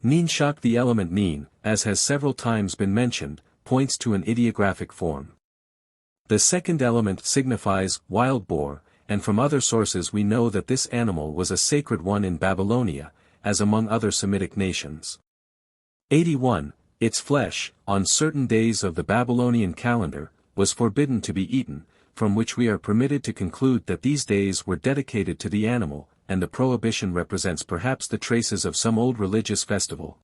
Ninshak. The element nin, as has several times been mentioned, points to an ideographic form. The second element signifies wild boar, and from other sources we know that this animal was a sacred one in Babylonia, as among other Semitic nations. 81. Its flesh, on certain days of the Babylonian calendar, was forbidden to be eaten, from which we are permitted to conclude that these days were dedicated to the animal, and the prohibition represents perhaps the traces of some old religious festival.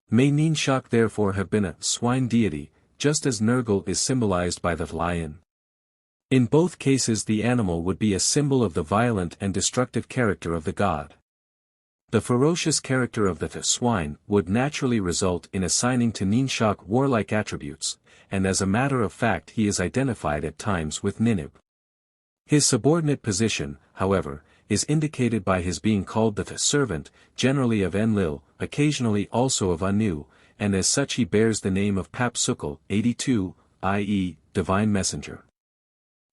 May Ninshak therefore have been a swine deity, just as Nergal is symbolized by the lion. In both cases the animal would be a symbol of the violent and destructive character of the god. The ferocious character of the swine would naturally result in assigning to Ninshak warlike attributes, and as a matter of fact he is identified at times with Ninib. His subordinate position, however, is indicated by his being called the servant, generally of Enlil, occasionally also of Anu, and as such he bears the name of Papsukal, 82, i.e., divine messenger.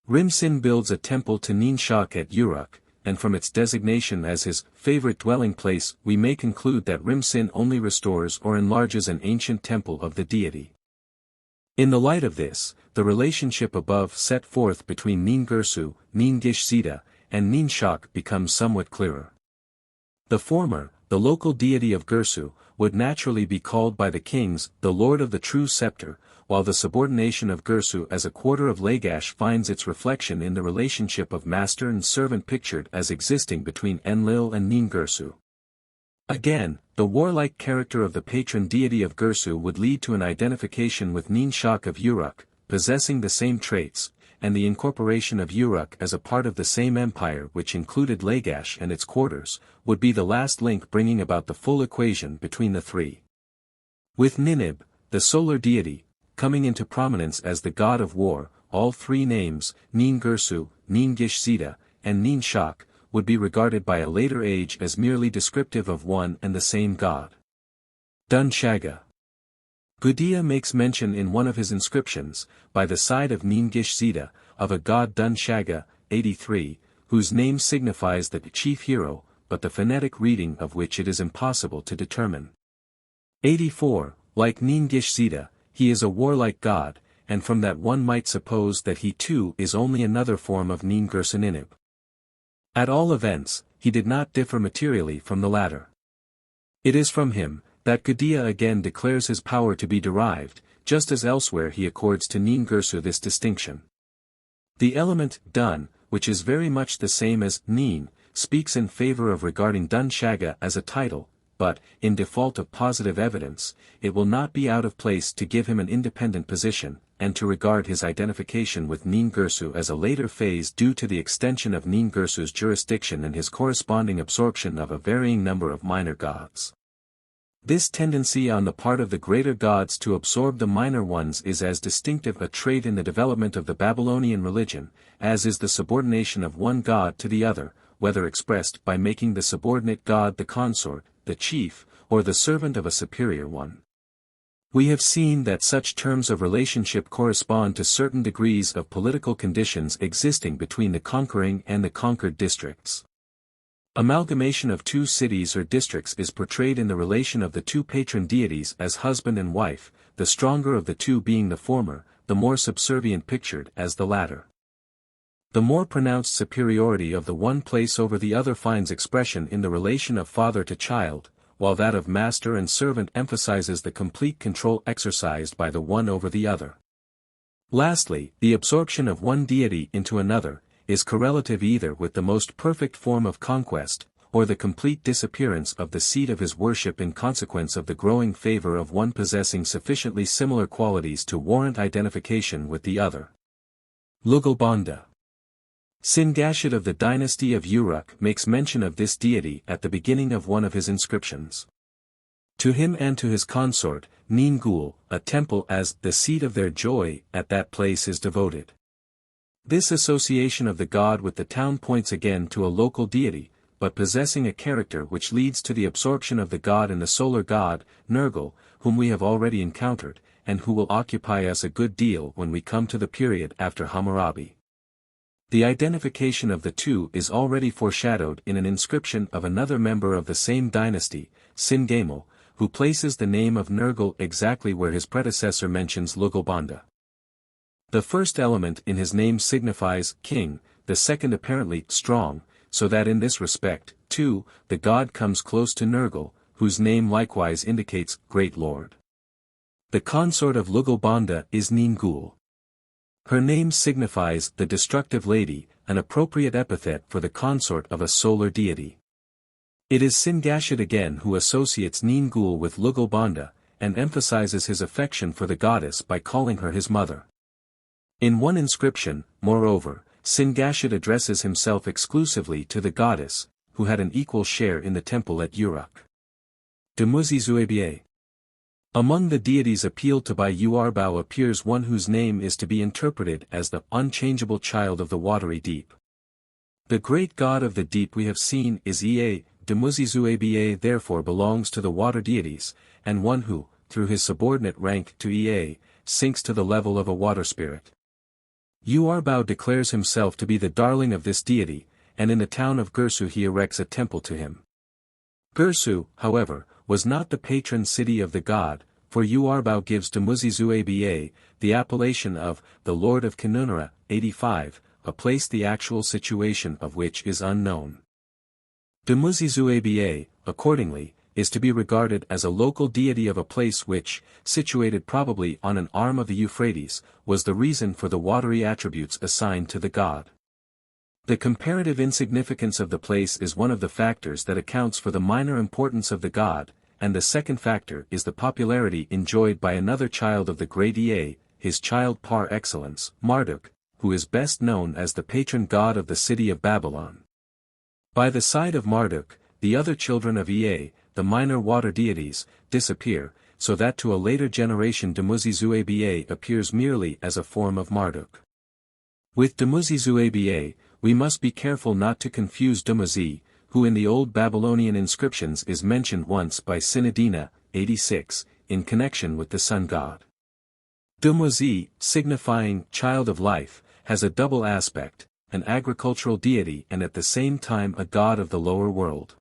Rimsin builds a temple to Ninshak at Uruk, and from its designation as his favorite dwelling place we may conclude that Rimsin only restores or enlarges an ancient temple of the deity. In the light of this, the relationship above set forth between Nin-Girsu, Nin-Gish-Zida, and Ninshak becomes somewhat clearer. The former, the local deity of Girsu, would naturally be called by the kings the Lord of the True Scepter, while the subordination of Girsu as a quarter of Lagash finds its reflection in the relationship of master and servant pictured as existing between Enlil and Nin-Girsu. Again, the warlike character of the patron deity of Girsu would lead to an identification with Ninshak of Uruk, possessing the same traits, and the incorporation of Uruk as a part of the same empire which included Lagash and its quarters, would be the last link bringing about the full equation between the three. With Ninib, the solar deity, coming into prominence as the god of war, all three names, Nin-Girsu, Nin-Gish-Zida, and Ninshak, would be regarded by a later age as merely descriptive of one and the same god. Dunshaga. Gudea makes mention in one of his inscriptions, by the side of Nin-Gish-Zida, of a god Dunshaga, 83, whose name signifies the chief hero, but the phonetic reading of which it is impossible to determine. 84. Like Nin-Gish-Zida, he is a warlike god, and from that one might suppose that he too is only another form of Nin-Girsu-Ninib. At all events, he did not differ materially from the latter. It is from him that Gudea again declares his power to be derived, just as elsewhere he accords to Nin-Girsu this distinction. The element Dun, which is very much the same as Nin, speaks in favor of regarding Dunshaga as a title, but, in default of positive evidence, it will not be out of place to give him an independent position, and to regard his identification with Nin-Girsu as a later phase due to the extension of Nin-Girsu's jurisdiction and his corresponding absorption of a varying number of minor gods. This tendency on the part of the greater gods to absorb the minor ones is as distinctive a trait in the development of the Babylonian religion, as is the subordination of one god to the other, whether expressed by making the subordinate god the consort, the chief, or the servant of a superior one. We have seen that such terms of relationship correspond to certain degrees of political conditions existing between the conquering and the conquered districts. Amalgamation of two cities or districts is portrayed in the relation of the two patron deities as husband and wife, the stronger of the two being the former, the more subservient pictured as the latter. The more pronounced superiority of the one place over the other finds expression in the relation of father to child, while that of master and servant emphasizes the complete control exercised by the one over the other. Lastly, the absorption of one deity into another, is correlative either with the most perfect form of conquest, or the complete disappearance of the seat of his worship in consequence of the growing favor of one possessing sufficiently similar qualities to warrant identification with the other. Lugalbanda. Singashid of the dynasty of Uruk makes mention of this deity at the beginning of one of his inscriptions. To him and to his consort, Nin-Gul, a temple as the seat of their joy at that place is devoted. This association of the god with the town points again to a local deity, but possessing a character which leads to the absorption of the god in the solar god, Nergal, whom we have already encountered, and who will occupy us a good deal when we come to the period after Hammurabi. The identification of the two is already foreshadowed in an inscription of another member of the same dynasty, Singamel, who places the name of Nergal exactly where his predecessor mentions Lugalbanda. The first element in his name signifies king, the second apparently strong, so that in this respect, too, the god comes close to Nergal, whose name likewise indicates great lord. The consort of Lugalbanda is Ningul. Her name signifies the destructive lady, an appropriate epithet for the consort of a solar deity. It is Singashid again who associates Ningul with Lugalbanda, and emphasizes his affection for the goddess by calling her his mother. In one inscription, moreover, Singashid addresses himself exclusively to the goddess, who had an equal share in the temple at Uruk. Dumuzi. Among the deities appealed to by Uarbau appears one whose name is to be interpreted as the unchangeable child of the watery deep. The great god of the deep we have seen is Ea. Dumuzi therefore belongs to the water deities, and one who, through his subordinate rank to Ea, sinks to the level of a water spirit. Uarbau declares himself to be the darling of this deity, and in the town of Gersu he erects a temple to him. Gersu, however, was not the patron city of the god, for Uarbau gives Dumuzi the appellation of the Lord of Kinunura, 85, a place the actual situation of which is unknown. Dumuzi accordingly, is to be regarded as a local deity of a place which, situated probably on an arm of the Euphrates, was the reason for the watery attributes assigned to the god. The comparative insignificance of the place is one of the factors that accounts for the minor importance of the god, and the second factor is the popularity enjoyed by another child of the great Ea, his child par excellence, Marduk, who is best known as the patron god of the city of Babylon. By the side of Marduk, the other children of Ea, the minor water deities, disappear, so that to a later generation Dumuzi appears merely as a form of Marduk. With Dumuzi we must be careful not to confuse Dumuzi, who in the old Babylonian inscriptions is mentioned once by Sinadina, 86, in connection with the sun god. Dumuzi, signifying child of life, has a double aspect, an agricultural deity and at the same time a god of the lower world.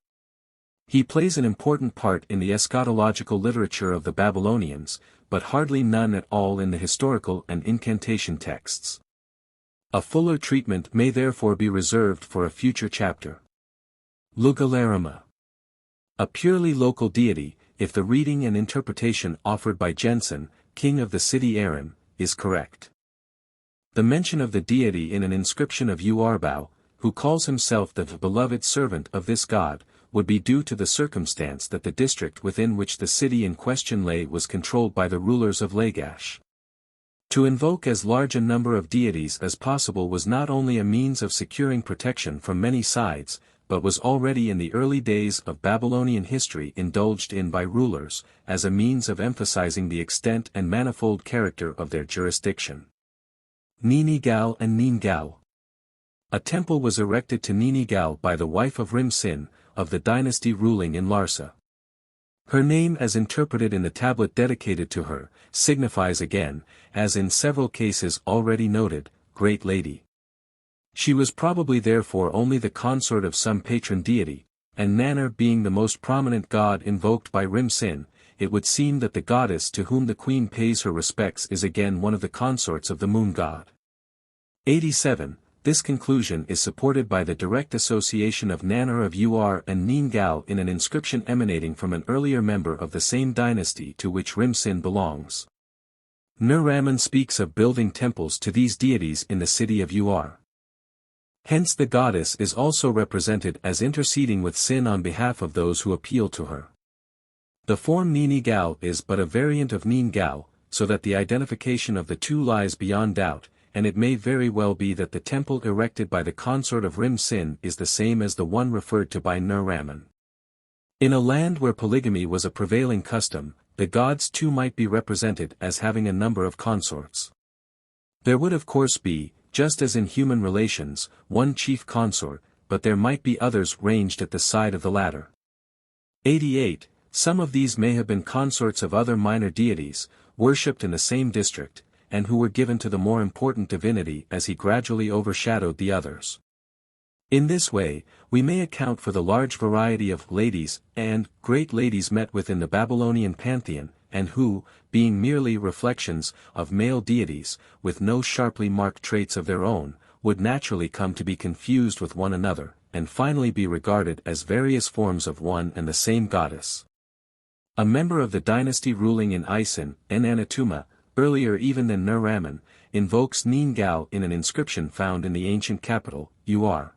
He plays an important part in the eschatological literature of the Babylonians, but hardly none at all in the historical and incantation texts. A fuller treatment may therefore be reserved for a future chapter. Lugalarama. A purely local deity, if the reading and interpretation offered by Jensen, king of the city Aram, is correct. The mention of the deity in an inscription of Uarbau, who calls himself the beloved servant of this god, would be due to the circumstance that the district within which the city in question lay was controlled by the rulers of Lagash. To invoke as large a number of deities as possible was not only a means of securing protection from many sides, but was already in the early days of Babylonian history indulged in by rulers, as a means of emphasizing the extent and manifold character of their jurisdiction. Ninigal and Ningal. A temple was erected to Ninigal by the wife of Rim-Sin, of the dynasty ruling in Larsa. Her name as interpreted in the tablet dedicated to her, signifies again, as in several cases already noted, Great Lady. She was probably therefore only the consort of some patron deity, and Nannar being the most prominent god invoked by Rim-Sin, it would seem that the goddess to whom the queen pays her respects is again one of the consorts of the moon god. 87. This conclusion is supported by the direct association of Nannar of Ur and Ningal in an inscription emanating from an earlier member of the same dynasty to which Rim-Sin belongs. Nur-Ramman speaks of building temples to these deities in the city of Ur. Hence the goddess is also represented as interceding with Sin on behalf of those who appeal to her. The form Ninigal is but a variant of Ningal, so that the identification of the two lies beyond doubt, and it may very well be that the temple erected by the consort of Rim-Sin is the same as the one referred to by Nur-Ramman. In a land where polygamy was a prevailing custom, the gods too might be represented as having a number of consorts. There would of course be, just as in human relations, one chief consort, but there might be others ranged at the side of the latter. 88. Some of these may have been consorts of other minor deities, worshipped in the same district, and who were given to the more important divinity as he gradually overshadowed the others. In this way, we may account for the large variety of ladies and great ladies met with in the Babylonian pantheon, and who, being merely reflections of male deities, with no sharply marked traits of their own, would naturally come to be confused with one another, and finally be regarded as various forms of one and the same goddess. A member of the dynasty ruling in Isin, Anatuma, earlier even than Nur-Ramman, invokes Nin-Gal in an inscription found in the ancient capital, Ur.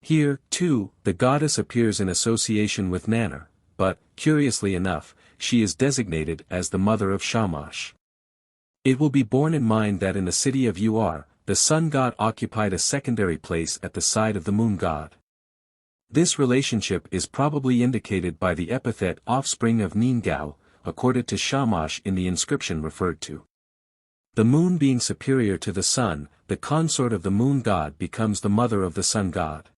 Here, too, the goddess appears in association with Nannar, but, curiously enough, she is designated as the mother of Shamash. It will be borne in mind that in the city of Ur, the sun god occupied a secondary place at the side of the moon god. This relationship is probably indicated by the epithet offspring of Nin-Gal, accorded to Shamash in the inscription referred to. The moon being superior to the sun, the consort of the moon god becomes the mother of the sun god.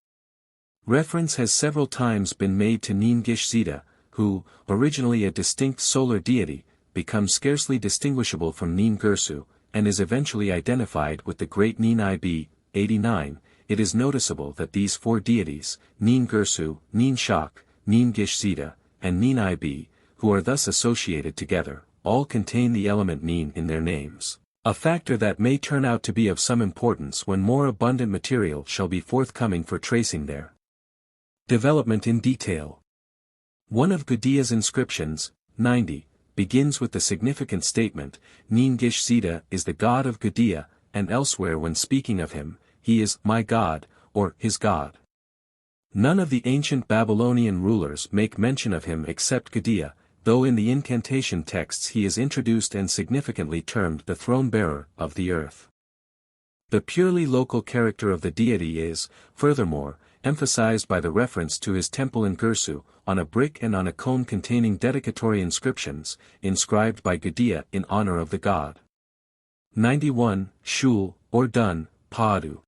Reference has several times been made to Nin-Gish-Zida, who, originally a distinct solar deity, becomes scarcely distinguishable from Nin-Girsu, and is eventually identified with the great Nin-Ib, 89. It is noticeable that these four deities, Nin-Girsu, Nin-Shak, Nin-Gish-Zida, and Nin-Ib, who are thus associated together, all contain the element Nin in their names, a factor that may turn out to be of some importance when more abundant material shall be forthcoming for tracing their development in detail. One of Gudia's inscriptions, 90, begins with the significant statement, Nin-Gish-Zida is the god of Gudia, and elsewhere when speaking of him, he is my god, or his god. None of the ancient Babylonian rulers make mention of him except Gudia, though in the incantation texts he is introduced and significantly termed the throne-bearer of the earth. The purely local character of the deity is, furthermore, emphasized by the reference to his temple in Girsu, on a brick and on a cone containing dedicatory inscriptions, inscribed by Gudia in honor of the god. 91. Shul, or Dun, Paadu.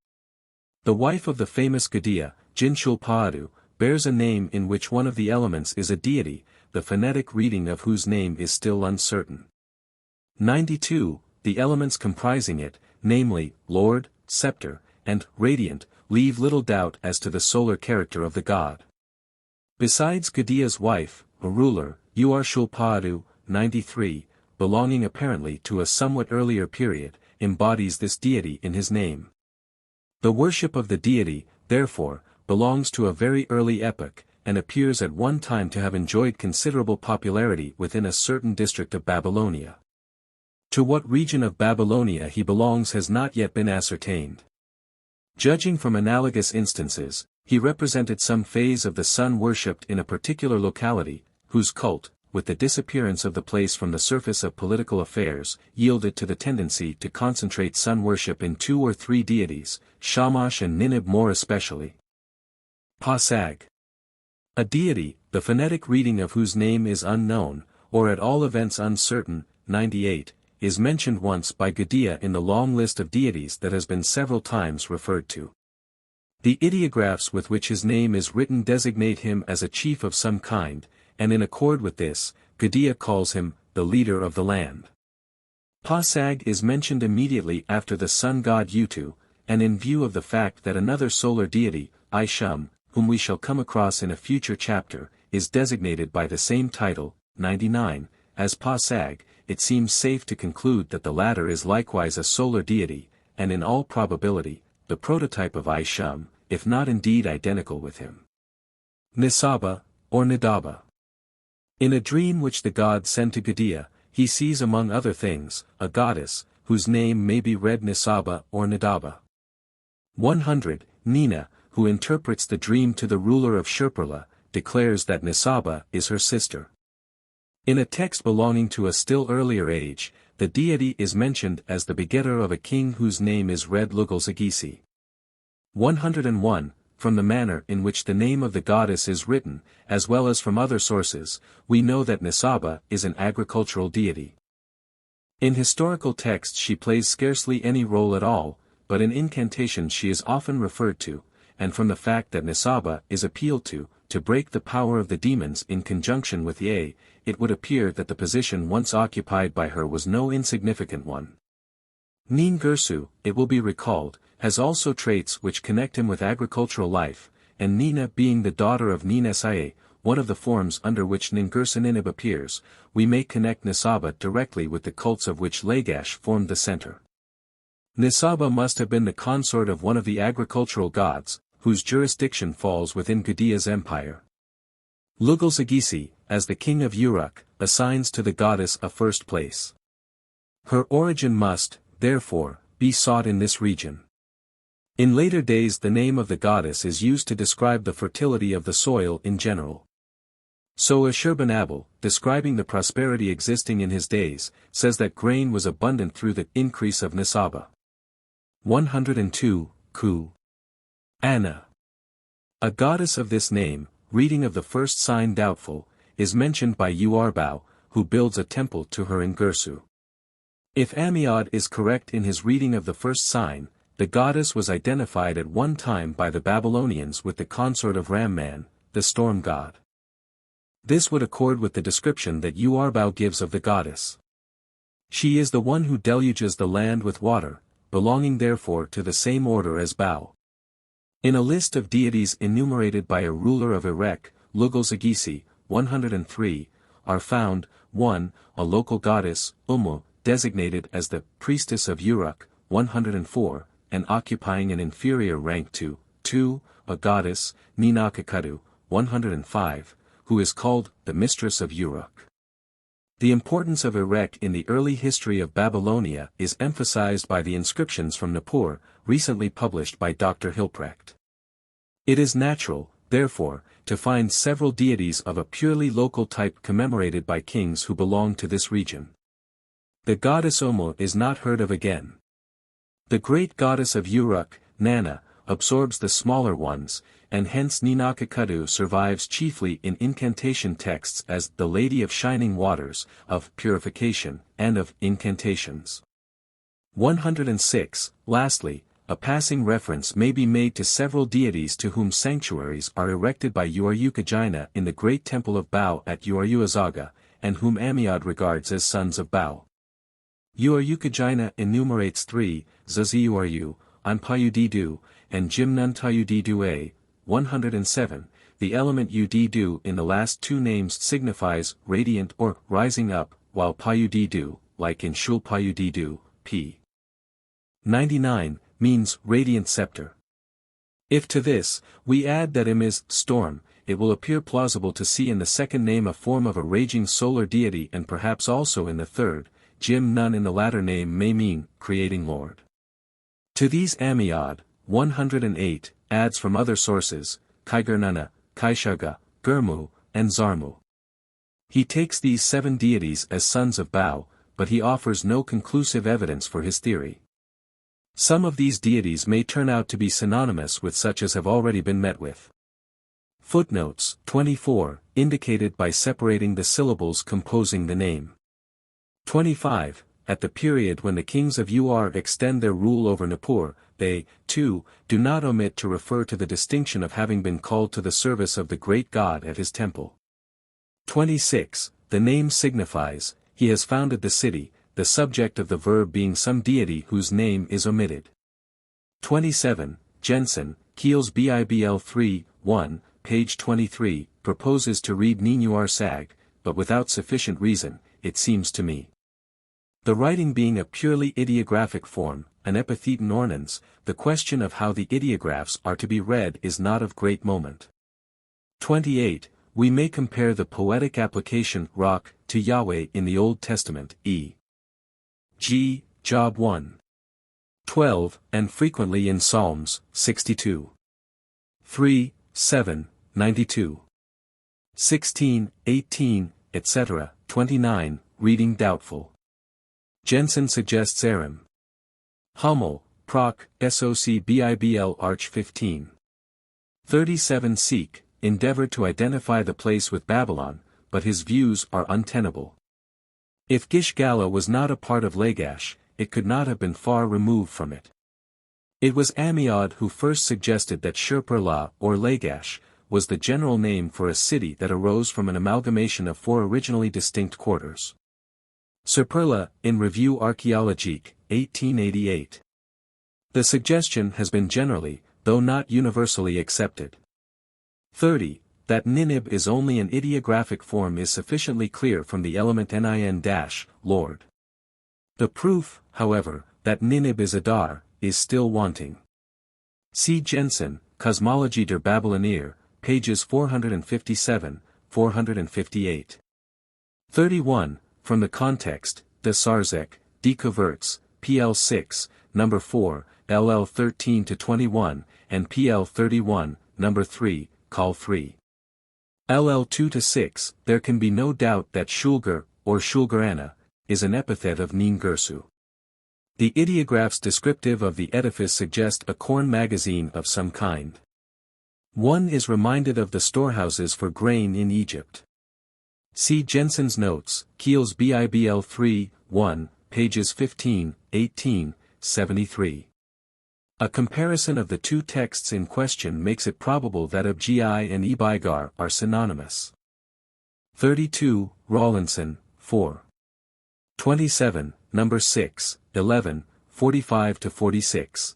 The wife of the famous Gudia, Jinshul Paadu, bears a name in which one of the elements is a deity, the phonetic reading of whose name is still uncertain. 92. The elements comprising it, namely, Lord, Scepter, and Radiant, leave little doubt as to the solar character of the god. Besides Gudia's wife, a ruler, Ur-Shul-Paadu, 93, belonging apparently to a somewhat earlier period, embodies this deity in his name. The worship of the deity, therefore, belongs to a very early epoch, and appears at one time to have enjoyed considerable popularity within a certain district of Babylonia. To what region of Babylonia he belongs has not yet been ascertained. Judging from analogous instances, he represented some phase of the sun worshipped in a particular locality, whose cult, with the disappearance of the place from the surface of political affairs, yielded to the tendency to concentrate sun worship in two or three deities, Shamash and Ninib more especially. Pasag. A deity, the phonetic reading of whose name is unknown, or at all events uncertain, 98, is mentioned once by Gudia in the long list of deities that has been several times referred to. The ideographs with which his name is written designate him as a chief of some kind, and in accord with this, Gudia calls him, the leader of the land. Pasag is mentioned immediately after the sun god Utu, and in view of the fact that another solar deity, Ishum, whom we shall come across in a future chapter, is designated by the same title, 99, as Pasag, it seems safe to conclude that the latter is likewise a solar deity, and in all probability, the prototype of Ishum, if not indeed identical with him. Nisaba, or Nidaba. In a dream which the god sent to Gudia, he sees among other things, a goddess, whose name may be read Nisaba or Nidaba. 100. Nina, who interprets the dream to the ruler of Shurpurla, declares that Nisaba is her sister. In a text belonging to a still earlier age, the deity is mentioned as the begetter of a king whose name is read Lugalzagisi. 101. From the manner in which the name of the goddess is written, as well as from other sources, we know that Nisaba is an agricultural deity. In historical texts she plays scarcely any role at all, but in incantations she is often referred to, and from the fact that Nisaba is appealed to break the power of the demons in conjunction with Ye, it would appear that the position once occupied by her was no insignificant one. Nin-Girsu, it will be recalled, has also traits which connect him with agricultural life, and Nina being the daughter of Ninesiae, one of the forms under which Ningersa-Ninib appears, we may connect Nisaba directly with the cults of which Lagash formed the center. Nisaba must have been the consort of one of the agricultural gods, whose jurisdiction falls within Gudia's empire. Lugalsagisi, as the king of Uruk, assigns to the goddess a first place. Her origin must, therefore, be sought in this region. In later days the name of the goddess is used to describe the fertility of the soil in general. So Ashurbanabal, describing the prosperity existing in his days, says that grain was abundant through the increase of Nisaba. 102, Ku. Anna. A goddess of this name, reading of the first sign doubtful, is mentioned by Uarbau, who builds a temple to her in Gursu. If Amiad is correct in his reading of the first sign, the goddess was identified at one time by the Babylonians with the consort of Ramman, the storm god. This would accord with the description that Uarbau gives of the goddess. She is the one who deluges the land with water, belonging therefore to the same order as Bau. In a list of deities enumerated by a ruler of Erech, Lugalsagisi, 103, are found, 1, a local goddess, Umu, designated as the priestess of Uruk, 104, and occupying an inferior rank to, 2, a goddess, Ninakakadu, 105, who is called the mistress of Uruk. The importance of Erech in the early history of Babylonia is emphasized by the inscriptions from Nippur, recently published by Dr. Hilprecht. It is natural, therefore, to find several deities of a purely local type commemorated by kings who belong to this region. The goddess Omu is not heard of again. The great goddess of Uruk, Nana, absorbs the smaller ones, and hence Ninakakadu survives chiefly in incantation texts as the Lady of Shining Waters, of purification, and of incantations. 106. Lastly, a passing reference may be made to several deities to whom sanctuaries are erected by Uaryukagina in the great temple of Bau at Uaryuazaga, and whom Amiad regards as sons of Bau. Uaryukagina enumerates 3, Zaziuaryu, Anpayudidu, and Jimnuntayudidu 107, the element Udidu in the last two names signifies radiant or rising up, while Payudidu, like in Shulpayudidu, p. 99, means radiant scepter. If to this, we add that Im is storm, it will appear plausible to see in the second name a form of a raging solar deity and perhaps also in the third, Jim Nun in the latter name may mean, creating lord. To these Amiad, 108, adds from other sources, Kaigurnana, Kaishaga, Gurmu, and Zarmu. He takes these 7 deities as sons of Bau, but he offers no conclusive evidence for his theory. Some of these deities may turn out to be synonymous with such as have already been met with. Footnotes 24, indicated by separating the syllables composing the name. 25. At the period when the kings of Ur extend their rule over Nippur, they, too, do not omit to refer to the distinction of having been called to the service of the great god at his temple. 26. The name signifies, he has founded the city, the subject of the verb being some deity whose name is omitted. 27. Jensen, Keel's Bibl 3, 1, page 23, proposes to read Ninuar Sag, but without sufficient reason, it seems to me. The writing being a purely ideographic form, an epitheton ornans, the question of how the ideographs are to be read is not of great moment. 28. We may compare the poetic application rock to Yahweh in the Old Testament, e.g., Job 1. 12, and frequently in Psalms, 62. 3, 7, 92. 16, 18, etc., 29, reading doubtful. Jensen suggests Aram. Hummel, Proc. Soc Bibl Arch 15. 37 Seek, endeavored to identify the place with Babylon, but his views are untenable. If Gish-Gala was not a part of Lagash, it could not have been far removed from it. It was Amiad who first suggested that Shurpurla, or Lagash, was the general name for a city that arose from an amalgamation of 4 originally distinct quarters. Shurpurla, in Revue Archéologique, 1888. The suggestion has been generally, though not universally accepted. 30. That Ninib is only an ideographic form is sufficiently clear from the element Lord. The proof, however, that Ninib is Adar, is still wanting. See Jensen, Cosmologie der Babylonier, pages 457, 458. 31. From the context, de Sarzec, de Coverts, PL 6, number 4, LL 13-21, and PL 31, number 3, Call 3. LL 2-6, there can be no doubt that Shulgar, or Shulgarana, is an epithet of Nin-Girsu. The ideographs descriptive of the edifice suggest a corn magazine of some kind. One is reminded of the storehouses for grain in Egypt. See Jensen's notes, Kiel's BIBL 3, 1, pages 15, 18, 73. A comparison of the two texts in question makes it probable that Abgi and Ebigar are synonymous. 32, Rawlinson, 4. 27, number 6, 11, 45-46.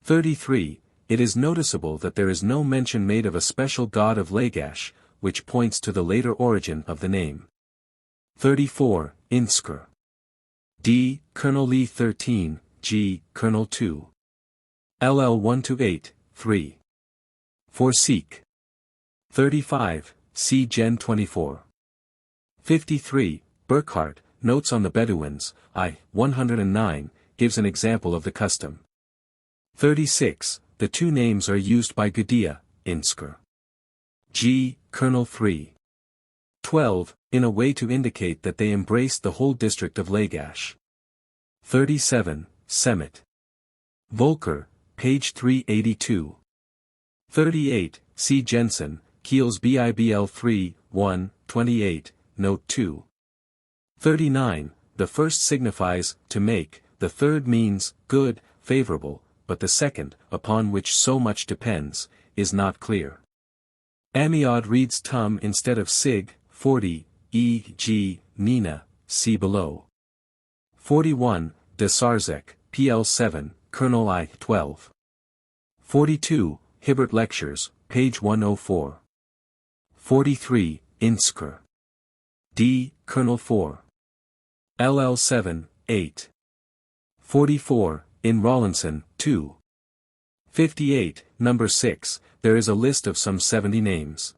33. It is noticeable that there is no mention made of a special god of Lagash, which points to the later origin of the name. 34, Inskr. D. Colonel Lee 13, G. Colonel 2. LL 1-8, 3. Forseek. 35, C. Gen 24. 53, Burckhardt, Notes on the Bedouins, I. 109, gives an example of the custom. 36, the two names are used by Gudea, Inskr. G. Colonel 3. 12, in a way to indicate that they embraced the whole district of Lagash. 37, Semet. Volker, page 382. 38, C. Jensen, Kiel's BIBL 3, 1, 28, note 2. 39, the first signifies, to make, the third means, good, favorable, but the second, upon which so much depends, is not clear. Amiad reads tum instead of sig, 40, e.g., Nina, see below. 41, de Sarzec, PL 7, Colonel I. 12. 42, Hibbert Lectures, page 104. 43, Inskr. D. Colonel 4. LL 7, 8. 44, in Rawlinson, 2. 58, number 6, there is a list of some 70 names.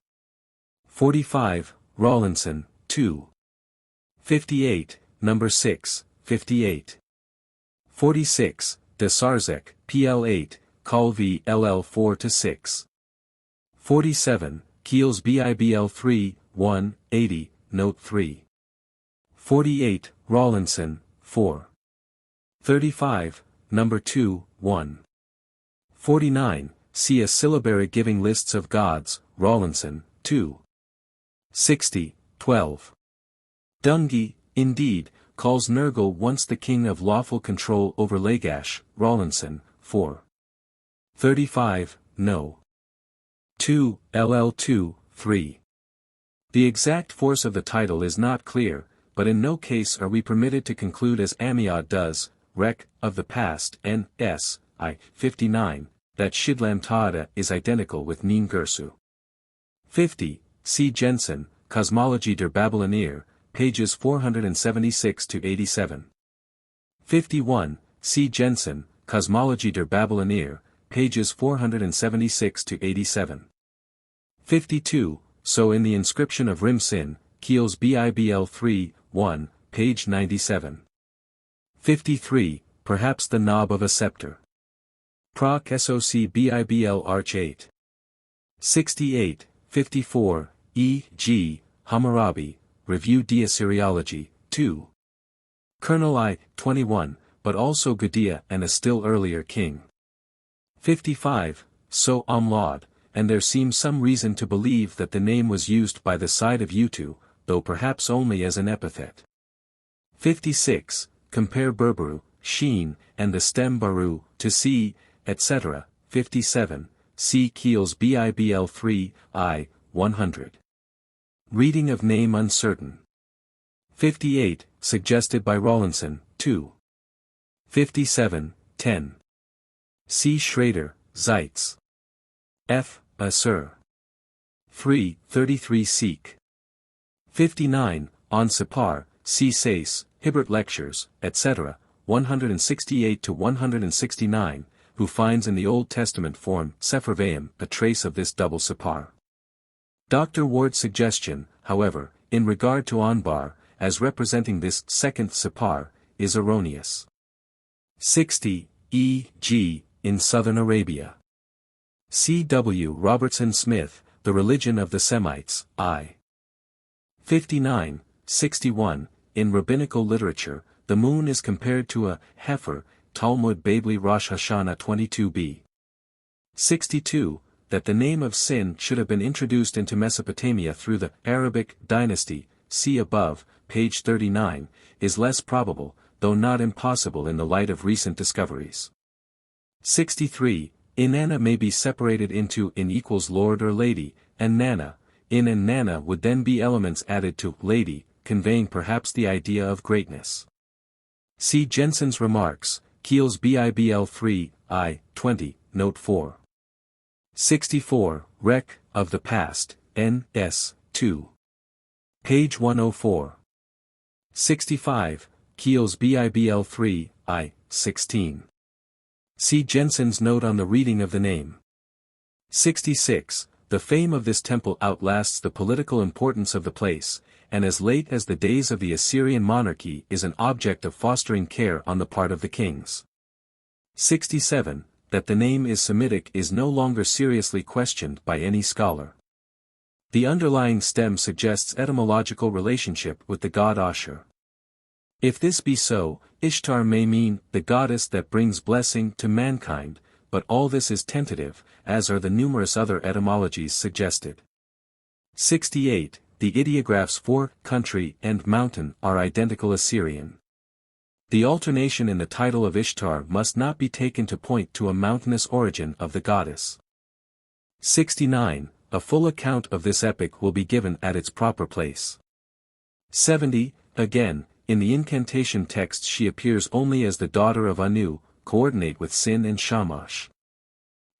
45, Rawlinson, 2. 58, number 6, 58. 46, de Sarzec, PL 8, Call V. LL 4-6. 47, Kiel's BIBL 3, 1, 80, note 3. 48, Rawlinson, 4. 35, number 2, 1. 49, see a syllabary giving lists of gods, Rawlinson, 2. 60, 12. Dungi, indeed, calls Nergal once the king of lawful control over Lagash, Rawlinson, 4. 35, no. 2, LL 2, 3. The exact force of the title is not clear, but in no case are we permitted to conclude as Amiad does, Rec. of the past, N.S. I. 59, that Shidlam Ta'ada is identical with Nin-Girsu. 50, C. Jensen, Cosmologie der Babylonier, pages 476-87. 51, C. Jensen, Cosmologie der Babylonier, pages 476-87. 52, so in the inscription of Rim-Sin, Kiel's BIBL 3, 1, page 97. 53, perhaps the knob of a scepter. Proc SOC BIBL Arch 8. 68, 54, E. G. Hammurabi, Review d'Assyriology, 2. Colonel I. 21, but also Gudea and a still earlier king. 55, so Amlad, and there seems some reason to believe that the name was used by the side of Utu, though perhaps only as an epithet. 56, compare Berberu, Sheen, and the stem Baru, to see, etc. 57, see Kiel's BIBL 3, I, 100. Reading of name uncertain. 58, suggested by Rawlinson, 2. 57, 10. C. Schrader, Zeitz. F. Assur. 3. 33 Seek. 59. On Sipar, C. Sayce, Hibbert Lectures, etc., 168 to 169, who finds in the Old Testament form, Sepharvaim, a trace of this double Sipar. Dr. Ward's suggestion, however, in regard to Anbar, as representing this second Sipar, is erroneous. 60. E. G. In Southern Arabia. C. W. Robertson Smith, The Religion of the Semites, I. 59. 61. In rabbinical literature, the moon is compared to a heifer, Talmud Babli Rosh Hashanah 22b. 62. That the name of Sin should have been introduced into Mesopotamia through the Arabic dynasty, see above, page 39, is less probable, though not impossible in the light of recent discoveries. 63. Inanna may be separated into in equals Lord or Lady, and Nana. In and Nana would then be elements added to Lady, conveying perhaps the idea of greatness. See Jensen's remarks, Keel's BIBL 3, I, 20, note 4. 64. Rec. of the Past, N.S., 2. Page 104. 65. Keel's BIBL 3, I, 16. See Jensen's note on the reading of the name. 66. The fame of this temple outlasts the political importance of the place, and as late as the days of the Assyrian monarchy is an object of fostering care on the part of the kings. 67. That the name is Semitic is no longer seriously questioned by any scholar. The underlying stem suggests etymological relationship with the god Ashur. If this be so, Ishtar may mean the goddess that brings blessing to mankind, but all this is tentative, as are the numerous other etymologies suggested. 68. The ideographs for country and mountain are identical Assyrian. The alternation in the title of Ishtar must not be taken to point to a mountainous origin of the goddess. 69. A full account of this epic will be given at its proper place. 70. Again, in the incantation text she appears only as the daughter of Anu, coordinate with Sin and Shamash.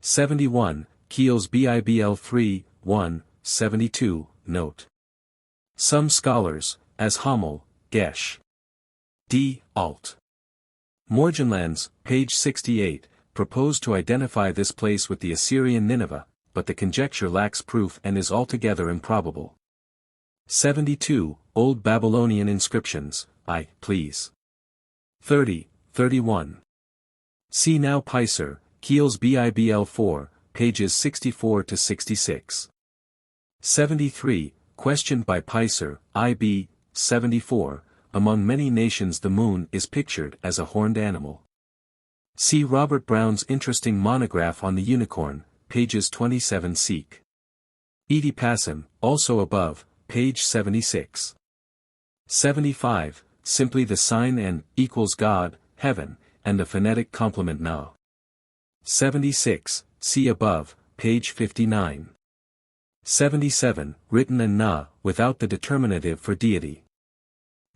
71. Keel's BIBL 3, 1, 72, note. Some scholars, as Hamel, Gesh. D. Alt. Morgenland's, page 68, propose to identify this place with the Assyrian Nineveh, but the conjecture lacks proof and is altogether improbable. 72. Old Babylonian inscriptions, I, please. 30, 31. See now Picer, Keel's BIBL 4, pages 64 to 66. 73. Questioned by Picer, IB, 74. Among many nations the moon is pictured as a horned animal. See Robert Brown's interesting monograph on the unicorn, pages 27 seek. E.D. Passim, also above, page 76. 75. Simply the sign N equals God, heaven, and the phonetic complement Na. 76. See above, page 59. 77. Written in Na, without the determinative for deity.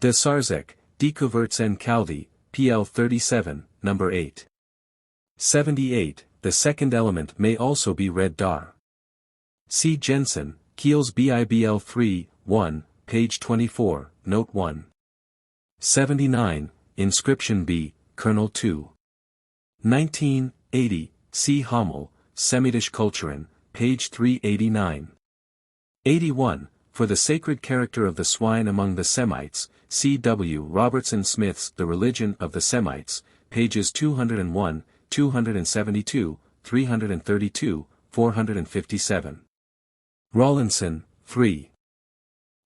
De Sarzec, Découvertes en Chaldee, PL 37, number 8. 78. The second element may also be read Dar. C. Jensen, Keel's BIBL 3, 1, page 24, note 1. 79. Inscription B, Kernel 2. 1980. C. Hamel, Semitish Kulturen, page 389. 81. For the sacred character of the swine among the Semites, C. W. Robertson Smith's The Religion of the Semites, pages 201, 272, 332, 457. Rawlinson, 3.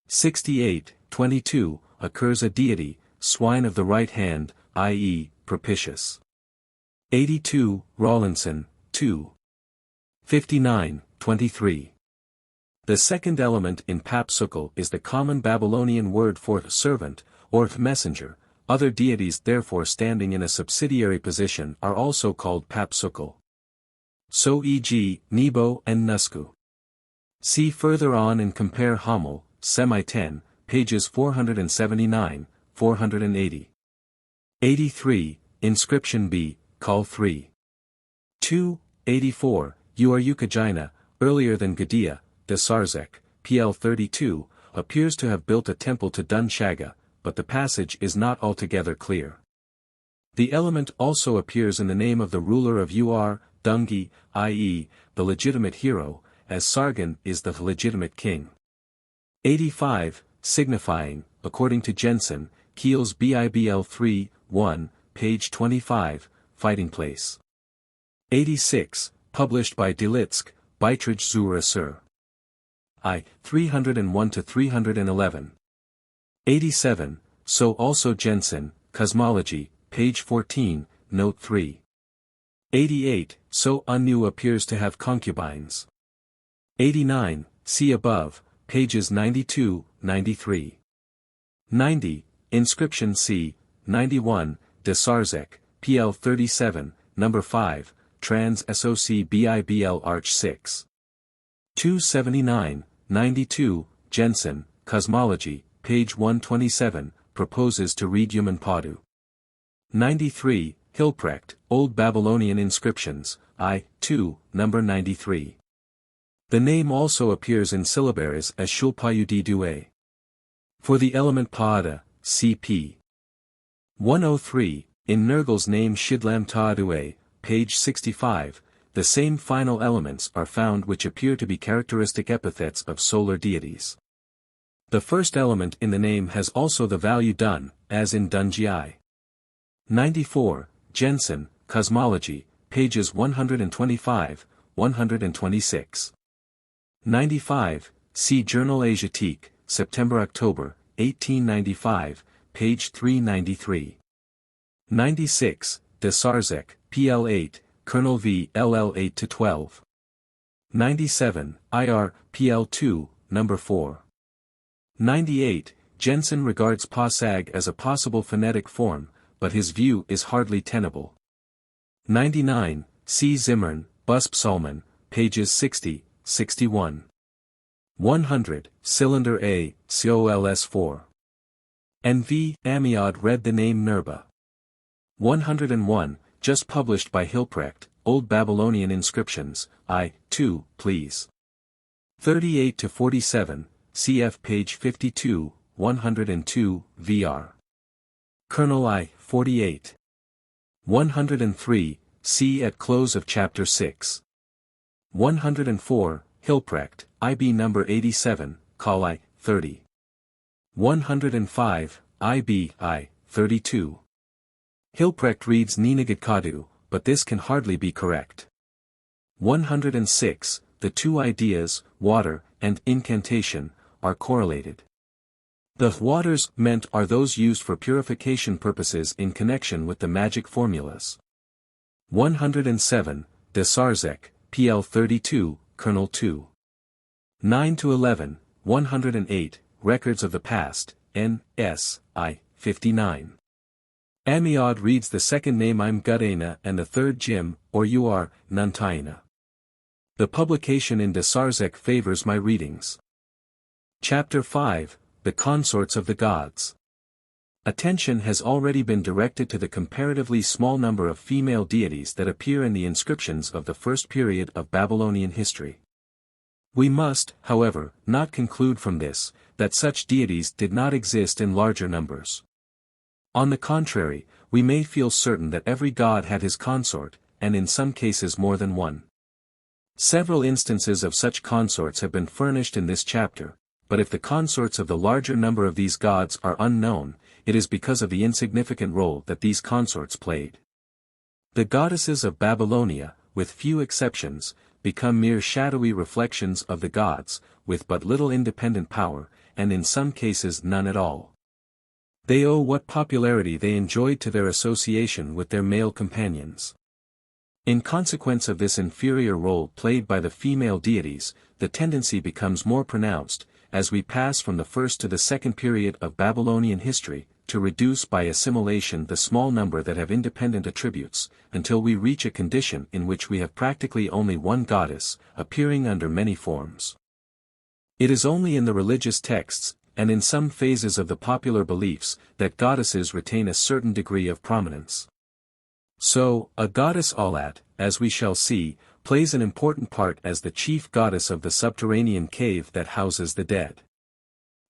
68, 22, occurs a deity, swine of the right hand, i.e., propitious. 82, Rawlinson, 2. 59, 23. The second element in Papsukal is the common Babylonian word for servant, or messenger. Other deities therefore standing in a subsidiary position are also called Papsukal. So e.g., Nebo and Nusku. See further on and compare Hamel, Semi 10, pages 479, 480. 83, Inscription B, Call 3. 2, 84, Uaryukagina, earlier than Gudea, Desarzek, PL 32, appears to have built a temple to Dun Shaga, but the passage is not altogether clear. The element also appears in the name of the ruler of Ur, Dungi, i.e., the legitimate hero, as Sargon is the legitimate king. 85, signifying, according to Jensen, Kiel's BIBL 3, 1, page 25, fighting place. 86, published by Delitzk, Beitrag zur Assur. I. 301-311. 87, so also Jensen, Cosmology, page 14, note 3. 88, so Anu appears to have concubines. 89, see above, pages 92, 93. 90, inscription c. 91, Desarzek, PL 37, number 5, trans SOC BIBL Arch 6. 279, 92, Jensen, Cosmology, page 127, proposes to read Human Padu. 93, Hilprecht, Old Babylonian Inscriptions, I. 2, number 93. The name also appears in syllabaries as Shulpayudi Due. For the element Paada, cp. 103, in Nergal's name Shidlam Taadue, page 65, the same final elements are found which appear to be characteristic epithets of solar deities. The first element in the name has also the value Dun, as in Dungi. 94, Jensen, Cosmology, pages 125, 126. 95, see Journal Asiatique, September-October, 1895, page 393. 96, Desarzek, PL 8, Colonel V. LL 8-12. 97, IR, PL 2, number 4. 98, Jensen regards Pasag as a possible phonetic form, but his view is hardly tenable. 99, C. Zimmern, Bus Psalmen, pages 60, 61. 100, Cylinder A, COLS 4. N.V. Amiad read the name Nerba. 101, just published by Hilprecht, Old Babylonian Inscriptions, I. 2, please. 38-47, cf. page 52, 102, vr. Colonel I. 48. 103, see at close of chapter 6. 104, Hilprecht, IB number 87, call I. 30. 105, IB I. 32. Hilprecht reads Ninagad but this can hardly be correct. 106, the two ideas, water, and incantation, are correlated. The waters meant are those used for purification purposes in connection with the magic formulas. 107, Desarzek, PL 32, Colonel 2. 9-11, 108, Records of the Past, N. S. I. 59. Amiad reads the second name I'm Gudena and the third Jim, or you are, Nuntaina. The publication in Desarzek favors my readings. Chapter 5, The Consorts of the Gods. Attention has already been directed to the comparatively small number of female deities that appear in the inscriptions of the first period of Babylonian history. We must, however, not conclude from this, that such deities did not exist in larger numbers. On the contrary, we may feel certain that every god had his consort, and in some cases more than one. Several instances of such consorts have been furnished in this chapter, but if the consorts of the larger number of these gods are unknown, it is because of the insignificant role that these consorts played. The goddesses of Babylonia, with few exceptions, become mere shadowy reflections of the gods, with but little independent power, and in some cases none at all. They owe what popularity they enjoyed to their association with their male companions. In consequence of this inferior role played by the female deities, the tendency becomes more pronounced, as we pass from the first to the second period of Babylonian history, to reduce by assimilation the small number that have independent attributes, until we reach a condition in which we have practically only one goddess, appearing under many forms. It is only in the religious texts, and in some phases of the popular beliefs, that goddesses retain a certain degree of prominence. So, a goddess Alat, as we shall see, plays an important part as the chief goddess of the subterranean cave that houses the dead.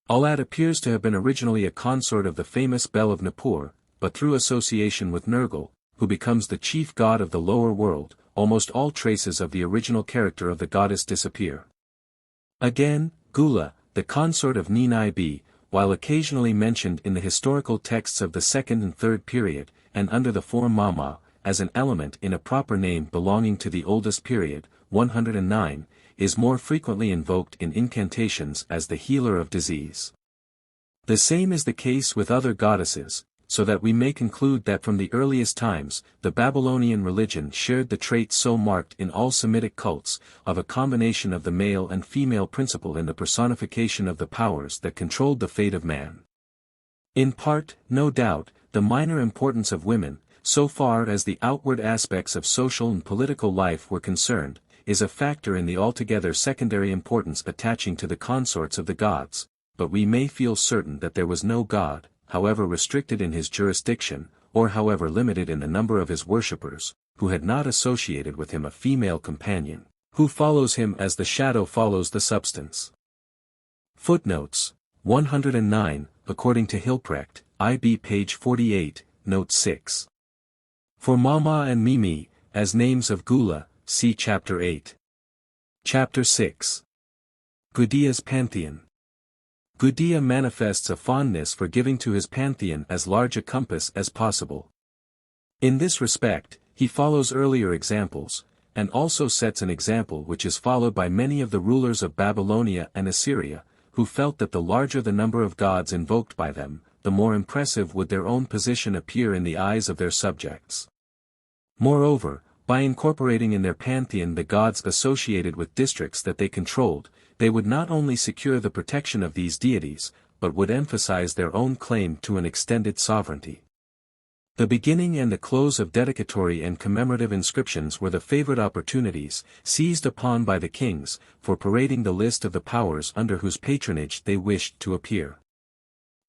Alat appears to have been originally a consort of the famous Bel of Nippur, but through association with Nergal, who becomes the chief god of the lower world, almost all traces of the original character of the goddess disappear. Again, Gula, the consort of Nin-Ib, while occasionally mentioned in the historical texts of the 2nd and 3rd period, and under the form Mama, as an element in a proper name belonging to the oldest period, 109, is more frequently invoked in incantations as the healer of disease. The same is the case with other goddesses, so that we may conclude that from the earliest times, the Babylonian religion shared the trait so marked in all Semitic cults, of a combination of the male and female principle in the personification of the powers that controlled the fate of man. In part, no doubt, the minor importance of women, so far as the outward aspects of social and political life were concerned, is a factor in the altogether secondary importance attaching to the consorts of the gods, but we may feel certain that there was no god, however restricted in his jurisdiction, or however limited in the number of his worshippers, who had not associated with him a female companion, who follows him as the shadow follows the substance. Footnotes 109, according to Hilprecht, IB page 48, note 6. For Mama and Mimi, as names of Gula, see Chapter 8. Chapter 6. Gudia's Pantheon. Gudea manifests a fondness for giving to his pantheon as large a compass as possible. In this respect, he follows earlier examples, and also sets an example which is followed by many of the rulers of Babylonia and Assyria, who felt that the larger the number of gods invoked by them, the more impressive would their own position appear in the eyes of their subjects. Moreover, by incorporating in their pantheon the gods associated with districts that they controlled, they would not only secure the protection of these deities, but would emphasize their own claim to an extended sovereignty. The beginning and the close of dedicatory and commemorative inscriptions were the favorite opportunities, seized upon by the kings, for parading the list of the powers under whose patronage they wished to appear.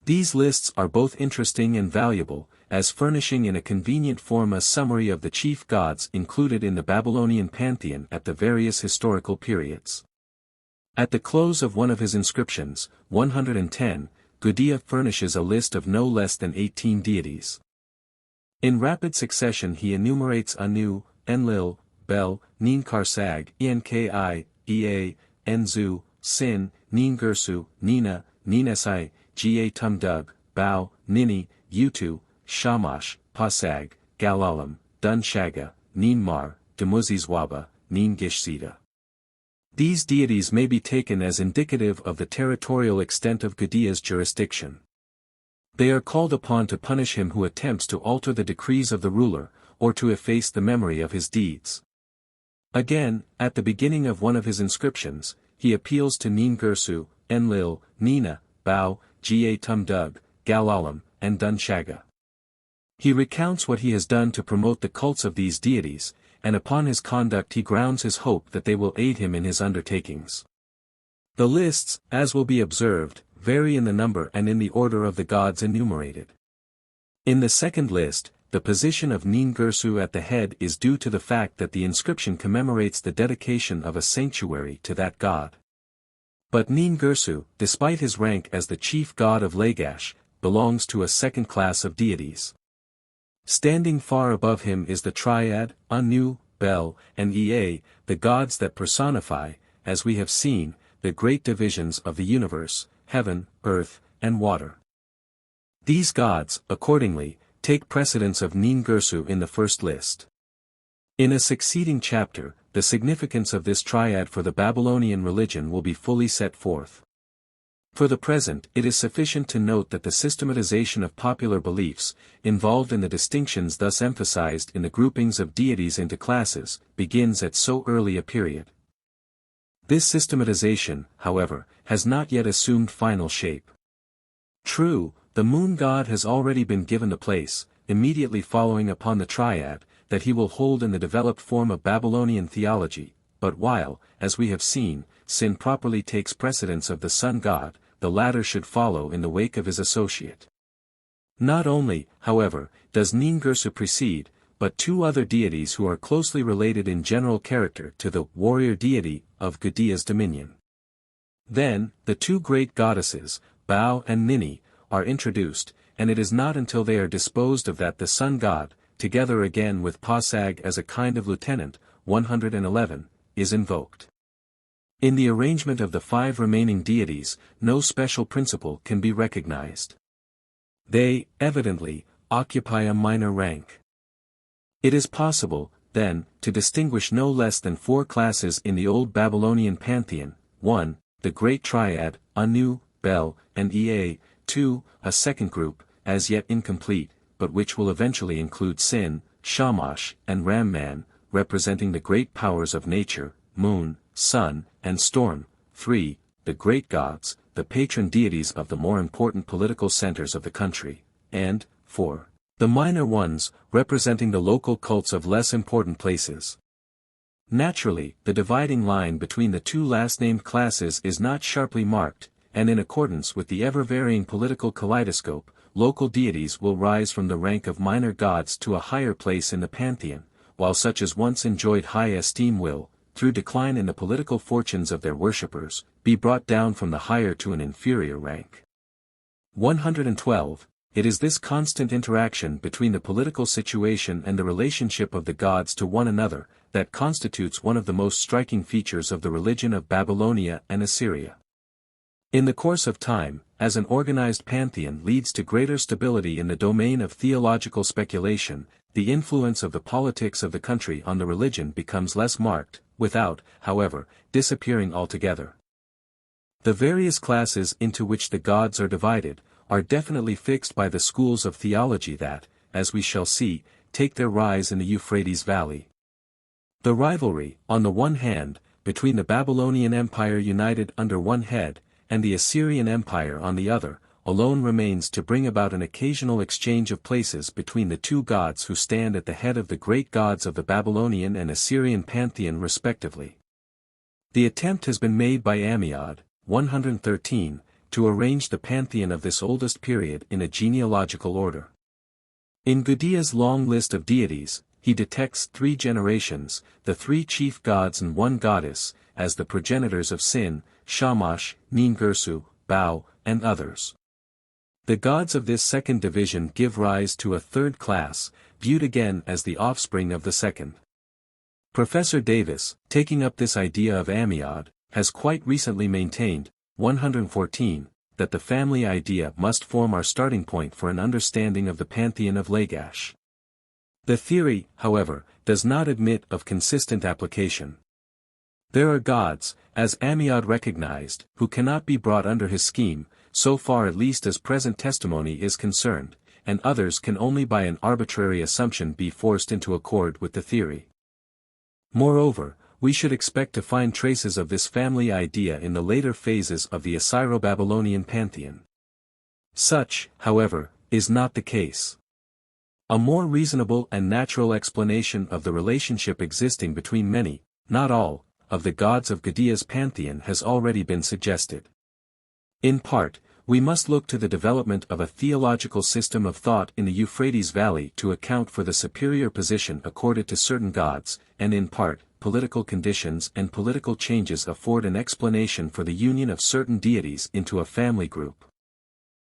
These lists are both interesting and valuable, as furnishing in a convenient form a summary of the chief gods included in the Babylonian pantheon at the various historical periods. At the close of one of his inscriptions, 110, Gudea furnishes a list of no less than 18 deities. In rapid succession he enumerates Anu, Enlil, Bel, Nin-Karsag, Enki, Ea, Enzu, Sin, Nin-Girsu, Nina, Ninesai, Ga-Tumdug, Bao, Nini, Utu, Shamash, Pasag, Galalim, Dunshaga, Ninmar, Demuzizwaba, Nin-Gishsida. These deities may be taken as indicative of the territorial extent of Gudea's jurisdiction. They are called upon to punish him who attempts to alter the decrees of the ruler, or to efface the memory of his deeds. Again, at the beginning of one of his inscriptions, he appeals to Nin-Girsu, Enlil, Nina, Bao, Ga-Tumdug, Galalim, and Dunshaga. He recounts what he has done to promote the cults of these deities, and upon his conduct he grounds his hope that they will aid him in his undertakings. The lists, as will be observed, vary in the number and in the order of the gods enumerated. In the second list, the position of Nin-Girsu at the head is due to the fact that the inscription commemorates the dedication of a sanctuary to that god. But Nin-Girsu, despite his rank as the chief god of Lagash, belongs to a second class of deities. Standing far above him is the triad, Anu, Bel, and Ea, the gods that personify, as we have seen, the great divisions of the universe, heaven, earth, and water. These gods, accordingly, take precedence of Nin-Girsu in the first list. In a succeeding chapter, the significance of this triad for the Babylonian religion will be fully set forth. For the present, it is sufficient to note that the systematization of popular beliefs, involved in the distinctions thus emphasized in the groupings of deities into classes, begins at so early a period. This systematization, however, has not yet assumed final shape. True, the moon god has already been given the place, immediately following upon the triad, that he will hold in the developed form of Babylonian theology, but while, as we have seen, sin properly takes precedence of the sun god, the latter should follow in the wake of his associate. Not only, however, does Nin-Girsu precede, but two other deities who are closely related in general character to the warrior deity of Gidea's dominion. Then, the two great goddesses, Bau and Nini, are introduced, and it is not until they are disposed of that the sun god, together again with Pasag as a kind of lieutenant, 111, is invoked. In the arrangement of the five remaining deities, no special principle can be recognized. They, evidently, occupy a minor rank. It is possible, then, to distinguish no less than four classes in the old Babylonian pantheon: 1. The Great Triad, Anu, Bel, and Ea; 2. A second group, as yet incomplete, but which will eventually include Sin, Shamash, and Ramman, representing the great powers of nature, moon, sun, and storm; 3. The great gods, the patron deities of the more important political centers of the country; and 4. The minor ones, representing the local cults of less important places. Naturally, the dividing line between the two last-named classes is not sharply marked, and in accordance with the ever-varying political kaleidoscope, local deities will rise from the rank of minor gods to a higher place in the pantheon, while such as once enjoyed high esteem will, through decline in the political fortunes of their worshippers, be brought down from the higher to an inferior rank. 112. It is this constant interaction between the political situation and the relationship of the gods to one another, that constitutes one of the most striking features of the religion of Babylonia and Assyria. In the course of time, as an organized pantheon leads to greater stability in the domain of theological speculation, the influence of the politics of the country on the religion becomes less marked, without, however, disappearing altogether. The various classes into which the gods are divided, are definitely fixed by the schools of theology that, as we shall see, take their rise in the Euphrates Valley. The rivalry, on the one hand, between the Babylonian Empire united under one head, and the Assyrian Empire on the other, alone remains to bring about an occasional exchange of places between the two gods who stand at the head of the great gods of the Babylonian and Assyrian pantheon respectively. The attempt has been made by Ammiad, 113, to arrange the pantheon of this oldest period in a genealogical order. In Gidea's long list of deities, he detects 3 generations, the 3 chief gods and 1 goddess, as the progenitors of Sin, Shamash, Nin-Girsu, Bau, and others. The gods of this second division give rise to a third class, viewed again as the offspring of the second. Professor Davis, taking up this idea of Ammiad, has quite recently maintained, 114, that the family idea must form our starting point for an understanding of the pantheon of Lagash. The theory, however, does not admit of consistent application. There are gods, as Ammiad recognized, who cannot be brought under his scheme, so far at least as present testimony is concerned, and others can only by an arbitrary assumption be forced into accord with the theory. Moreover, we should expect to find traces of this family idea in the later phases of the Assyro-Babylonian pantheon. Such, however, is not the case. A more reasonable and natural explanation of the relationship existing between many, not all, of the gods of Gidea's pantheon has already been suggested. In part, we must look to the development of a theological system of thought in the Euphrates Valley to account for the superior position accorded to certain gods, and in part, political conditions and political changes afford an explanation for the union of certain deities into a family group.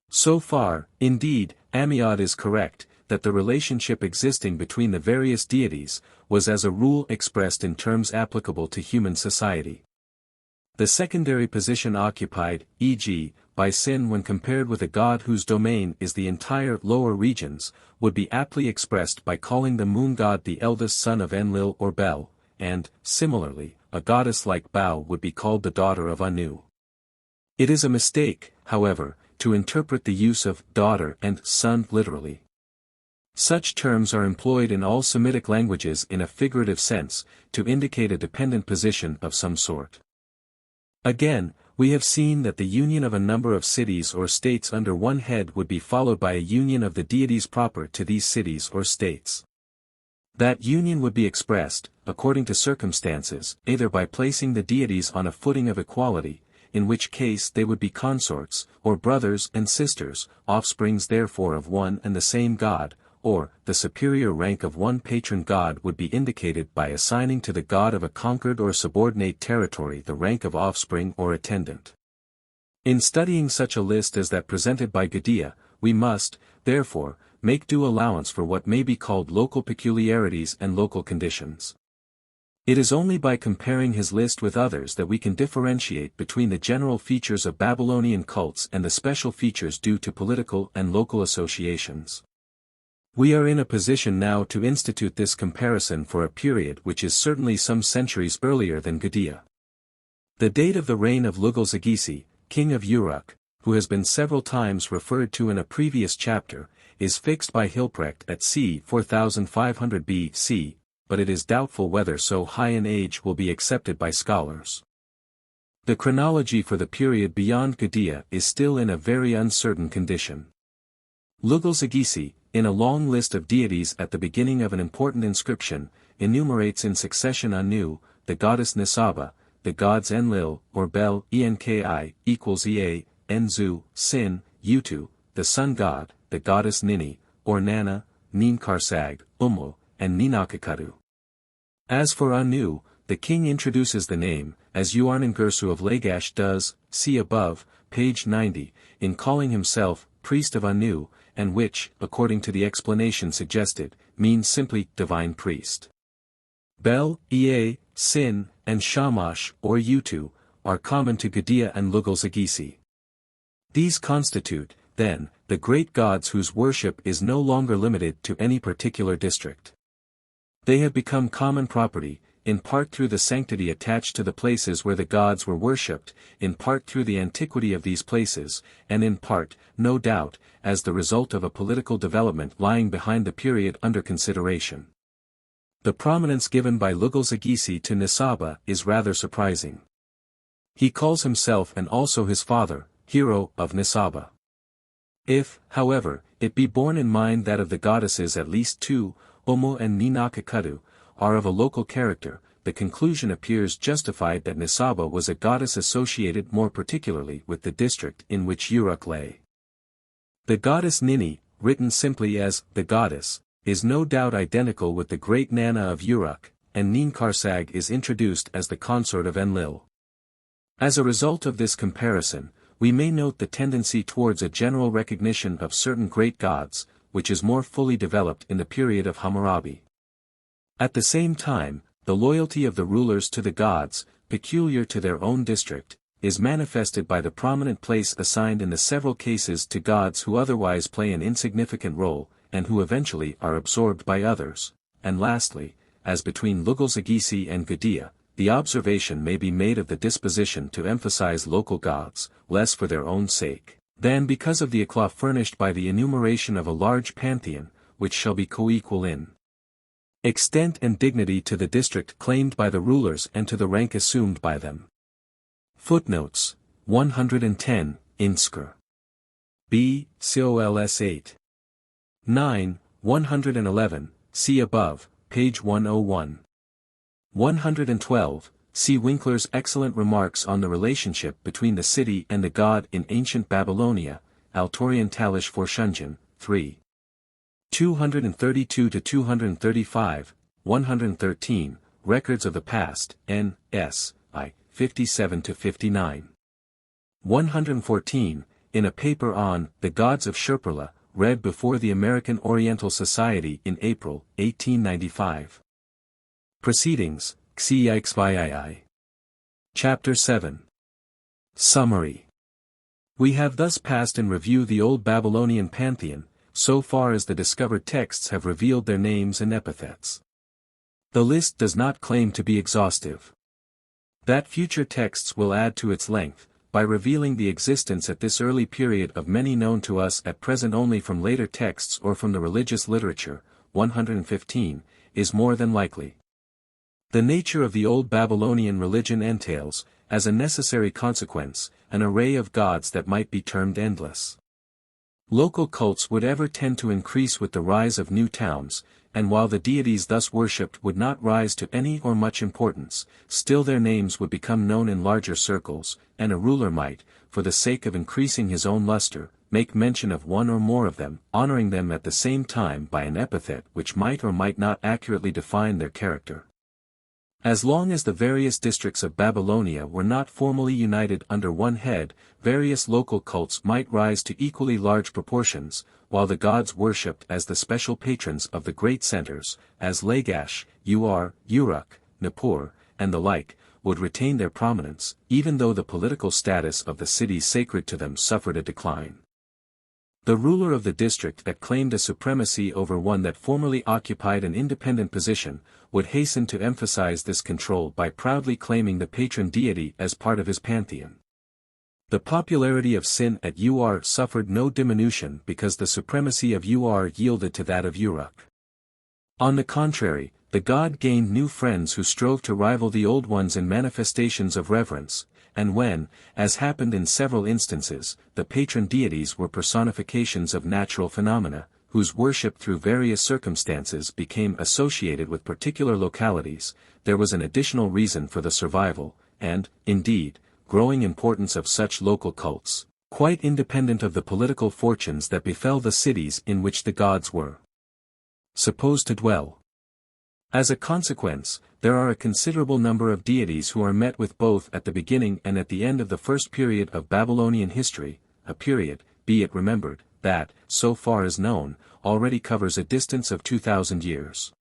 So far, indeed, Ammiad is correct, that the relationship existing between the various deities, was as a rule expressed in terms applicable to human society. The secondary position occupied, e.g., by Sin when compared with a god whose domain is the entire lower regions, would be aptly expressed by calling the moon god the eldest son of Enlil or Bel, and, similarly, a goddess like Bau would be called the daughter of Anu. It is a mistake, however, to interpret the use of daughter and son literally. Such terms are employed in all Semitic languages in a figurative sense, to indicate a dependent position of some sort. Again, we have seen that the union of a number of cities or states under one head would be followed by a union of the deities proper to these cities or states. That union would be expressed, according to circumstances, either by placing the deities on a footing of equality, in which case they would be consorts, or brothers and sisters, offsprings therefore of one and the same god, or, the superior rank of one patron god would be indicated by assigning to the god of a conquered or subordinate territory the rank of offspring or attendant. In studying such a list as that presented by Gudea, we must, therefore, make due allowance for what may be called local peculiarities and local conditions. It is only by comparing his list with others that we can differentiate between the general features of Babylonian cults and the special features due to political and local associations. We are in a position now to institute this comparison for a period which is certainly some centuries earlier than Gudea. The date of the reign of Lugal-Zaggisi, king of Uruk, who has been several times referred to in a previous chapter, is fixed by Hilprecht at c. 4500 BC, but it is doubtful whether so high an age will be accepted by scholars. The chronology for the period beyond Gudea is still in a very uncertain condition. Lugal-Zaggisi, in a long list of deities at the beginning of an important inscription, enumerates in succession Anu, the goddess Nisaba, the gods Enlil or Bel Enki equals Ea, Enzu, Sin, Utu, the sun god, the goddess Nini, or Nana, Ninkarsag, Umu, and Ninakakadu. As for Anu, the king introduces the name, as Uarnangirsu of Lagash does, see above, page 90, in calling himself priest of Anu, and which, according to the explanation suggested, means simply divine priest. Bel, Ea, Sin, and Shamash or Utu, are common to Gudea and Lugal-Zaggisi. These constitute, then, the great gods whose worship is no longer limited to any particular district. They have become common property, in part through the sanctity attached to the places where the gods were worshipped, in part through the antiquity of these places, and in part, no doubt, as the result of a political development lying behind the period under consideration. The prominence given by Lugal-Zaggisi to Nisaba is rather surprising. He calls himself and also his father, hero of Nisaba. If, however, it be borne in mind that of the goddesses at least two, Umu and Ninakakadu, are of a local character, the conclusion appears justified that Nisaba was a goddess associated more particularly with the district in which Uruk lay. The goddess Nini, written simply as the goddess, is no doubt identical with the great Nana of Uruk, and Ninkarsag is introduced as the consort of Enlil. As a result of this comparison, we may note the tendency towards a general recognition of certain great gods, which is more fully developed in the period of Hammurabi. At the same time, the loyalty of the rulers to the gods, peculiar to their own district, is manifested by the prominent place assigned in the several cases to gods who otherwise play an insignificant role, and who eventually are absorbed by others, and lastly, as between Lugal-Zaggisi and Gudea, the observation may be made of the disposition to emphasize local gods, less for their own sake, than because of the éclat furnished by the enumeration of a large pantheon, which shall be co-equal in extent and dignity to the district claimed by the rulers and to the rank assumed by them. Footnotes 110, Inskr. B. Cols 8. 9, 111, see above, page 101. 112, see Winkler's excellent remarks on the relationship between the city and the god in ancient Babylonia, Altorian Talish Forshungen, 3. 232-235, 113, Records of the Past, N.S., I, 57-59. 114, in a paper on The Gods of Shurpurla, read before the American Oriental Society in April, 1895. Proceedings, XIXVII. Chapter 7. Summary. We have thus passed in review the old Babylonian pantheon, so far as the discovered texts have revealed their names and epithets. The list does not claim to be exhaustive. That future texts will add to its length, by revealing the existence at this early period of many known to us at present only from later texts or from the religious literature, 115, is more than likely. The nature of the old Babylonian religion entails, as a necessary consequence, an array of gods that might be termed endless. Local cults would ever tend to increase with the rise of new towns, and while the deities thus worshipped would not rise to any or much importance, still their names would become known in larger circles, and a ruler might, for the sake of increasing his own luster, make mention of one or more of them, honoring them at the same time by an epithet which might or might not accurately define their character. As long as the various districts of Babylonia were not formally united under one head, various local cults might rise to equally large proportions, while the gods worshipped as the special patrons of the great centers, as Lagash, Uruk, Nippur, and the like, would retain their prominence, even though the political status of the cities sacred to them suffered a decline. The ruler of the district that claimed a supremacy over one that formerly occupied an independent position, would hasten to emphasize this control by proudly claiming the patron deity as part of his pantheon. The popularity of Sin at Ur suffered no diminution because the supremacy of Ur yielded to that of Uruk. On the contrary, the god gained new friends who strove to rival the old ones in manifestations of reverence, and when, as happened in several instances, the patron deities were personifications of natural phenomena, whose worship through various circumstances became associated with particular localities, there was an additional reason for the survival, and, indeed, growing importance of such local cults, quite independent of the political fortunes that befell the cities in which the gods were supposed to dwell. As a consequence, there are a considerable number of deities who are met with both at the beginning and at the end of the first period of Babylonian history, a period, be it remembered, that, so far as known, already covers a distance of 2,000 years.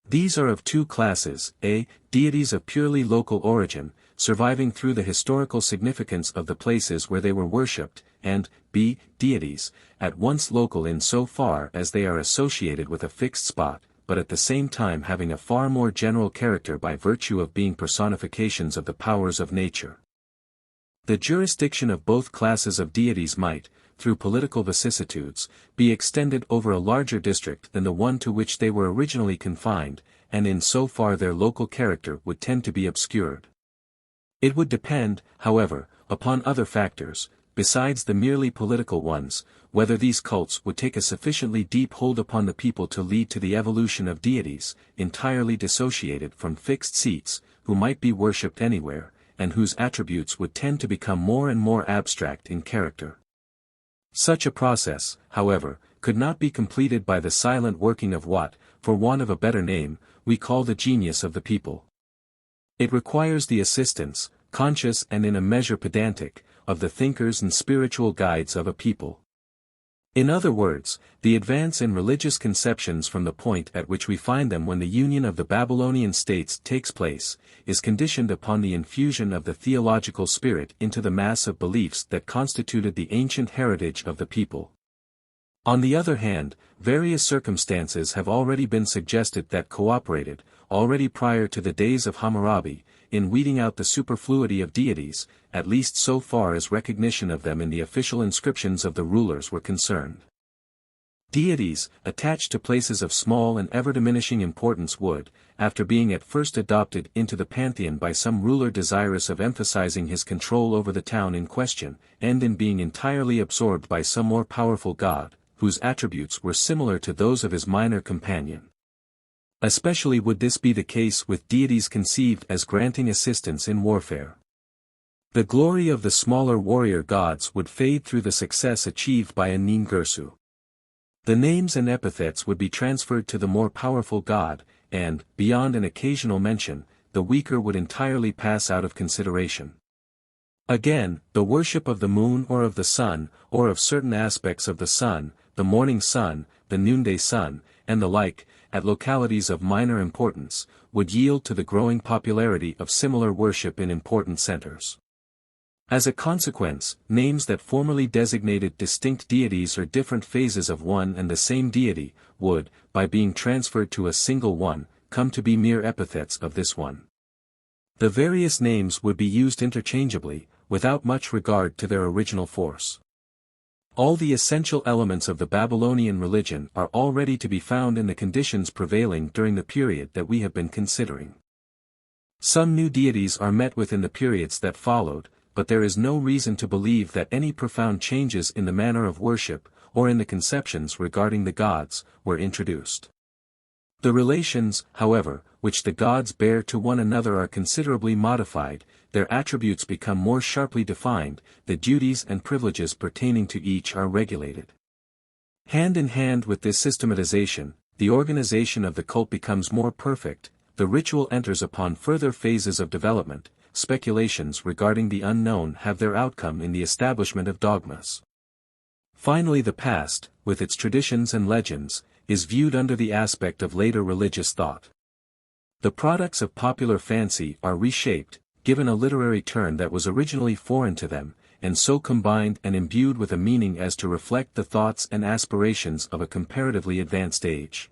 These are of two classes: a. Deities of purely local origin, surviving through the historical significance of the places where they were worshipped, and b. Deities, at once local in so far as they are associated with a fixed spot, but at the same time having a far more general character by virtue of being personifications of the powers of nature. The jurisdiction of both classes of deities might, through political vicissitudes, be extended over a larger district than the one to which they were originally confined, and in so far their local character would tend to be obscured. It would depend, however, upon other factors, besides the merely political ones, whether these cults would take a sufficiently deep hold upon the people to lead to the evolution of deities, entirely dissociated from fixed seats, who might be worshipped anywhere, and whose attributes would tend to become more and more abstract in character. Such a process, however, could not be completed by the silent working of what, for want of a better name, we call the genius of the people. It requires the assistance, conscious and in a measure pedantic, of the thinkers and spiritual guides of a people. In other words, the advance in religious conceptions from the point at which we find them when the union of the Babylonian states takes place, is conditioned upon the infusion of the theological spirit into the mass of beliefs that constituted the ancient heritage of the people. On the other hand, various circumstances have already been suggested that cooperated, already prior to the days of Hammurabi, in weeding out the superfluity of deities, at least so far as recognition of them in the official inscriptions of the rulers were concerned. Deities, attached to places of small and ever-diminishing importance would, after being at first adopted into the pantheon by some ruler desirous of emphasizing his control over the town in question, end in being entirely absorbed by some more powerful god, whose attributes were similar to those of his minor companion. Especially would this be the case with deities conceived as granting assistance in warfare. The glory of the smaller warrior gods would fade through the success achieved by a Ningirsu. The names and epithets would be transferred to the more powerful god, and, beyond an occasional mention, the weaker would entirely pass out of consideration. Again, the worship of the moon or of the sun, or of certain aspects of the sun, the morning sun, the noonday sun, and the like, at localities of minor importance, would yield to the growing popularity of similar worship in important centers. As a consequence, names that formerly designated distinct deities or different phases of one and the same deity, would, by being transferred to a single one, come to be mere epithets of this one. The various names would be used interchangeably, without much regard to their original force. All the essential elements of the Babylonian religion are already to be found in the conditions prevailing during the period that we have been considering. Some new deities are met with in the periods that followed, but there is no reason to believe that any profound changes in the manner of worship, or in the conceptions regarding the gods, were introduced. The relations, however, which the gods bear to one another are considerably modified, their attributes become more sharply defined, the duties and privileges pertaining to each are regulated. Hand in hand with this systematization, the organization of the cult becomes more perfect, the ritual enters upon further phases of development, speculations regarding the unknown have their outcome in the establishment of dogmas. Finally, the past, with its traditions and legends, is viewed under the aspect of later religious thought. The products of popular fancy are reshaped, given a literary turn that was originally foreign to them, and so combined and imbued with a meaning as to reflect the thoughts and aspirations of a comparatively advanced age.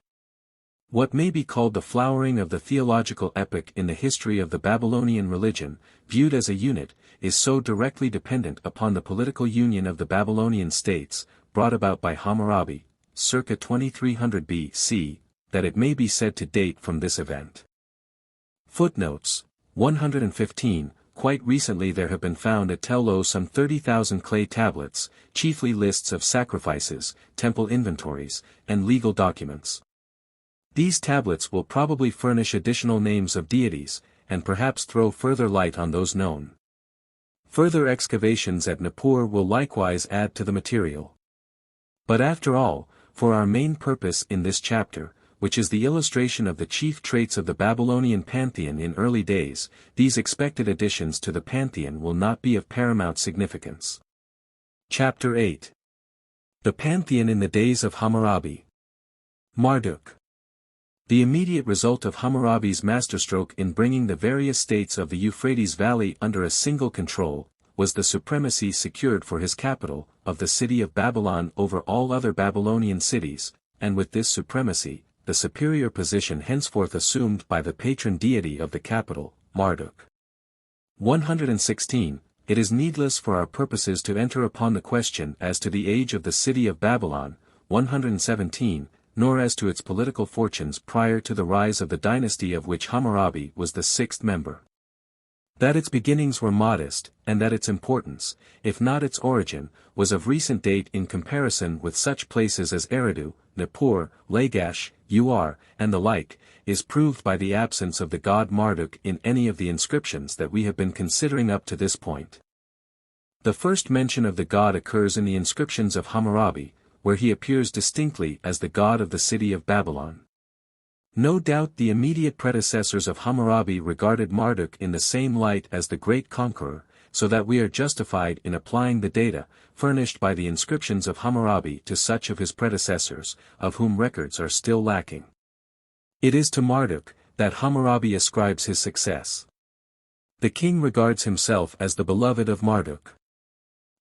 What may be called the flowering of the theological epoch in the history of the Babylonian religion, viewed as a unit, is so directly dependent upon the political union of the Babylonian states, brought about by Hammurabi, circa 2300 BC, that it may be said to date from this event. Footnotes 115. Quite recently there have been found at Tel Loh some 30,000 clay tablets, chiefly lists of sacrifices, temple inventories, and legal documents. These tablets will probably furnish additional names of deities, and perhaps throw further light on those known. Further excavations at Nippur will likewise add to the material. But after all, for our main purpose in this chapter, which is the illustration of the chief traits of the Babylonian pantheon in early days, these expected additions to the pantheon will not be of paramount significance. Chapter 8. The Pantheon in the Days of Hammurabi. Marduk. The immediate result of Hammurabi's masterstroke in bringing the various states of the Euphrates Valley under a single control, was the supremacy secured for his capital, of the city of Babylon over all other Babylonian cities, and with this supremacy, the superior position henceforth assumed by the patron deity of the capital, Marduk. 116. It is needless for our purposes to enter upon the question as to the age of the city of Babylon, 117, nor as to its political fortunes prior to the rise of the dynasty of which Hammurabi was the sixth member. That its beginnings were modest, and that its importance, if not its origin, was of recent date in comparison with such places as Eridu, Nippur, Lagash, Ur, and the like, is proved by the absence of the god Marduk in any of the inscriptions that we have been considering up to this point. The first mention of the god occurs in the inscriptions of Hammurabi, where he appears distinctly as the god of the city of Babylon. No doubt the immediate predecessors of Hammurabi regarded Marduk in the same light as the great conqueror, so that we are justified in applying the data, furnished by the inscriptions of Hammurabi to such of his predecessors, of whom records are still lacking. It is to Marduk that Hammurabi ascribes his success. The king regards himself as the beloved of Marduk.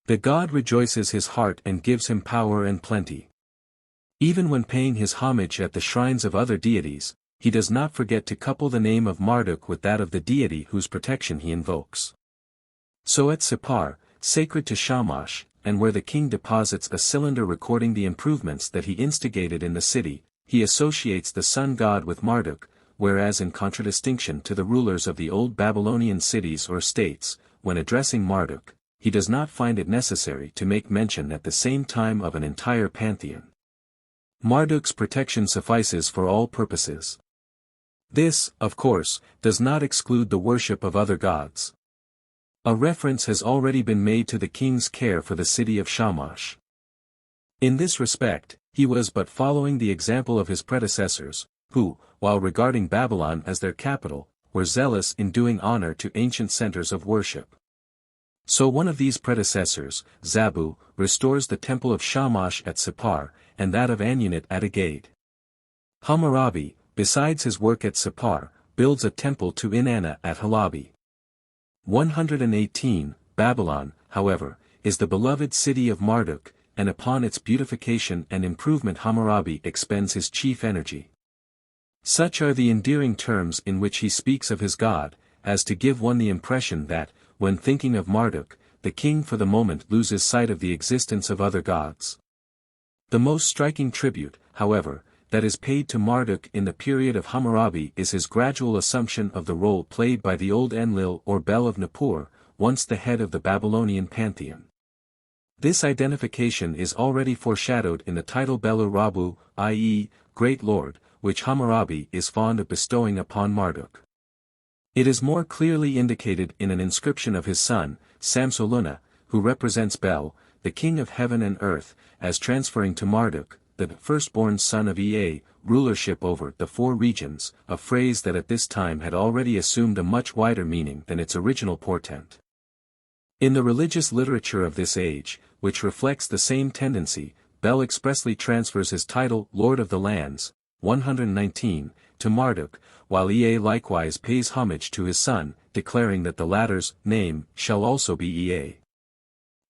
The god rejoices his heart and gives him power and plenty. Even when paying his homage at the shrines of other deities, he does not forget to couple the name of Marduk with that of the deity whose protection he invokes. So at Sippar, sacred to Shamash, and where the king deposits a cylinder recording the improvements that he instigated in the city, he associates the sun god with Marduk, whereas in contradistinction to the rulers of the old Babylonian cities or states, when addressing Marduk, he does not find it necessary to make mention at the same time of an entire pantheon. Marduk's protection suffices for all purposes. This, of course, does not exclude the worship of other gods. A reference has already been made to the king's care for the city of Shamash. In this respect, he was but following the example of his predecessors, who, while regarding Babylon as their capital, were zealous in doing honor to ancient centers of worship. So one of these predecessors, Zabu, restores the temple of Shamash at Sippar, and that of Anunit at Agade. Hammurabi, besides his work at Sippar, builds a temple to Inanna at Halabi. 118. Babylon, however, is the beloved city of Marduk, and upon its beautification and improvement Hammurabi expends his chief energy. Such are the endearing terms in which he speaks of his god, as to give one the impression that, when thinking of Marduk, the king for the moment loses sight of the existence of other gods. The most striking tribute, however, that is paid to Marduk in the period of Hammurabi is his gradual assumption of the role played by the old Enlil or Bel of Nippur, once the head of the Babylonian pantheon. This identification is already foreshadowed in the title Belu Rabu, i.e., Great Lord, which Hammurabi is fond of bestowing upon Marduk. It is more clearly indicated in an inscription of his son, Samsoluna, who represents Bel, the king of heaven and earth, as transferring to Marduk, the firstborn son of Ea, rulership over the four regions, a phrase that at this time had already assumed a much wider meaning than its original portent. In the religious literature of this age, which reflects the same tendency, Bel expressly transfers his title Lord of the Lands, 119, to Marduk, while Ea likewise pays homage to his son, declaring that the latter's name shall also be Ea.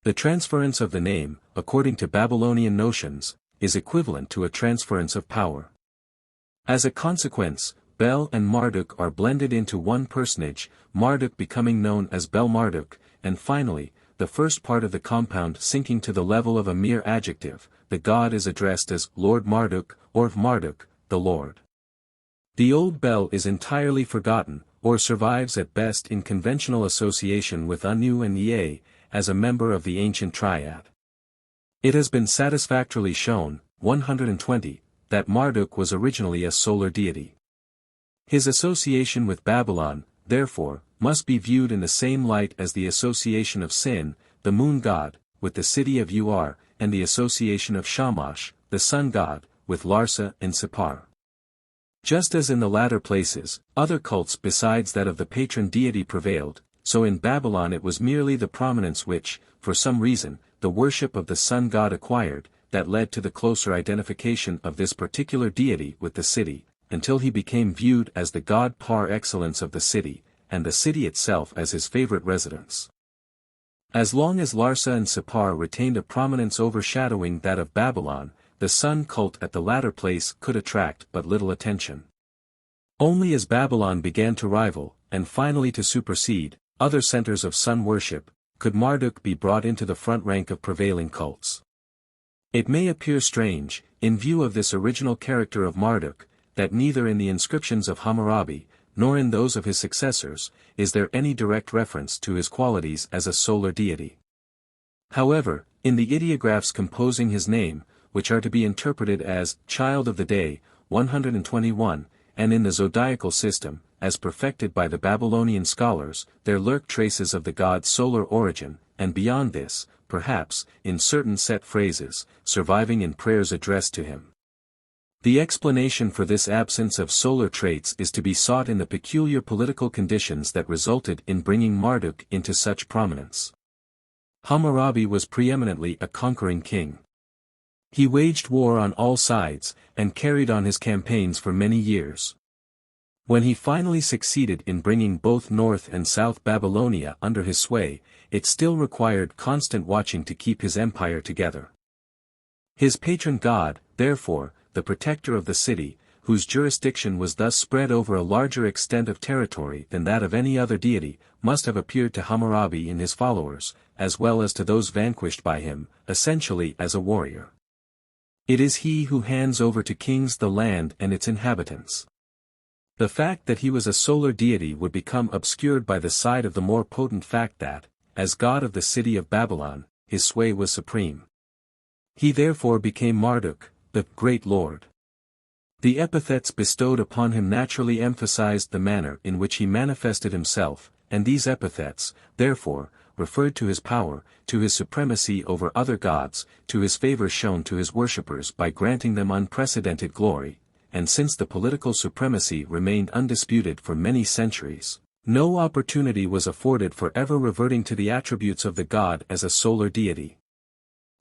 The transference of the name, according to Babylonian notions, is equivalent to a transference of power. As a consequence, Bel and Marduk are blended into one personage, Marduk becoming known as Bel-Marduk, and finally, the first part of the compound sinking to the level of a mere adjective, the god is addressed as Lord Marduk, or Marduk, the Lord. The old Bel is entirely forgotten, or survives at best in conventional association with Anu and Ea, as a member of the ancient triad. It has been satisfactorily shown, 120, that Marduk was originally a solar deity. His association with Babylon, therefore, must be viewed in the same light as the association of Sin, the moon god, with the city of Ur, and the association of Shamash, the sun god, with Larsa and Sippar. Just as in the latter places, other cults besides that of the patron deity prevailed, so in Babylon it was merely the prominence which, for some reason, the worship of the sun god acquired, that led to the closer identification of this particular deity with the city, until he became viewed as the god par excellence of the city, and the city itself as his favorite residence. As long as Larsa and Sippar retained a prominence overshadowing that of Babylon, the sun cult at the latter place could attract but little attention. Only as Babylon began to rival, and finally to supersede, other centers of sun worship, could Marduk be brought into the front rank of prevailing cults. It may appear strange, in view of this original character of Marduk, that neither in the inscriptions of Hammurabi, nor in those of his successors, is there any direct reference to his qualities as a solar deity. However, in the ideographs composing his name, which are to be interpreted as child of the day, 121, and in the zodiacal system, as perfected by the Babylonian scholars, there lurk traces of the god's solar origin, and beyond this, perhaps, in certain set phrases, surviving in prayers addressed to him. The explanation for this absence of solar traits is to be sought in the peculiar political conditions that resulted in bringing Marduk into such prominence. Hammurabi was preeminently a conquering king. He waged war on all sides, and carried on his campaigns for many years. When he finally succeeded in bringing both North and South Babylonia under his sway, it still required constant watching to keep his empire together. His patron god, therefore, the protector of the city, whose jurisdiction was thus spread over a larger extent of territory than that of any other deity, must have appeared to Hammurabi and his followers, as well as to those vanquished by him, essentially as a warrior. It is he who hands over to kings the land and its inhabitants. The fact that he was a solar deity would become obscured by the side of the more potent fact that, as god of the city of Babylon, his sway was supreme. He therefore became Marduk, the great lord. The epithets bestowed upon him naturally emphasized the manner in which he manifested himself, and these epithets, therefore, referred to his power, to his supremacy over other gods, to his favor shown to his worshippers by granting them unprecedented glory, and since the political supremacy remained undisputed for many centuries, no opportunity was afforded for ever reverting to the attributes of the god as a solar deity.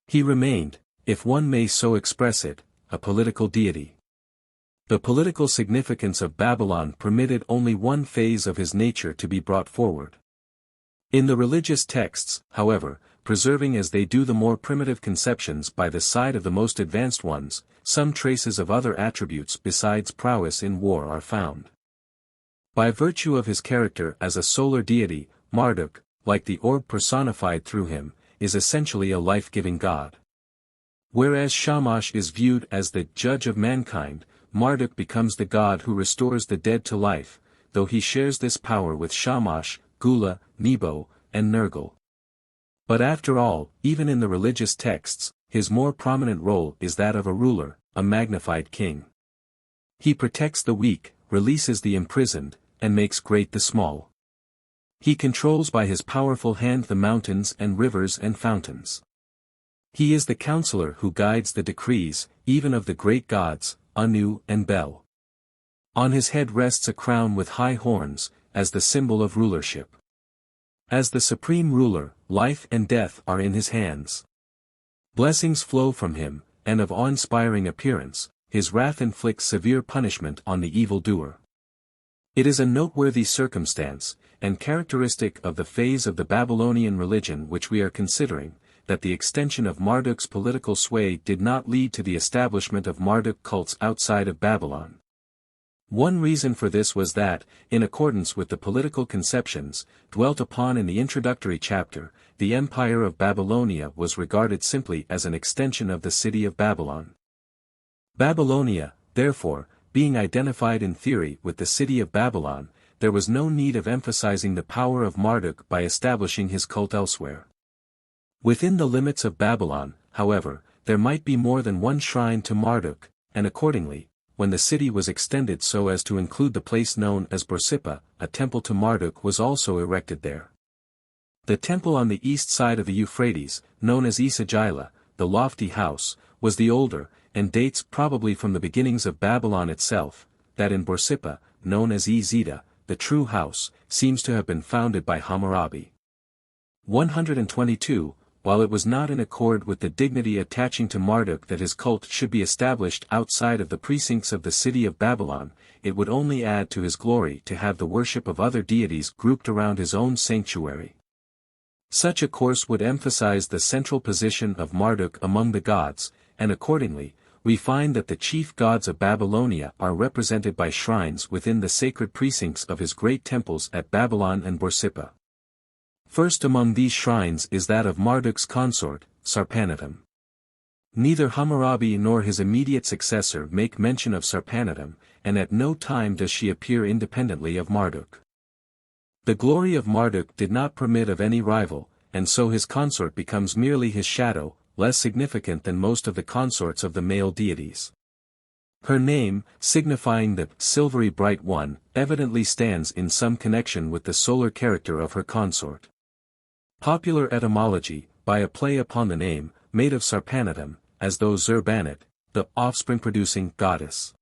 He remained, if one may so express it, a political deity. The political significance of Babylon permitted only one phase of his nature to be brought forward. In the religious texts, however, preserving as they do the more primitive conceptions by the side of the most advanced ones, some traces of other attributes besides prowess in war are found. By virtue of his character as a solar deity, Marduk, like the orb personified through him, is essentially a life-giving god. Whereas Shamash is viewed as the judge of mankind, Marduk becomes the god who restores the dead to life, though he shares this power with Shamash, Gula, Nebo, and Nergal. But after all, even in the religious texts, his more prominent role is that of a ruler, a magnified king. He protects the weak, releases the imprisoned, and makes great the small. He controls by his powerful hand the mountains and rivers and fountains. He is the counselor who guides the decrees, even of the great gods, Anu and Bel. On his head rests a crown with high horns, as the symbol of rulership. As the supreme ruler, life and death are in his hands. Blessings flow from him, and of awe-inspiring appearance, his wrath inflicts severe punishment on the evildoer. It is a noteworthy circumstance, and characteristic of the phase of the Babylonian religion which we are considering, that the extension of Marduk's political sway did not lead to the establishment of Marduk cults outside of Babylon. One reason for this was that, in accordance with the political conceptions, dwelt upon in the introductory chapter, the Empire of Babylonia was regarded simply as an extension of the city of Babylon. Babylonia, therefore, being identified in theory with the city of Babylon, there was no need of emphasizing the power of Marduk by establishing his cult elsewhere. Within the limits of Babylon, however, there might be more than one shrine to Marduk, and accordingly, when the city was extended so as to include the place known as Borsippa, a temple to Marduk was also erected there. The temple on the east side of the Euphrates, known as Esagila, the lofty house, was the older, and dates probably from the beginnings of Babylon itself. That in Borsippa, known as Ezida, the true house, seems to have been founded by Hammurabi. 122. While it was not in accord with the dignity attaching to Marduk that his cult should be established outside of the precincts of the city of Babylon, it would only add to his glory to have the worship of other deities grouped around his own sanctuary. Such a course would emphasize the central position of Marduk among the gods, and accordingly, we find that the chief gods of Babylonia are represented by shrines within the sacred precincts of his great temples at Babylon and Borsippa. First among these shrines is that of Marduk's consort, Sarpanidam. Neither Hammurabi nor his immediate successor make mention of Sarpanidam, and at no time does she appear independently of Marduk. The glory of Marduk did not permit of any rival, and so his consort becomes merely his shadow, less significant than most of the consorts of the male deities. Her name, signifying the silvery bright one, evidently stands in some connection with the solar character of her consort. Popular etymology, by a play upon the name, made of Sarpanidam, as though Zerbanit, the offspring-producing goddess.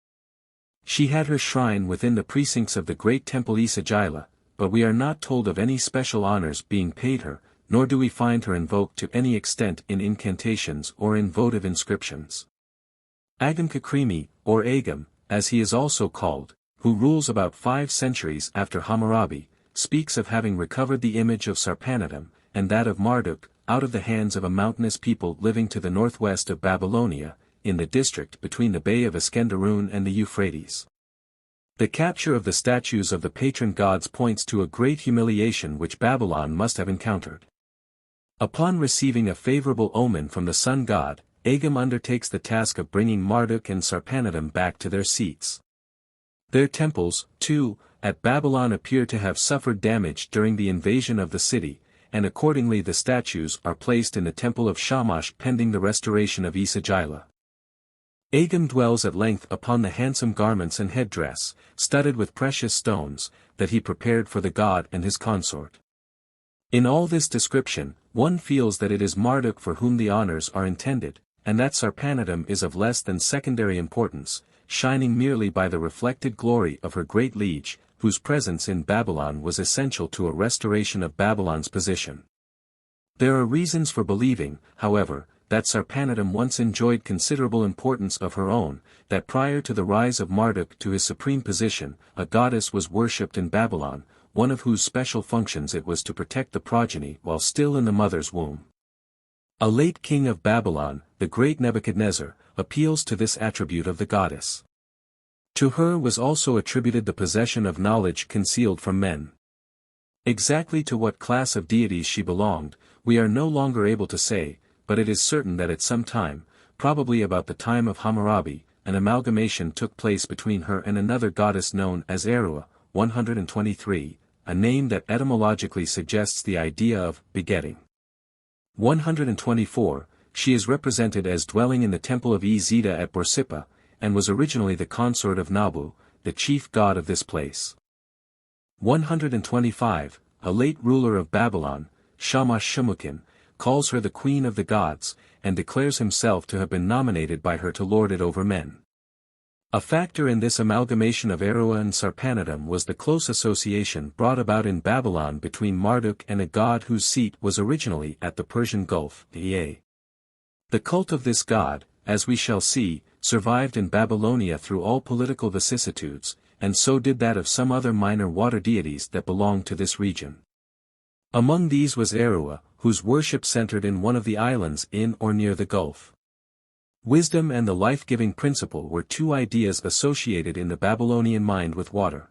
She had her shrine within the precincts of the great temple Esagila, but we are not told of any special honors being paid her, nor do we find her invoked to any extent in incantations or in votive inscriptions. Agam Kakrimi, or Agam, as he is also called, who rules about 5 centuries after Hammurabi, speaks of having recovered the image of Sarpanidam, and that of Marduk, out of the hands of a mountainous people living to the northwest of Babylonia, in the district between the Bay of Iskenderun and the Euphrates. The capture of the statues of the patron gods points to a great humiliation which Babylon must have encountered. Upon receiving a favorable omen from the sun god, Agam undertakes the task of bringing Marduk and Sarpanidam back to their seats. Their temples, too, at Babylon appear to have suffered damage during the invasion of the city, and accordingly the statues are placed in the temple of Shamash pending the restoration of Esagila. Agam dwells at length upon the handsome garments and headdress, studded with precious stones, that he prepared for the god and his consort. In all this description, one feels that it is Marduk for whom the honors are intended, and that Sarpanidam is of less than secondary importance, shining merely by the reflected glory of her great liege, whose presence in Babylon was essential to a restoration of Babylon's position. There are reasons for believing, however, that Sarpanidam once enjoyed considerable importance of her own, that prior to the rise of Marduk to his supreme position, a goddess was worshipped in Babylon, one of whose special functions it was to protect the progeny while still in the mother's womb. A late king of Babylon, the great Nebuchadnezzar, appeals to this attribute of the goddess. To her was also attributed the possession of knowledge concealed from men. Exactly to what class of deities she belonged, we are no longer able to say, but it is certain that at some time, probably about the time of Hammurabi, an amalgamation took place between her and another goddess known as Erua, 123, a name that etymologically suggests the idea of begetting. 124, she is represented as dwelling in the temple of Ezida at Borsippa, and was originally the consort of Nabu, the chief god of this place. 125, a late ruler of Babylon, Shamash-Shumukin, calls her the queen of the gods, and declares himself to have been nominated by her to lord it over men. A factor in this amalgamation of Eroa and Sarpanidum was the close association brought about in Babylon between Marduk and a god whose seat was originally at the Persian Gulf, Ea. The cult of this god, as we shall see, survived in Babylonia through all political vicissitudes, and so did that of some other minor water deities that belonged to this region. Among these was Eroa, whose worship centered in one of the islands in or near the Gulf. Wisdom and the life-giving principle were two ideas associated in the Babylonian mind with water.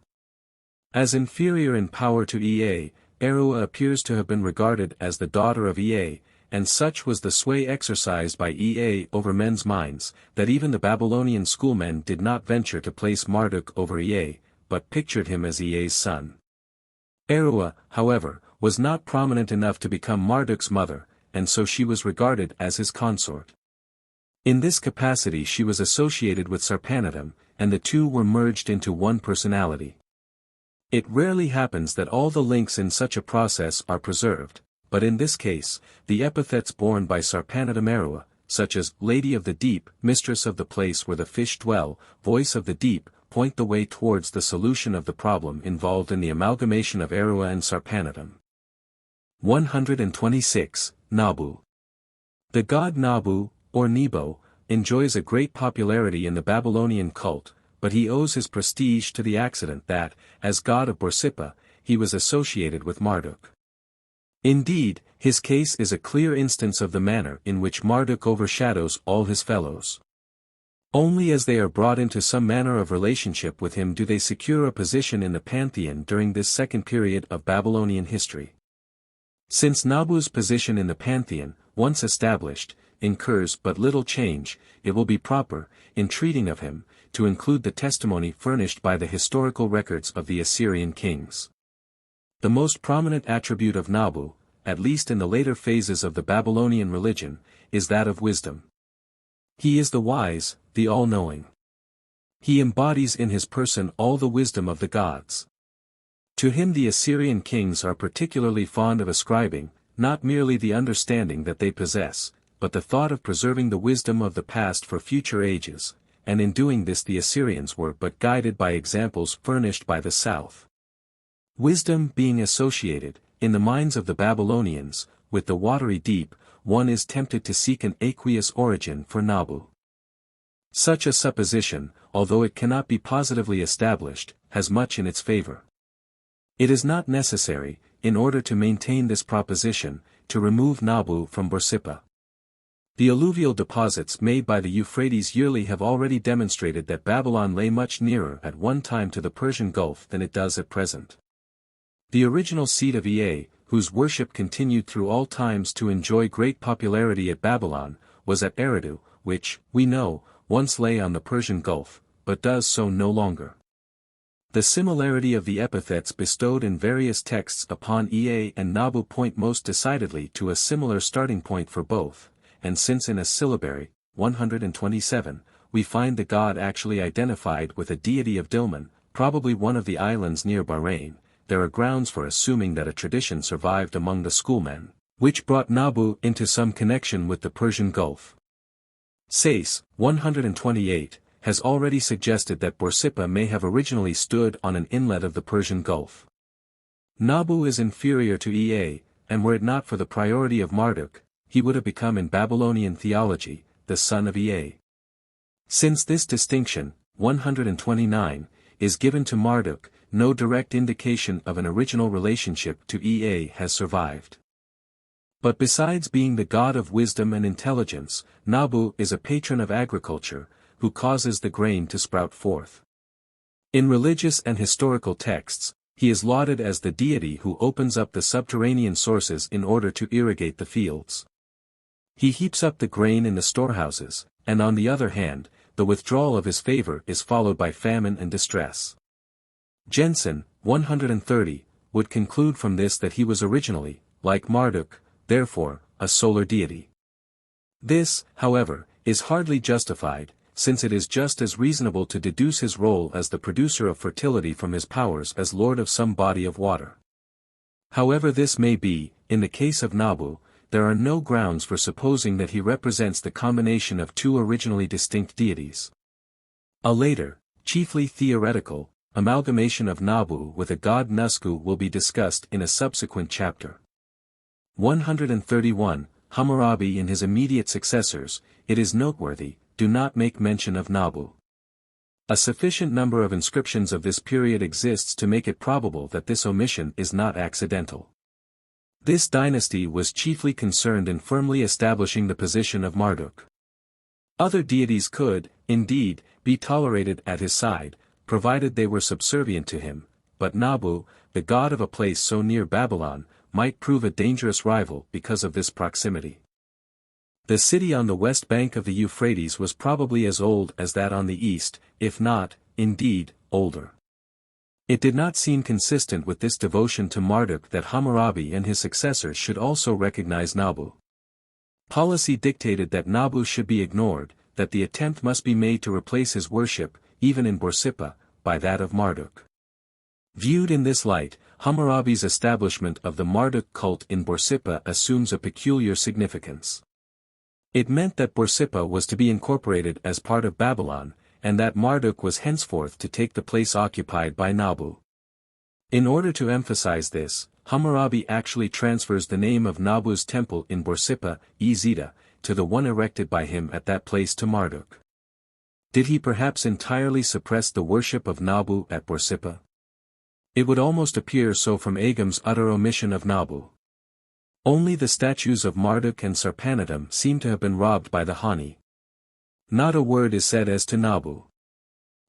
As inferior in power to Ea, Eroa appears to have been regarded as the daughter of Ea, and such was the sway exercised by Ea over men's minds, that even the Babylonian schoolmen did not venture to place Marduk over Ea, but pictured him as Ea's son. Eroa, however, was not prominent enough to become Marduk's mother, and so she was regarded as his consort. In this capacity she was associated with Sarpanidum, and the two were merged into one personality. It rarely happens that all the links in such a process are preserved, but in this case, the epithets borne by Sarpanidum Eroa, such as Lady of the Deep, Mistress of the place where the fish dwell, Voice of the Deep, point the way towards the solution of the problem involved in the amalgamation of Eroa and Sarpanidum. 126, Nabu. The god Nabu, or Nebo, enjoys a great popularity in the Babylonian cult, but he owes his prestige to the accident that, as god of Borsippa, he was associated with Marduk. Indeed, his case is a clear instance of the manner in which Marduk overshadows all his fellows. Only as they are brought into some manner of relationship with him do they secure a position in the pantheon during this second period of Babylonian history. Since Nabu's position in the pantheon, once established, incurs but little change, it will be proper, in treating of him, to include the testimony furnished by the historical records of the Assyrian kings. The most prominent attribute of Nabu, at least in the later phases of the Babylonian religion, is that of wisdom. He is the wise, the all-knowing. He embodies in his person all the wisdom of the gods. To him the Assyrian kings are particularly fond of ascribing, not merely the understanding that they possess, but the thought of preserving the wisdom of the past for future ages, and in doing this the Assyrians were but guided by examples furnished by the south. Wisdom being associated, in the minds of the Babylonians, with the watery deep, one is tempted to seek an aqueous origin for Nabu. Such a supposition, although it cannot be positively established, has much in its favor. It is not necessary, in order to maintain this proposition, to remove Nabu from Borsippa. The alluvial deposits made by the Euphrates yearly have already demonstrated that Babylon lay much nearer at one time to the Persian Gulf than it does at present. The original seat of Ea, whose worship continued through all times to enjoy great popularity at Babylon, was at Eridu, which, we know, once lay on the Persian Gulf, but does so no longer. The similarity of the epithets bestowed in various texts upon Ea and Nabu point most decidedly to a similar starting point for both, and since in a syllabary, 127, we find the god actually identified with a deity of Dilmun, probably one of the islands near Bahrain, there are grounds for assuming that a tradition survived among the schoolmen, which brought Nabu into some connection with the Persian Gulf. Sayce, 128, has already suggested that Borsippa may have originally stood on an inlet of the Persian Gulf. Nabu is inferior to Ea, and were it not for the priority of Marduk, he would have become in Babylonian theology, the son of Ea. Since this distinction, 129, is given to Marduk, no direct indication of an original relationship to Ea has survived. But besides being the god of wisdom and intelligence, Nabu is a patron of agriculture, who causes the grain to sprout forth. In religious and historical texts, he is lauded as the deity who opens up the subterranean sources in order to irrigate the fields. He heaps up the grain in the storehouses, and on the other hand, the withdrawal of his favor is followed by famine and distress. Jensen, 130, would conclude from this that he was originally, like Marduk, therefore, a solar deity. This, however, is hardly justified, since it is just as reasonable to deduce his role as the producer of fertility from his powers as lord of some body of water. However this may be, in the case of Nabu, there are no grounds for supposing that he represents the combination of two originally distinct deities. A later, chiefly theoretical, amalgamation of Nabu with a god Nusku will be discussed in a subsequent chapter. 131. Hammurabi and his immediate successors, it is noteworthy, do not make mention of Nabu. A sufficient number of inscriptions of this period exists to make it probable that this omission is not accidental. This dynasty was chiefly concerned in firmly establishing the position of Marduk. Other deities could, indeed, be tolerated at his side, provided they were subservient to him, but Nabu, the god of a place so near Babylon, might prove a dangerous rival because of this proximity. The city on the west bank of the Euphrates was probably as old as that on the east, if not, indeed, older. It did not seem consistent with this devotion to Marduk that Hammurabi and his successors should also recognize Nabu. Policy dictated that Nabu should be ignored, that the attempt must be made to replace his worship, even in Borsippa, by that of Marduk. Viewed in this light, Hammurabi's establishment of the Marduk cult in Borsippa assumes a peculiar significance. It meant that Borsippa was to be incorporated as part of Babylon, and that Marduk was henceforth to take the place occupied by Nabu. In order to emphasize this, Hammurabi actually transfers the name of Nabu's temple in Borsippa, Izida, to the one erected by him at that place to Marduk. Did he perhaps entirely suppress the worship of Nabu at Borsippa? It would almost appear so from Agam's utter omission of Nabu. Only the statues of Marduk and Sarpanidam seem to have been robbed by the Hani. Not a word is said as to Nabu.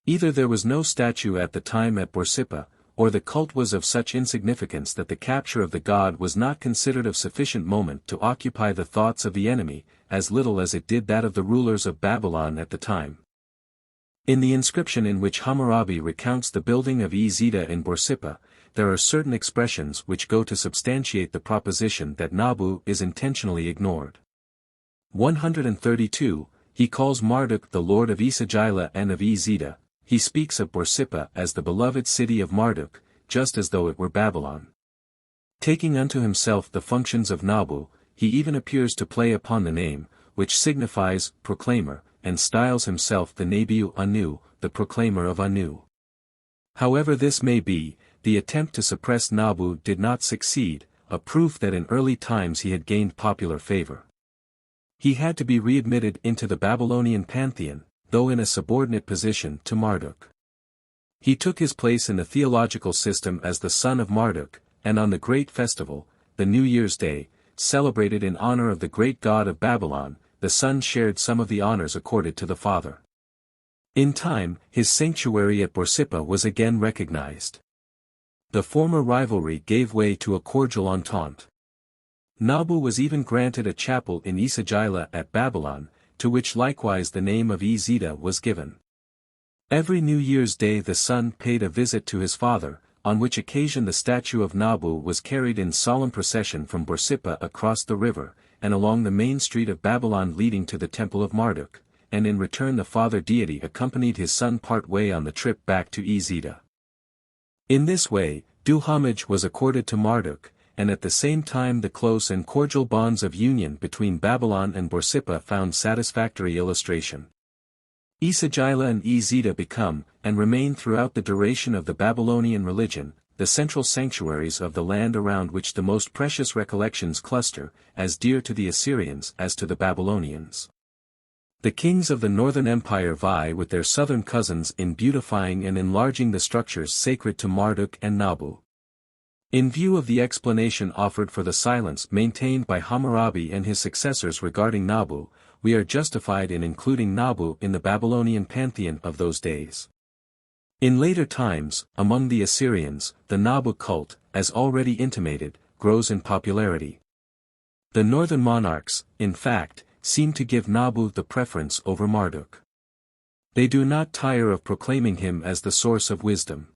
Either there was no statue at the time at Borsippa, or the cult was of such insignificance that the capture of the god was not considered of sufficient moment to occupy the thoughts of the enemy, as little as it did that of the rulers of Babylon at the time. In the inscription in which Hammurabi recounts the building of Izida in Borsippa, there are certain expressions which go to substantiate the proposition that Nabu is intentionally ignored. 132, he calls Marduk the lord of Isagila and of Izida. He speaks of Borsippa as the beloved city of Marduk, just as though it were Babylon. Taking unto himself the functions of Nabu, he even appears to play upon the name, which signifies proclaimer, and styles himself the Nebiu Anu, the proclaimer of Anu. However this may be, the attempt to suppress Nabu did not succeed, a proof that in early times he had gained popular favor. He had to be readmitted into the Babylonian pantheon, though in a subordinate position to Marduk. He took his place in the theological system as the son of Marduk, and on the great festival, the New Year's Day, celebrated in honor of the great god of Babylon, the son shared some of the honors accorded to the father. In time, his sanctuary at Borsippa was again recognized. The former rivalry gave way to a cordial entente. Nabu was even granted a chapel in Isagila at Babylon, to which likewise the name of Izida was given. Every New Year's Day the son paid a visit to his father, on which occasion the statue of Nabu was carried in solemn procession from Borsippa across the river, and along the main street of Babylon leading to the temple of Marduk, and in return the father deity accompanied his son part way on the trip back to Izida. In this way, due homage was accorded to Marduk, and at the same time the close and cordial bonds of union between Babylon and Borsippa found satisfactory illustration. Isagila and Izida become, and remain throughout the duration of the Babylonian religion, the central sanctuaries of the land around which the most precious recollections cluster, as dear to the Assyrians as to the Babylonians. The kings of the northern empire vie with their southern cousins in beautifying and enlarging the structures sacred to Marduk and Nabu. In view of the explanation offered for the silence maintained by Hammurabi and his successors regarding Nabu, we are justified in including Nabu in the Babylonian pantheon of those days. In later times, among the Assyrians, the Nabu cult, as already intimated, grows in popularity. The northern monarchs, in fact, seem to give Nabu the preference over Marduk. They do not tire of proclaiming him as the source of wisdom.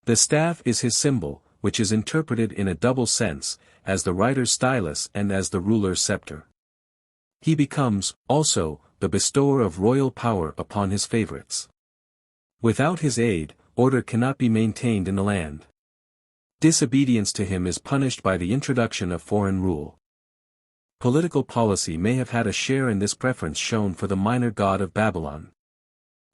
The staff is his symbol, which is interpreted in a double sense, as the writer's stylus and as the ruler's scepter. He becomes, also, the bestower of royal power upon his favorites. Without his aid, order cannot be maintained in the land. Disobedience to him is punished by the introduction of foreign rule. Political policy may have had a share in this preference shown for the minor god of Babylon.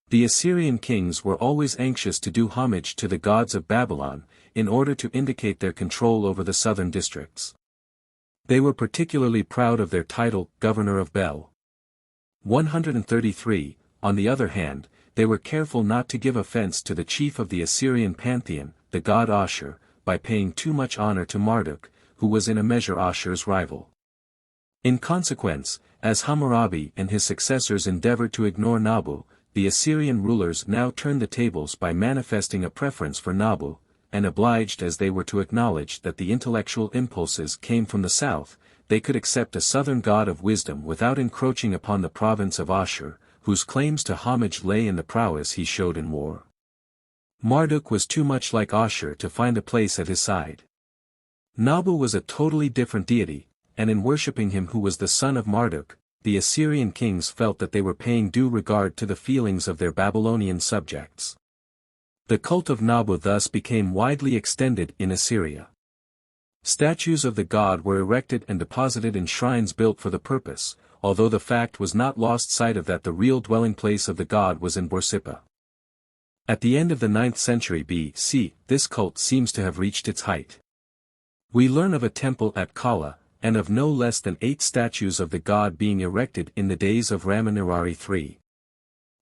The Assyrian kings were always anxious to do homage to the gods of Babylon, in order to indicate their control over the southern districts. They were particularly proud of their title, Governor of Bel. 133, on the other hand, they were careful not to give offense to the chief of the Assyrian pantheon, the god Ashur, by paying too much honor to Marduk, who was in a measure Ashur's rival. In consequence, as Hammurabi and his successors endeavored to ignore Nabu, the Assyrian rulers now turned the tables by manifesting a preference for Nabu, and obliged as they were to acknowledge that the intellectual impulses came from the south, they could accept a southern god of wisdom without encroaching upon the province of Ashur, whose claims to homage lay in the prowess he showed in war. Marduk was too much like Ashur to find a place at his side. Nabu was a totally different deity, and in worshipping him who was the son of Marduk, the Assyrian kings felt that they were paying due regard to the feelings of their Babylonian subjects. The cult of Nabu thus became widely extended in Assyria. Statues of the god were erected and deposited in shrines built for the purpose, although the fact was not lost sight of that the real dwelling place of the god was in Borsippa. At the end of the 9th century B.C., this cult seems to have reached its height. We learn of a temple at Kala, and of no less than 8 statues of the god being erected in the days of Ramanirari III.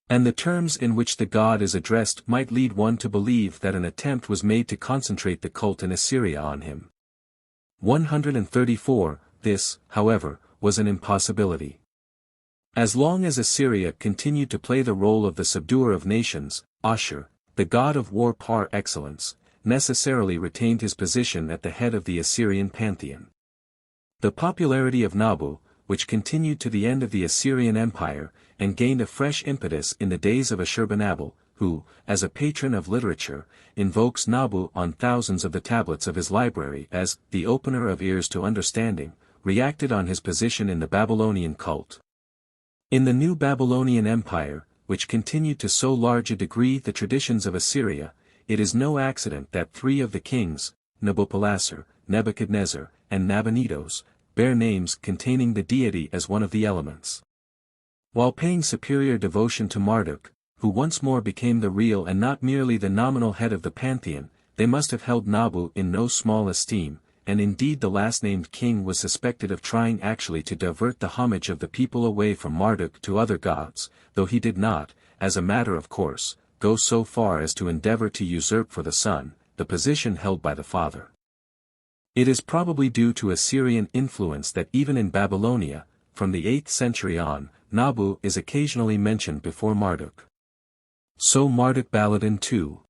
And the terms in which the god is addressed might lead one to believe that an attempt was made to concentrate the cult in Assyria on him. 134, this, however, was an impossibility. As long as Assyria continued to play the role of the subduer of nations, Ashur, the god of war par excellence, necessarily retained his position at the head of the Assyrian pantheon. The popularity of Nabu, which continued to the end of the Assyrian Empire, and gained a fresh impetus in the days of Ashurbanipal, who, as a patron of literature, invokes Nabu on thousands of the tablets of his library as the opener of ears to understanding, reacted on his position in the Babylonian cult. In the new Babylonian Empire, which continued to so large a degree the traditions of Assyria, it is no accident that 3 of the kings, Nabopolassar, Nebuchadnezzar, and Nabonidus, bear names containing the deity as one of the elements. While paying superior devotion to Marduk, who once more became the real and not merely the nominal head of the pantheon, they must have held Nabu in no small esteem, and indeed the last-named king was suspected of trying actually to divert the homage of the people away from Marduk to other gods, though he did not, as a matter of course, go so far as to endeavor to usurp for the son, the position held by the father. It is probably due to Assyrian influence that even in Babylonia, from the 8th century on, Nabu is occasionally mentioned before Marduk. So Marduk Baladin II.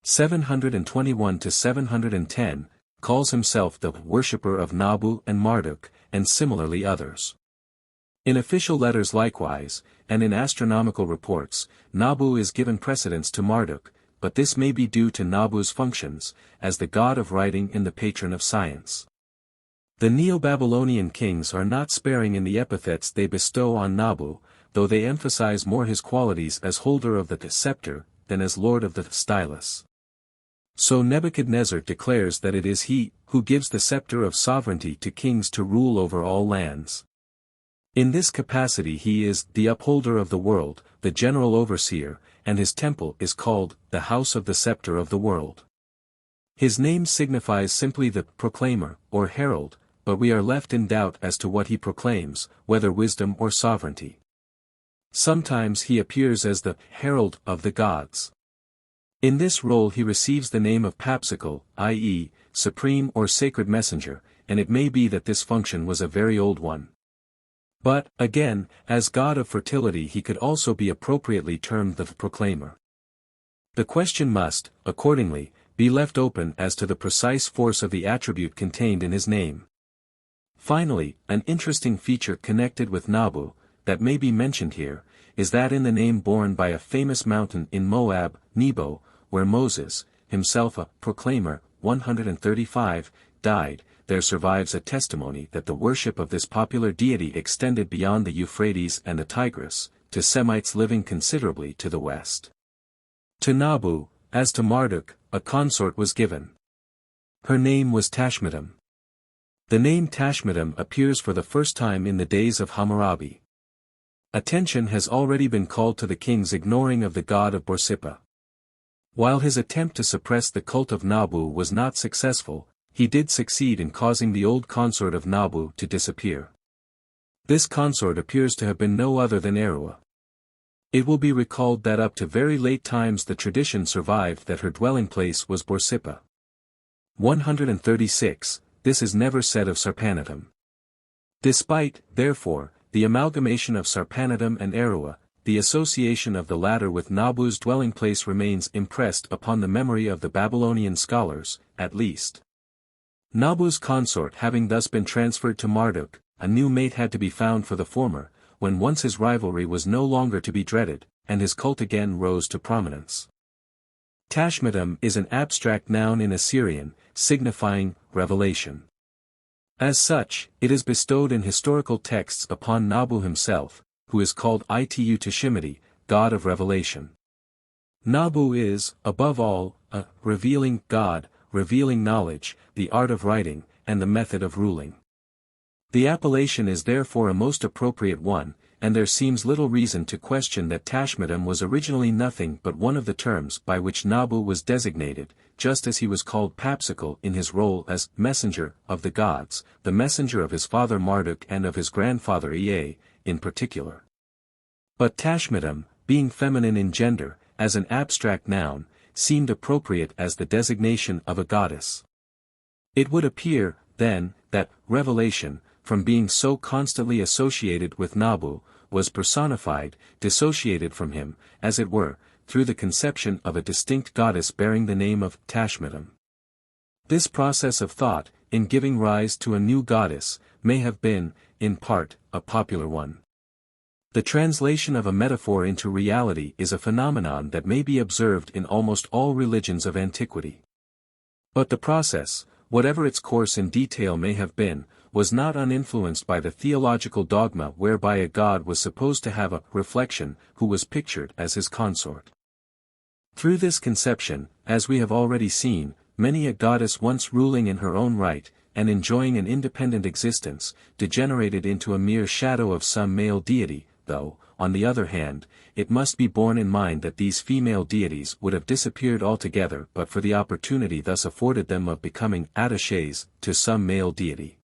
721-710, calls himself the worshipper of Nabu and Marduk, and similarly others. In official letters likewise, and in astronomical reports, Nabu is given precedence to Marduk, but this may be due to Nabu's functions, as the god of writing and the patron of science. The Neo-Babylonian kings are not sparing in the epithets they bestow on Nabu, though they emphasize more his qualities as holder of the scepter, than as lord of the stylus. So Nebuchadnezzar declares that it is he who gives the scepter of sovereignty to kings to rule over all lands. In this capacity he is the upholder of the world, the general overseer, and his temple is called the house of the scepter of the world. His name signifies simply the proclaimer, or herald, but we are left in doubt as to what he proclaims, whether wisdom or sovereignty. Sometimes he appears as the herald of the gods. In this role he receives the name of papsicle, i.e., supreme or sacred messenger, and it may be that this function was a very old one. But, again, as god of fertility he could also be appropriately termed the proclaimer. The question must, accordingly, be left open as to the precise force of the attribute contained in his name. Finally, an interesting feature connected with Nabu, that may be mentioned here, is that in the name borne by a famous mountain in Moab, Nebo, where Moses, himself a proclaimer, 135, died, there survives a testimony that the worship of this popular deity extended beyond the Euphrates and the Tigris, to Semites living considerably to the west. To Nabu, as to Marduk, a consort was given. Her name was Tashmitum. The name Tashmitum appears for the first time in the days of Hammurabi. Attention has already been called to the king's ignoring of the god of Borsippa. While his attempt to suppress the cult of Nabu was not successful, he did succeed in causing the old consort of Nabu to disappear. This consort appears to have been no other than Erua. It will be recalled that up to very late times the tradition survived that her dwelling place was Borsippa. 136. This is never said of Sarpanitum. Despite, therefore, the amalgamation of Sarpanitum and Erua, the association of the latter with Nabu's dwelling place remains impressed upon the memory of the Babylonian scholars, at least. Nabu's consort having thus been transferred to Marduk, a new mate had to be found for the former, when once his rivalry was no longer to be dreaded, and his cult again rose to prominence. Tashmitum is an abstract noun in Assyrian, signifying revelation. As such, it is bestowed in historical texts upon Nabu himself, who is called Itu Tashimiti, god of revelation. Nabu is, above all, a revealing god, revealing knowledge, the art of writing, and the method of ruling. The appellation is therefore a most appropriate one, and there seems little reason to question that Tashmitum was originally nothing but one of the terms by which Nabu was designated, just as he was called Papsicle in his role as messenger of the gods, the messenger of his father Marduk and of his grandfather Ea, in particular. But Tashmitum, being feminine in gender, as an abstract noun, seemed appropriate as the designation of a goddess. It would appear, then, that revelation, from being so constantly associated with Nabu, was personified, dissociated from him, as it were, through the conception of a distinct goddess bearing the name of Tashmitum. This process of thought, in giving rise to a new goddess, may have been, in part, a popular one. The translation of a metaphor into reality is a phenomenon that may be observed in almost all religions of antiquity. But the process, whatever its course in detail may have been, was not uninfluenced by the theological dogma whereby a god was supposed to have a reflection who was pictured as his consort. Through this conception, as we have already seen, many a goddess once ruling in her own right, and enjoying an independent existence, degenerated into a mere shadow of some male deity, though, on the other hand, it must be borne in mind that these female deities would have disappeared altogether but for the opportunity thus afforded them of becoming attachés to some male deity.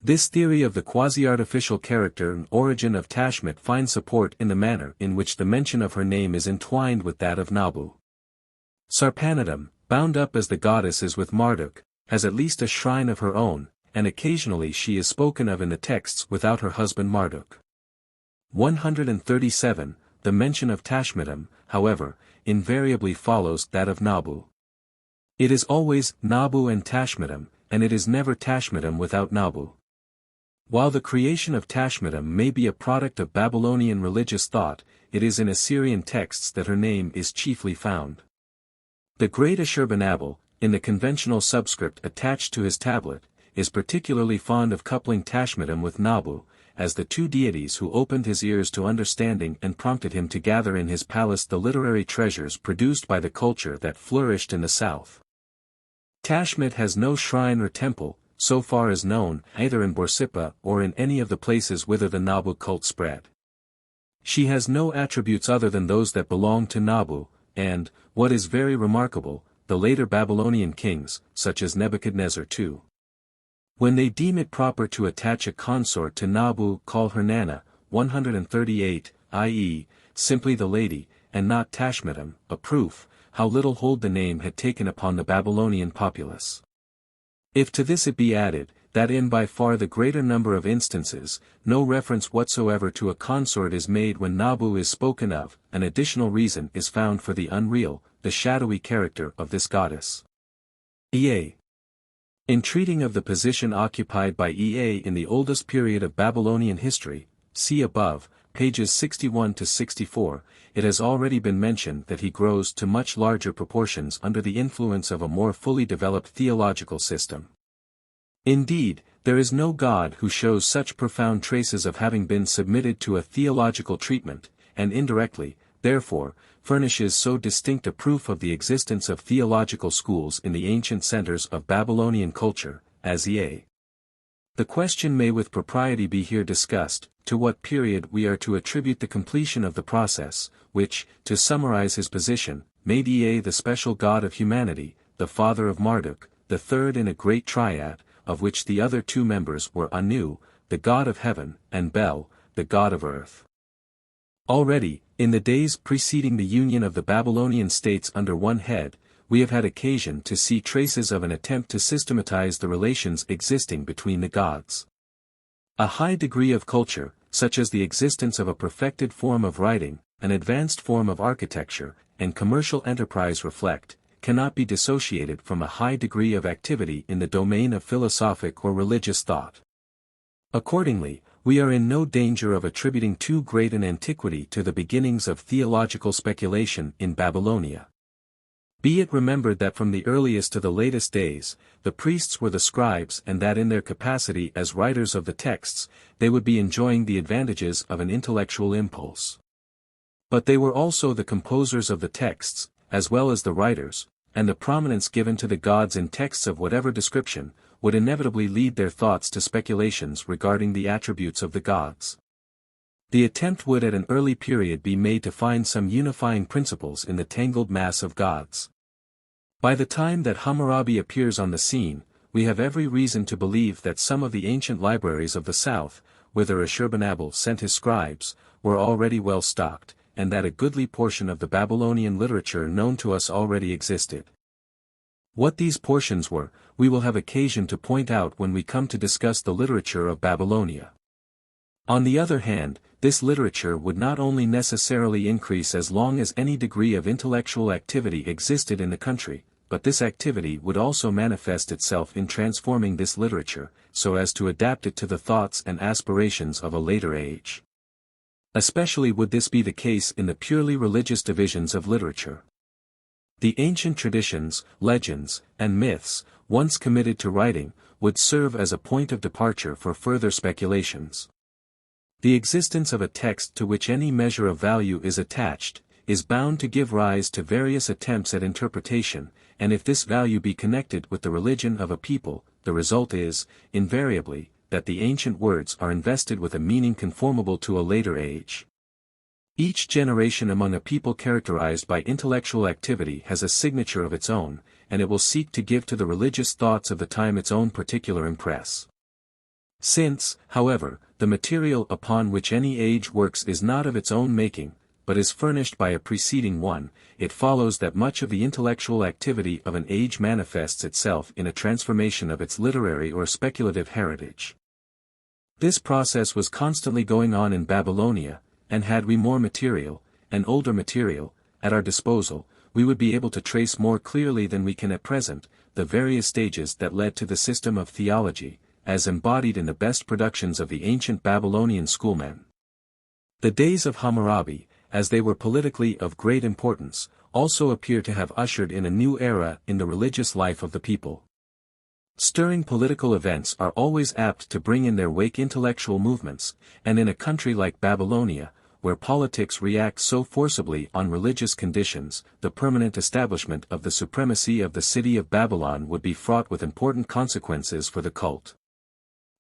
This theory of the quasi-artificial character and origin of Tashmit finds support in the manner in which the mention of her name is entwined with that of Nabu. Sarpanitum, bound up as the goddess is with Marduk, has at least a shrine of her own, and occasionally she is spoken of in the texts without her husband Marduk. 137. The mention of Tashmitum, however, invariably follows that of Nabu. It is always Nabu and Tashmitum, and it is never Tashmitum without Nabu. While the creation of Tashmitum may be a product of Babylonian religious thought, it is in Assyrian texts that her name is chiefly found. The great Ashurbanabal, in the conventional subscript attached to his tablet, is particularly fond of coupling Tashmitum with Nabu, as the two deities who opened his ears to understanding and prompted him to gather in his palace the literary treasures produced by the culture that flourished in the south. Tashmit has no shrine or temple, so far as known, either in Borsippa or in any of the places whither the Nabu cult spread. She has no attributes other than those that belong to Nabu, and, what is very remarkable, the later Babylonian kings, such as Nebuchadnezzar II. When they deem it proper to attach a consort to Nabu, call her Nana, 138, i.e., simply the lady, and not Tashmitum, a proof, how little hold the name had taken upon the Babylonian populace. If to this it be added, that in by far the greater number of instances, no reference whatsoever to a consort is made when Nabu is spoken of, an additional reason is found for the unreal, the shadowy character of this goddess. Ea. In treating of the position occupied by Ea in the oldest period of Babylonian history, see above, pages 61 to 64, it has already been mentioned that he grows to much larger proportions under the influence of a more fully developed theological system. Indeed, there is no god who shows such profound traces of having been submitted to a theological treatment, and indirectly, therefore, furnishes so distinct a proof of the existence of theological schools in the ancient centers of Babylonian culture, as e.a. The question may with propriety be here discussed, to what period we are to attribute the completion of the process, which, to summarize his position, made Ea the special god of humanity, the father of Marduk, the third in a great triad, of which the other two members were Anu, the god of heaven, and Bel, the god of earth. Already, in the days preceding the union of the Babylonian states under one head, we have had occasion to see traces of an attempt to systematize the relations existing between the gods. A high degree of culture, such as the existence of a perfected form of writing, an advanced form of architecture, and commercial enterprise reflect, cannot be dissociated from a high degree of activity in the domain of philosophic or religious thought. Accordingly, we are in no danger of attributing too great an antiquity to the beginnings of theological speculation in Babylonia. Be it remembered that from the earliest to the latest days, the priests were the scribes and that in their capacity as writers of the texts, they would be enjoying the advantages of an intellectual impulse. But they were also the composers of the texts, as well as the writers, and the prominence given to the gods in texts of whatever description, would inevitably lead their thoughts to speculations regarding the attributes of the gods. The attempt would at an early period be made to find some unifying principles in the tangled mass of gods. By the time that Hammurabi appears on the scene, we have every reason to believe that some of the ancient libraries of the south, whither Ashurbanipal sent his scribes, were already well stocked, and that a goodly portion of the Babylonian literature known to us already existed. What these portions were, we will have occasion to point out when we come to discuss the literature of Babylonia. On the other hand, this literature would not only necessarily increase as long as any degree of intellectual activity existed in the country, but this activity would also manifest itself in transforming this literature, so as to adapt it to the thoughts and aspirations of a later age. Especially would this be the case in the purely religious divisions of literature. The ancient traditions, legends, and myths, once committed to writing, would serve as a point of departure for further speculations. The existence of a text to which any measure of value is attached, is bound to give rise to various attempts at interpretation, and if this value be connected with the religion of a people, the result is, invariably, that the ancient words are invested with a meaning conformable to a later age. Each generation among a people characterized by intellectual activity has a signature of its own, and it will seek to give to the religious thoughts of the time its own particular impress. Since, however, the material upon which any age works is not of its own making, but is furnished by a preceding one, it follows that much of the intellectual activity of an age manifests itself in a transformation of its literary or speculative heritage. This process was constantly going on in Babylonia, and had we more material, and older material, at our disposal, we would be able to trace more clearly than we can at present, the various stages that led to the system of theology, as embodied in the best productions of the ancient Babylonian schoolmen. The days of Hammurabi, as they were politically of great importance, also appear to have ushered in a new era in the religious life of the people. Stirring political events are always apt to bring in their wake intellectual movements, and in a country like Babylonia, where politics react so forcibly on religious conditions, the permanent establishment of the supremacy of the city of Babylon would be fraught with important consequences for the cult.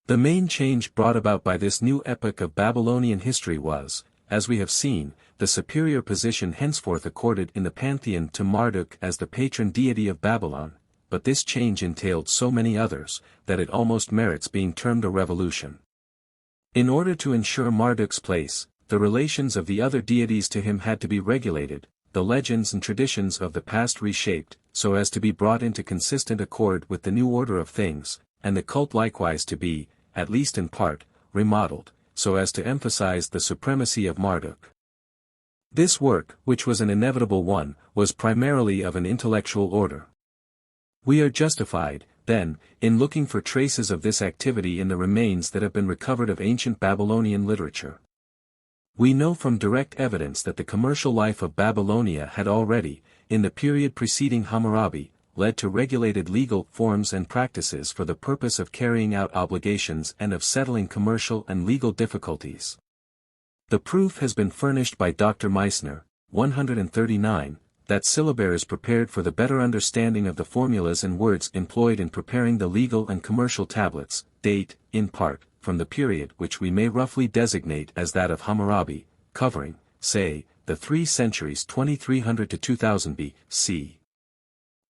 The main change brought about by this new epoch of Babylonian history was, as we have seen, the superior position henceforth accorded in the pantheon to Marduk as the patron deity of Babylon, but this change entailed so many others, that it almost merits being termed a revolution. In order to ensure Marduk's place, the relations of the other deities to him had to be regulated, the legends and traditions of the past reshaped, so as to be brought into consistent accord with the new order of things, and the cult likewise to be, at least in part, remodeled, so as to emphasize the supremacy of Marduk. This work, which was an inevitable one, was primarily of an intellectual order. We are justified, then, in looking for traces of this activity in the remains that have been recovered of ancient Babylonian literature. We know from direct evidence that the commercial life of Babylonia had already, in the period preceding Hammurabi, led to regulated legal forms and practices for the purpose of carrying out obligations and of settling commercial and legal difficulties. The proof has been furnished by Dr. Meissner, 139, that syllabary is prepared for the better understanding of the formulas and words employed in preparing the legal and commercial tablets, date, in part, from the period which we may roughly designate as that of Hammurabi, covering, say, the 3 centuries 2300 to 2000 B.C.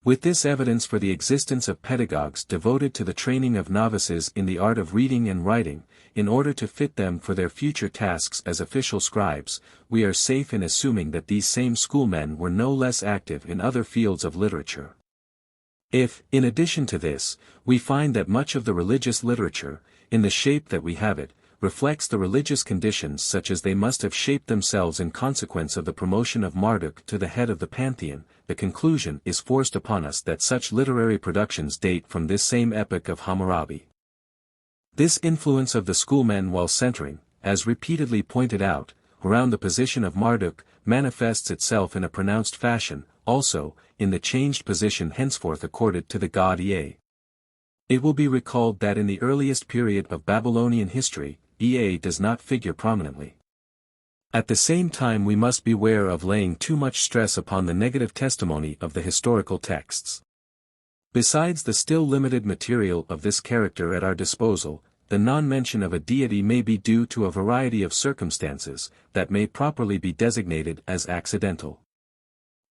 With this evidence for the existence of pedagogues devoted to the training of novices in the art of reading and writing, in order to fit them for their future tasks as official scribes, we are safe in assuming that these same schoolmen were no less active in other fields of literature. If, in addition to this, we find that much of the religious literature, in the shape that we have it, reflects the religious conditions such as they must have shaped themselves in consequence of the promotion of Marduk to the head of the pantheon, the conclusion is forced upon us that such literary productions date from this same epoch of Hammurabi. This influence of the schoolmen while centering, as repeatedly pointed out, around the position of Marduk, manifests itself in a pronounced fashion, also, in the changed position henceforth accorded to the god Ea. It will be recalled that in the earliest period of Babylonian history, Ea does not figure prominently. At the same time we must beware of laying too much stress upon the negative testimony of the historical texts. Besides the still limited material of this character at our disposal, the non-mention of a deity may be due to a variety of circumstances, that may properly be designated as accidental.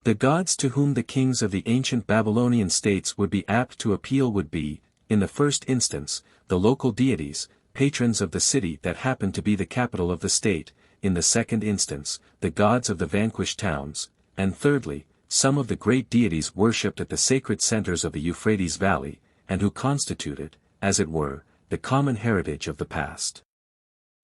The gods to whom the kings of the ancient Babylonian states would be apt to appeal would be, in the first instance, the local deities, patrons of the city that happened to be the capital of the state, in the second instance, the gods of the vanquished towns, and thirdly, some of the great deities worshipped at the sacred centers of the Euphrates Valley, and who constituted, as it were, the common heritage of the past.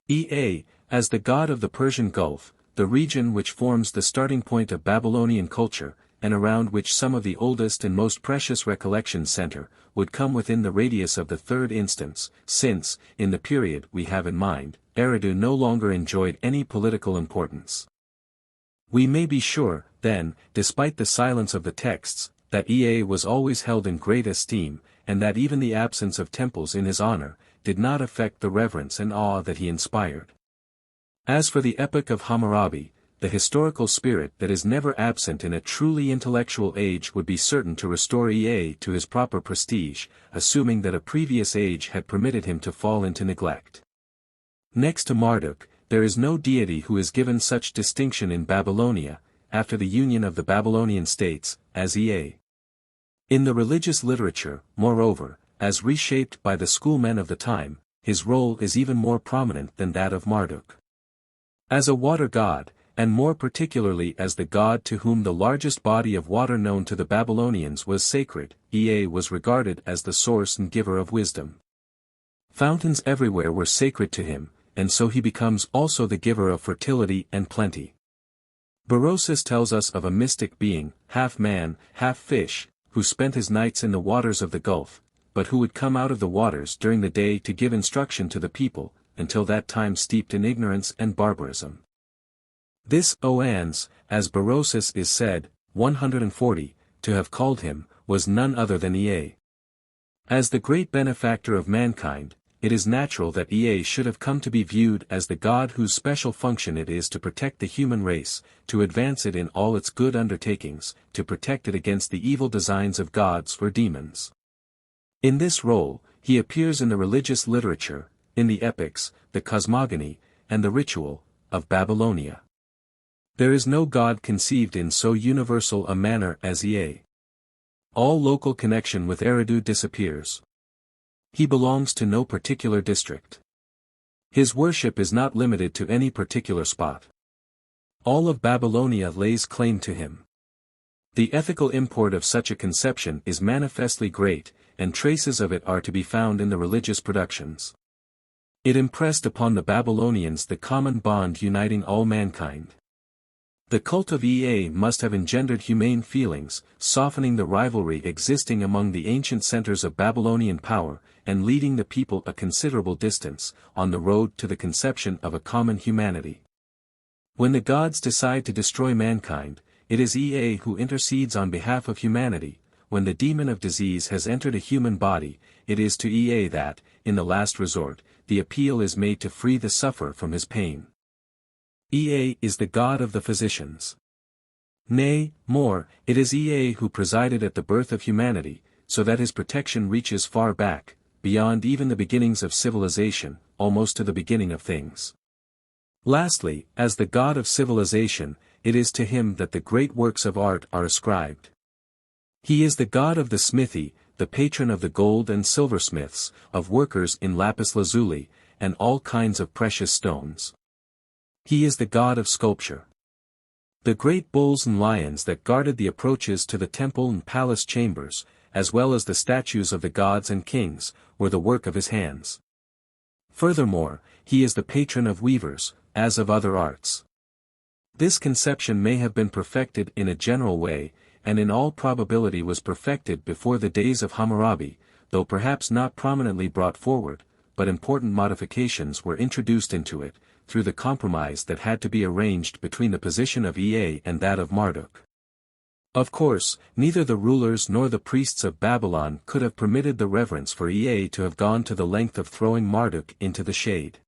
Ea, as the god of the Persian Gulf, the region which forms the starting point of Babylonian culture, and around which some of the oldest and most precious recollections center, would come within the radius of the third instance, since, in the period we have in mind, Eridu no longer enjoyed any political importance. We may be sure, then, despite the silence of the texts, that Ea was always held in great esteem, and that even the absence of temples in his honor, did not affect the reverence and awe that he inspired. As for the epoch of Hammurabi, the historical spirit that is never absent in a truly intellectual age would be certain to restore Ea to his proper prestige, assuming that a previous age had permitted him to fall into neglect. Next to Marduk, there is no deity who is given such distinction in Babylonia, after the union of the Babylonian states, as Ea. In the religious literature, moreover, as reshaped by the schoolmen of the time, his role is even more prominent than that of Marduk. As a water god, and more particularly as the god to whom the largest body of water known to the Babylonians was sacred, Ea was regarded as the source and giver of wisdom. Fountains everywhere were sacred to him, and so he becomes also the giver of fertility and plenty. Berosus tells us of a mystic being, half man, half fish, who spent his nights in the waters of the Gulf, but who would come out of the waters during the day to give instruction to the people, until that time steeped in ignorance and barbarism. This Oannes, as Berosus is said, 140, to have called him, was none other than Ea. As the great benefactor of mankind, it is natural that Ea should have come to be viewed as the god whose special function it is to protect the human race, to advance it in all its good undertakings, to protect it against the evil designs of gods or demons. In this role, he appears in the religious literature, in the epics, the cosmogony, and the ritual, of Babylonia. There is no god conceived in so universal a manner as Ea. All local connection with Eridu disappears. He belongs to no particular district. His worship is not limited to any particular spot. All of Babylonia lays claim to him. The ethical import of such a conception is manifestly great, and traces of it are to be found in the religious productions. It impressed upon the Babylonians the common bond uniting all mankind. The cult of Ea must have engendered humane feelings, softening the rivalry existing among the ancient centers of Babylonian power, and leading the people a considerable distance, on the road to the conception of a common humanity. When the gods decide to destroy mankind, it is Ea who intercedes on behalf of humanity, when the demon of disease has entered a human body, it is to Ea that, in the last resort, the appeal is made to free the sufferer from his pain. Ea is the god of the physicians. Nay, more, it is Ea who presided at the birth of humanity, so that his protection reaches far back, beyond even the beginnings of civilization, almost to the beginning of things. Lastly, as the god of civilization, it is to him that the great works of art are ascribed. He is the god of the smithy, the patron of the gold and silversmiths, of workers in lapis lazuli, and all kinds of precious stones. He is the god of sculpture. The great bulls and lions that guarded the approaches to the temple and palace chambers, as well as the statues of the gods and kings, were the work of his hands. Furthermore, he is the patron of weavers, as of other arts. This conception may have been perfected in a general way, and in all probability was perfected before the days of Hammurabi, though perhaps not prominently brought forward, but important modifications were introduced into it, through the compromise that had to be arranged between the position of Ea and that of Marduk. Of course, neither the rulers nor the priests of Babylon could have permitted the reverence for Ea to have gone to the length of throwing Marduk into the shade.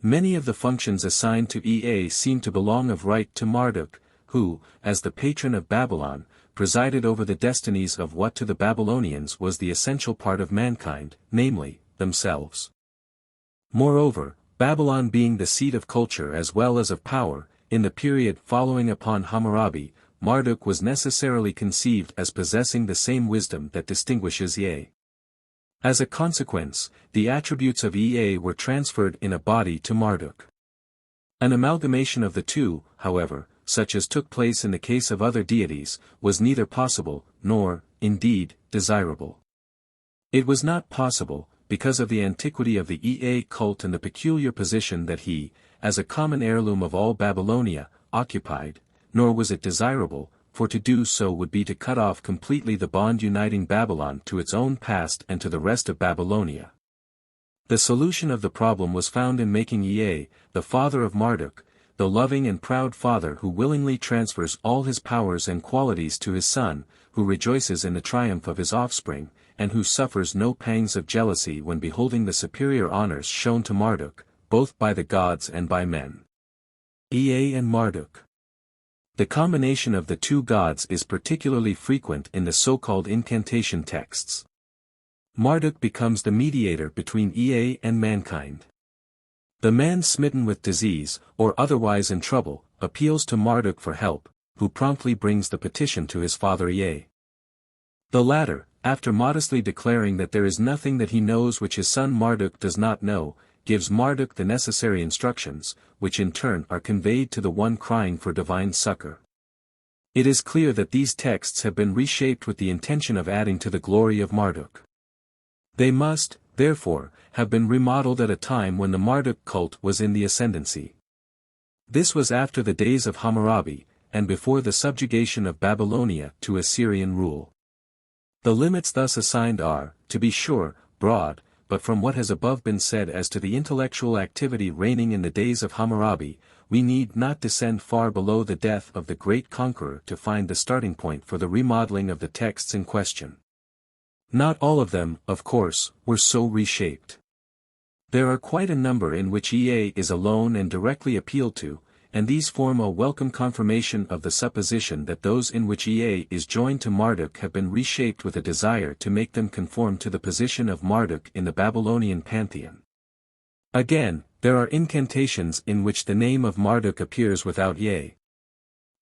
Many of the functions assigned to Ea seem to belong of right to Marduk, who, as the patron of Babylon, presided over the destinies of what to the Babylonians was the essential part of mankind, namely, themselves. Moreover, Babylon being the seat of culture as well as of power, in the period following upon Hammurabi, Marduk was necessarily conceived as possessing the same wisdom that distinguishes Ea. As a consequence, the attributes of Ea were transferred in a body to Marduk. An amalgamation of the two, however, such as took place in the case of other deities, was neither possible, nor, indeed, desirable. It was not possible, because of the antiquity of the Ea cult and the peculiar position that he, as a common heirloom of all Babylonia, occupied, nor was it desirable, for to do so would be to cut off completely the bond uniting Babylon to its own past and to the rest of Babylonia. The solution of the problem was found in making Ea, the father of Marduk, the loving and proud father who willingly transfers all his powers and qualities to his son, who rejoices in the triumph of his offspring, and who suffers no pangs of jealousy when beholding the superior honors shown to Marduk, both by the gods and by men. Ea and Marduk. The combination of the two gods is particularly frequent in the so-called incantation texts. Marduk becomes the mediator between Ea and mankind. The man smitten with disease, or otherwise in trouble, appeals to Marduk for help, who promptly brings the petition to his father Ea. The latter, after modestly declaring that there is nothing that he knows which his son Marduk does not know, gives Marduk the necessary instructions, which in turn are conveyed to the one crying for divine succor. It is clear that these texts have been reshaped with the intention of adding to the glory of Marduk. They must, therefore, have been remodeled at a time when the Marduk cult was in the ascendancy. This was after the days of Hammurabi, and before the subjugation of Babylonia to Assyrian rule. The limits thus assigned are, to be sure, broad, but from what has above been said as to the intellectual activity reigning in the days of Hammurabi, we need not descend far below the death of the great conqueror to find the starting point for the remodeling of the texts in question. Not all of them, of course, were so reshaped. There are quite a number in which Ea is alone and directly appealed to, and these form a welcome confirmation of the supposition that those in which Ea is joined to Marduk have been reshaped with a desire to make them conform to the position of Marduk in the Babylonian pantheon. Again, there are incantations in which the name of Marduk appears without Ea.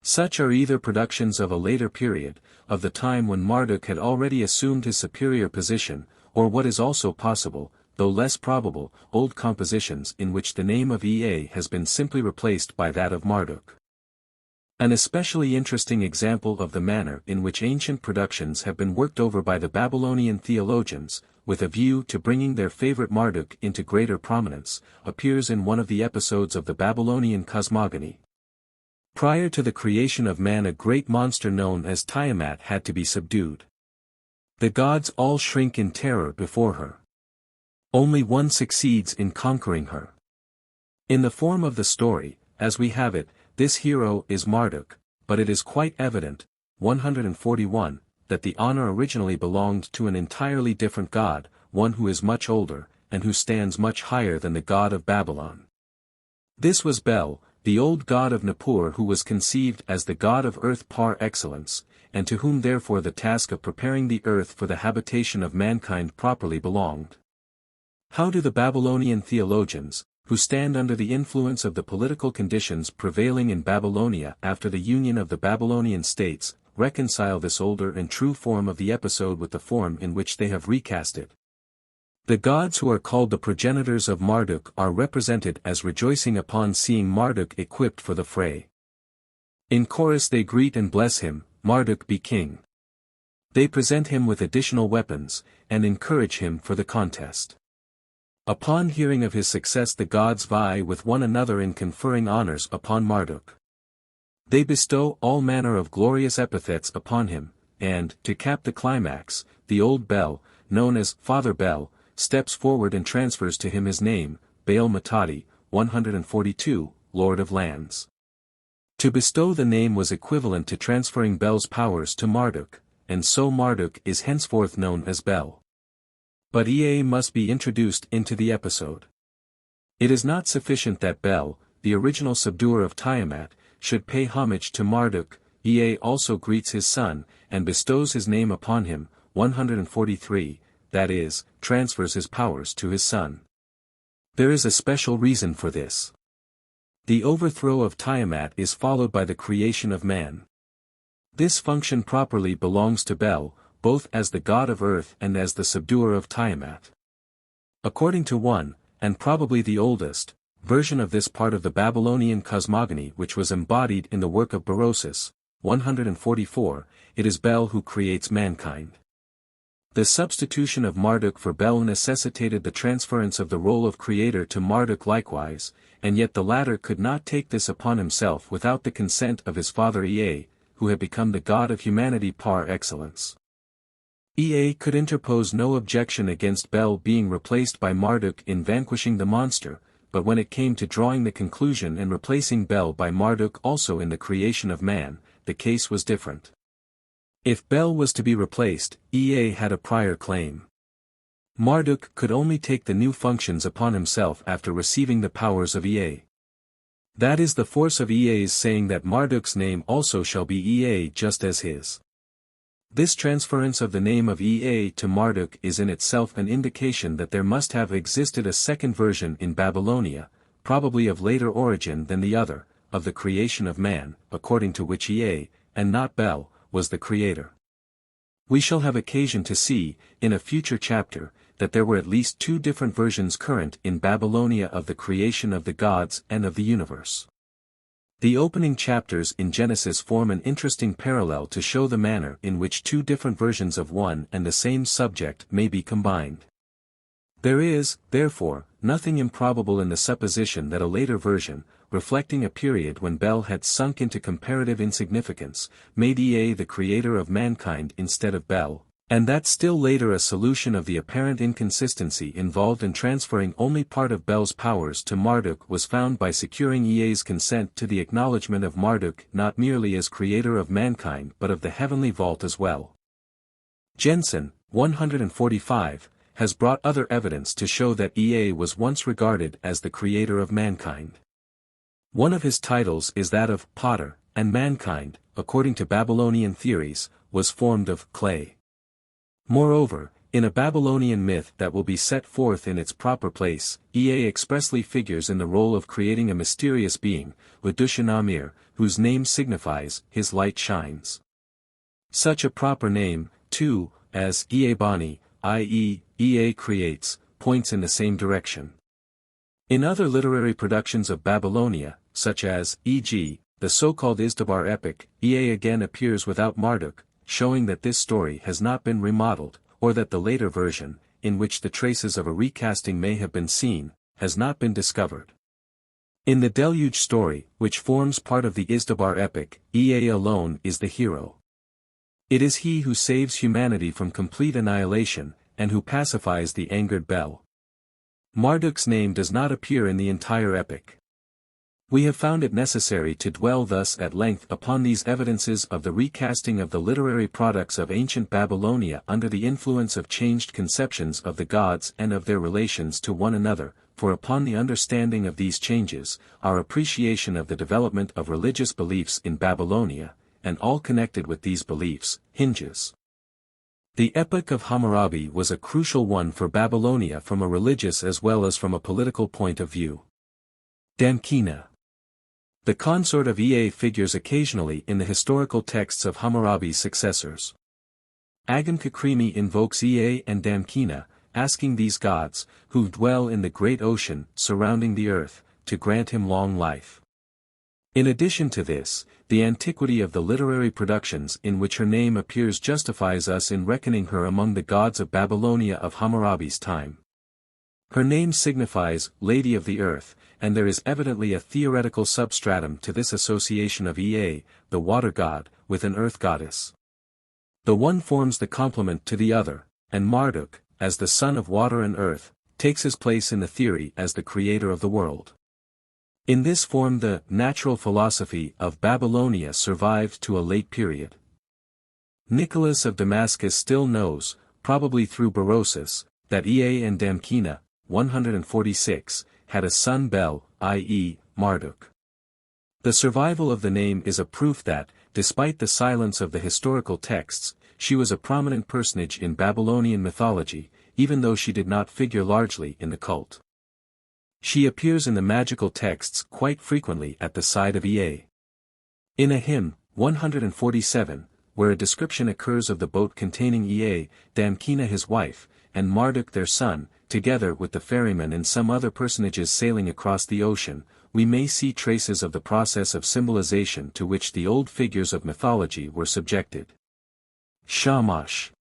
Such are either productions of a later period, of the time when Marduk had already assumed his superior position, or what is also possible, though less probable, old compositions in which the name of Ea has been simply replaced by that of Marduk. An especially interesting example of the manner in which ancient productions have been worked over by the Babylonian theologians, with a view to bringing their favorite Marduk into greater prominence, appears in one of the episodes of the Babylonian cosmogony. Prior to the creation of man, a great monster known as Tiamat had to be subdued. The gods all shrink in terror before her. Only one succeeds in conquering her. In the form of the story, as we have it, this hero is Marduk, but it is quite evident, 141, that the honor originally belonged to an entirely different god, one who is much older, and who stands much higher than the god of Babylon. This was Bel, the old god of Nippur, who was conceived as the god of earth par excellence, and to whom therefore the task of preparing the earth for the habitation of mankind properly belonged. How do the Babylonian theologians, who stand under the influence of the political conditions prevailing in Babylonia after the union of the Babylonian states, reconcile this older and true form of the episode with the form in which they have recast it? The gods who are called the progenitors of Marduk are represented as rejoicing upon seeing Marduk equipped for the fray. In chorus they greet and bless him, Marduk be king. They present him with additional weapons, and encourage him for the contest. Upon hearing of his success the gods vie with one another in conferring honors upon Marduk. They bestow all manner of glorious epithets upon him, and, to cap the climax, the old Bel, known as Father Bel, steps forward and transfers to him his name, Baal Matadi, 142, Lord of Lands. To bestow the name was equivalent to transferring Bel's powers to Marduk, and so Marduk is henceforth known as Bel. But Ea must be introduced into the episode. It is not sufficient that Bel, the original subduer of Tiamat, should pay homage to Marduk. Ea also greets his son, and bestows his name upon him, 143, that is, transfers his powers to his son. There is a special reason for this. The overthrow of Tiamat is followed by the creation of man. This function properly belongs to Bel, both as the god of earth and as the subduer of Tiamat. According to one, and probably the oldest, version of this part of the Babylonian cosmogony which was embodied in the work of Berosus, 144, it is Bel who creates mankind. The substitution of Marduk for Bel necessitated the transference of the role of creator to Marduk likewise, and yet the latter could not take this upon himself without the consent of his father Ea, who had become the god of humanity par excellence. Ea could interpose no objection against Bel being replaced by Marduk in vanquishing the monster, but when it came to drawing the conclusion and replacing Bel by Marduk also in the creation of man, the case was different. If Bel was to be replaced, Ea had a prior claim. Marduk could only take the new functions upon himself after receiving the powers of Ea. That is the force of Ea's saying that Marduk's name also shall be Ea just as his. This transference of the name of Ea to Marduk is in itself an indication that there must have existed a second version in Babylonia, probably of later origin than the other, of the creation of man, according to which Ea, and not Bel, was the creator. We shall have occasion to see, in a future chapter, that there were at least two different versions current in Babylonia of the creation of the gods and of the universe. The opening chapters in Genesis form an interesting parallel to show the manner in which two different versions of one and the same subject may be combined. There is, therefore, nothing improbable in the supposition that a later version, reflecting a period when Bel had sunk into comparative insignificance, made Ea the creator of mankind instead of Bel, and that still later a solution of the apparent inconsistency involved in transferring only part of Bel's powers to Marduk was found by securing Ea's consent to the acknowledgement of Marduk not merely as creator of mankind but of the heavenly vault as well. Jensen, 145, has brought other evidence to show that Ea was once regarded as the creator of mankind. One of his titles is that of potter, and mankind, according to Babylonian theories, was formed of clay. Moreover, in a Babylonian myth that will be set forth in its proper place, Ea expressly figures in the role of creating a mysterious being, Wadushanamir, whose name signifies, his light shines. Such a proper name, too, as Eabani, i.e., Ea creates, points in the same direction. In other literary productions of Babylonia, such as, e.g., the so-called Izdubar epic, Ea again appears without Marduk, showing that this story has not been remodeled, or that the later version, in which the traces of a recasting may have been seen, has not been discovered. In the deluge story, which forms part of the Izdubar epic, Ea alone is the hero. It is he who saves humanity from complete annihilation, and who pacifies the angered Bel. Marduk's name does not appear in the entire epic. We have found it necessary to dwell thus at length upon these evidences of the recasting of the literary products of ancient Babylonia under the influence of changed conceptions of the gods and of their relations to one another, for upon the understanding of these changes, our appreciation of the development of religious beliefs in Babylonia, and all connected with these beliefs, hinges. The Epoch of Hammurabi was a crucial one for Babylonia from a religious as well as from a political point of view. Damkina. The consort of Ea figures occasionally in the historical texts of Hammurabi's successors. Agam Kakrimi invokes Ea and Damkina, asking these gods, who dwell in the great ocean surrounding the earth, to grant him long life. In addition to this, the antiquity of the literary productions in which her name appears justifies us in reckoning her among the gods of Babylonia of Hammurabi's time. Her name signifies Lady of the Earth, and there is evidently a theoretical substratum to this association of Ea, the water god, with an earth goddess. The one forms the complement to the other, and Marduk, as the son of water and earth, takes his place in the theory as the creator of the world. In this form the natural philosophy of Babylonia survived to a late period. Nicholas of Damascus still knows, probably through Berosus, that Ea and Damkina, 146, had a son Bel, i.e., Marduk. The survival of the name is a proof that, despite the silence of the historical texts, she was a prominent personage in Babylonian mythology, even though she did not figure largely in the cult. She appears in the magical texts quite frequently at the side of Ea. In a hymn, 147, where a description occurs of the boat containing Ea, Damkina his wife, and Marduk their son, together with the ferryman and some other personages sailing across the ocean, we may see traces of the process of symbolization to which the old figures of mythology were subjected. Shamash.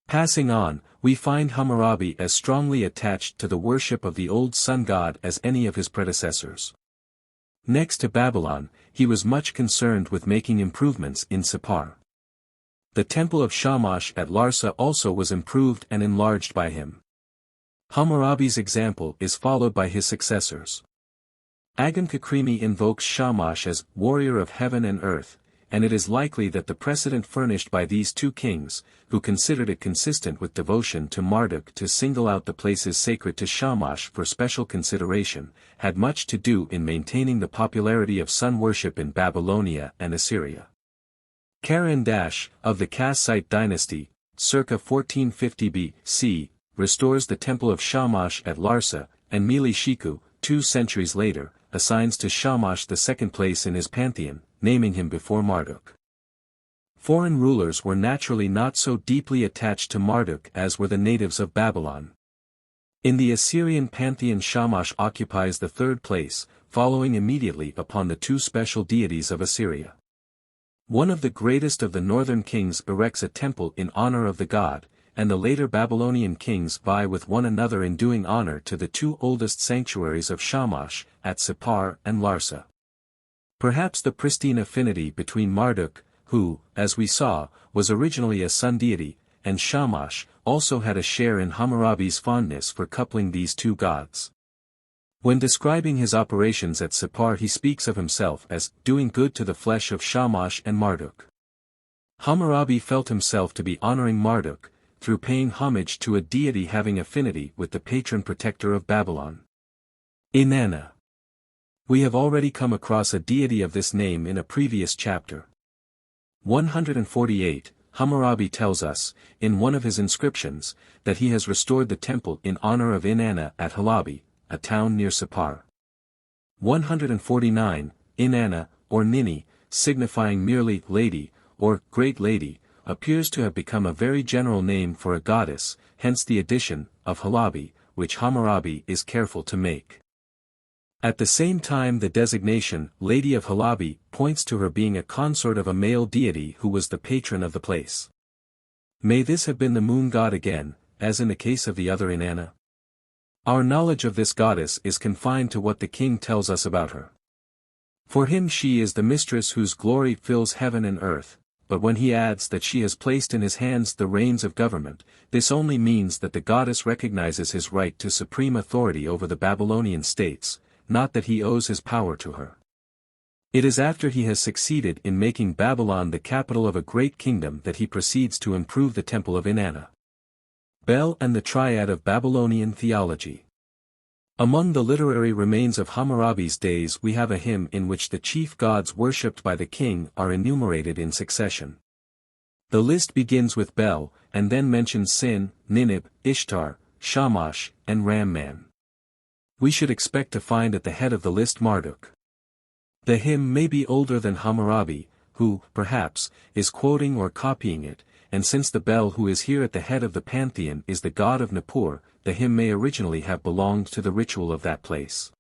Passing on, we find Hammurabi as strongly attached to the worship of the old sun god as any of his predecessors. Next to Babylon, he was much concerned with making improvements in Sippar. The temple of Shamash at Larsa also was improved and enlarged by him. Hammurabi's example is followed by his successors. Agam Kakrimi invokes Shamash as warrior of heaven and earth, and it is likely that the precedent furnished by these two kings, who considered it consistent with devotion to Marduk to single out the places sacred to Shamash for special consideration, had much to do in maintaining the popularity of sun worship in Babylonia and Assyria. Karan-Dash, of the Kassite dynasty, circa 1450 B.C., restores the temple of Shamash at Larsa, and Mili Shiku, 2 centuries later, assigns to Shamash the second place in his pantheon, naming him before Marduk. Foreign rulers were naturally not so deeply attached to Marduk as were the natives of Babylon. In the Assyrian pantheon Shamash occupies the third place, following immediately upon the two special deities of Assyria. One of the greatest of the northern kings erects a temple in honor of the god, and the later Babylonian kings vie with one another in doing honor to the two oldest sanctuaries of Shamash, at Sippar and Larsa. Perhaps the pristine affinity between Marduk, who, as we saw, was originally a sun deity, and Shamash, also had a share in Hammurabi's fondness for coupling these two gods. When describing his operations at Sippar he speaks of himself as doing good to the flesh of Shamash and Marduk. Hammurabi felt himself to be honoring Marduk, through paying homage to a deity having affinity with the patron protector of Babylon. Inanna. We have already come across a deity of this name in a previous chapter. 148, Hammurabi tells us, in one of his inscriptions, that he has restored the temple in honor of Inanna at Halabi, a town near Sippar. 149, Inanna, or Nini, signifying merely lady, or great lady, appears to have become a very general name for a goddess, hence the addition of Halabi, which Hammurabi is careful to make. At the same time the designation, Lady of Halabi, points to her being a consort of a male deity who was the patron of the place. May this have been the moon god again, as in the case of the other Inanna? Our knowledge of this goddess is confined to what the king tells us about her. For him she is the mistress whose glory fills heaven and earth, but when he adds that she has placed in his hands the reins of government, this only means that the goddess recognizes his right to supreme authority over the Babylonian states, not that he owes his power to her. It is after he has succeeded in making Babylon the capital of a great kingdom that he proceeds to improve the temple of Inanna. Bel and the Triad of Babylonian Theology. Among the literary remains of Hammurabi's days we have a hymn in which the chief gods worshipped by the king are enumerated in succession. The list begins with Bel, and then mentions Sin, Ninib, Ishtar, Shamash, and Ramman. We should expect to find at the head of the list Marduk. The hymn may be older than Hammurabi, who, perhaps, is quoting or copying it, and since the Bel who is here at the head of the pantheon is the god of Nippur, the hymn may originally have belonged to the ritual of that place.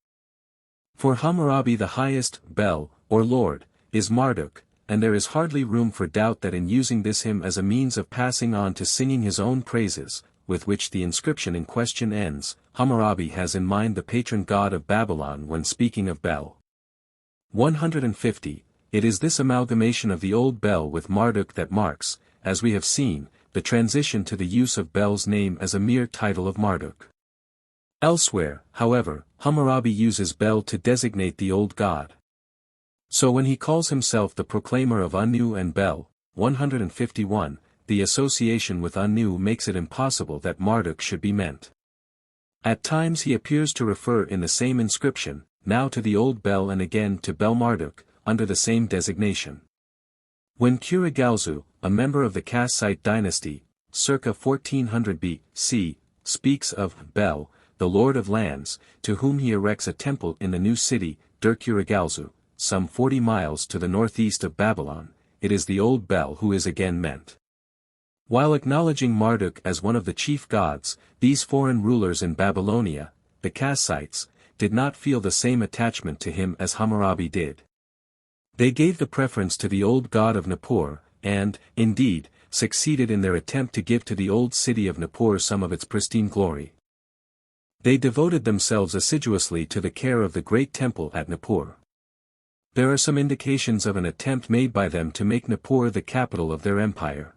For Hammurabi the highest, Bel, or Lord, is Marduk, and there is hardly room for doubt that in using this hymn as a means of passing on to singing his own praises, with which the inscription in question ends, Hammurabi has in mind the patron god of Babylon when speaking of Bel. 150. It is this amalgamation of the old Bel with Marduk that marks, as we have seen, the transition to the use of Bel's name as a mere title of Marduk. Elsewhere, however, Hammurabi uses Bel to designate the old god. So when he calls himself the proclaimer of Anu and Bel, 151, the association with Anu makes it impossible that Marduk should be meant. At times he appears to refer in the same inscription, now to the old Bel and again to Bel Marduk, under the same designation. When Kurigalzu, a member of the Kassite dynasty, circa 1400 B.C., speaks of Bel, the lord of lands, to whom he erects a temple in the new city, Dur-Kurigalzu, some 40 miles to the northeast of Babylon, it is the old Bel who is again meant. While acknowledging Marduk as one of the chief gods, these foreign rulers in Babylonia, the Kassites, did not feel the same attachment to him as Hammurabi did. They gave the preference to the old god of Nippur, and, indeed, succeeded in their attempt to give to the old city of Nippur some of its pristine glory. They devoted themselves assiduously to the care of the great temple at Nippur. There are some indications of an attempt made by them to make Nippur the capital of their empire.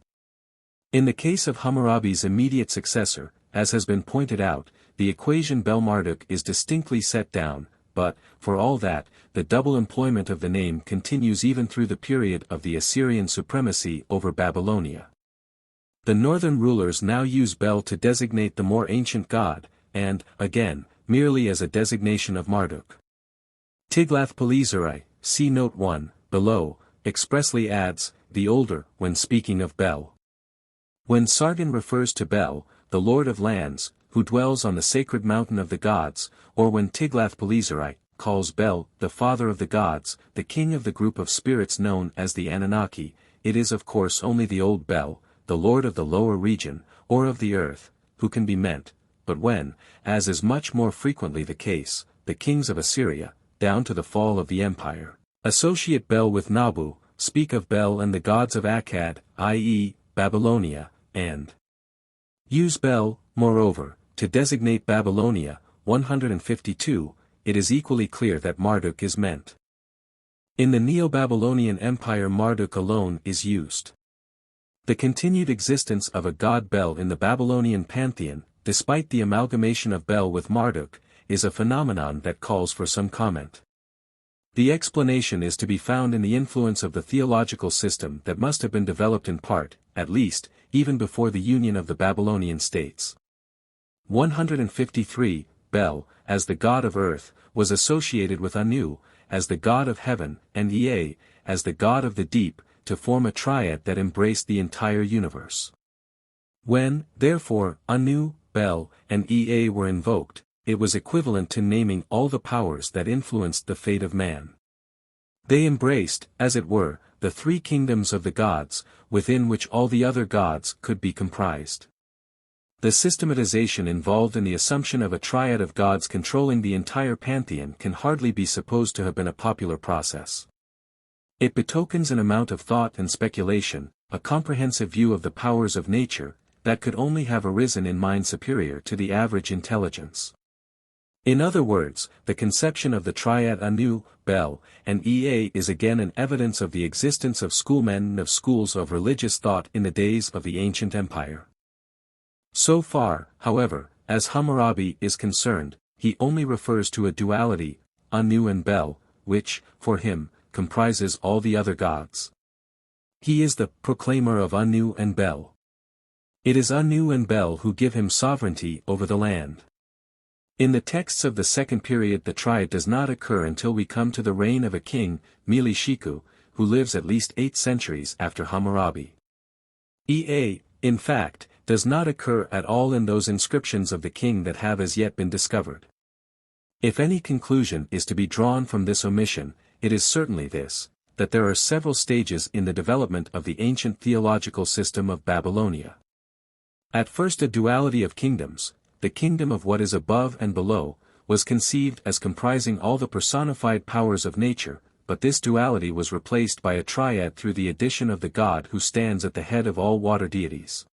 In the case of Hammurabi's immediate successor, as has been pointed out, the equation Bel-Marduk is distinctly set down, but, for all that, the double employment of the name continues even through the period of the Assyrian supremacy over Babylonia. The northern rulers now use Bel to designate the more ancient god, and, again, merely as a designation of Marduk. Tiglath-Pileser, see note 1, below, expressly adds, the older, when speaking of Bel. When Sargon refers to Bel, the lord of lands, who dwells on the sacred mountain of the gods, or when Tiglath-Pileser calls Bel, the father of the gods, the king of the group of spirits known as the Anunnaki, it is of course only the old Bel, the lord of the lower region, or of the earth, who can be meant, but when, as is much more frequently the case, the kings of Assyria, down to the fall of the empire, associate Bel with Nabu, speak of Bel and the gods of Akkad, i.e., Babylonia, and use Bel, moreover, to designate Babylonia, 152, it is equally clear that Marduk is meant. In the Neo-Babylonian Empire Marduk alone is used. The continued existence of a god Bel in the Babylonian pantheon, despite the amalgamation of Bel with Marduk, is a phenomenon that calls for some comment. The explanation is to be found in the influence of the theological system that must have been developed in part, at least, even before the union of the Babylonian states. 153, Bel, as the god of earth, was associated with Anu, as the god of heaven, and Ea, as the god of the deep, to form a triad that embraced the entire universe. When, therefore, Anu, Bel, and Ea were invoked, it was equivalent to naming all the powers that influenced the fate of man. They embraced, as it were, the three kingdoms of the gods, within which all the other gods could be comprised. The systematization involved in the assumption of a triad of gods controlling the entire pantheon can hardly be supposed to have been a popular process. It betokens an amount of thought and speculation, a comprehensive view of the powers of nature, that could only have arisen in minds superior to the average intelligence. In other words, the conception of the triad Anu, Bel, and Ea is again an evidence of the existence of schoolmen and of schools of religious thought in the days of the ancient empire. So far, however, as Hammurabi is concerned, he only refers to a duality, Anu and Bel, which, for him, comprises all the other gods. He is the proclaimer of Anu and Bel. It is Anu and Bel who give him sovereignty over the land. In the texts of the second period the triad does not occur until we come to the reign of a king, Mili-Shiku, who lives at least 8 centuries after Hammurabi. Ea, in fact, does not occur at all in those inscriptions of the king that have as yet been discovered. If any conclusion is to be drawn from this omission, it is certainly this, that there are several stages in the development of the ancient theological system of Babylonia. At first a duality of kingdoms, the kingdom of what is above and below, was conceived as comprising all the personified powers of nature, but this duality was replaced by a triad through the addition of the god who stands at the head of all water deities.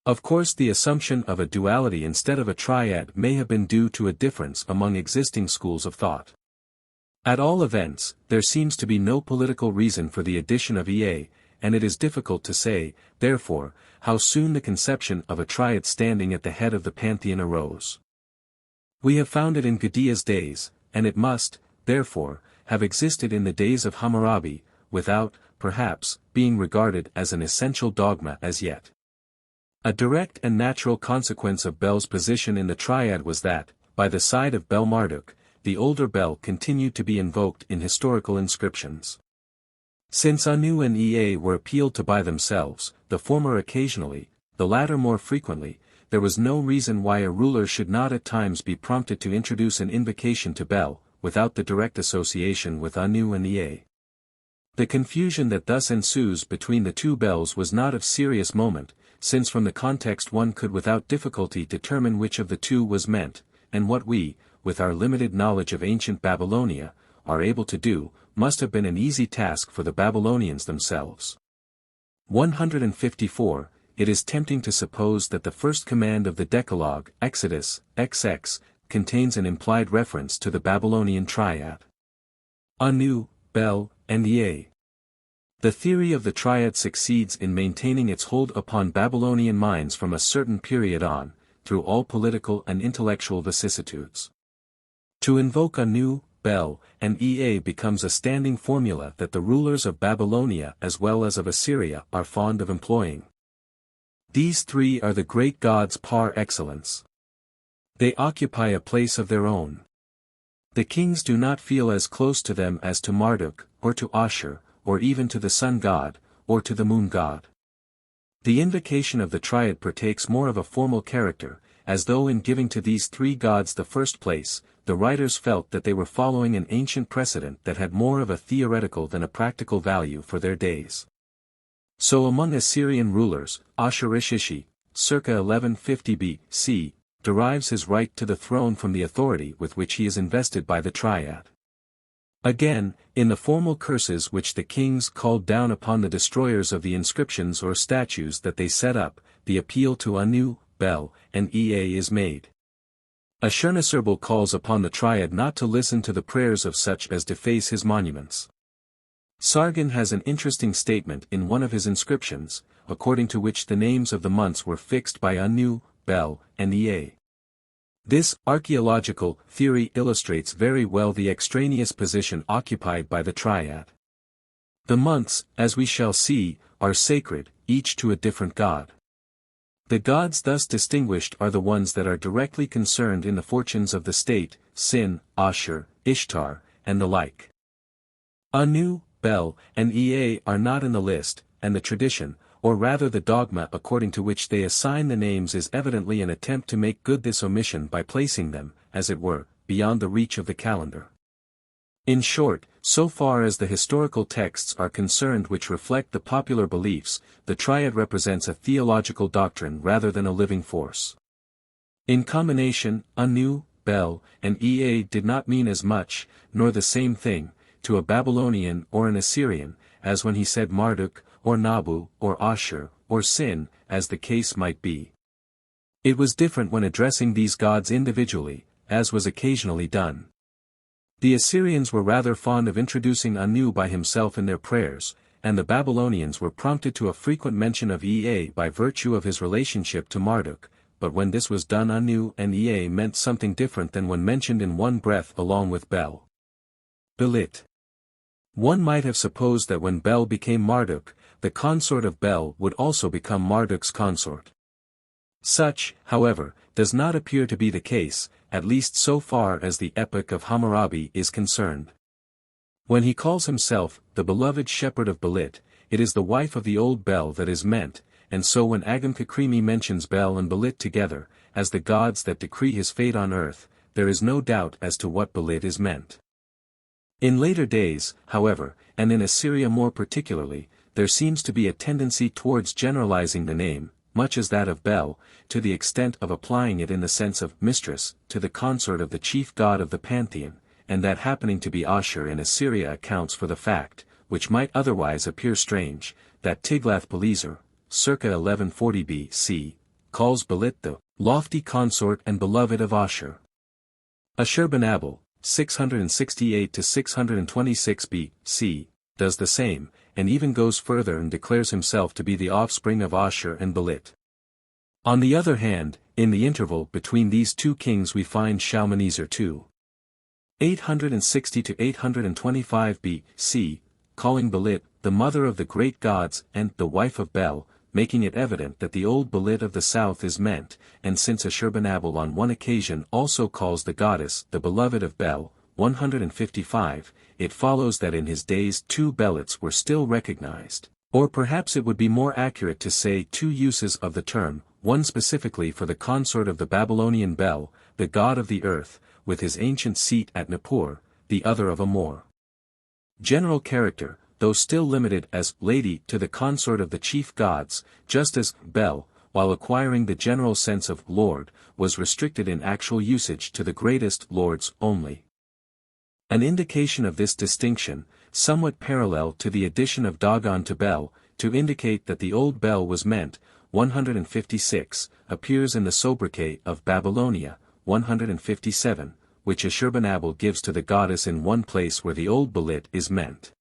Of course the assumption of a duality instead of a triad may have been due to a difference among existing schools of thought. At all events, there seems to be no political reason for the addition of Ea, and it is difficult to say, therefore, how soon the conception of a triad standing at the head of the pantheon arose. We have found it in Gudea's days, and it must, therefore, have existed in the days of Hammurabi, without, perhaps, being regarded as an essential dogma as yet. A direct and natural consequence of Bel's position in the triad was that, by the side of Bel-Marduk, the older Bel continued to be invoked in historical inscriptions. Since Anu and Ea were appealed to by themselves, the former occasionally, the latter more frequently, there was no reason why a ruler should not at times be prompted to introduce an invocation to Bel, without the direct association with Anu and Ea. The confusion that thus ensues between the two Bels was not of serious moment, since from the context one could without difficulty determine which of the two was meant, and what we, with our limited knowledge of ancient Babylonia, are able to do, must have been an easy task for the Babylonians themselves. 154. It is tempting to suppose that the first command of the Decalogue, Exodus, XX, contains an implied reference to the Babylonian triad. Anu, Bel, and Ea. The theory of the triad succeeds in maintaining its hold upon Babylonian minds from a certain period on, through all political and intellectual vicissitudes. To invoke Anu, Bel, and Ea becomes a standing formula that the rulers of Babylonia as well as of Assyria are fond of employing. These three are the great gods par excellence. They occupy a place of their own. The kings do not feel as close to them as to Marduk, or to Ashur, or even to the sun god, or to the moon god. The invocation of the triad partakes more of a formal character, as though in giving to these three gods the first place, the writers felt that they were following an ancient precedent that had more of a theoretical than a practical value for their days. So among Assyrian rulers, Ashur-ishi, circa 1150 B.C., derives his right to the throne from the authority with which he is invested by the triad. Again, in the formal curses which the kings called down upon the destroyers of the inscriptions or statues that they set up, the appeal to Anu, Bel, and Ea is made. Ashurnasirban calls upon the triad not to listen to the prayers of such as deface his monuments. Sargon has an interesting statement in one of his inscriptions, according to which the names of the months were fixed by Anu, Bel, and Ea. This archaeological theory illustrates very well the extraneous position occupied by the triad. The months, as we shall see, are sacred, each to a different god. The gods thus distinguished are the ones that are directly concerned in the fortunes of the state, Sin, Ashur, Ishtar, and the like. Anu, Bel, and Ea are not in the list, and the tradition, or rather the dogma according to which they assign the names is evidently an attempt to make good this omission by placing them, as it were, beyond the reach of the calendar. In short, so far as the historical texts are concerned which reflect the popular beliefs, the triad represents a theological doctrine rather than a living force. In combination, Anu, Bel, and Ea did not mean as much, nor the same thing, to a Babylonian or an Assyrian, as when he said Marduk, or Nabu, or Ashur, or Sin, as the case might be. It was different when addressing these gods individually, as was occasionally done. The Assyrians were rather fond of introducing Anu by himself in their prayers, and the Babylonians were prompted to a frequent mention of Ea by virtue of his relationship to Marduk, but when this was done Anu and Ea meant something different than when mentioned in one breath along with Bel. Belit. One might have supposed that when Bel became Marduk, the consort of Bel would also become Marduk's consort. Such, however, does not appear to be the case, at least so far as the Epic of Hammurabi is concerned. When he calls himself the beloved shepherd of Belit, it is the wife of the old Bel that is meant, and so when Agam-Kakrimi mentions Bel and Belit together, as the gods that decree his fate on earth, there is no doubt as to what Belit is meant. In later days, however, and in Assyria more particularly, there seems to be a tendency towards generalizing the name, much as that of Bel, to the extent of applying it in the sense of mistress to the consort of the chief god of the pantheon, and that happening to be Ashur in Assyria accounts for the fact, which might otherwise appear strange, that Tiglath-Pileser, circa 1140 B.C., calls Belit the lofty consort and beloved of Ashur. Ashurbanabal, 668 to 626 B.C., does the same, and even goes further and declares himself to be the offspring of Ashur and Belit. On the other hand, in the interval between these two kings we find Shalmaneser II. 860 to 825 B.C., calling Belit the mother of the great gods and the wife of Bel, making it evident that the old Belit of the south is meant, and since Ashurbanabal on one occasion also calls the goddess the beloved of Bel, 155, it follows that in his days two Belits were still recognized, or perhaps it would be more accurate to say two uses of the term, one specifically for the consort of the Babylonian Bel, the god of the earth, with his ancient seat at Nippur, the other of a more general character, though still limited as lady to the consort of the chief gods, just as Bel, while acquiring the general sense of lord, was restricted in actual usage to the greatest lords only. An indication of this distinction, somewhat parallel to the addition of Dagon to Bel, to indicate that the old Bel was meant, 156, appears in the sobriquet of Babylonia, 157, which Ashurbanabal gives to the goddess in one place where the old Belit is meant.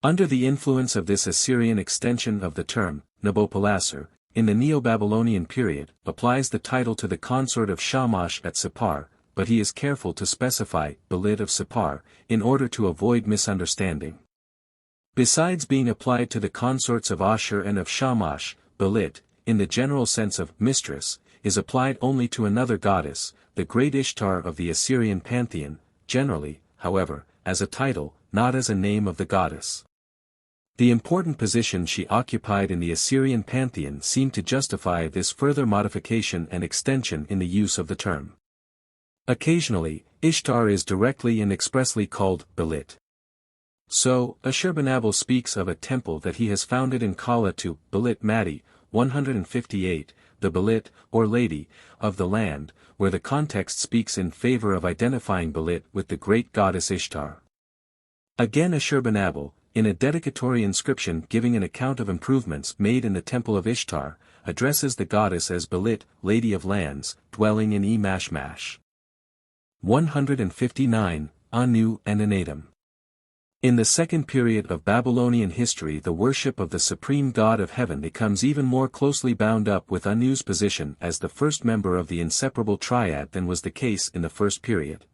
Under the influence of this Assyrian extension of the term, Nabopolassar, in the Neo-Babylonian period, applies the title to the consort of Shamash at Sippar, but he is careful to specify Belit of Sippar, in order to avoid misunderstanding. Besides being applied to the consorts of Ashur and of Shamash, Belit, in the general sense of mistress, is applied only to another goddess, the great Ishtar of the Assyrian pantheon, generally, however, as a title, not as a name of the goddess. The important position she occupied in the Assyrian pantheon seemed to justify this further modification and extension in the use of the term. Occasionally, Ishtar is directly and expressly called Belit. So, Ashurbanabal speaks of a temple that he has founded in Kala to Belit Madi, 158, the Belit, or Lady, of the land, where the context speaks in favor of identifying Belit with the great goddess Ishtar. Again Ashurbanabal, in a dedicatory inscription giving an account of improvements made in the temple of Ishtar, addresses the goddess as Belit, Lady of Lands, dwelling in Mashmash. 159, Anu and Anadim. In the second period of Babylonian history the worship of the supreme god of heaven becomes even more closely bound up with Anu's position as the first member of the inseparable triad than was the case in the first period.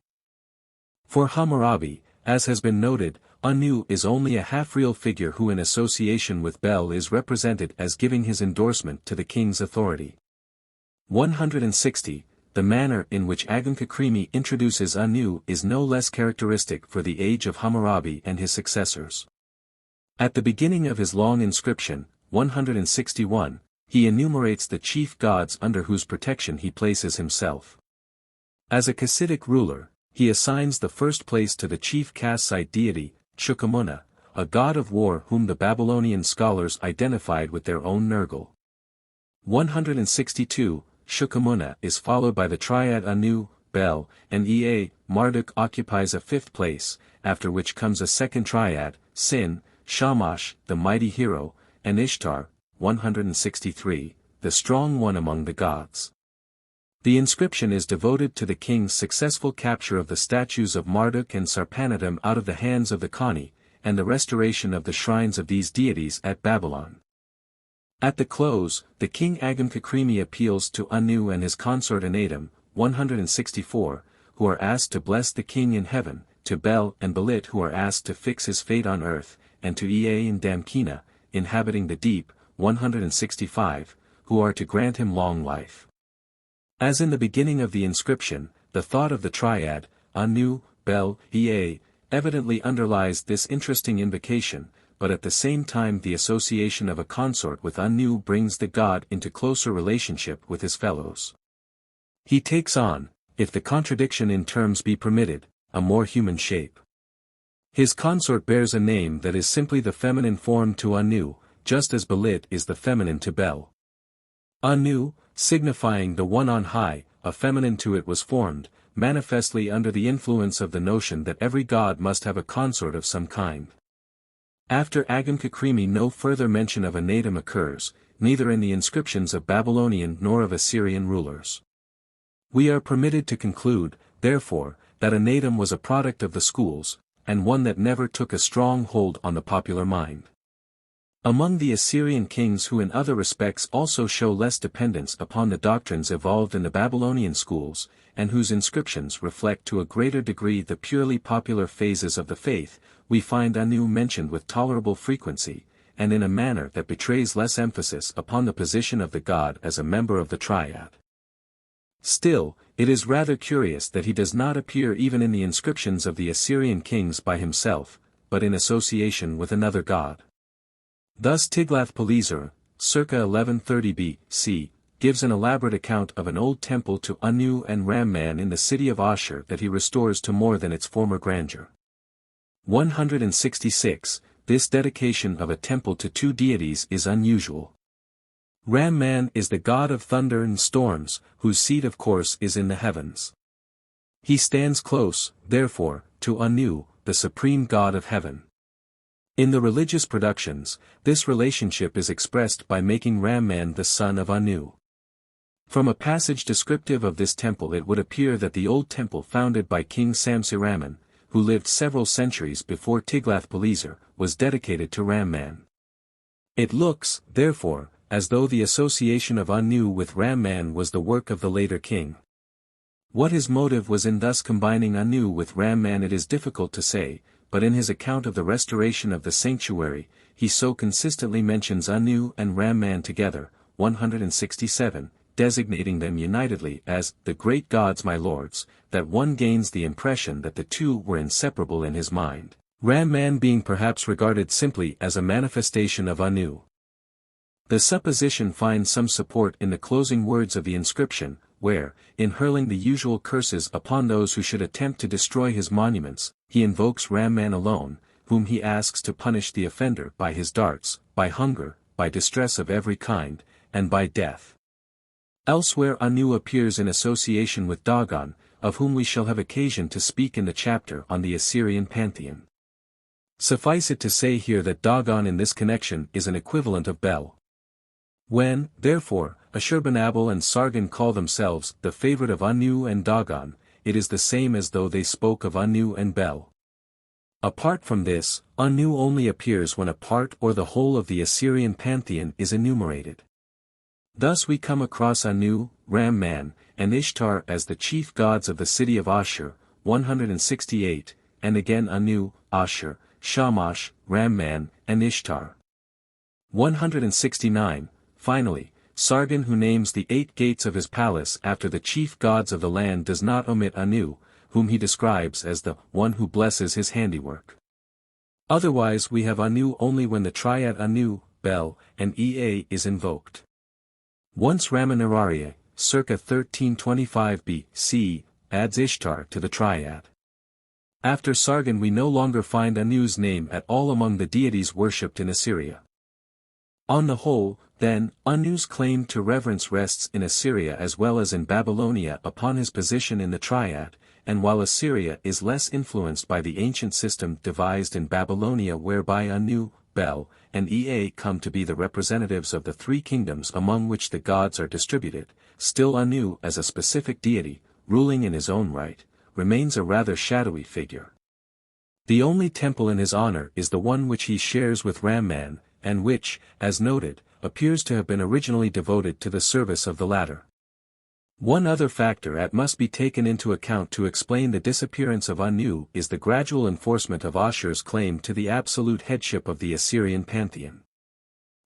For Hammurabi, as has been noted, Anu is only a half-real figure who in association with Bel is represented as giving his endorsement to the king's authority. 160. The manner in which Agam-Kakrimi introduces Anu is no less characteristic for the age of Hammurabi and his successors. At the beginning of his long inscription, 161, he enumerates the chief gods under whose protection he places himself. As a Kassitic ruler, he assigns the first place to the chief Kassite deity, Chukwuemeka, a god of war whom the Babylonian scholars identified with their own Nergal. 162, Chukwuemeka is followed by the triad Anu, Bel, and Ea. Marduk occupies a fifth place, after which comes a second triad, Sin, Shamash, the mighty hero, and Ishtar, 163, the strong one among the gods. The inscription is devoted to the king's successful capture of the statues of Marduk and Sarpanadam out of the hands of the Khani, and the restoration of the shrines of these deities at Babylon. At the close, the king Agam-Kakrimi appeals to Anu and his consort Anadim, 164, who are asked to bless the king in heaven, to Bel and Belit who are asked to fix his fate on earth, and to Ea and Damkina, inhabiting the deep, 165, who are to grant him long life. As in the beginning of the inscription, the thought of the triad, Anu, Bel, Ea, evidently underlies this interesting invocation, but at the same time the association of a consort with Anu brings the god into closer relationship with his fellows. He takes on, if the contradiction in terms be permitted, a more human shape. His consort bears a name that is simply the feminine form to Anu, just as Belit is the feminine to Bel. Anu, signifying the one on high, a feminine to it was formed, manifestly under the influence of the notion that every god must have a consort of some kind. After Agam-Kakrimi no further mention of a Nadim occurs, neither in the inscriptions of Babylonian nor of Assyrian rulers. We are permitted to conclude, therefore, that a Nadim was a product of the schools, and one that never took a strong hold on the popular mind. Among the Assyrian kings who in other respects also show less dependence upon the doctrines evolved in the Babylonian schools, and whose inscriptions reflect to a greater degree the purely popular phases of the faith, we find Anu mentioned with tolerable frequency, and in a manner that betrays less emphasis upon the position of the god as a member of the triad. Still, it is rather curious that he does not appear even in the inscriptions of the Assyrian kings by himself, but in association with another god. Thus Tiglath-Pileser, circa 1130 B.C., gives an elaborate account of an old temple to Anu and Ramman in the city of Ashur that he restores to more than its former grandeur. 166. This dedication of a temple to two deities is unusual. Ramman is the god of thunder and storms, whose seat of course is in the heavens. He stands close, therefore, to Anu, the supreme god of heaven. In the religious productions, this relationship is expressed by making Ramman the son of Anu. From a passage descriptive of this temple it would appear that the old temple founded by King Samsiraman, who lived several centuries before Tiglath-Pileser, was dedicated to Ramman. It looks, therefore, as though the association of Anu with Ramman was the work of the later king. What his motive was in thus combining Anu with Ramman it is difficult to say, but in his account of the restoration of the sanctuary, he so consistently mentions Anu and Ramman together, 167, designating them unitedly as the great gods my lords, that one gains the impression that the two were inseparable in his mind, Ramman being perhaps regarded simply as a manifestation of Anu. The supposition finds some support in the closing words of the inscription, where, in hurling the usual curses upon those who should attempt to destroy his monuments, he invokes Ramman alone, whom he asks to punish the offender by his darts, by hunger, by distress of every kind, and by death. Elsewhere Anu appears in association with Dagon, of whom we shall have occasion to speak in the chapter on the Assyrian pantheon. Suffice it to say here that Dagon in this connection is an equivalent of Bel. When, therefore, Ashurbanabal and Sargon call themselves the favorite of Anu and Dagon, it is the same as though they spoke of Anu and Bel. Apart from this, Anu only appears when a part or the whole of the Assyrian pantheon is enumerated. Thus we come across Anu, Ramman, and Ishtar as the chief gods of the city of Ashur, 168, and again Anu, Ashur, Shamash, Ramman, and Ishtar. 169. Finally, Sargon who names the 8 gates of his palace after the chief gods of the land does not omit Anu, whom he describes as the one who blesses his handiwork. Otherwise we have Anu only when the triad Anu, Bel, and Ea is invoked. Once Ramanirarya, circa 1325 B.C., adds Ishtar to the triad. After Sargon we no longer find Anu's name at all among the deities worshipped in Assyria. On the whole, then, Anu's claim to reverence rests in Assyria as well as in Babylonia upon his position in the triad, and while Assyria is less influenced by the ancient system devised in Babylonia whereby Anu, Bel, and Ea come to be the representatives of the 3 kingdoms among which the gods are distributed, still Anu as a specific deity, ruling in his own right, remains a rather shadowy figure. The only temple in his honor is the one which he shares with Ramman, and which, as noted, appears to have been originally devoted to the service of the latter. One other factor that must be taken into account to explain the disappearance of Anu is the gradual enforcement of Ashur's claim to the absolute headship of the Assyrian pantheon.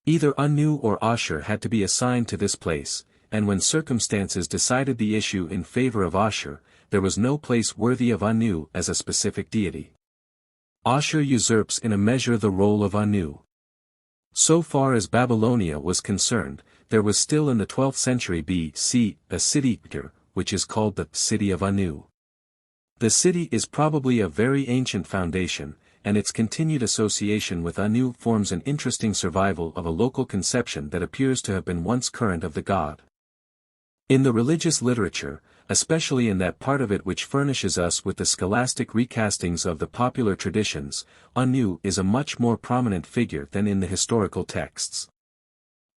Either Anu or Ashur had to be assigned to this place, and when circumstances decided the issue in favor of Ashur, there was no place worthy of Anu as a specific deity. Ashur usurps in a measure the role of Anu. So far as Babylonia was concerned, there was still in the 12th century B.C. a city, which is called the City of Anu. The city is probably a very ancient foundation, and its continued association with Anu forms an interesting survival of a local conception that appears to have been once current of the god. In the religious literature, especially in that part of it which furnishes us with the scholastic recastings of the popular traditions, Anu is a much more prominent figure than in the historical texts.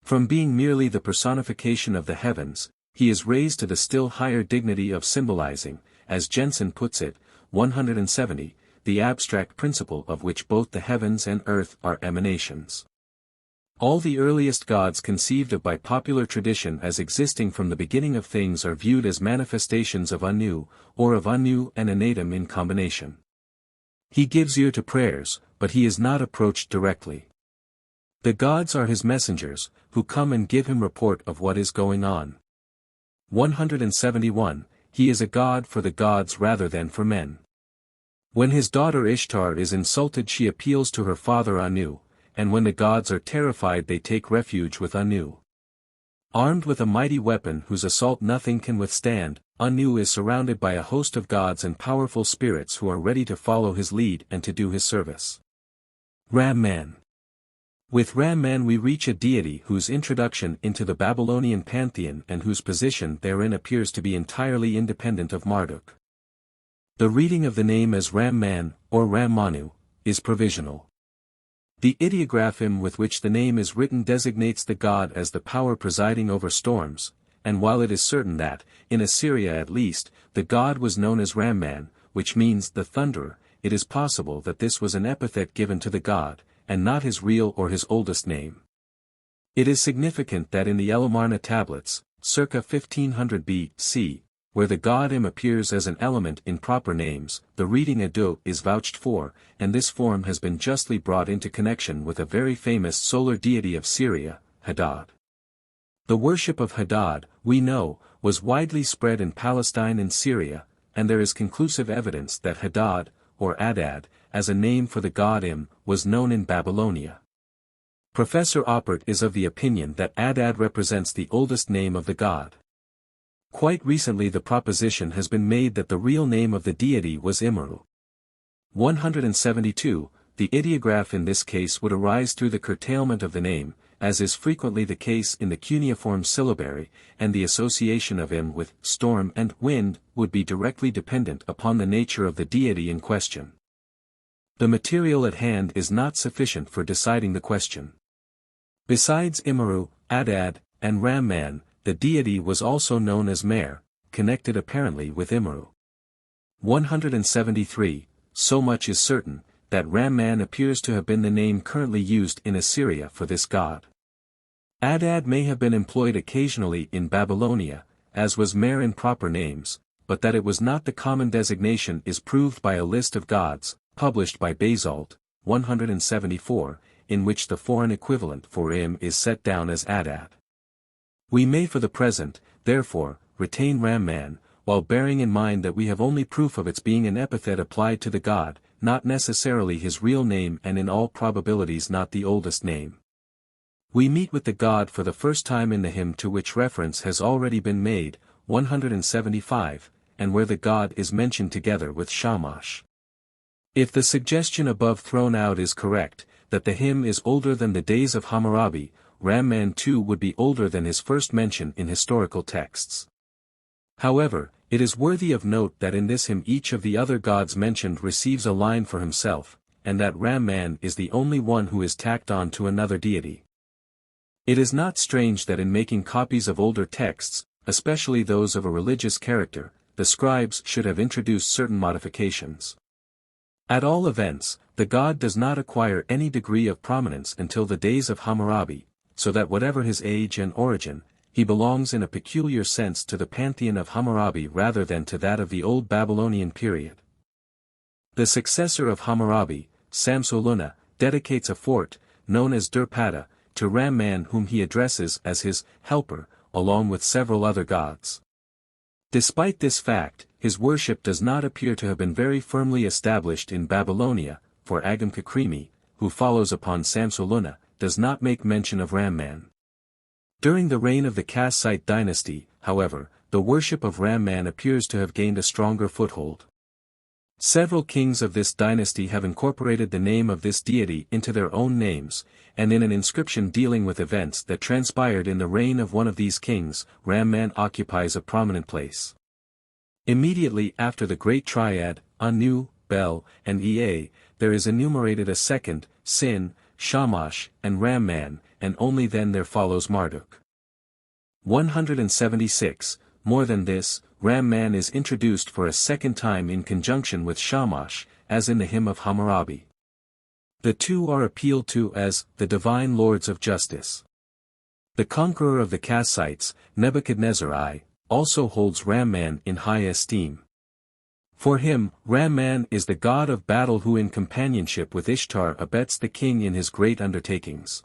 From being merely the personification of the heavens, he is raised to the still higher dignity of symbolizing, as Jensen puts it, 170, the abstract principle of which both the heavens and earth are emanations. All the earliest gods conceived of by popular tradition as existing from the beginning of things are viewed as manifestations of Anu, or of Anu and Anatum in combination. He gives ear to prayers, but he is not approached directly. The gods are his messengers, who come and give him report of what is going on. 171, he is a god for the gods rather than for men. When his daughter Ishtar is insulted she appeals to her father Anu, and when the gods are terrified they take refuge with Anu. Armed with a mighty weapon whose assault nothing can withstand, Anu is surrounded by a host of gods and powerful spirits who are ready to follow his lead and to do his service. Ram-Man. With Ram-Man we reach a deity whose introduction into the Babylonian pantheon and whose position therein appears to be entirely independent of Marduk. The reading of the name as Ram-Man, or Ram-Manu, is provisional. The ideographeme with which the name is written designates the god as the power presiding over storms, and while it is certain that, in Assyria at least, the god was known as Ram-Man, which means the thunderer, it is possible that this was an epithet given to the god, and not his real or his oldest name. It is significant that in the Elamarna tablets, circa 1500 B.C., where the god Im appears as an element in proper names, the reading Ado is vouched for, and this form has been justly brought into connection with a very famous solar deity of Syria, Hadad. The worship of Hadad, we know, was widely spread in Palestine and Syria, and there is conclusive evidence that Hadad, or Adad, as a name for the god Im, was known in Babylonia. Professor Oppert is of the opinion that Adad represents the oldest name of the god. Quite recently the proposition has been made that the real name of the deity was Imru. 172, the ideograph in this case would arise through the curtailment of the name, as is frequently the case in the cuneiform syllabary, and the association of Im with storm and wind would be directly dependent upon the nature of the deity in question. The material at hand is not sufficient for deciding the question. Besides Imru, Adad, and Ram-Man, the deity was also known as Mer, connected apparently with Imru. 173, so much is certain, that Ram-Man appears to have been the name currently used in Assyria for this god. Adad may have been employed occasionally in Babylonia, as was Mer in proper names, but that it was not the common designation is proved by a list of gods, published by Basalt, 174, in which the foreign equivalent for Im is set down as Adad. We may for the present, therefore, retain Ram-Man, while bearing in mind that we have only proof of its being an epithet applied to the god, not necessarily his real name and in all probabilities not the oldest name. We meet with the god for the first time in the hymn to which reference has already been made, 175, and where the god is mentioned together with Shamash. If the suggestion above thrown out is correct, that the hymn is older than the days of Hammurabi, Ram-Man too would be older than his first mention in historical texts. However, it is worthy of note that in this hymn each of the other gods mentioned receives a line for himself, and that Ram-Man is the only one who is tacked on to another deity. It is not strange that in making copies of older texts, especially those of a religious character, the scribes should have introduced certain modifications. At all events, the god does not acquire any degree of prominence until the days of Hammurabi, so that whatever his age and origin, he belongs in a peculiar sense to the pantheon of Hammurabi rather than to that of the Old Babylonian period. The successor of Hammurabi, Samsoluna, dedicates a fort, known as Durpada, to Ram-Man, whom he addresses as his helper, along with several other gods. Despite this fact, his worship does not appear to have been very firmly established in Babylonia, for Agam Kakrimi, who follows upon Samsoluna, does not make mention of Ram-Man. During the reign of the Kassite dynasty, however, the worship of Ram-Man appears to have gained a stronger foothold. Several kings of this dynasty have incorporated the name of this deity into their own names, and in an inscription dealing with events that transpired in the reign of one of these kings, Ram-Man occupies a prominent place. Immediately after the Great Triad, Anu, Bel, and Ea, there is enumerated a second, Sin, Shamash, and Ram-Man, and only then there follows Marduk. 176. More than this, Ram-Man is introduced for a second time in conjunction with Shamash, as in the hymn of Hammurabi. The two are appealed to as the divine lords of justice. The conqueror of the Kassites, Nebuchadnezzar I, also holds Ram-Man in high esteem. For him, Ram-Man is the god of battle who in companionship with Ishtar abets the king in his great undertakings.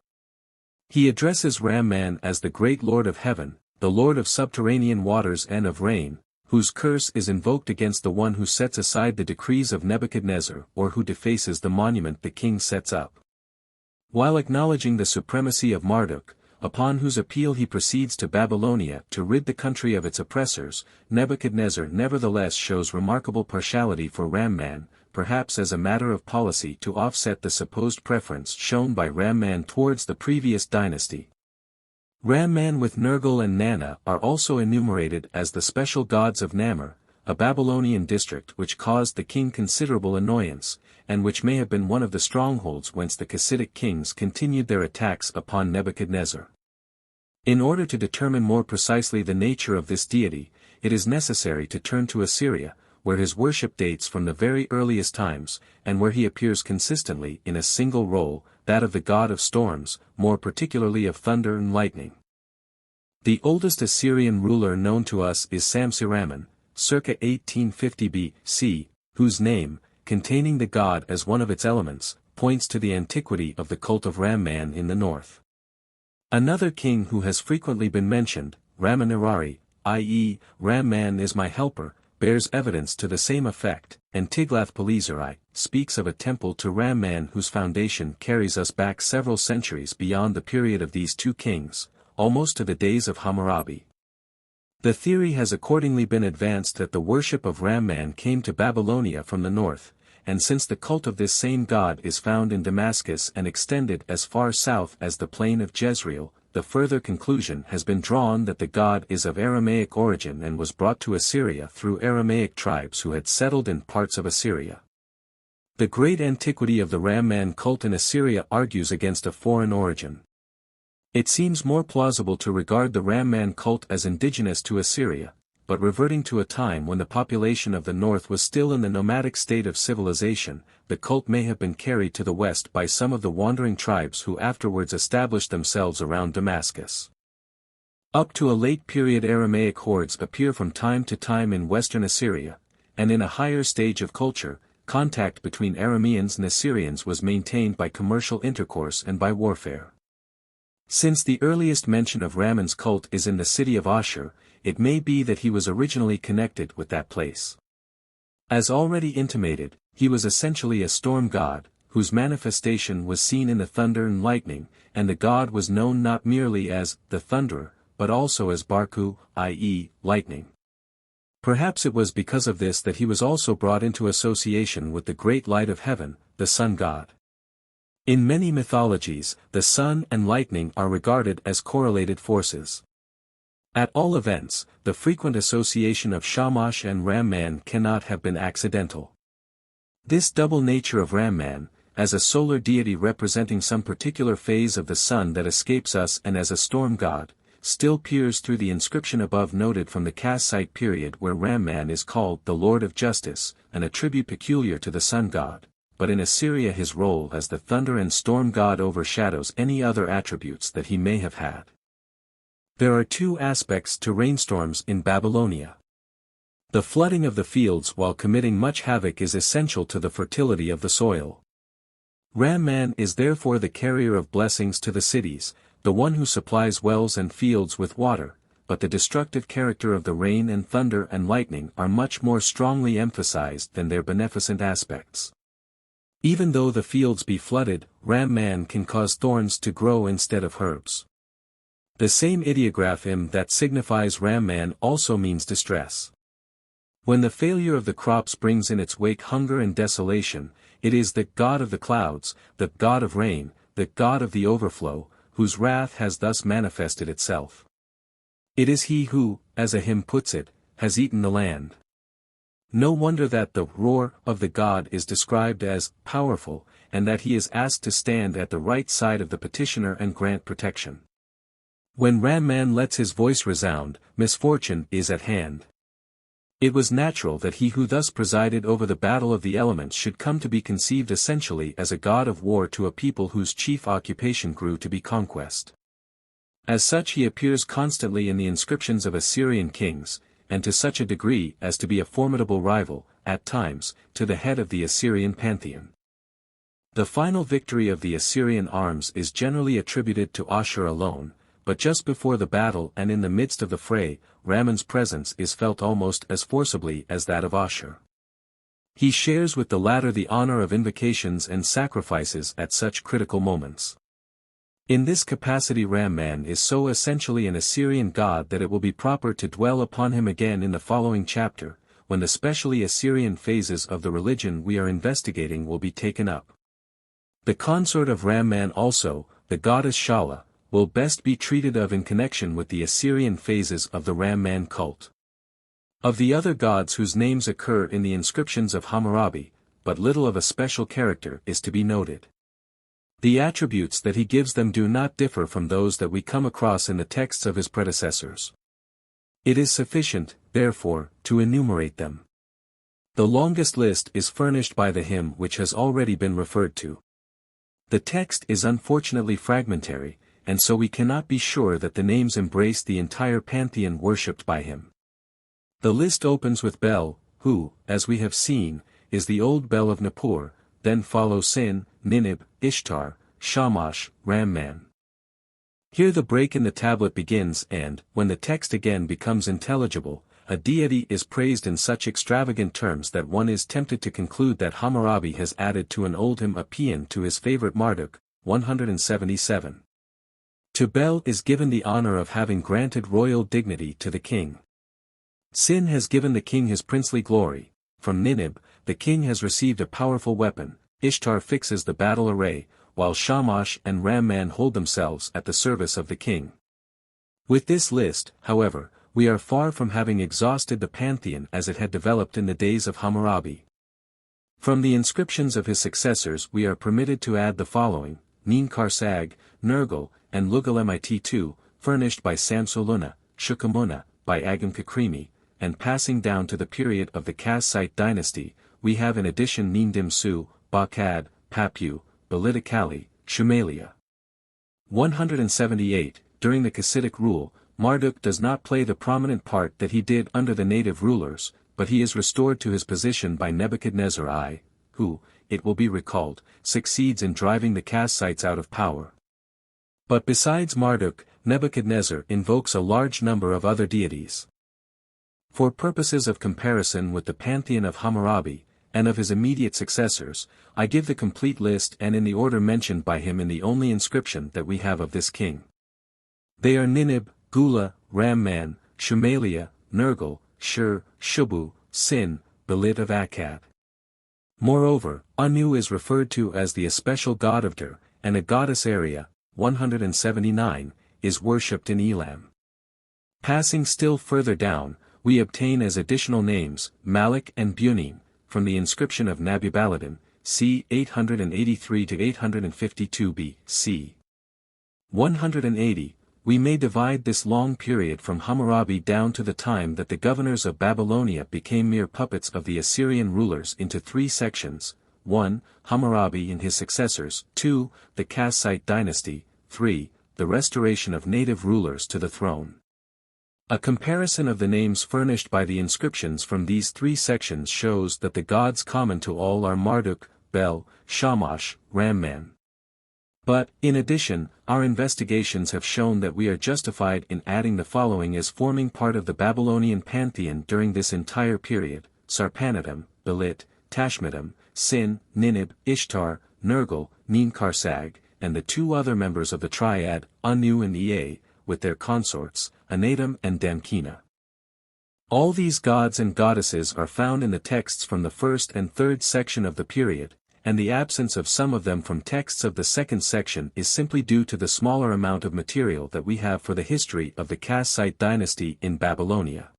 He addresses Ram-Man as the great lord of heaven, the lord of subterranean waters and of rain, whose curse is invoked against the one who sets aside the decrees of Nebuchadnezzar or who defaces the monument the king sets up. While acknowledging the supremacy of Marduk, upon whose appeal he proceeds to Babylonia to rid the country of its oppressors, Nebuchadnezzar nevertheless shows remarkable partiality for Ram-Man, perhaps as a matter of policy to offset the supposed preference shown by Ram-Man towards the previous dynasty. Ram-Man with Nergal and Nana are also enumerated as the special gods of Namur, a Babylonian district which caused the king considerable annoyance, and which may have been one of the strongholds whence the Kassitic kings continued their attacks upon Nebuchadnezzar. In order to determine more precisely the nature of this deity, it is necessary to turn to Assyria, where his worship dates from the very earliest times, and where he appears consistently in a single role, that of the god of storms, more particularly of thunder and lightning. The oldest Assyrian ruler known to us is Samsiraman, circa 1850 B.C., whose name, containing the god as one of its elements, points to the antiquity of the cult of Ram-Man in the north. Another king who has frequently been mentioned, Ramanirari, i.e., Ram-Man is my helper, bears evidence to the same effect, and Tiglath-Pileser I speaks of a temple to Ram-Man whose foundation carries us back several centuries beyond the period of these two kings, almost to the days of Hammurabi. The theory has accordingly been advanced that the worship of Ram-Man came to Babylonia from the north, and since the cult of this same god is found in Damascus and extended as far south as the plain of Jezreel, the further conclusion has been drawn that the god is of Aramaic origin and was brought to Assyria through Aramaic tribes who had settled in parts of Assyria. The great antiquity of the Ram-Man cult in Assyria argues against a foreign origin. It seems more plausible to regard the Ram-Man cult as indigenous to Assyria, but reverting to a time when the population of the north was still in the nomadic state of civilization, the cult may have been carried to the west by some of the wandering tribes who afterwards established themselves around Damascus. Up to a late period Aramaic hordes appear from time to time in western Assyria, and in a higher stage of culture, contact between Arameans and Assyrians was maintained by commercial intercourse and by warfare. Since the earliest mention of Ramman's cult is in the city of Ashur, it may be that he was originally connected with that place. As already intimated, he was essentially a storm god, whose manifestation was seen in the thunder and lightning, and the god was known not merely as the thunderer, but also as Barku, i.e., lightning. Perhaps it was because of this that he was also brought into association with the great light of heaven, the sun god. In many mythologies, the sun and lightning are regarded as correlated forces. At all events, the frequent association of Shamash and Ram-Man cannot have been accidental. This double nature of Ram-Man, as a solar deity representing some particular phase of the sun that escapes us and as a storm god, still peers through the inscription above noted from the Kassite period where Ram-Man is called the Lord of Justice, an attribute peculiar to the sun god, but in Assyria his role as the thunder and storm god overshadows any other attributes that he may have had. There are two aspects to rainstorms in Babylonia. The flooding of the fields while committing much havoc is essential to the fertility of the soil. Ram-Man is therefore the carrier of blessings to the cities, the one who supplies wells and fields with water, but the destructive character of the rain and thunder and lightning are much more strongly emphasized than their beneficent aspects. Even though the fields be flooded, Ram-Man can cause thorns to grow instead of herbs. The same ideograph im that signifies Ram-Man also means distress. When the failure of the crops brings in its wake hunger and desolation, it is the God of the clouds, the God of rain, the God of the overflow, whose wrath has thus manifested itself. It is he who, as a hymn puts it, has eaten the land. No wonder that the roar of the God is described as powerful, and that he is asked to stand at the right side of the petitioner and grant protection. When Ram-Man lets his voice resound, misfortune is at hand. It was natural that he who thus presided over the battle of the elements should come to be conceived essentially as a god of war to a people whose chief occupation grew to be conquest. As such he appears constantly in the inscriptions of Assyrian kings, and to such a degree as to be a formidable rival, at times, to the head of the Assyrian pantheon. The final victory of the Assyrian arms is generally attributed to Ashur alone, but just before the battle and in the midst of the fray, Ram-Man's presence is felt almost as forcibly as that of Ashur. He shares with the latter the honor of invocations and sacrifices at such critical moments. In this capacity Ram-Man is so essentially an Assyrian god that it will be proper to dwell upon him again in the following chapter, when the specially Assyrian phases of the religion we are investigating will be taken up. The consort of Ram-Man also, the goddess Shala, will best be treated of in connection with the Assyrian phases of the Ram-Man cult. Of the other gods whose names occur in the inscriptions of Hammurabi, but little of a special character is to be noted. The attributes that he gives them do not differ from those that we come across in the texts of his predecessors. It is sufficient, therefore, to enumerate them. The longest list is furnished by the hymn which has already been referred to. The text is unfortunately fragmentary, and so we cannot be sure that the names embrace the entire pantheon worshipped by him. The list opens with Bel, who, as we have seen, is the old Bel of Nippur, then follow Sin, Ninib, Ishtar, Shamash, Ram-Man. Here the break in the tablet begins and, when the text again becomes intelligible, a deity is praised in such extravagant terms that one is tempted to conclude that Hammurabi has added to an old hymn a paean to his favorite Marduk, 177. To Bel is given the honor of having granted royal dignity to the king. Sin has given the king his princely glory. From Ninib, the king has received a powerful weapon. Ishtar fixes the battle array, while Shamash and Ram-Man hold themselves at the service of the king. With this list, however, we are far from having exhausted the pantheon as it had developed in the days of Hammurabi. From the inscriptions of his successors we are permitted to add the following: Nin-Karsag, Nergal, and Lugalem-it-2, furnished by Samsoluna, Shukamuna, by Agam-Kakrimi, and passing down to the period of the Kassite dynasty, we have in addition Nindim-Su, Bakad, Papu, Belidikali, Shumalia. 178. During the Kassitic rule, Marduk does not play the prominent part that he did under the native rulers, but he is restored to his position by Nebuchadnezzar I, who, it will be recalled, succeeds in driving the Kassites out of power. But besides Marduk, Nebuchadnezzar invokes a large number of other deities. For purposes of comparison with the pantheon of Hammurabi, and of his immediate successors, I give the complete list and in the order mentioned by him in the only inscription that we have of this king. They are Ninib, Gula, Ram-Man, Shumalia, Nergal, Shur, Shubu, Sin, Belit of Akkad. Moreover, Anu is referred to as the especial god of Dur, and a goddess Area, 179, is worshipped in Elam. Passing still further down, we obtain as additional names, Malik and Bunim, from the inscription of Nabubaladin, c. 883–852 B.C. 180, we may divide this long period from Hammurabi down to the time that the governors of Babylonia became mere puppets of the Assyrian rulers into three sections: 1. Hammurabi and his successors, 2. The Kassite dynasty, 3. the restoration of native rulers to the throne. A comparison of the names furnished by the inscriptions from these three sections shows that the gods common to all are Marduk, Bel, Shamash, Ramman. But, in addition, our investigations have shown that we are justified in adding the following as forming part of the Babylonian pantheon during this entire period: Sarpanidam, Belit, Tashmitam, Sin, Ninib, Ishtar, Nergal, Ninkarsag, and the two other members of the triad, Anu and Ea, with their consorts, Anadam and Damkina. All these gods and goddesses are found in the texts from the first and third section of the period, and the absence of some of them from texts of the second section is simply due to the smaller amount of material that we have for the history of the Kassite dynasty in Babylonia.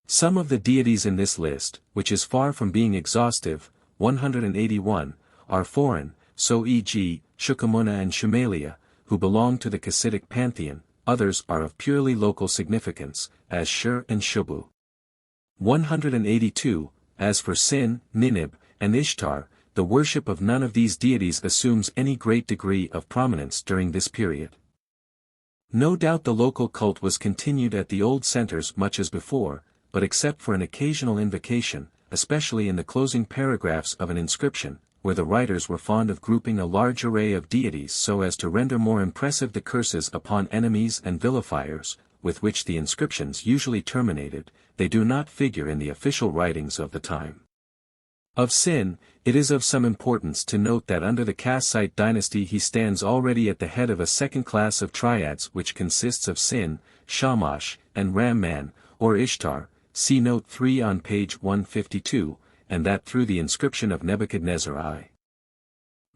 Some of the deities in this list, which is far from being exhaustive, 181, are foreign, so e.g., Shukamuna and Shumalia, who belong to the Kassitic pantheon. Others are of purely local significance, as Shur and Shubu. 182, as for Sin, Ninib, and Ishtar, the worship of none of these deities assumes any great degree of prominence during this period. No doubt the local cult was continued at the old centers much as before, but except for an occasional invocation, especially in the closing paragraphs of an inscription, where the writers were fond of grouping a large array of deities so as to render more impressive the curses upon enemies and vilifiers, with which the inscriptions usually terminated, they do not figure in the official writings of the time. Of Sin, it is of some importance to note that under the Kassite dynasty he stands already at the head of a second class of triads which consists of Sin, Shamash, and Ramman, or Ishtar, see note 3 on page 152, and that through the inscription of Nebuchadnezzar I.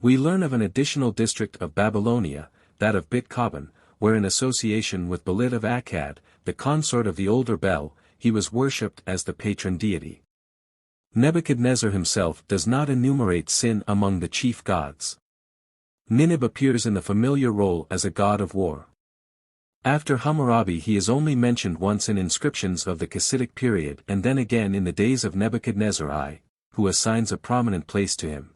We learn of an additional district of Babylonia, that of Bit-Kaban, where in association with Belit of Akkad, the consort of the older Bel, he was worshipped as the patron deity. Nebuchadnezzar himself does not enumerate Sin among the chief gods. Ninib appears in the familiar role as a god of war. After Hammurabi he is only mentioned once in inscriptions of the Kassitic period and then again in the days of Nebuchadnezzar I, who assigns a prominent place to him.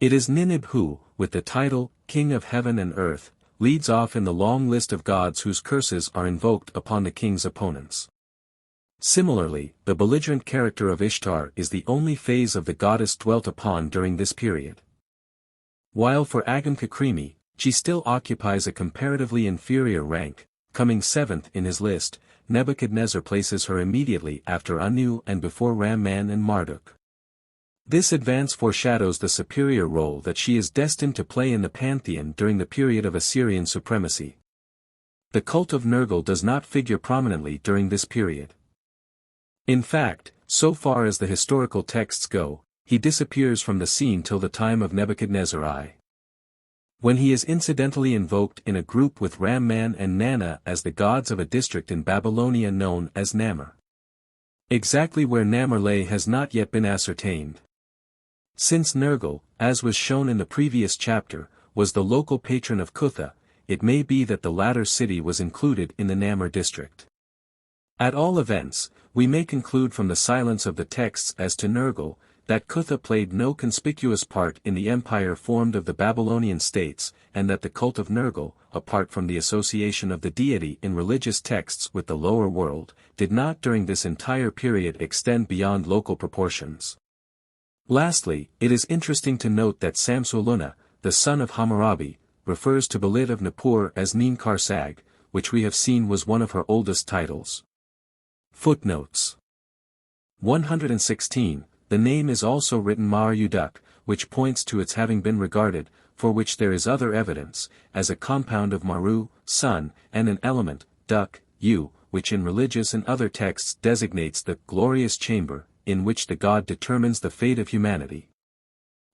It is Ninib who, with the title, King of Heaven and Earth, leads off in the long list of gods whose curses are invoked upon the king's opponents. Similarly, the belligerent character of Ishtar is the only phase of the goddess dwelt upon during this period. While for Agam-Kakrimi, she still occupies a comparatively inferior rank, coming seventh in his list, Nebuchadnezzar places her immediately after Anu and before Ramman and Marduk. This advance foreshadows the superior role that she is destined to play in the pantheon during the period of Assyrian supremacy. The cult of Nergal does not figure prominently during this period. In fact, so far as the historical texts go, he disappears from the scene till the time of Nebuchadnezzar I, when he is incidentally invoked in a group with Ramman and Nana as the gods of a district in Babylonia known as Namur. Exactly where Namur lay has not yet been ascertained. Since Nergal, as was shown in the previous chapter, was the local patron of Kutha, it may be that the latter city was included in the Namur district. At all events, we may conclude from the silence of the texts as to Nergal, that Kutha played no conspicuous part in the empire formed of the Babylonian states, and that the cult of Nergal, apart from the association of the deity in religious texts with the lower world, did not during this entire period extend beyond local proportions. Lastly, it is interesting to note that Samsuluna, the son of Hammurabi, refers to Belit of Nippur as Ninkarsag, which we have seen was one of her oldest titles. Footnotes 116. The name is also written Marduk, which points to its having been regarded, for which there is other evidence, as a compound of Maru, sun, and an element, duck, u, which in religious and other texts designates the glorious chamber, in which the god determines the fate of humanity.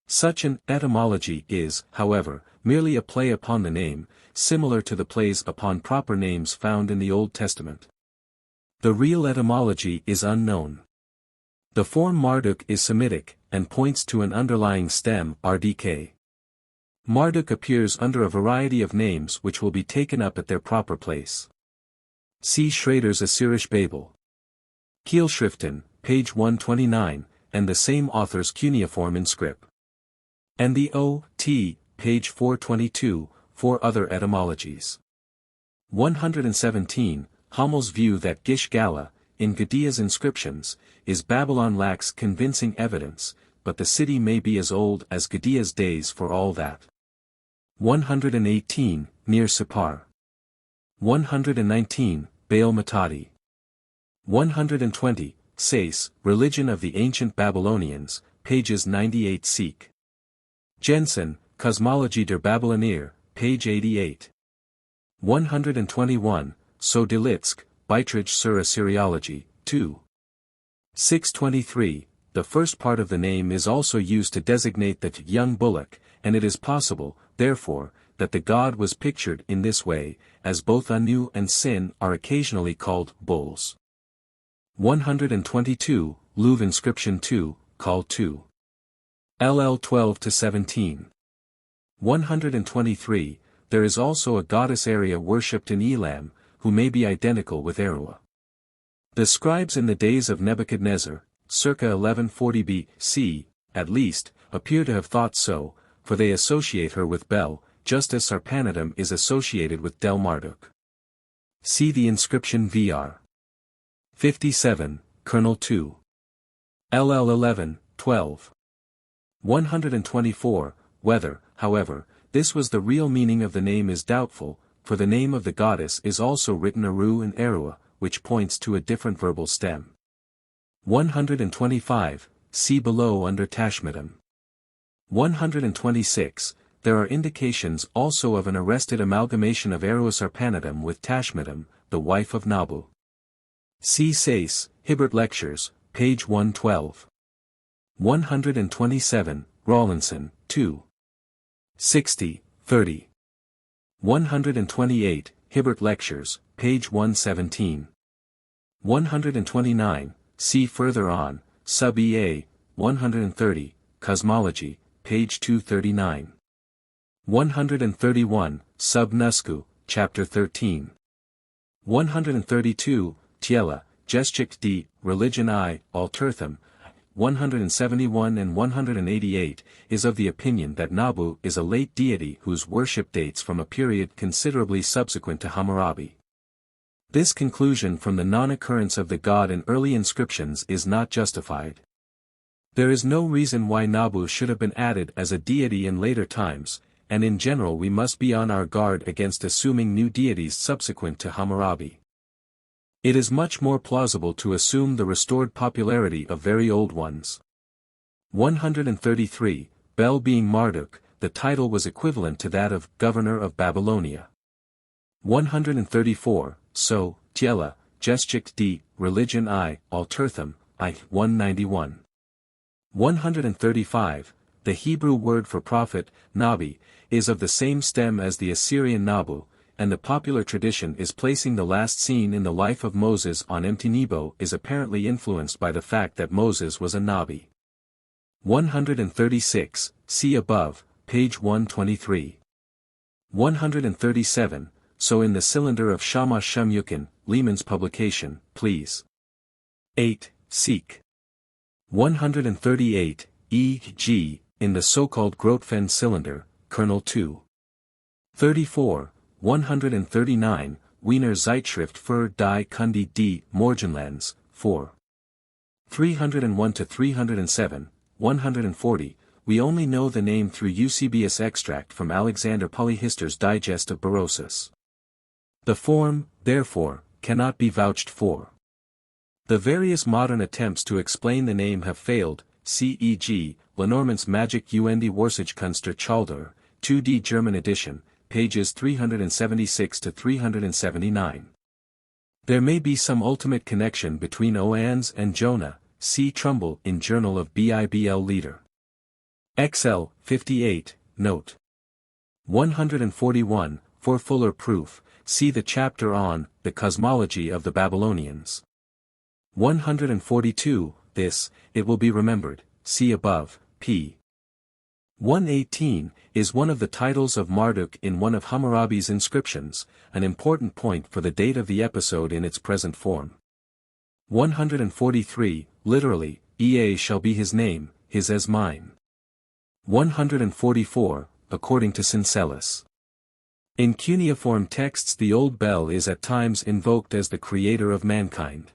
Such an etymology is, however, merely a play upon the name, similar to the plays upon proper names found in the Old Testament. The real etymology is unknown. The form Marduk is Semitic, and points to an underlying stem rdk. Marduk appears under a variety of names which will be taken up at their proper place. See Schrader's Assyrisch Babel. Kehlschriften, page 129, and the same author's cuneiform in script. And the O.T., page 422, 4 other etymologies. 117, Hammel's view that Gish-Gala, in Gudea inscriptions, is Babylon lacks convincing evidence, but the city may be as old as Gudea's days for all that. 118, near Sippar. 119, Baal Matadi. 120, Sais, Religion of the Ancient Babylonians, pages 98 seek. Jensen, Cosmologie der Babylonier, page 88. 121, So Delitzk, Beitrag sur Assyriologie, 2. 623, the first part of the name is also used to designate the young bullock, and it is possible, therefore, that the god was pictured in this way, as both Anu and Sin are occasionally called bulls. 122, Louvre inscription 2, call 2. LL 12-17. 123, there is also a goddess area worshipped in Elam, who may be identical with Erua. The scribes in the days of Nebuchadnezzar, circa 1140 B.C., at least, appear to have thought so, for they associate her with Bel, just as Sarpanidum is associated with Del Marduk. See the inscription Vr. 57, Kernel 2. LL 11, 12. 124, whether, however, this was the real meaning of the name is doubtful, for the name of the goddess is also written Eru and Erua, which points to a different verbal stem. 125, see below under Tashmidim. 126, there are indications also of an arrested amalgamation of Erua Sarpanidum with Tashmidim, the wife of Nabu. See Sais, Hibbert Lectures, page 112. 127, Rawlinson, 2. 60, 30. 128, Hibbert Lectures, page 117. 129, see further on, sub EA, 130, Cosmology, page 239. 131, sub Nusku, chapter 13. 132, Tiela, Geschichte D, Religion I, Alterthum, 171 and 188, is of the opinion that Nabu is a late deity whose worship dates from a period considerably subsequent to Hammurabi. This conclusion from the non-occurrence of the god in early inscriptions is not justified. There is no reason why Nabu should have been added as a deity in later times, and in general we must be on our guard against assuming new deities subsequent to Hammurabi. It is much more plausible to assume the restored popularity of very old ones. 133, Bel being Marduk, the title was equivalent to that of governor of Babylonia. 134, so, Tiela, Geschichte D, Religion I, Alterthum, I, 191. 135, the Hebrew word for prophet, Nabi, is of the same stem as the Assyrian Nabu, and the popular tradition is placing the last scene in the life of Moses on Empty Nebo is apparently influenced by the fact that Moses was a Nabi. 136, see above, page 123. 137, so in the cylinder of Shamash Shemyukin, Lehman's publication, please. 8, seek. 138, e.g., in the so-called Grotefend cylinder, Kernel 2. 34, 139, Wiener Zeitschrift für die Kunde des Morgenlands, 4. 301-307, 140, we only know the name through Eusebius extract from Alexander Polyhister's Digest of Berosus. The form, therefore, cannot be vouched for. The various modern attempts to explain the name have failed, c.e.g., Lenormand's Magic und Wahrsagekunst Chaldor, 2D German edition, pages 376-379. There may be some ultimate connection between Oannes and Jonah, see Trumbull in Journal of Bibl Leader. XL, 58, note. 141, for fuller proof, see the chapter on, the cosmology of the Babylonians. 142, this, it will be remembered, see above, p. 118, is one of the titles of Marduk in one of Hammurabi's inscriptions, an important point for the date of the episode in its present form. 143, literally, Ea shall be his name, his as mine. 144, according to Syncellus. In cuneiform texts the old Bel is at times invoked as the creator of mankind.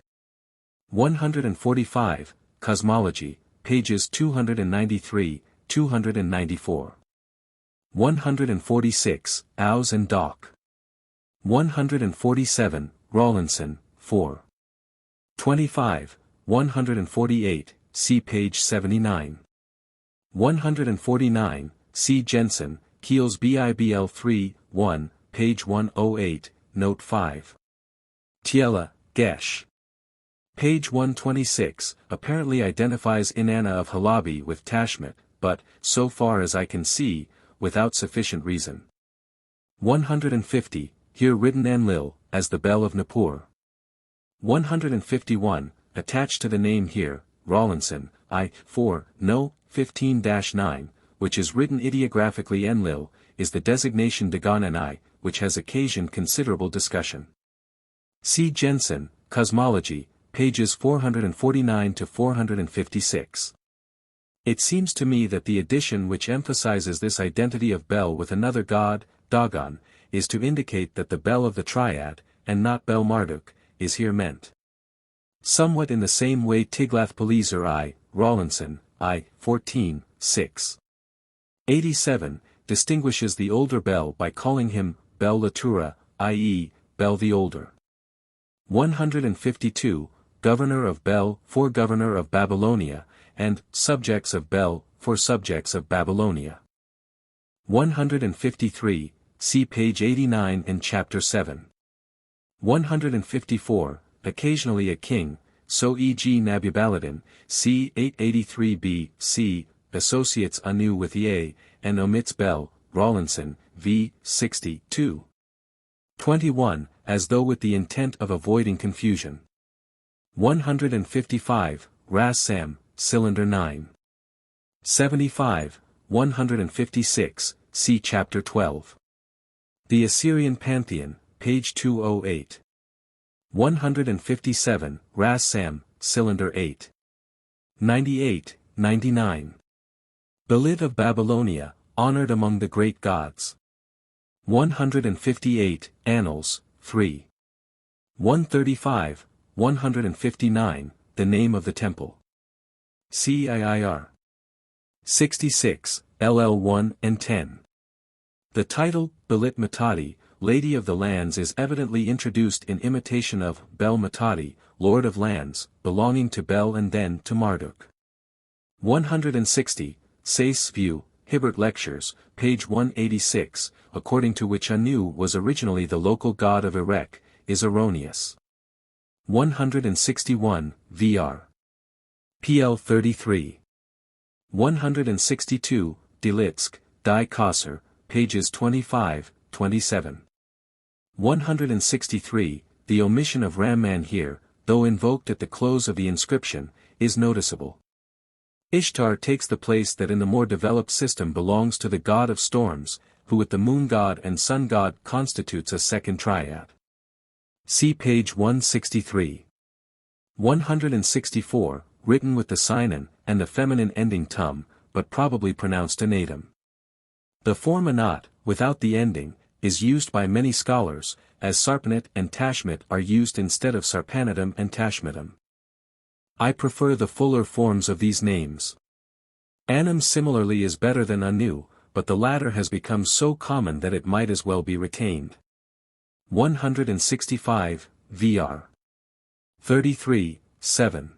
145, Cosmology, pages 293-294. 146, Aus and Doc. 147, Rawlinson, 4. 25, 148, see page 79. 149, C. Jensen, Keel's BIBL 3, 1, page 108, note 5. Tiela, Gesh. Page 126, apparently identifies Inanna of Halabi with Tashmit, but, so far as I can see, without sufficient reason. 150, here written Enlil, as the Bel of Nippur. 151, attached to the name here, Rawlinson, I, 4, no, 15-9, which is written ideographically Enlil, is the designation Dagon and I, which has occasioned considerable discussion. C. Jensen, Cosmology, pages 449-456. It seems to me that the addition which emphasizes this identity of Bel with another god, Dagon, is to indicate that the Bel of the triad, and not Bel Marduk, is here meant. Somewhat in the same way Tiglath-Pileser I, Rawlinson, I, 14, 6. 87, distinguishes the older Bel by calling him Bel Latura, i.e., Bel the Older. 152, Governor of Bel for Governor of Babylonia, and Subjects of Bel for Subjects of Babylonia. 153, see page 89 in chapter 7. 154, occasionally a king, so e.g. Nabubaladin, c. 883b, c. associates Anu with Ea, and omits Bel, Rawlinson, v. 62. 21, as though with the intent of avoiding confusion. 155, Ras Sam, cylinder 9. 75, 156, see chapter 12. The Assyrian Pantheon, page 208. 157, Ras Sam, cylinder 8. 98, 99. Belit of Babylonia, honored among the great gods. 158, Annals, 3. 135, 159, the name of the temple. CIIR. 66, LL1 and 10. The title, Belit Matadi, Lady of the Lands is evidently introduced in imitation of Bel Matadi, Lord of Lands, belonging to Bel and then to Marduk. 160, Say's View, Hibbert Lectures, page 186, according to which Anu was originally the local god of Erech, is erroneous. 161, Vr. PL 33. 162, Delitsk, Die Kosser, pages 25, 27. 163, the omission of Ramman here, though invoked at the close of the inscription, is noticeable. Ishtar takes the place that in the more developed system belongs to the god of storms, who with the moon god and sun god constitutes a second triad. See page 163. 164, written with the Sinan, and the feminine ending tum, but probably pronounced anatum. The form anat, without the ending, is used by many scholars, as Sarpanit and Tashmit are used instead of Sarpanitum and Tashmitum. I prefer the fuller forms of these names. Anum similarly is better than Anu, but the latter has become so common that it might as well be retained. 165, Vr. 33, 7.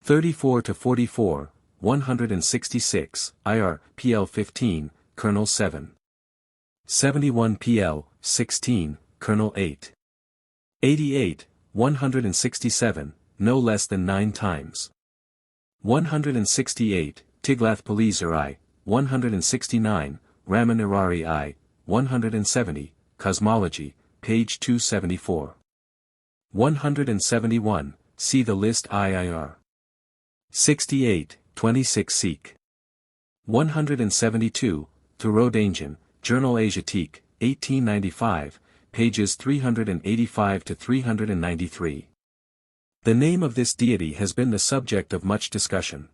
34-44, 166, IR, PL 15, Kernel 7. 71 PL, 16, Kernel 8. 88, 167, no less than 9 times. 168, Tiglath-Pileser I, 169, Raman-Irari I, 170, Cosmology, page 274. 171, see the list IIR. 68, 26 Sikh. 172, Thoreau Dainjan, Journal Asiatique, 1895, pages 385-393. The name of this deity has been the subject of much discussion.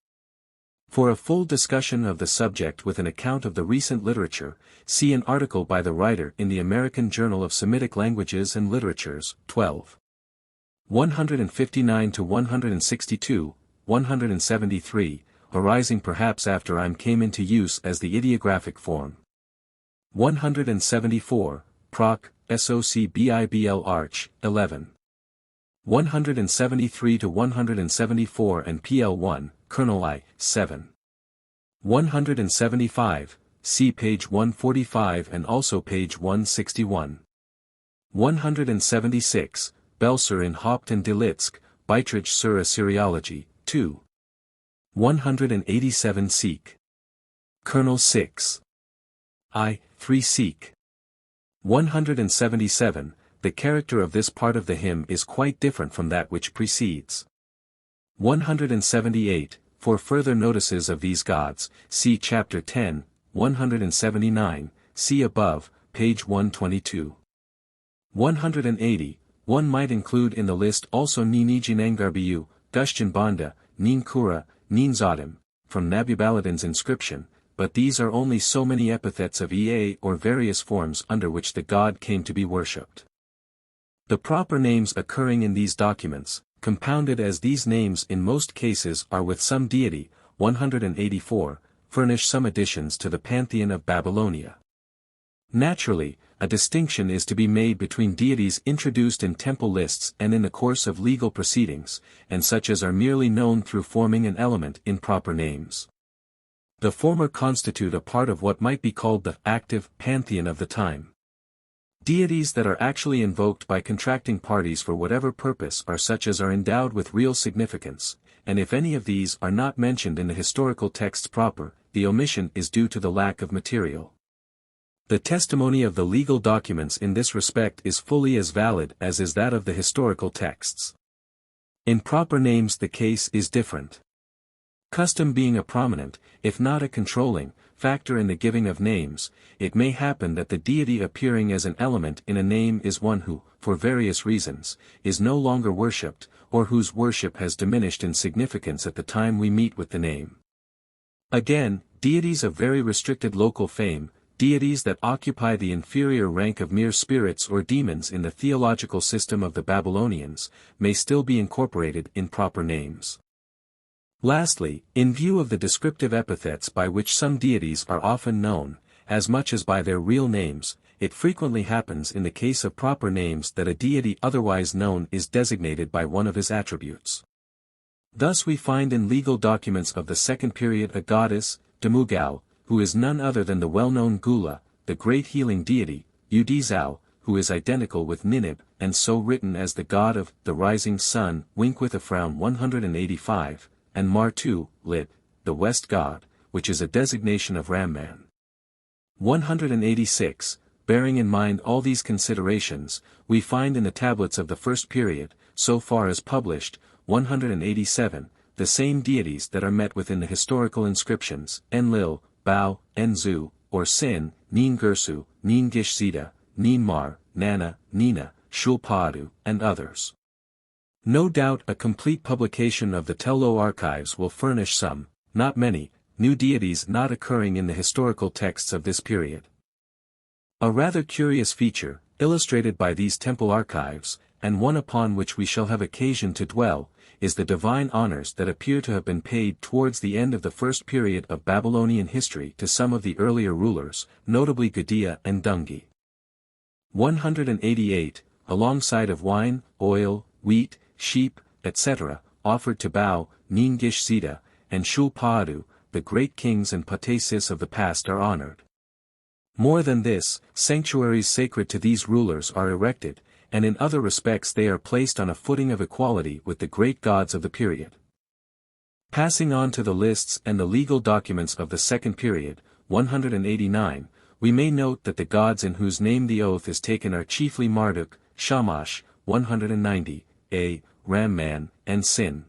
For a full discussion of the subject with an account of the recent literature, see an article by the writer in the American Journal of Semitic Languages and Literatures, 12. 159 to 162, 173, arising perhaps after I'm came into use as the ideographic form. 174, Proc. Socbibl Arch. 11. 173 to 174 and PL1, Kernel I. 7. 175, see page 145 and also page 161. 176, Belser in Haupt and Delitzk, Beitrag sur Assyriology, 2. 187 Seek. Kernel 6. I. 3 Seek. 177, the character of this part of the hymn is quite different from that which precedes. 178, for further notices of these gods, see chapter 10, 179, see above, page 122. 180, one might include in the list also Ninijinangarbiyu, Dushjanbanda, Ninkura, Ninzodim, from Nabubaladin's inscription, but these are only so many epithets of Ea or various forms under which the god came to be worshipped. The proper names occurring in these documents, compounded as these names in most cases are with some deity, 184, furnish some additions to the pantheon of Babylonia. Naturally, a distinction is to be made between deities introduced in temple lists and in the course of legal proceedings, and such as are merely known through forming an element in proper names. The former constitute a part of what might be called the active pantheon of the time. Deities that are actually invoked by contracting parties for whatever purpose are such as are endowed with real significance, and if any of these are not mentioned in the historical texts proper, the omission is due to the lack of material. The testimony of the legal documents in this respect is fully as valid as is that of the historical texts. In proper names the case is different. Custom being a prominent, if not a controlling, factor in the giving of names, it may happen that the deity appearing as an element in a name is one who, for various reasons, is no longer worshipped, or whose worship has diminished in significance at the time we meet with the name. Again, deities of very restricted local fame, deities that occupy the inferior rank of mere spirits or demons in the theological system of the Babylonians, may still be incorporated in proper names. Lastly, in view of the descriptive epithets by which some deities are often known, as much as by their real names, it frequently happens in the case of proper names that a deity otherwise known is designated by one of his attributes. Thus we find in legal documents of the second period a goddess, Demugal, who is none other than the well-known Gula, the great healing deity, Udizau, who is identical with Ninib, and so written as the god of the rising sun, wink with a frown 185, and Martu, lit, the west god, which is a designation of Ramman. 186, bearing in mind all these considerations, we find in the tablets of the first period, so far as published, 187, the same deities that are met with in the historical inscriptions, Enlil, Bau, Enzu, or Sin, Nin Gersu, Nin Gishzida, Nin Mar, Nana, Nina, Shulpadu, and others. No doubt a complete publication of the Tello archives will furnish some, not many, new deities not occurring in the historical texts of this period. A rather curious feature, illustrated by these temple archives, and one upon which we shall have occasion to dwell, is the divine honors that appear to have been paid towards the end of the first period of Babylonian history to some of the earlier rulers, notably Gudea and Dungi. 188, alongside of wine, oil, wheat, sheep, etc., offered to Bau, Nin-Gish-Zida, and Shulpadu, the great kings and patesis of the past are honored. More than this, sanctuaries sacred to these rulers are erected, and in other respects they are placed on a footing of equality with the great gods of the period. Passing on to the lists and the legal documents of the second period, 189, we may note that the gods in whose name the oath is taken are chiefly Marduk, Shamash, 190, A, Ramman, and Sin.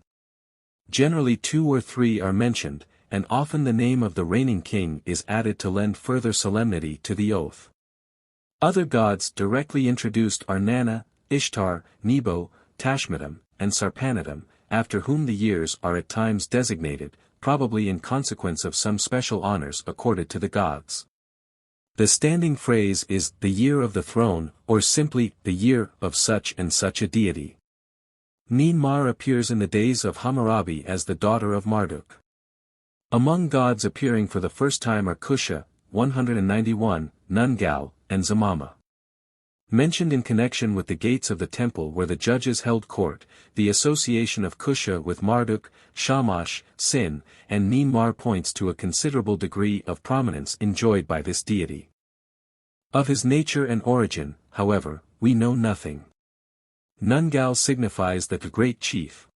Generally 2 or 3 are mentioned, and often the name of the reigning king is added to lend further solemnity to the oath. Other gods directly introduced are Nana, Ishtar, Nebo, Tashmitum, and Sarpanidum, after whom the years are at times designated, probably in consequence of some special honors accorded to the gods. The standing phrase is the year of the throne, or simply the year of such and such a deity. Nin-Mar appears in the days of Hammurabi as the daughter of Marduk. Among gods appearing for the first time are Kusha, 191, Nun-Gal, and Zamama. Mentioned in connection with the gates of the temple where the judges held court, the association of Kusha with Marduk, Shamash, Sin, and Nin-Mar points to a considerable degree of prominence enjoyed by this deity. Of his nature and origin, however, we know nothing. Nun-Gal signifies the great chief.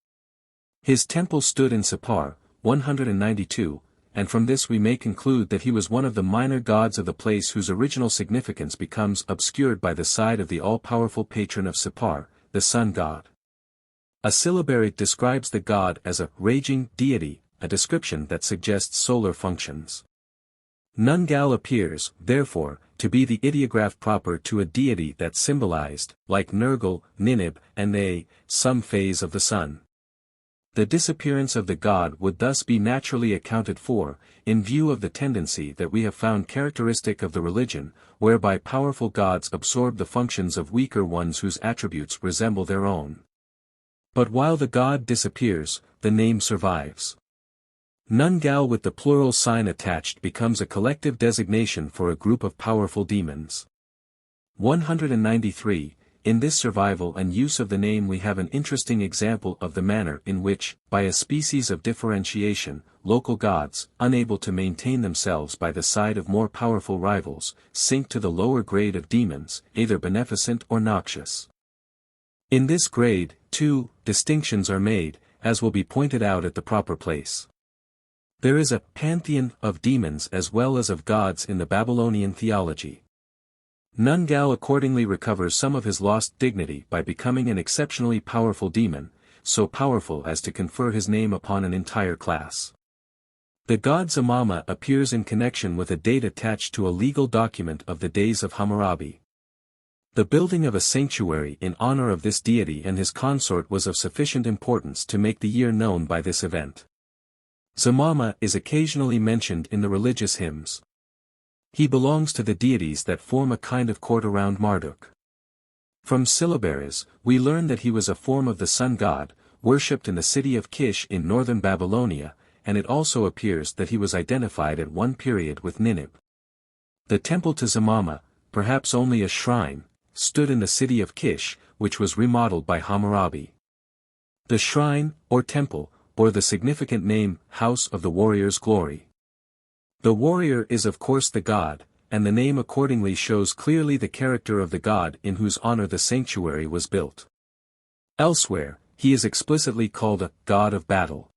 His temple stood in Sippar, 192, and from this we may conclude that he was one of the minor gods of the place whose original significance becomes obscured by the side of the all-powerful patron of Sippar, the sun god. A syllabary describes the god as a raging deity, a description that suggests solar functions. Nun-Gal appears, therefore, to be the ideograph proper to a deity that symbolized, like Nergal, Ninib, and Ea, some phase of the sun. The disappearance of the god would thus be naturally accounted for, in view of the tendency that we have found characteristic of the religion, whereby powerful gods absorb the functions of weaker ones whose attributes resemble their own. But while the god disappears, the name survives. Nun-Gal with the plural sign attached becomes a collective designation for a group of powerful demons. 193. In this survival and use of the name we have an interesting example of the manner in which, by a species of differentiation, local gods, unable to maintain themselves by the side of more powerful rivals, sink to the lower grade of demons, either beneficent or noxious. In this grade, too, distinctions are made, as will be pointed out at the proper place. There is a pantheon of demons as well as of gods in the Babylonian theology. Nun-Gal accordingly recovers some of his lost dignity by becoming an exceptionally powerful demon, so powerful as to confer his name upon an entire class. The god Zamama appears in connection with a date attached to a legal document of the days of Hammurabi. The building of a sanctuary in honor of this deity and his consort was of sufficient importance to make the year known by this event. Zamama is occasionally mentioned in the religious hymns. He belongs to the deities that form a kind of court around Marduk. From syllabaries, we learn that he was a form of the sun god, worshipped in the city of Kish in northern Babylonia, and it also appears that he was identified at one period with Ninib. The temple to Zamama, perhaps only a shrine, stood in the city of Kish, which was remodeled by Hammurabi. The shrine, or temple, bore the significant name, House of the Warrior's Glory. The warrior is of course the god, and the name accordingly shows clearly the character of the god in whose honor the sanctuary was built. Elsewhere, he is explicitly called a god of battle.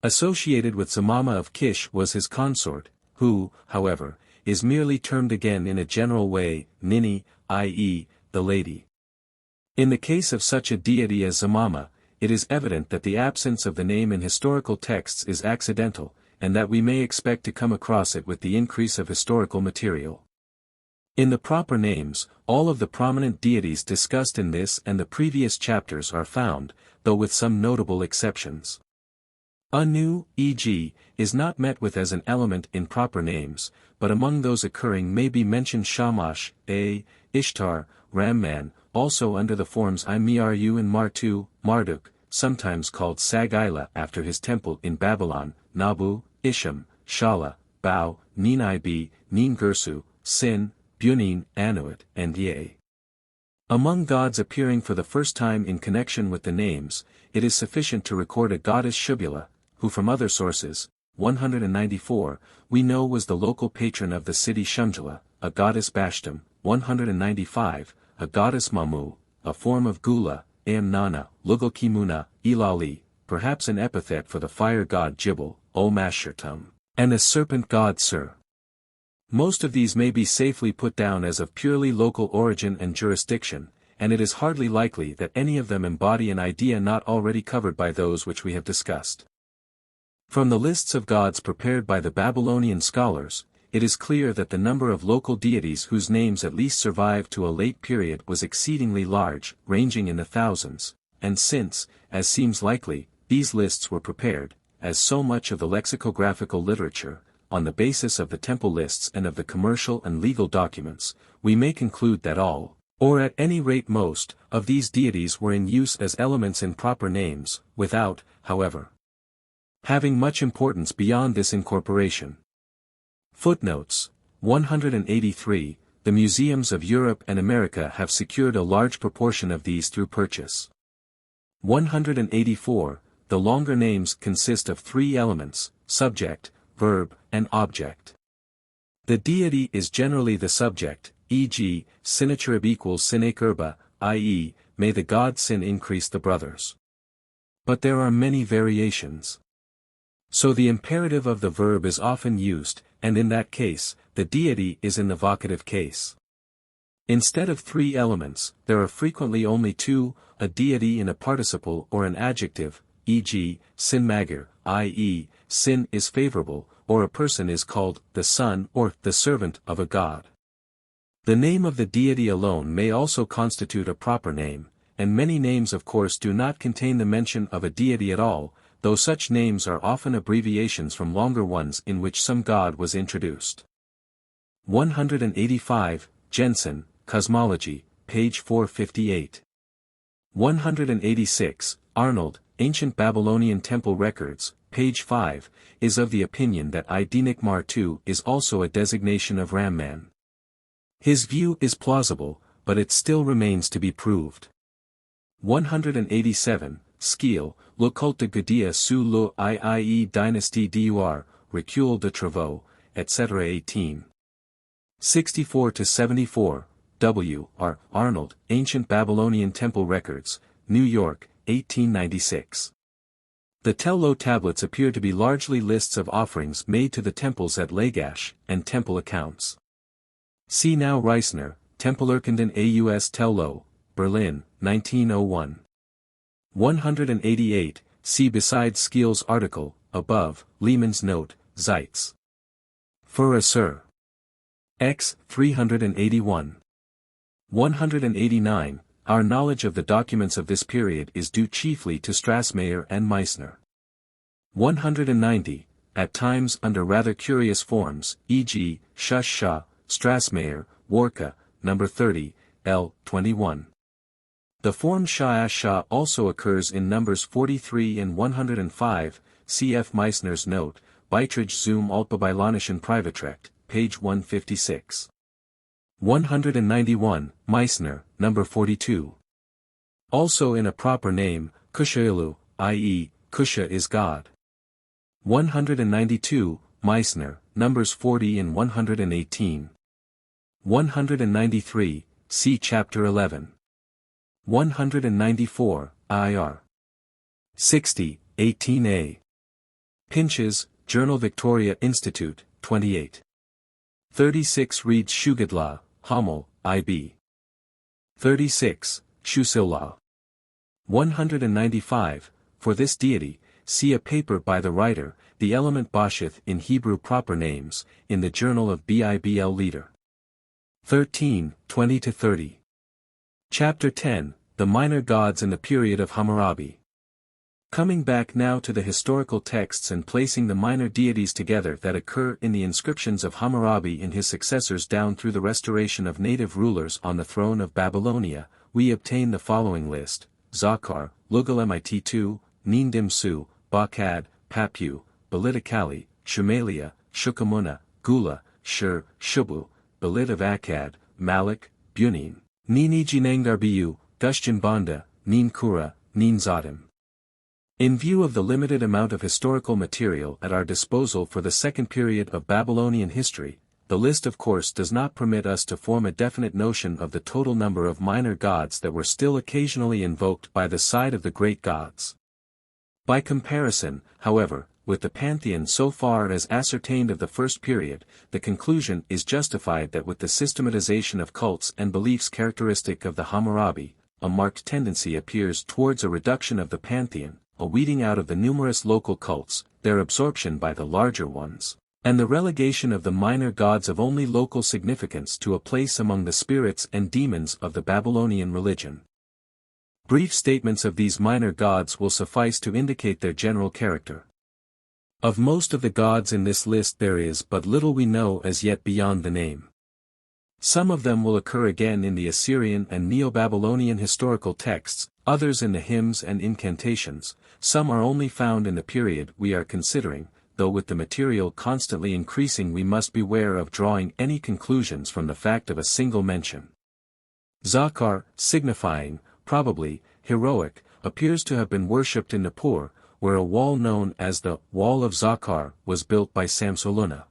Associated with Zamama of Kish was his consort, who, however, is merely termed again in a general way, Nini, i.e., the lady. In the case of such a deity as Zamama, it is evident that the absence of the name in historical texts is accidental, and that we may expect to come across it with the increase of historical material. In the proper names, all of the prominent deities discussed in this and the previous chapters are found, though with some notable exceptions. Anu, e.g., is not met with as an element in proper names, but among those occurring may be mentioned Shamash, Ishtar, Ramman, also under the forms Imiru and Martu, Marduk, sometimes called Sag-Ila after his temple in Babylon, Nabu, Isham, Shala, Bau, Nin-Ib, Nin-Girsu, Sin, Bunin, Anuit, and Ye. Among gods appearing for the first time in connection with the names, it is sufficient to record a goddess Shubula, who from other sources, 194, we know was the local patron of the city Shumjala, a goddess Bashtam, 195, a goddess Mamu, a form of Gula, Amnana, Lugalkimuna, Ilali, perhaps an epithet for the fire god Jibal, O-Mashirtum, and a serpent god Sur. Most of these may be safely put down as of purely local origin and jurisdiction, and it is hardly likely that any of them embody an idea not already covered by those which we have discussed. From the lists of gods prepared by the Babylonian scholars, it is clear that the number of local deities whose names at least survived to a late period was exceedingly large, ranging in the thousands, and since, as seems likely, these lists were prepared, as so much of the lexicographical literature, on the basis of the temple lists and of the commercial and legal documents, we may conclude that all, or at any rate most, of these deities were in use as elements in proper names, without, however, having much importance beyond this incorporation. Footnotes 183. The museums of Europe and America have secured a large proportion of these through purchase. 184. The longer names consist of three elements: subject, verb, and object. The deity is generally the subject, e.g., Sennacherib equals Sennacherba, i.e., may the god Sin increase the brothers. But there are many variations. So the imperative of the verb is often used, and in that case, the deity is in the vocative case. Instead of three elements, there are frequently only two, a deity in a participle or an adjective, e.g., Sin Magir, i.e., Sin is favorable, or a person is called the son or the servant of a god. The name of the deity alone may also constitute a proper name, and many names of course do not contain the mention of a deity at all, though such names are often abbreviations from longer ones in which some god was introduced. 185, Jensen, Cosmology, page 458. 186, Arnold, Ancient Babylonian Temple Records, page 5, is of the opinion that Idinik-Mar II is also a designation of Ramman. His view is plausible, but it still remains to be proved. 187, Skeel, Le Culte de Gudea sous le IIE Dynastie d'Ur, Recul de Travaux, etc. 18. 64-74, W. R. Arnold, Ancient Babylonian Temple Records, New York, 1896. The Tello tablets appear to be largely lists of offerings made to the temples at Lagash, and temple accounts. See now Reisner, Tempelurkunden aus Tello, Berlin, 1901. 188, see beside Skeel's article, above, Lehmann's note, Zeitz. Für Assur. X. 381. 189, our knowledge of the documents of this period is due chiefly to Strassmayer and Meissner. 190, at times under rather curious forms, e.g., Shush Shah, Strassmayer, Warka, No. 30, L. 21. The form Shah also occurs in numbers 43 and 105, cf. Meissner's note, Beiträge zum Altbabylonischen Privatrecht, page 156. 191, Meissner, No. 42. Also in a proper name, Kushailu, i.e., Kusha is God. 192, Meissner, numbers 40 and 118. 193, see chapter 11. 194, IR. 60, 18a. Pinches, Journal Victoria Institute, 28. 36 reads Shugadla, Hamel, IB. 36, Shusillah. 195, for this deity, see a paper by the writer, the element Bashith in Hebrew proper names, in the Journal of Bibl Leader. 13, 20-30. Chapter 10, The Minor Gods in the Period of Hammurabi. Coming back now to the historical texts and placing the minor deities together that occur in the inscriptions of Hammurabi and his successors down through the restoration of native rulers on the throne of Babylonia, we obtain the following list: Zakar, Lugal-mit-2, Nindim-su, Bakad, Papu, Belitakali, Shumalia, Shukamuna, Gula, Shur, Shubu, Belit of Akkad, Malik, Bunin, Ninijinangdarbiyu, Gushjanbanda, Ninkura, Ninzadim. In view of the limited amount of historical material at our disposal for the second period of Babylonian history, the list of course does not permit us to form a definite notion of the total number of minor gods that were still occasionally invoked by the side of the great gods. By comparison, however, with the pantheon so far as ascertained of the first period, the conclusion is justified that with the systematization of cults and beliefs characteristic of the Hammurabi, a marked tendency appears towards a reduction of the pantheon, a weeding out of the numerous local cults, their absorption by the larger ones, and the relegation of the minor gods of only local significance to a place among the spirits and demons of the Babylonian religion. Brief statements of these minor gods will suffice to indicate their general character. Of most of the gods in this list there is but little we know as yet beyond the name. Some of them will occur again in the Assyrian and Neo-Babylonian historical texts, others in the hymns and incantations, some are only found in the period we are considering, though with the material constantly increasing we must beware of drawing any conclusions from the fact of a single mention. Zakar, signifying, probably, heroic, appears to have been worshipped in Nippur, where a wall known as the Wall of Zakar was built by Samsoluna.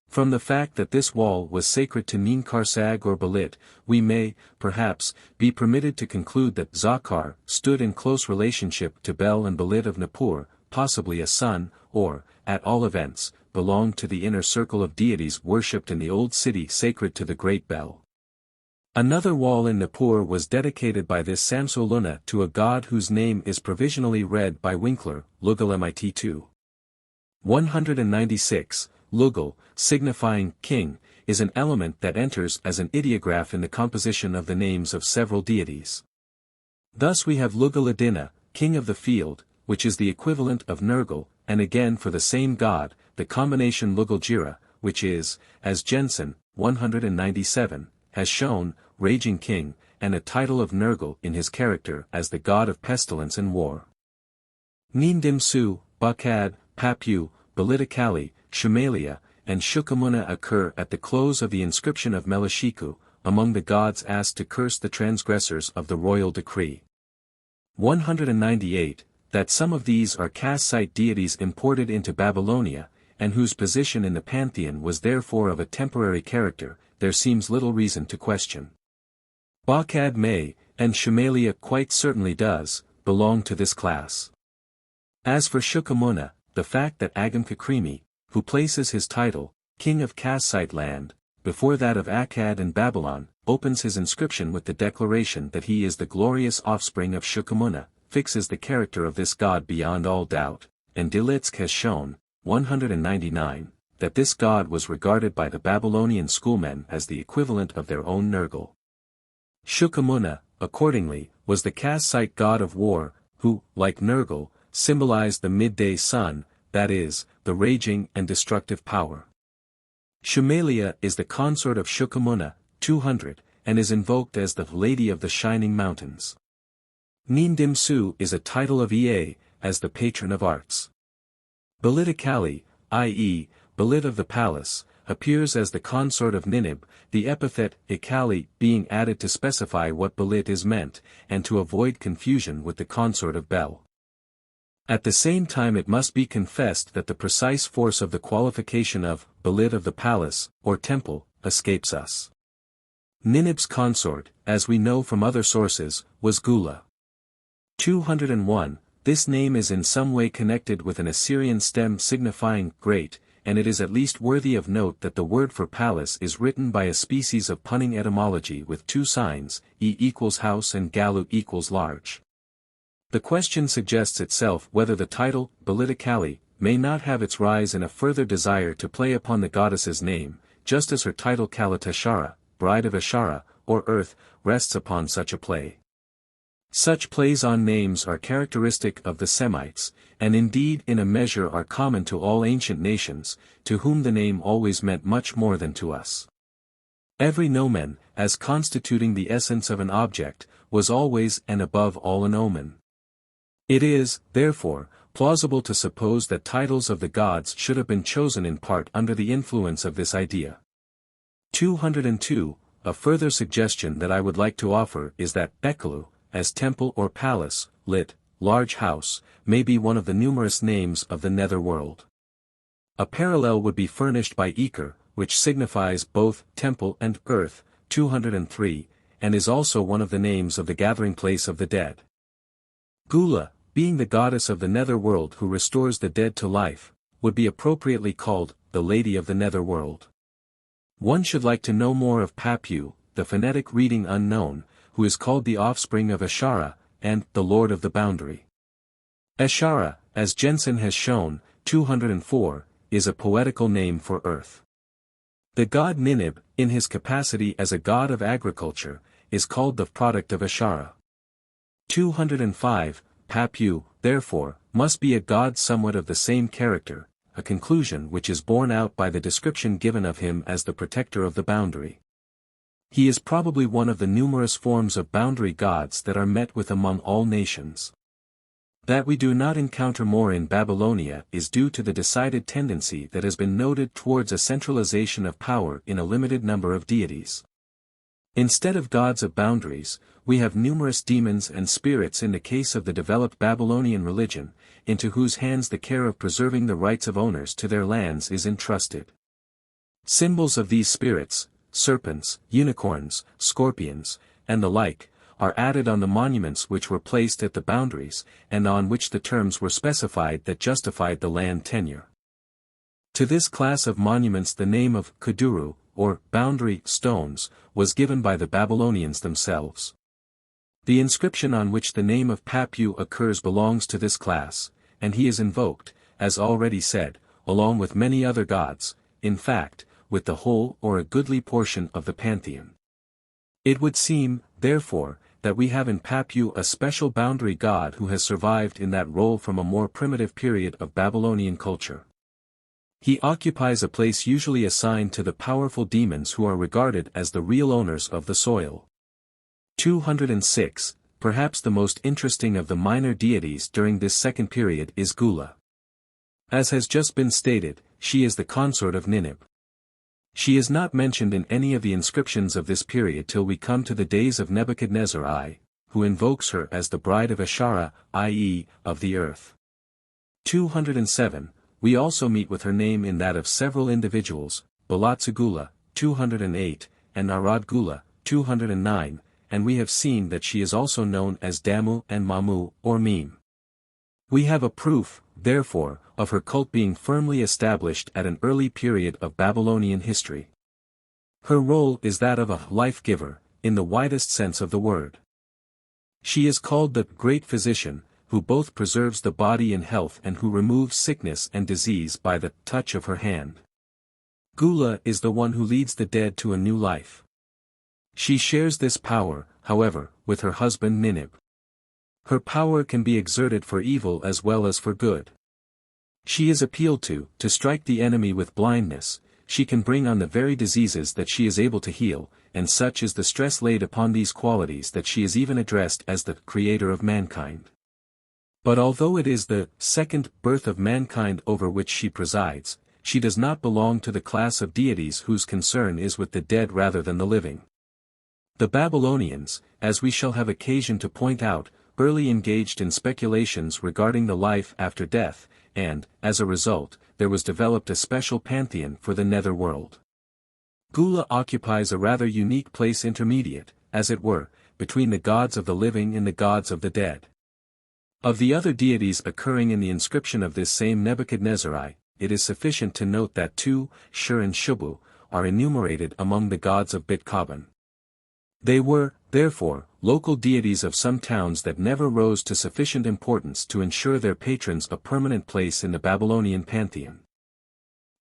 From the fact that this wall was sacred to Ninkarsag or Belit, we may, perhaps, be permitted to conclude that Zakar stood in close relationship to Bel and Belit of Nippur, possibly a son, or, at all events, belonged to the inner circle of deities worshipped in the old city sacred to the great Bel. Another wall in Nippur was dedicated by this Samsoluna to a god whose name is provisionally read by Winkler, Lugal mit 2. 196, Lugal, signifying king, is an element that enters as an ideograph in the composition of the names of several deities. Thus we have Lugal-Adina, king of the field, which is the equivalent of Nergal, and again for the same god, the combination Lugal-Jira, which is, as Jensen, 197, has shown, raging king, and a title of Nergal in his character as the god of pestilence and war. Nindimsu, Bakad, Papu, Belitakali, Shumalia, and Shukamuna occur at the close of the inscription of Melashiku, among the gods asked to curse the transgressors of the royal decree. 198, that some of these are caste-site deities imported into Babylonia, and whose position in the pantheon was therefore of a temporary character, there seems little reason to question. Bakad may, and Shumalia quite certainly does, belong to this class. As for Shukamuna, the fact that Agam Kakrimi, who places his title, king of caste-site land, before that of Akkad and Babylon, opens his inscription with the declaration that he is the glorious offspring of Shukamuna, fixes the character of this god beyond all doubt, and Dilitzk has shown, 199, that this god was regarded by the Babylonian schoolmen as the equivalent of their own Nergal. Shukamuna, accordingly, was the caste-site god of war, who, like Nergal, symbolized the midday sun, that is, the raging and destructive power. Shumalia is the consort of Shukamuna, 200, and is invoked as the Lady of the Shining Mountains. Nindimsu is a title of Ea, as the patron of arts. Belitakali, i.e., Belit of the palace, appears as the consort of Ninib, the epithet Ikali being added to specify what Belit is meant, and to avoid confusion with the consort of Bel. At the same time it must be confessed that the precise force of the qualification of Belit of the palace, or temple, escapes us. Ninib's consort, as we know from other sources, was Gula. 201, this name is in some way connected with an Assyrian stem signifying great, and it is at least worthy of note that the word for palace is written by a species of punning etymology with two signs, E equals house and Galu equals large. The question suggests itself whether the title, Belitakali, may not have its rise in a further desire to play upon the goddess's name, just as her title Kalatashara, bride of Ashara, or earth, rests upon such a play. Such plays on names are characteristic of the Semites, and indeed in a measure are common to all ancient nations, to whom the name always meant much more than to us. Every nomen, as constituting the essence of an object, was always and above all an omen. It is, therefore, plausible to suppose that titles of the gods should have been chosen in part under the influence of this idea. 202, a further suggestion that I would like to offer is that Bekalu, as temple or palace, lit, large house, may be one of the numerous names of the nether world. A parallel would be furnished by Iker, which signifies both temple and earth, 203, and is also one of the names of the gathering place of the dead. Gula, being the goddess of the nether world who restores the dead to life, would be appropriately called the Lady of the Nether World. One should like to know more of Papu, the phonetic reading unknown, who is called the offspring of Ashara, and the Lord of the Boundary. Ashara, as Jensen has shown, 204, is a poetical name for earth. The god Ninib, in his capacity as a god of agriculture, is called the product of Ashara. 205, Papu, therefore, must be a god somewhat of the same character, a conclusion which is borne out by the description given of him as the protector of the boundary. He is probably one of the numerous forms of boundary gods that are met with among all nations. That we do not encounter more in Babylonia is due to the decided tendency that has been noted towards a centralization of power in a limited number of deities. Instead of gods of boundaries, we have numerous demons and spirits in the case of the developed Babylonian religion, into whose hands the care of preserving the rights of owners to their lands is entrusted. Symbols of these spirits, serpents, unicorns, scorpions, and the like, are added on the monuments which were placed at the boundaries, and on which the terms were specified that justified the land tenure. To this class of monuments the name of Kuduru, or boundary stones, was given by the Babylonians themselves. The inscription on which the name of Papu occurs belongs to this class, and he is invoked, as already said, along with many other gods, in fact, with the whole or a goodly portion of the pantheon. It would seem, therefore, that we have in Papu a special boundary god who has survived in that role from a more primitive period of Babylonian culture. He occupies a place usually assigned to the powerful demons who are regarded as the real owners of the soil. 206, perhaps the most interesting of the minor deities during this second period is Gula. As has just been stated, she is the consort of Ninib. She is not mentioned in any of the inscriptions of this period till we come to the days of Nebuchadnezzar I, who invokes her as the bride of Ashara, i.e., of the earth. 207, we also meet with her name in that of several individuals, Balatsagula, 208, and Narad-Gula, 209, and we have seen that she is also known as Damu and Mamu, or Meme. We have a proof, therefore, of her cult being firmly established at an early period of Babylonian history. Her role is that of a life-giver, in the widest sense of the word. She is called the Great Physician, who both preserves the body in health and who removes sickness and disease by the touch of her hand. Gula is the one who leads the dead to a new life. She shares this power, however, with her husband Ninib. Her power can be exerted for evil as well as for good. She is appealed to strike the enemy with blindness. She can bring on the very diseases that she is able to heal, and such is the stress laid upon these qualities that she is even addressed as the creator of mankind. But although it is the second birth of mankind over which she presides, she does not belong to the class of deities whose concern is with the dead rather than the living. The Babylonians, as we shall have occasion to point out, early engaged in speculations regarding the life after death, and, as a result, there was developed a special pantheon for the nether world. Gula occupies a rather unique place intermediate, as it were, between the gods of the living and the gods of the dead. Of the other deities occurring in the inscription of this same Nebuchadnezzar I, it is sufficient to note that two, Shur and Shubu, are enumerated among the gods of Bit-Kaban. They were, therefore, local deities of some towns that never rose to sufficient importance to ensure their patrons a permanent place in the Babylonian pantheon.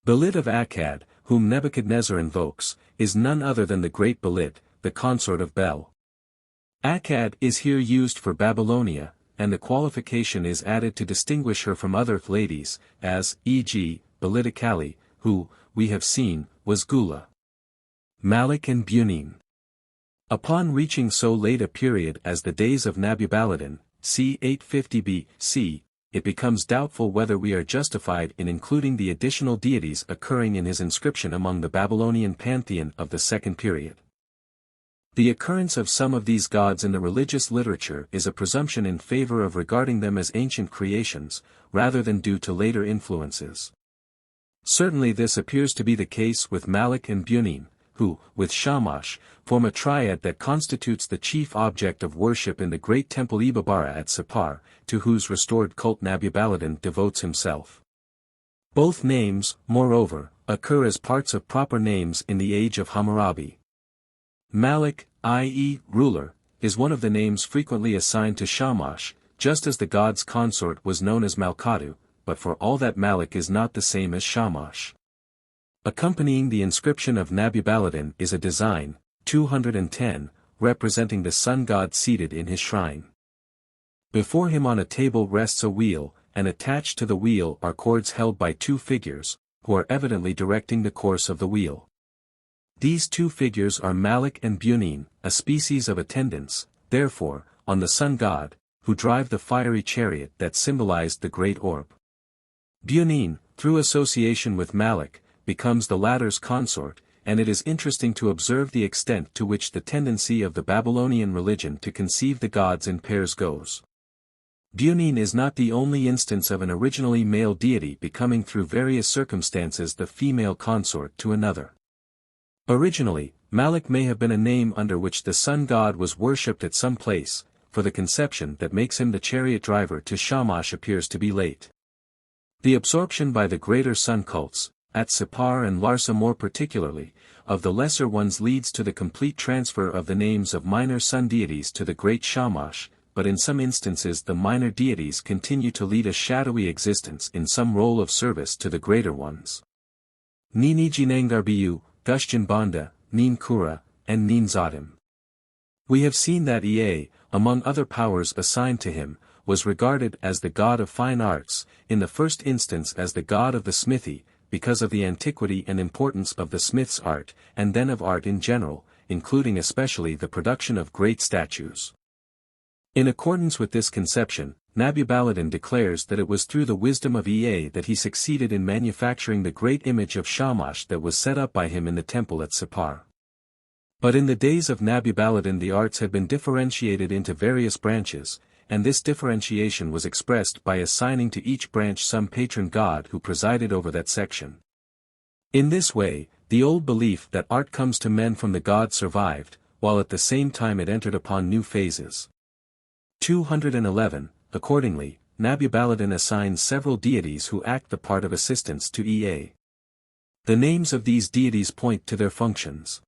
Belit of Akkad, whom Nebuchadnezzar invokes, is none other than the great Belit, the consort of Bel. Akkad is here used for Babylonia, and the qualification is added to distinguish her from other ladies, as, e.g., Belitikali, who, we have seen, was Gula. Malik and Bunim. Upon reaching so late a period as the days of Nabubaladan, c. 850 B.C., it becomes doubtful whether we are justified in including the additional deities occurring in his inscription among the Babylonian pantheon of the second period. The occurrence of some of these gods in the religious literature is a presumption in favor of regarding them as ancient creations, rather than due to later influences. Certainly this appears to be the case with Malik and Bunim, who, with Shamash, form a triad that constitutes the chief object of worship in the great temple Ibabara at Sippar, to whose restored cult Nabubaladan devotes himself. Both names, moreover, occur as parts of proper names in the age of Hammurabi. Malik, i.e., ruler, is one of the names frequently assigned to Shamash, just as the god's consort was known as Malkadu, but for all that Malik is not the same as Shamash. Accompanying the inscription of Nabubaladan is a design, 210, representing the sun god seated in his shrine. Before him on a table rests a wheel, and attached to the wheel are cords held by two figures, who are evidently directing the course of the wheel. These two figures are Malak and Bunin, a species of attendants, therefore, on the sun god, who drive the fiery chariot that symbolized the great orb. Bunin, through association with Malak, becomes the latter's consort, and it is interesting to observe the extent to which the tendency of the Babylonian religion to conceive the gods in pairs goes. Bunin is not the only instance of an originally male deity becoming through various circumstances the female consort to another. Originally, Malak may have been a name under which the sun god was worshipped at some place, for the conception that makes him the chariot driver to Shamash appears to be late. The absorption by the greater sun cults, at Sippar and Larsa more particularly, of the lesser ones leads to the complete transfer of the names of minor sun deities to the great Shamash, but in some instances the minor deities continue to lead a shadowy existence in some role of service to the greater ones. Nini Jinangarbiu, Gushjan Banda, Nin Kura, and Nin Zadim. We have seen that Ea, among other powers assigned to him, was regarded as the god of fine arts, in the first instance as the god of the smithy, because of the antiquity and importance of the smith's art, and then of art in general, including especially the production of great statues. In accordance with this conception, Nabubaludin declares that it was through the wisdom of Ea that he succeeded in manufacturing the great image of Shamash that was set up by him in the temple at Sippar. But in the days of Nabubaludin the arts had been differentiated into various branches, and this differentiation was expressed by assigning to each branch some patron god who presided over that section. In this way, the old belief that art comes to men from the gods survived, while at the same time it entered upon new phases. 211, accordingly, Nabubaludin assigns several deities who act the part of assistants to Ea. The names of these deities point to their functions.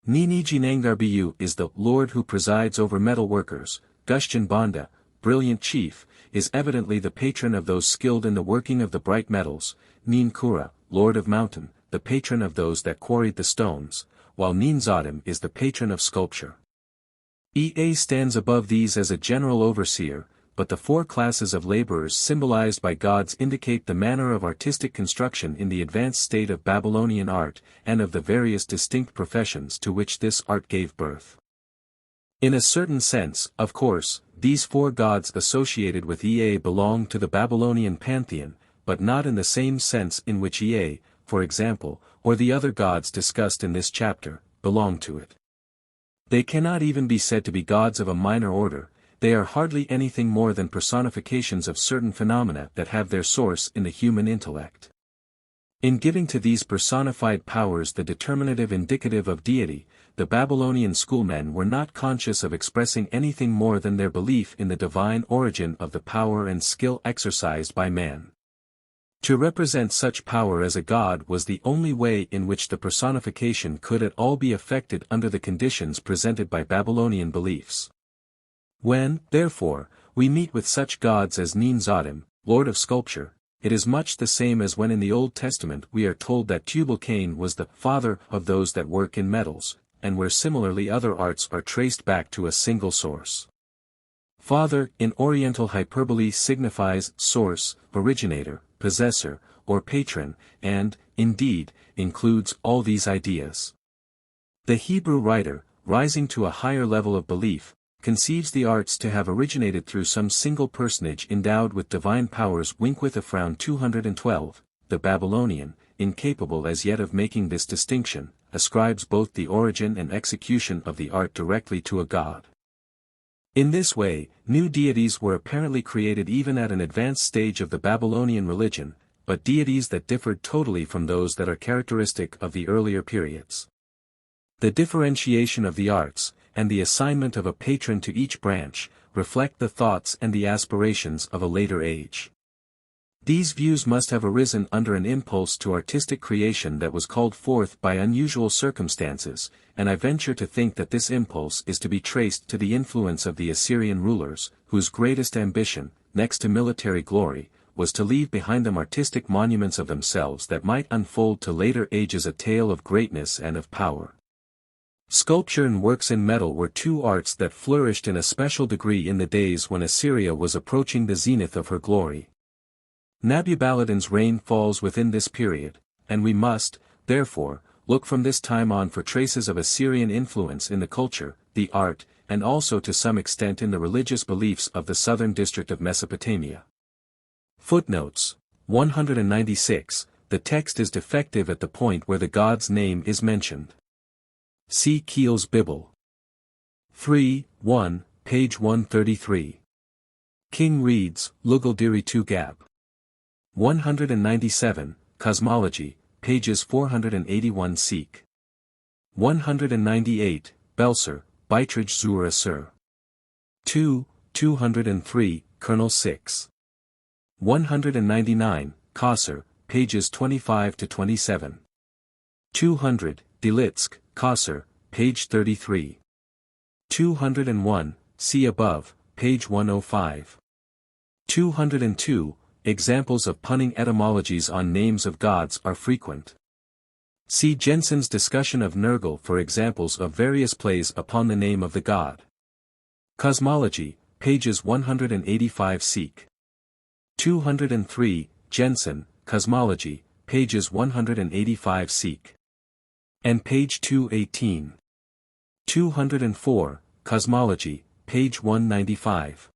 Nini Jinangarbiu is the Lord who presides over metal workers. Gushjan Banda, brilliant chief, is evidently the patron of those skilled in the working of the bright metals. Nin Kura, Lord of Mountain, the patron of those that quarried the stones, while Nin Zadim is the patron of sculpture. Ea stands above these as a general overseer, but the four classes of laborers symbolized by gods indicate the manner of artistic construction in the advanced state of Babylonian art, and of the various distinct professions to which this art gave birth. In a certain sense, of course, these four gods associated with Ea belong to the Babylonian pantheon, but not in the same sense in which Ea, for example, or the other gods discussed in this chapter, belong to it. They cannot even be said to be gods of a minor order, they are hardly anything more than personifications of certain phenomena that have their source in the human intellect. In giving to these personified powers the determinative indicative of deity, the Babylonian schoolmen were not conscious of expressing anything more than their belief in the divine origin of the power and skill exercised by man. To represent such power as a god was the only way in which the personification could at all be effected under the conditions presented by Babylonian beliefs. When, therefore, we meet with such gods as Nin Zadim, Lord of Sculpture, it is much the same as when in the Old Testament we are told that Tubal-Cain was the father of those that work in metals, and where similarly other arts are traced back to a single source. Father in Oriental hyperbole signifies source, originator, possessor, or patron, and, indeed, includes all these ideas. The Hebrew writer, rising to a higher level of belief, conceives the arts to have originated through some single personage endowed with divine powers. Around 212, the Babylonian, incapable as yet of making this distinction, ascribes both the origin and execution of the art directly to a god. In this way, new deities were apparently created even at an advanced stage of the Babylonian religion, but deities that differed totally from those that are characteristic of the earlier periods. The differentiation of the arts, and the assignment of a patron to each branch, reflect the thoughts and the aspirations of a later age. These views must have arisen under an impulse to artistic creation that was called forth by unusual circumstances, and I venture to think that this impulse is to be traced to the influence of the Assyrian rulers, whose greatest ambition, next to military glory, was to leave behind them artistic monuments of themselves that might unfold to later ages a tale of greatness and of power. Sculpture and works in metal were two arts that flourished in a special degree in the days when Assyria was approaching the zenith of her glory. Nabubaladan's reign falls within this period, and we must, therefore, look from this time on for traces of Assyrian influence in the culture, the art, and also to some extent in the religious beliefs of the southern district of Mesopotamia. Footnotes 196. The text is defective at the point where the god's name is mentioned. See Keel's Bible. 3, 1, page 133. King reads, Lugaldiri 2 Gab. 197, Cosmology, pages 481 seek. 198, Belser, Beitrage zur Assur. 2, 203, Kernel 6. 199, Kosser, pages 25 to 27. 200, Delitsk, Kosser, page 33. 201, see above, page 105. 202, examples of punning etymologies on names of gods are frequent. See Jensen's discussion of Nergal for examples of various plays upon the name of the god. Cosmology, pages 185 seek. 203, Jensen, Cosmology, pages 185 seek. And page 218. 204, Cosmology, page 195.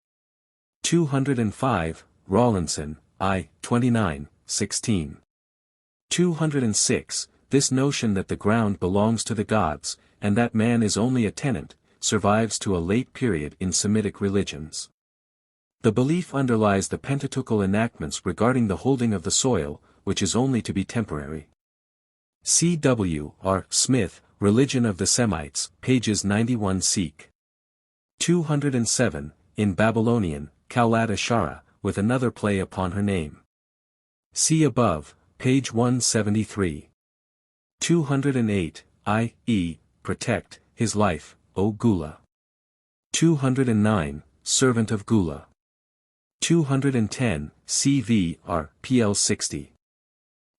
205, Rawlinson, I, 29, 16. 206, this notion that the ground belongs to the gods, and that man is only a tenant, survives to a late period in Semitic religions. The belief underlies the Pentateuchal enactments regarding the holding of the soil, which is only to be temporary. C. W. R. Smith, Religion of the Semites, pages 91 seek. 207, in Babylonian, Kaulat Ashara, with another play upon her name. See above, page 173. 208, i.e., protect, his life, O Gula. 209, servant of Gula. 210, CV, R. PL 60.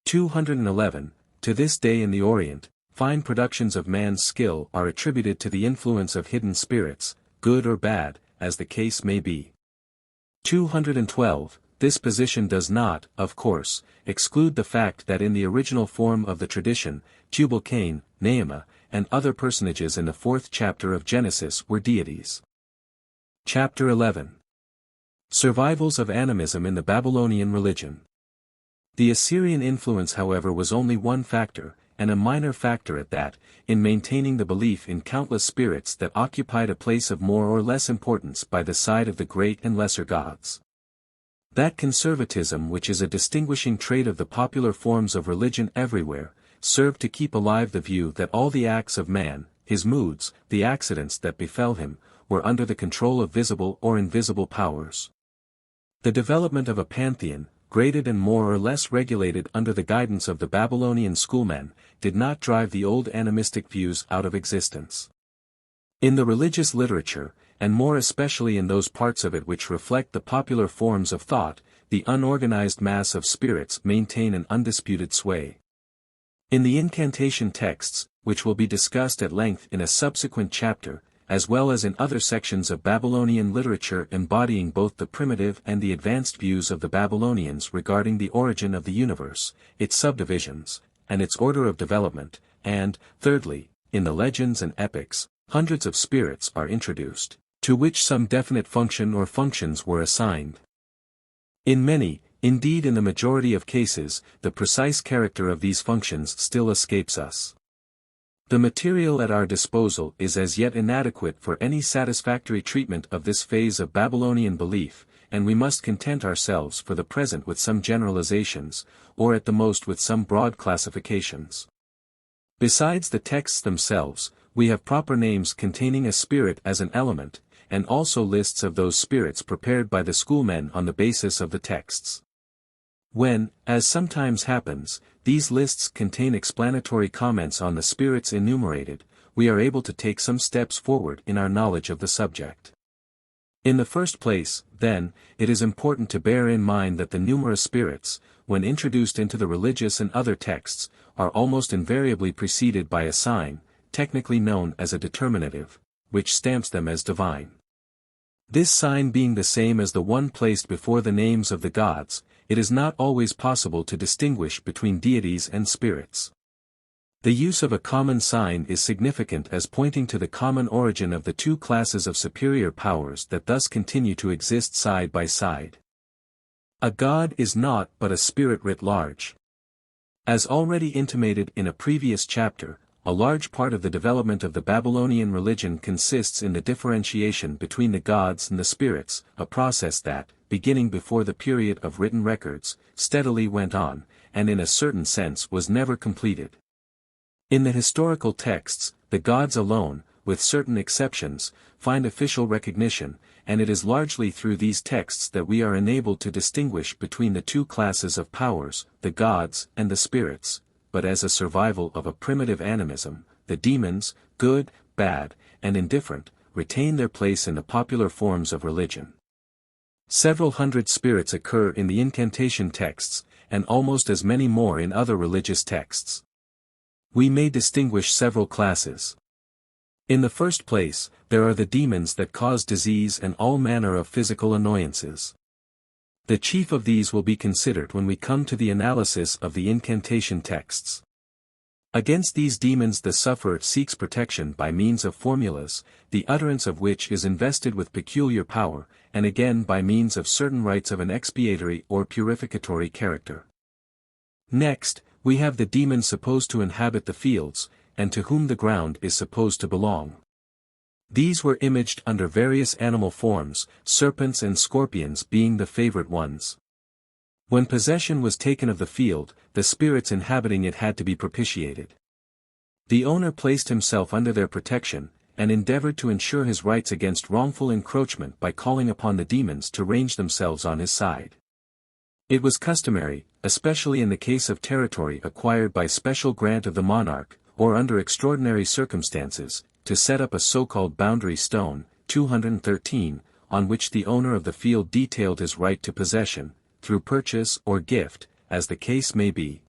211, to this day in the Orient, fine productions of man's skill are attributed to the influence of hidden spirits, good or bad, as the case may be. 212, this position does not, of course, exclude the fact that in the original form of the tradition, Tubal-Cain, Naamah, and other personages in the 4th chapter of Genesis were deities. Chapter 11. Survivals of Animism in the Babylonian Religion. The Assyrian influence however was only one factor, and a minor factor at that, in maintaining the belief in countless spirits that occupied a place of more or less importance by the side of the great and lesser gods. That conservatism which is a distinguishing trait of the popular forms of religion everywhere, served to keep alive the view that all the acts of man, his moods, the accidents that befell him, were under the control of visible or invisible powers. The development of a pantheon, graded and more or less regulated under the guidance of the Babylonian schoolmen, did not drive the old animistic views out of existence. In the religious literature, and more especially in those parts of it which reflect the popular forms of thought, the unorganized mass of spirits maintain an undisputed sway. In the incantation texts, which will be discussed at length in a subsequent chapter, as well as in other sections of Babylonian literature embodying both the primitive and the advanced views of the Babylonians regarding the origin of the universe, its subdivisions, and its order of development, and, thirdly, in the legends and epics, hundreds of spirits are introduced, to which some definite function or functions were assigned. In many, indeed in the majority of cases, the precise character of these functions still escapes us. The material at our disposal is as yet inadequate for any satisfactory treatment of this phase of Babylonian belief, and we must content ourselves for the present with some generalizations, or at the most with some broad classifications. Besides the texts themselves, we have proper names containing a spirit as an element, and also lists of those spirits prepared by the schoolmen on the basis of the texts. When, as sometimes happens, these lists contain explanatory comments on the spirits enumerated, we are able to take some steps forward in our knowledge of the subject. In the first place, then, it is important to bear in mind that the numerous spirits, when introduced into the religious and other texts, are almost invariably preceded by a sign, technically known as a determinative, which stamps them as divine. This sign being the same as the one placed before the names of the gods, it is not always possible to distinguish between deities and spirits. The use of a common sign is significant as pointing to the common origin of the two classes of superior powers that thus continue to exist side by side. A god is not but a spirit writ large. As already intimated in a previous chapter, a large part of the development of the Babylonian religion consists in the differentiation between the gods and the spirits, a process that, beginning before the period of written records, steadily went on, and in a certain sense was never completed. In the historical texts, the gods alone, with certain exceptions, find official recognition, and it is largely through these texts that we are enabled to distinguish between the two classes of powers, the gods and the spirits, but as a survival of a primitive animism, the demons, good, bad, and indifferent, retain their place in the popular forms of religion. Several hundred spirits occur in the incantation texts, and almost as many more in other religious texts. We may distinguish several classes. In the first place, there are the demons that cause disease and all manner of physical annoyances. The chief of these will be considered when we come to the analysis of the incantation texts. Against these demons the sufferer seeks protection by means of formulas, the utterance of which is invested with peculiar power, and again by means of certain rites of an expiatory or purificatory character. Next, we have the demons supposed to inhabit the fields, and to whom the ground is supposed to belong. These were imaged under various animal forms, serpents and scorpions being the favorite ones. When possession was taken of the field, the spirits inhabiting it had to be propitiated. The owner placed himself under their protection, and endeavored to ensure his rights against wrongful encroachment by calling upon the demons to range themselves on his side. It was customary, especially in the case of territory acquired by special grant of the monarch, or under extraordinary circumstances, to set up a so-called boundary stone, 213, on which the owner of the field detailed his right to possession, through purchase or gift, as the case may be.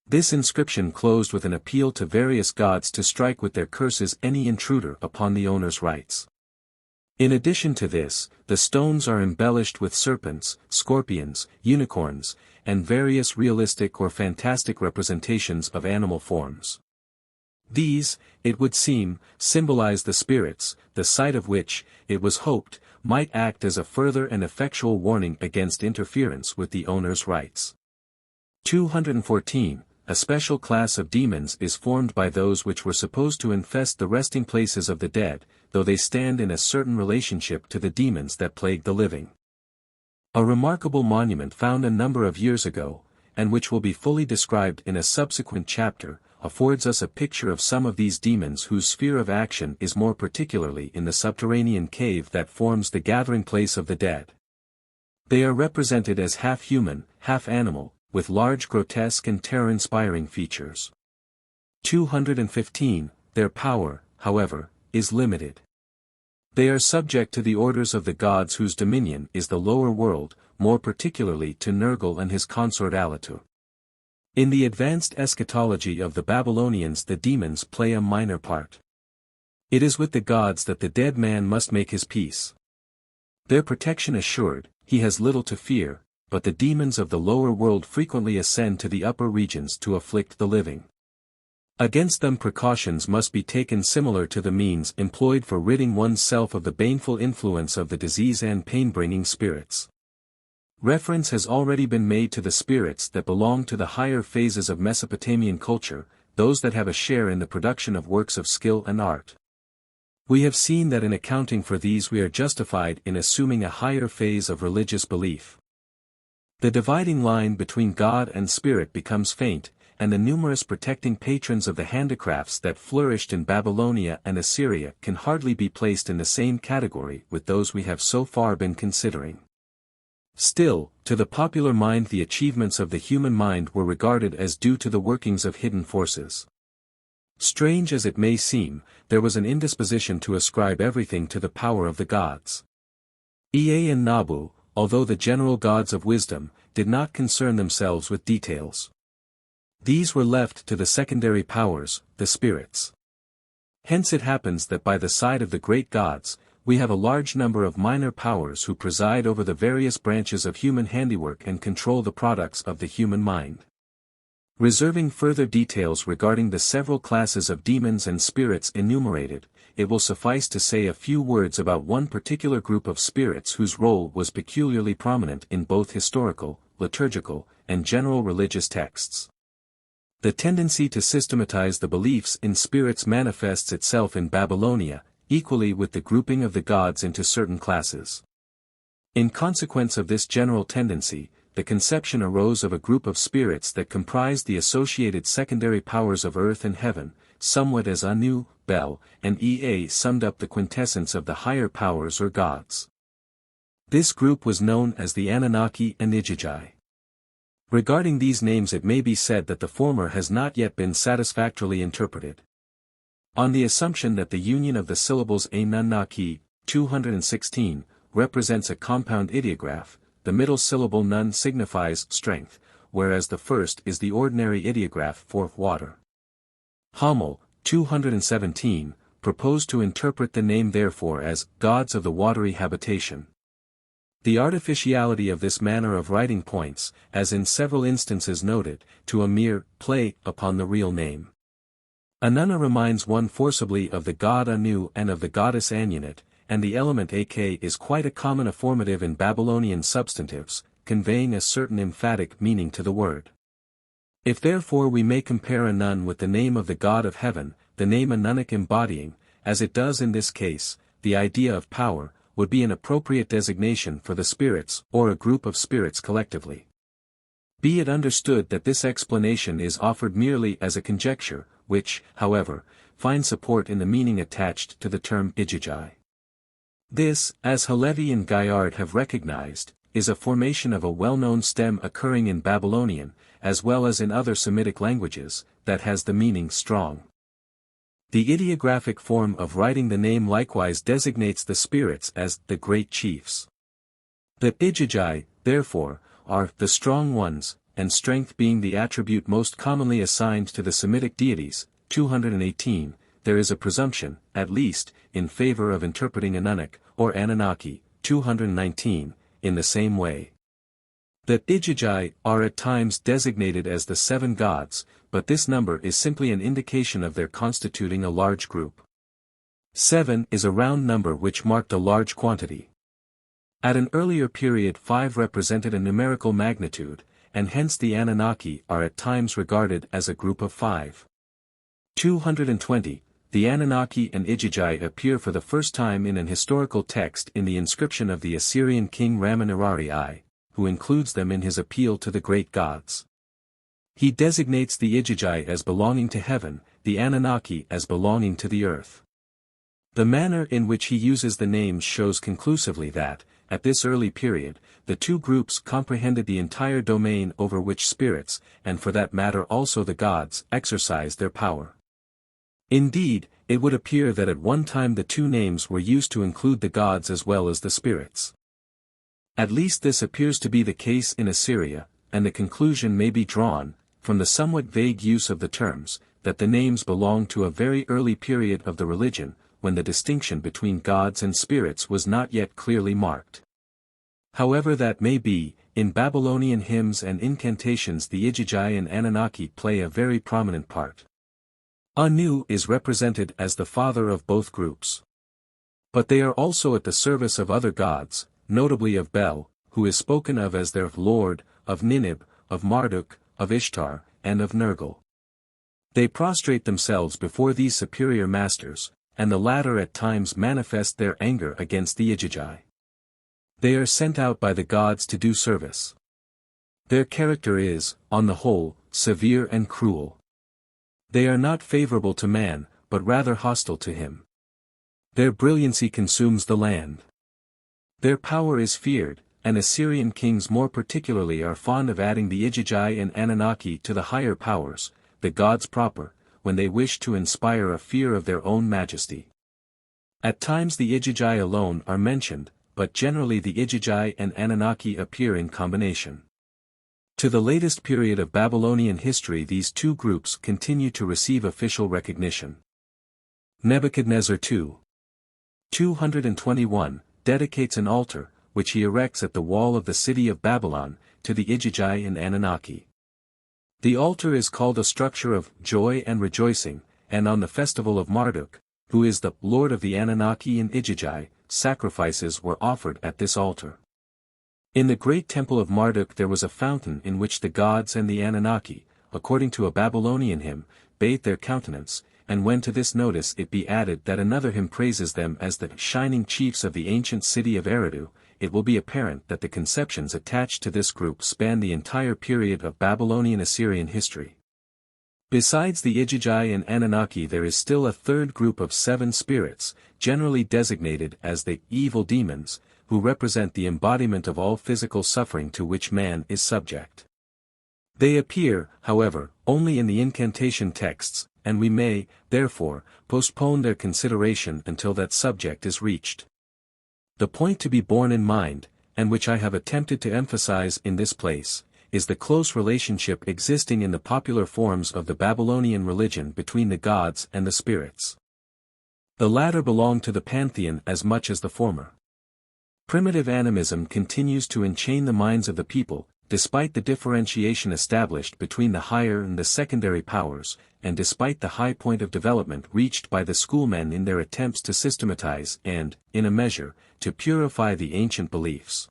This inscription closed with an appeal to various gods to strike with their curses any intruder upon the owner's rights. In addition to this, the stones are embellished with serpents, scorpions, unicorns, and various realistic or fantastic representations of animal forms. These, it would seem, symbolize the spirits, the sight of which, it was hoped, might act as a further and effectual warning against interference with the owner's rights. 214. A special class of demons is formed by those which were supposed to infest the resting places of the dead, though they stand in a certain relationship to the demons that plague the living. A remarkable monument found a number of years ago, and which will be fully described in a subsequent chapter, affords us a picture of some of these demons whose sphere of action is more particularly in the subterranean cave that forms the gathering place of the dead. They are represented as half human, half animal, with large grotesque and terror-inspiring features. 215. Their power, however, is limited. They are subject to the orders of the gods whose dominion is the lower world, more particularly to Nergal and his consort Alatu. In the advanced eschatology of the Babylonians the demons play a minor part. It is with the gods that the dead man must make his peace. Their protection assured, he has little to fear, but the demons of the lower world frequently ascend to the upper regions to afflict the living. Against them precautions must be taken similar to the means employed for ridding one's self of the baneful influence of the disease and pain-bringing spirits. Reference has already been made to the spirits that belong to the higher phases of Mesopotamian culture, those that have a share in the production of works of skill and art. We have seen that in accounting for these we are justified in assuming a higher phase of religious belief. The dividing line between God and spirit becomes faint, and the numerous protecting patrons of the handicrafts that flourished in Babylonia and Assyria can hardly be placed in the same category with those we have so far been considering. Still, to the popular mind the achievements of the human mind were regarded as due to the workings of hidden forces. Strange as it may seem, there was an indisposition to ascribe everything to the power of the gods. Ea and Nabu, although the general gods of wisdom, did not concern themselves with details. These were left to the secondary powers, the spirits. Hence it happens that by the side of the great gods, we have a large number of minor powers who preside over the various branches of human handiwork and control the products of the human mind. Reserving further details regarding the several classes of demons and spirits enumerated, it will suffice to say a few words about one particular group of spirits whose role was peculiarly prominent in both historical, liturgical, and general religious texts. The tendency to systematize the beliefs in spirits manifests itself in Babylonia, equally with the grouping of the gods into certain classes. In consequence of this general tendency, the conception arose of a group of spirits that comprised the associated secondary powers of earth and heaven, somewhat as Anu, Bel, and Ea summed up the quintessence of the higher powers or gods. This group was known as the Anunnaki and Igigi. Regarding these names it may be said that the former has not yet been satisfactorily interpreted. On the assumption that the union of the syllables Anunnaki, 216, represents a compound ideograph, the middle syllable Nun signifies strength, whereas the first is the ordinary ideograph for water. Hamel, 217, proposed to interpret the name therefore as gods of the watery habitation. The artificiality of this manner of writing points, as in several instances noted, to a mere play upon the real name. Anunna reminds one forcibly of the god Anu and of the goddess Anunit, and the element Ak is quite a common affirmative in Babylonian substantives, conveying a certain emphatic meaning to the word. If therefore we may compare Anun with the name of the god of heaven, the name Anunnik embodying, as it does in this case, the idea of power, would be an appropriate designation for the spirits or a group of spirits collectively. Be it understood that this explanation is offered merely as a conjecture, which, however, finds support in the meaning attached to the term Igigi. This, as Halevi and Gaillard have recognized, is a formation of a well-known stem occurring in Babylonian, as well as in other Semitic languages, that has the meaning strong. The ideographic form of writing the name likewise designates the spirits as the great chiefs. The Igigi, therefore, are the strong ones, and strength being the attribute most commonly assigned to the Semitic deities, 218, there is a presumption, at least, in favor of interpreting Anunnik, or Anunnaki, 219, in the same way. The Igigi are at times designated as the seven gods, but this number is simply an indication of their constituting a large group. 7 is a round number which marked a large quantity. At an earlier period 5 represented a numerical magnitude, and hence the Anunnaki are at times regarded as a group of 5. 220, the Anunnaki and Igigi appear for the first time in an historical text in the inscription of the Assyrian king Raman-Irari I, who includes them in his appeal to the great gods. He designates the Igigi as belonging to heaven, the Anunnaki as belonging to the earth. The manner in which he uses the names shows conclusively that, at this early period, the two groups comprehended the entire domain over which spirits, and for that matter also the gods, exercised their power. Indeed, it would appear that at one time the two names were used to include the gods as well as the spirits. At least this appears to be the case in Assyria, and the conclusion may be drawn, from the somewhat vague use of the terms, that the names belong to a very early period of the religion, when the distinction between gods and spirits was not yet clearly marked. However that may be, in Babylonian hymns and incantations the Igigi and Anunnaki play a very prominent part. Anu is represented as the father of both groups. But they are also at the service of other gods, notably of Bel, who is spoken of as their lord, of Ninib, of Marduk, of Ishtar, and of Nergal. They prostrate themselves before these superior masters, and the latter at times manifest their anger against the Igigi. They are sent out by the gods to do service. Their character is, on the whole, severe and cruel. They are not favorable to man, but rather hostile to him. Their brilliancy consumes the land. Their power is feared, and Assyrian kings more particularly are fond of adding the Igigi and Anunnaki to the higher powers, the gods proper, when they wish to inspire a fear of their own majesty. At times the Igigi alone are mentioned, but generally the Igigi and Anunnaki appear in combination. To the latest period of Babylonian history these two groups continue to receive official recognition. Nebuchadnezzar II. 221, dedicates an altar, which he erects at the wall of the city of Babylon, to the Igigi and Anunnaki. The altar is called a structure of joy and rejoicing, and on the festival of Marduk, who is the Lord of the Anunnaki and Igigi, sacrifices were offered at this altar. In the great temple of Marduk there was a fountain in which the gods and the Anunnaki, according to a Babylonian hymn, bathed their countenance, and when to this notice it be added that another hymn praises them as the shining chiefs of the ancient city of Eridu, it will be apparent that the conceptions attached to this group span the entire period of Babylonian-Assyrian history. Besides the Igigi and Anunnaki there is still a third group of 7 spirits, generally designated as the evil demons, who represent the embodiment of all physical suffering to which man is subject. They appear, however, only in the incantation texts, and we may, therefore, postpone their consideration until that subject is reached. The point to be borne in mind, and which I have attempted to emphasize in this place, is the close relationship existing in the popular forms of the Babylonian religion between the gods and the spirits. The latter belong to the pantheon as much as the former. Primitive animism continues to enchain the minds of the people, despite the differentiation established between the higher and the secondary powers, and despite the high point of development reached by the schoolmen in their attempts to systematize and, in a measure, to purify the ancient beliefs.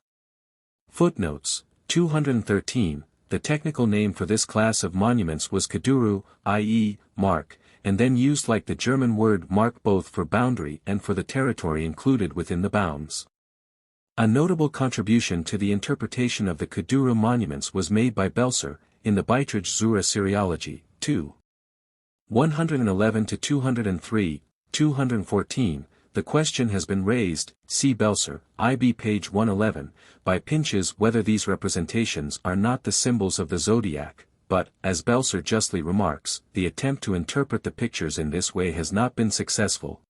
Footnotes: 213, the technical name for this class of monuments was Kaduru, i.e., mark, and then used like the German word mark both for boundary and for the territory included within the bounds. A notable contribution to the interpretation of the Kaduru monuments was made by Belser, in the Beitrage zur Assyriologie, 2. 111-203, 214, the question has been raised, see Belser, IB page 111, by Pinches whether these representations are not the symbols of the zodiac, but, as Belser justly remarks, the attempt to interpret the pictures in this way has not been successful.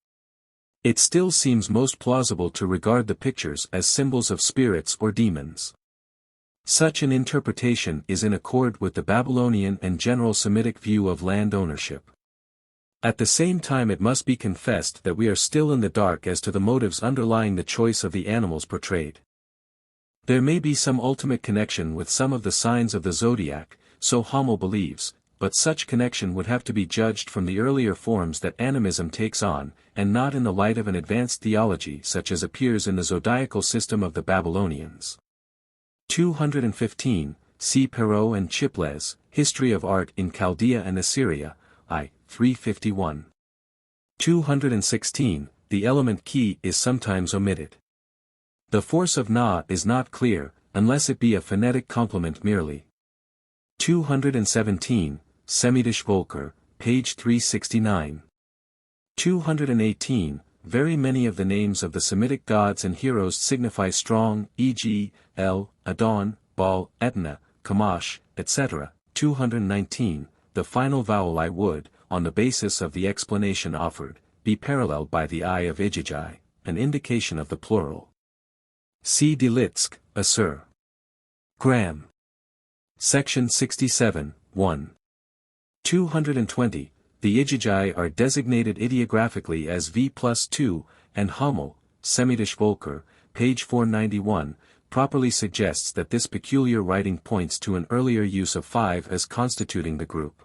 It still seems most plausible to regard the pictures as symbols of spirits or demons. Such an interpretation is in accord with the Babylonian and general Semitic view of land ownership. At the same time it must be confessed that we are still in the dark as to the motives underlying the choice of the animals portrayed. There may be some ultimate connection with some of the signs of the zodiac, so Hamel believes, but such connection would have to be judged from the earlier forms that animism takes on, and not in the light of an advanced theology such as appears in the zodiacal system of the Babylonians. 215, see Perot and Chiples, History of Art in Chaldea and Assyria, I. 351. 216, the element key is sometimes omitted. The force of na is not clear, unless it be a phonetic complement merely. 217, Semitic Volker, page 369. 218, very many of the names of the Semitic gods and heroes signify strong, e.g., El, Adon, Baal, Etna, Kamash, etc. 219, the final vowel I would, on the basis of the explanation offered, be paralleled by the eye of Igigi, an indication of the plural. See Delitsk, Assur. Graham. Section 67, 1. 220, the Igigi are designated ideographically as V+2, and Hamel, Semitic Volker, page 491, properly suggests that this peculiar writing points to an earlier use of 5 as constituting the group.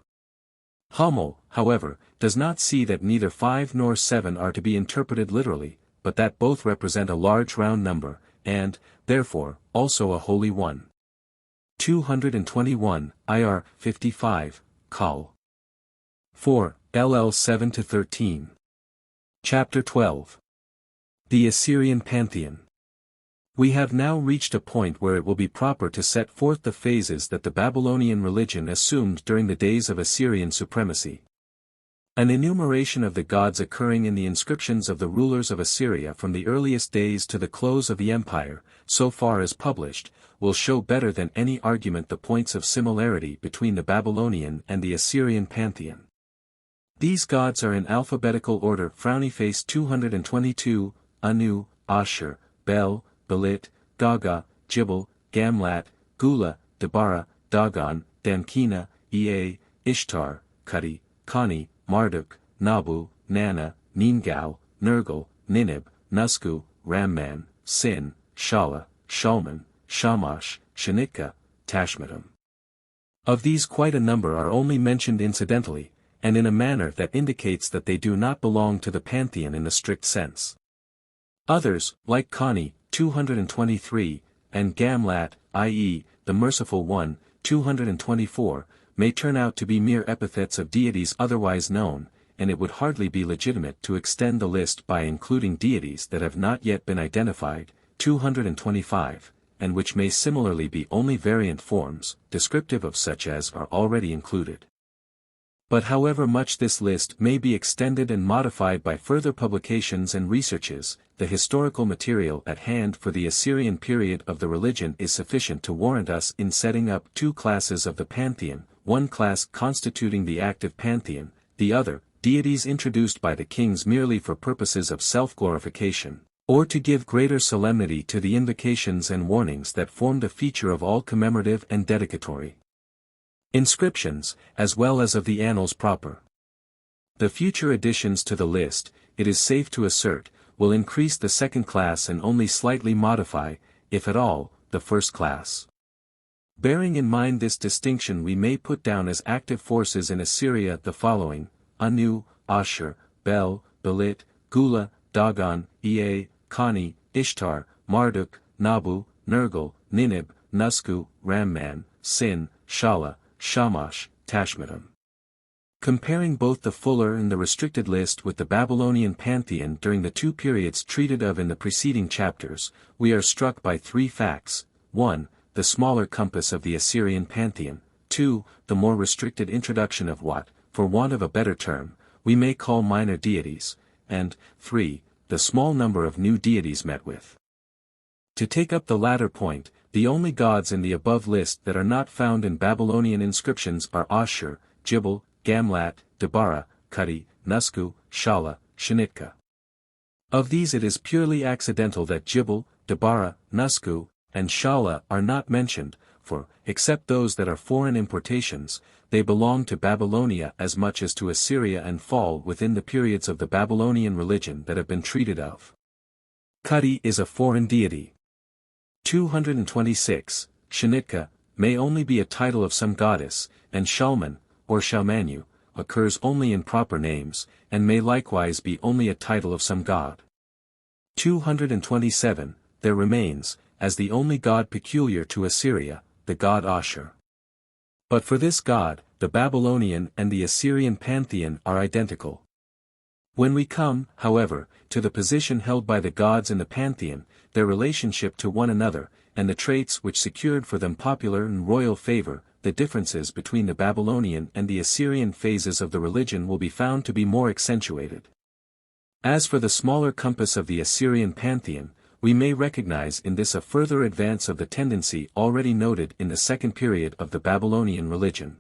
Hamel, however, does not see that neither 5 nor 7 are to be interpreted literally, but that both represent a large round number, and, therefore, also a holy one. 221, IR 55, Col. 4, LL 7-13. Chapter 12. The Assyrian Pantheon. We have now reached a point where it will be proper to set forth the phases that the Babylonian religion assumed during the days of Assyrian supremacy. An enumeration of the gods occurring in the inscriptions of the rulers of Assyria from the earliest days to the close of the empire, so far as published, will show better than any argument the points of similarity between the Babylonian and the Assyrian pantheon. These gods are in alphabetical order: Frownyface 222, Anu, Ashur, Bel, Belit, Gaga, Jibal, Gamlat, Gula, Debara, Dagon, Damkina, Ea, Ishtar, Kati, Kani, Marduk, Nabu, Nana, Ningau, Nergal, Ninib, Nusku, Ramman, Sin, Shala, Shalman, Shamash, Shanitka, Tashmitam. Of these quite a number are only mentioned incidentally, and in a manner that indicates that they do not belong to the pantheon in the strict sense. Others, like Kani, 223, and Gamlat, i.e., the Merciful One, 224, may turn out to be mere epithets of deities otherwise known, and it would hardly be legitimate to extend the list by including deities that have not yet been identified, 225, and which may similarly be only variant forms, descriptive of such as are already included. But however much this list may be extended and modified by further publications and researches, the historical material at hand for the Assyrian period of the religion is sufficient to warrant us in setting up two classes of the pantheon, one class constituting the active pantheon, the other, deities introduced by the kings merely for purposes of self-glorification, or to give greater solemnity to the invocations and warnings that formed a feature of all commemorative and dedicatory inscriptions, as well as of the annals proper. The future additions to the list, it is safe to assert, will increase the second class and only slightly modify, if at all, the first class. Bearing in mind this distinction, we may put down as active forces in Assyria the following: Anu, Ashur, Bel, Belit, Gula, Dagon, Ea, Kani, Ishtar, Marduk, Nabu, Nergal, Ninib, Nusku, Ramman, Sin, Shala, Shamash, Tashmitam. Comparing both the fuller and the restricted list with the Babylonian pantheon during the two periods treated of in the preceding chapters, we are struck by three facts: 1. The smaller compass of the Assyrian pantheon; 2. The more restricted introduction of what, for want of a better term, we may call minor deities; and 3. The small number of new deities met with. To take up the latter point, the only gods in the above list that are not found in Babylonian inscriptions are Ashur, Jibal, Gamlat, Debara, Kudi, Nusku, Shala, Shanitka. Of these it is purely accidental that Jibal, Debara, Nusku, and Shala are not mentioned, for, except those that are foreign importations, they belong to Babylonia as much as to Assyria and fall within the periods of the Babylonian religion that have been treated of. Kudi is a foreign deity. 226, Shanitka, may only be a title of some goddess, and Shalman, or Shalmanu, occurs only in proper names, and may likewise be only a title of some god. 227, there remains, as the only god peculiar to Assyria, the god Ashur. But for this god, the Babylonian and the Assyrian pantheon are identical. When we come, however, to the position held by the gods in the pantheon, their relationship to one another, and the traits which secured for them popular and royal favor, the differences between the Babylonian and the Assyrian phases of the religion will be found to be more accentuated. As for the smaller compass of the Assyrian pantheon, we may recognize in this a further advance of the tendency already noted in the second period of the Babylonian religion.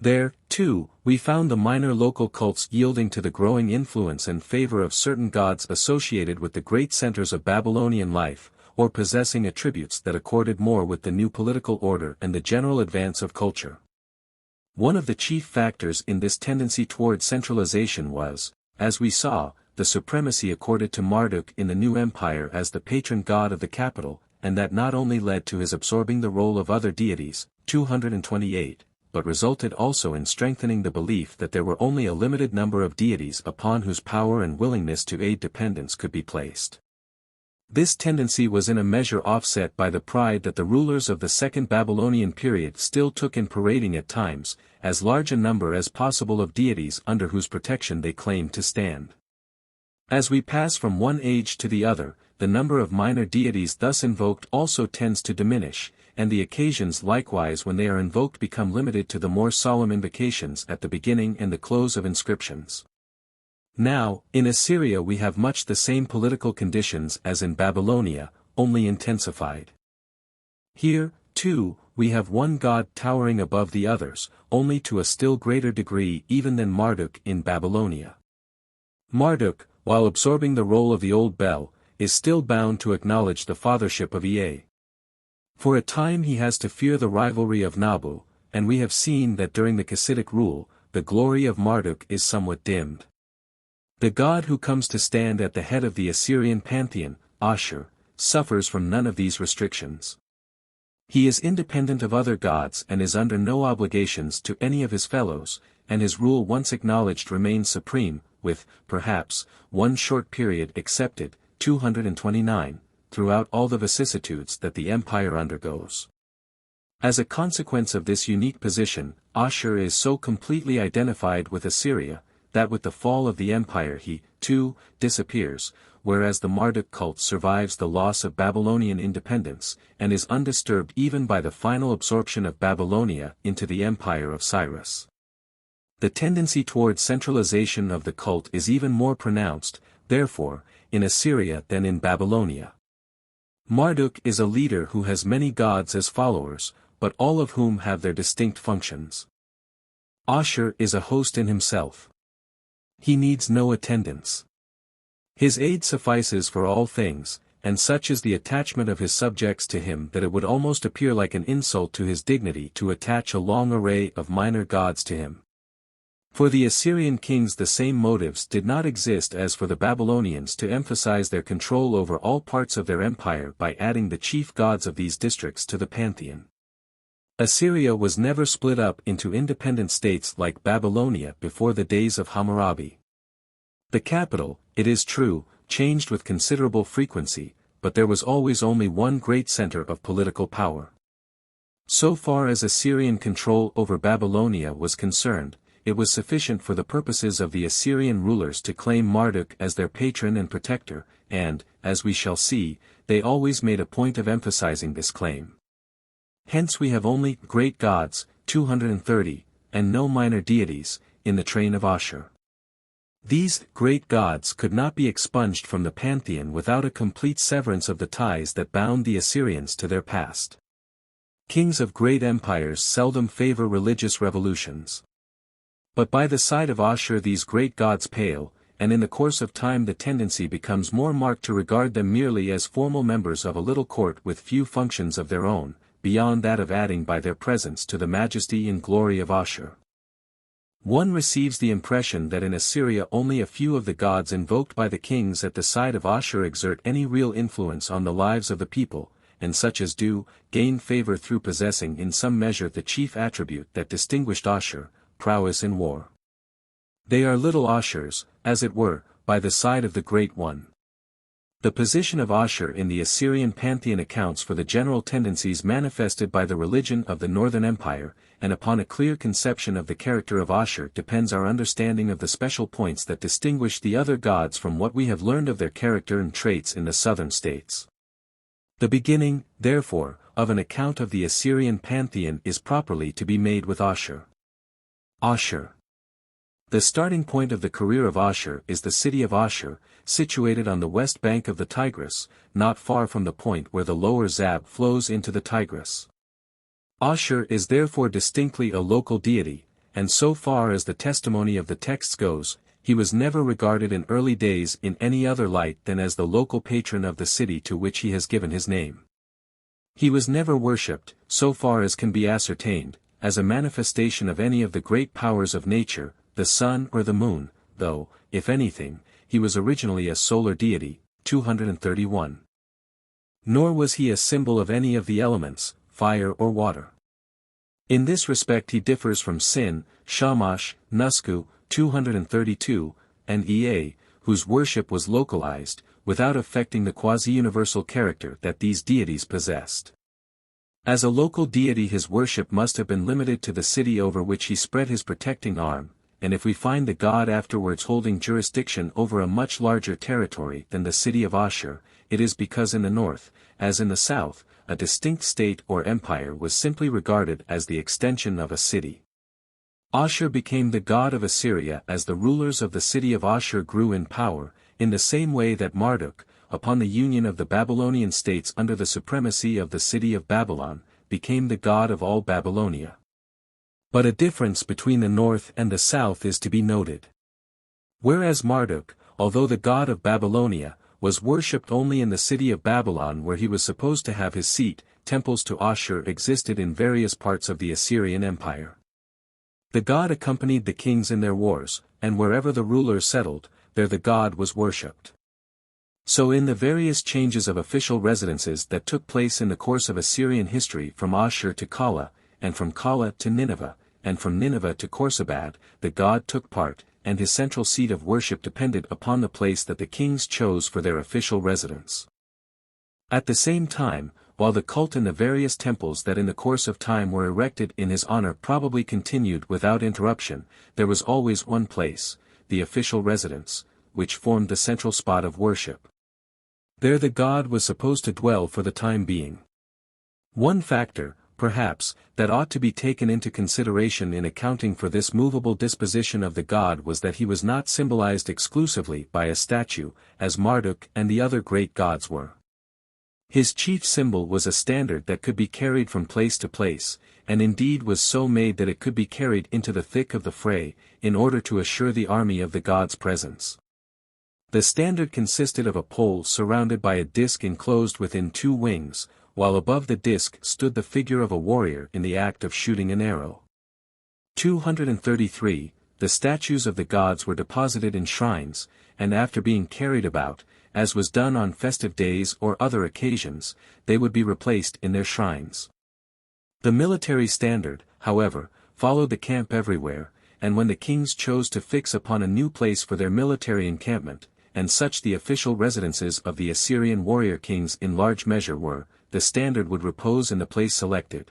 There, too, we found the minor local cults yielding to the growing influence and favor of certain gods associated with the great centers of Babylonian life, or possessing attributes that accorded more with the new political order and the general advance of culture. One of the chief factors in this tendency toward centralization was, as we saw, the supremacy accorded to Marduk in the new empire as the patron god of the capital, and that not only led to his absorbing the role of other deities, 228, but resulted also in strengthening the belief that there were only a limited number of deities upon whose power and willingness to aid dependence could be placed. This tendency was in a measure offset by the pride that the rulers of the Second Babylonian period still took in parading at times, as large a number as possible of deities under whose protection they claimed to stand. As we pass from one age to the other, the number of minor deities thus invoked also tends to diminish, and the occasions likewise when they are invoked become limited to the more solemn invocations at the beginning and the close of inscriptions. Now, in Assyria we have much the same political conditions as in Babylonia, only intensified. Here, too, we have one god towering above the others, only to a still greater degree even than Marduk in Babylonia. Marduk, while absorbing the role of the old Bel, is still bound to acknowledge the fathership of Ea. For a time he has to fear the rivalry of Nabu, and we have seen that during the Kassitic rule, the glory of Marduk is somewhat dimmed. The god who comes to stand at the head of the Assyrian pantheon, Ashur, suffers from none of these restrictions. He is independent of other gods and is under no obligations to any of his fellows, and his rule once acknowledged remains supreme, with, perhaps, one short period excepted, 229, throughout all the vicissitudes that the empire undergoes. As a consequence of this unique position, Ashur is so completely identified with Assyria, that with the fall of the empire he, too, disappears, whereas the Marduk cult survives the loss of Babylonian independence, and is undisturbed even by the final absorption of Babylonia into the empire of Cyrus. The tendency toward centralization of the cult is even more pronounced, therefore, in Assyria than in Babylonia. Marduk is a leader who has many gods as followers, but all of whom have their distinct functions. Ashur is a host in himself. He needs no attendants. His aid suffices for all things, and such is the attachment of his subjects to him that it would almost appear like an insult to his dignity to attach a long array of minor gods to him. For the Assyrian kings the same motives did not exist as for the Babylonians to emphasize their control over all parts of their empire by adding the chief gods of these districts to the pantheon. Assyria was never split up into independent states like Babylonia before the days of Hammurabi. The capital, it is true, changed with considerable frequency, but there was always only one great center of political power. So far as Assyrian control over Babylonia was concerned, it was sufficient for the purposes of the Assyrian rulers to claim Marduk as their patron and protector, and, as we shall see, they always made a point of emphasizing this claim. Hence we have only great gods, 230, and no minor deities, in the train of Ashur. These great gods could not be expunged from the pantheon without a complete severance of the ties that bound the Assyrians to their past. Kings of great empires seldom favor religious revolutions. But by the side of Ashur these great gods pale, and in the course of time the tendency becomes more marked to regard them merely as formal members of a little court with few functions of their own, beyond that of adding by their presence to the majesty and glory of Ashur. One receives the impression that in Assyria only a few of the gods invoked by the kings at the side of Ashur exert any real influence on the lives of the people, and such as do, gain favor through possessing in some measure the chief attribute that distinguished Ashur, prowess in war. They are little Ashurs, as it were, by the side of the Great One. The position of Ashur in the Assyrian pantheon accounts for the general tendencies manifested by the religion of the Northern Empire, and upon a clear conception of the character of Ashur depends our understanding of the special points that distinguish the other gods from what we have learned of their character and traits in the southern states. The beginning, therefore, of an account of the Assyrian pantheon is properly to be made with Ashur. Ashur. The starting point of the career of Ashur is the city of Ashur, situated on the west bank of the Tigris, not far from the point where the lower Zab flows into the Tigris. Ashur is therefore distinctly a local deity, and so far as the testimony of the texts goes, he was never regarded in early days in any other light than as the local patron of the city to which he has given his name. He was never worshipped, so far as can be ascertained, as a manifestation of any of the great powers of nature, the sun or the moon, though, if anything, he was originally a solar deity, 231. Nor was he a symbol of any of the elements, fire or water. In this respect he differs from Sin, Shamash, Nusku, 232, and Ea, whose worship was localized, without affecting the quasi-universal character that these deities possessed. As a local deity his worship must have been limited to the city over which he spread his protecting arm, and if we find the god afterwards holding jurisdiction over a much larger territory than the city of Ashur, it is because in the north, as in the south, a distinct state or empire was simply regarded as the extension of a city. Ashur became the god of Assyria as the rulers of the city of Ashur grew in power, in the same way that Marduk, upon the union of the Babylonian states under the supremacy of the city of Babylon, became the god of all Babylonia. But a difference between the north and the south is to be noted. Whereas Marduk, although the god of Babylonia, was worshipped only in the city of Babylon where he was supposed to have his seat, temples to Ashur existed in various parts of the Assyrian Empire. The god accompanied the kings in their wars, and wherever the rulers settled, there the god was worshipped. So in the various changes of official residences that took place in the course of Assyrian history from Ashur to Kala, and from Kala to Nineveh, and from Nineveh to Khorsabad, the god took part, and his central seat of worship depended upon the place that the kings chose for their official residence. At the same time, while the cult in the various temples that in the course of time were erected in his honor probably continued without interruption, there was always one place, the official residence, which formed the central spot of worship. There the god was supposed to dwell for the time being. One factor, perhaps, that ought to be taken into consideration in accounting for this movable disposition of the god was that he was not symbolized exclusively by a statue, as Marduk and the other great gods were. His chief symbol was a standard that could be carried from place to place, and indeed was so made that it could be carried into the thick of the fray, in order to assure the army of the god's presence. The standard consisted of a pole surrounded by a disc enclosed within two wings, while above the disc stood the figure of a warrior in the act of shooting an arrow. 233. The statues of the gods were deposited in shrines, and after being carried about, as was done on festive days or other occasions, they would be replaced in their shrines. The military standard, however, followed the camp everywhere, and when the kings chose to fix upon a new place for their military encampment, and such the official residences of the Assyrian warrior kings in large measure were, the standard would repose in the place selected.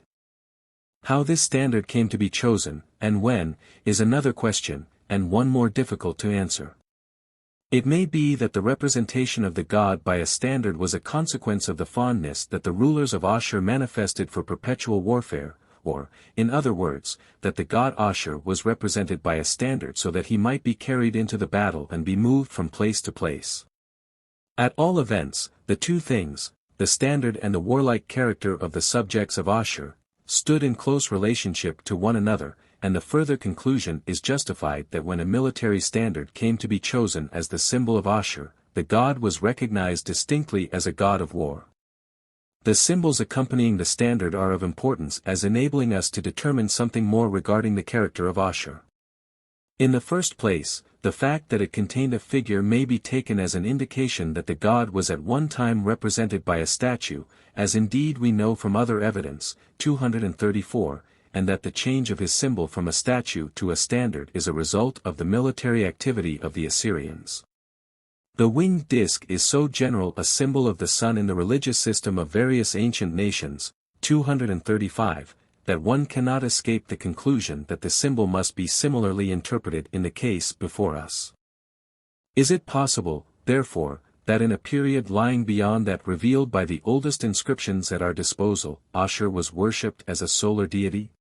How this standard came to be chosen, and when, is another question, and one more difficult to answer. It may be that the representation of the god by a standard was a consequence of the fondness that the rulers of Ashur manifested for perpetual warfare, or, in other words, that the god Ashur was represented by a standard so that he might be carried into the battle and be moved from place to place. At all events, the two things, the standard and the warlike character of the subjects of Ashur, stood in close relationship to one another, and the further conclusion is justified that when a military standard came to be chosen as the symbol of Ashur, the god was recognized distinctly as a god of war. The symbols accompanying the standard are of importance as enabling us to determine something more regarding the character of Ashur. In the first place, the fact that it contained a figure may be taken as an indication that the god was at one time represented by a statue, as indeed we know from other evidence, 234, and that the change of his symbol from a statue to a standard is a result of the military activity of the Assyrians. The winged disk is so general a symbol of the sun in the religious system of various ancient nations, 235, that one cannot escape the conclusion that the symbol must be similarly interpreted in the case before us. Is it possible, therefore, that in a period lying beyond that revealed by the oldest inscriptions at our disposal, Ashur was worshipped as a solar deity?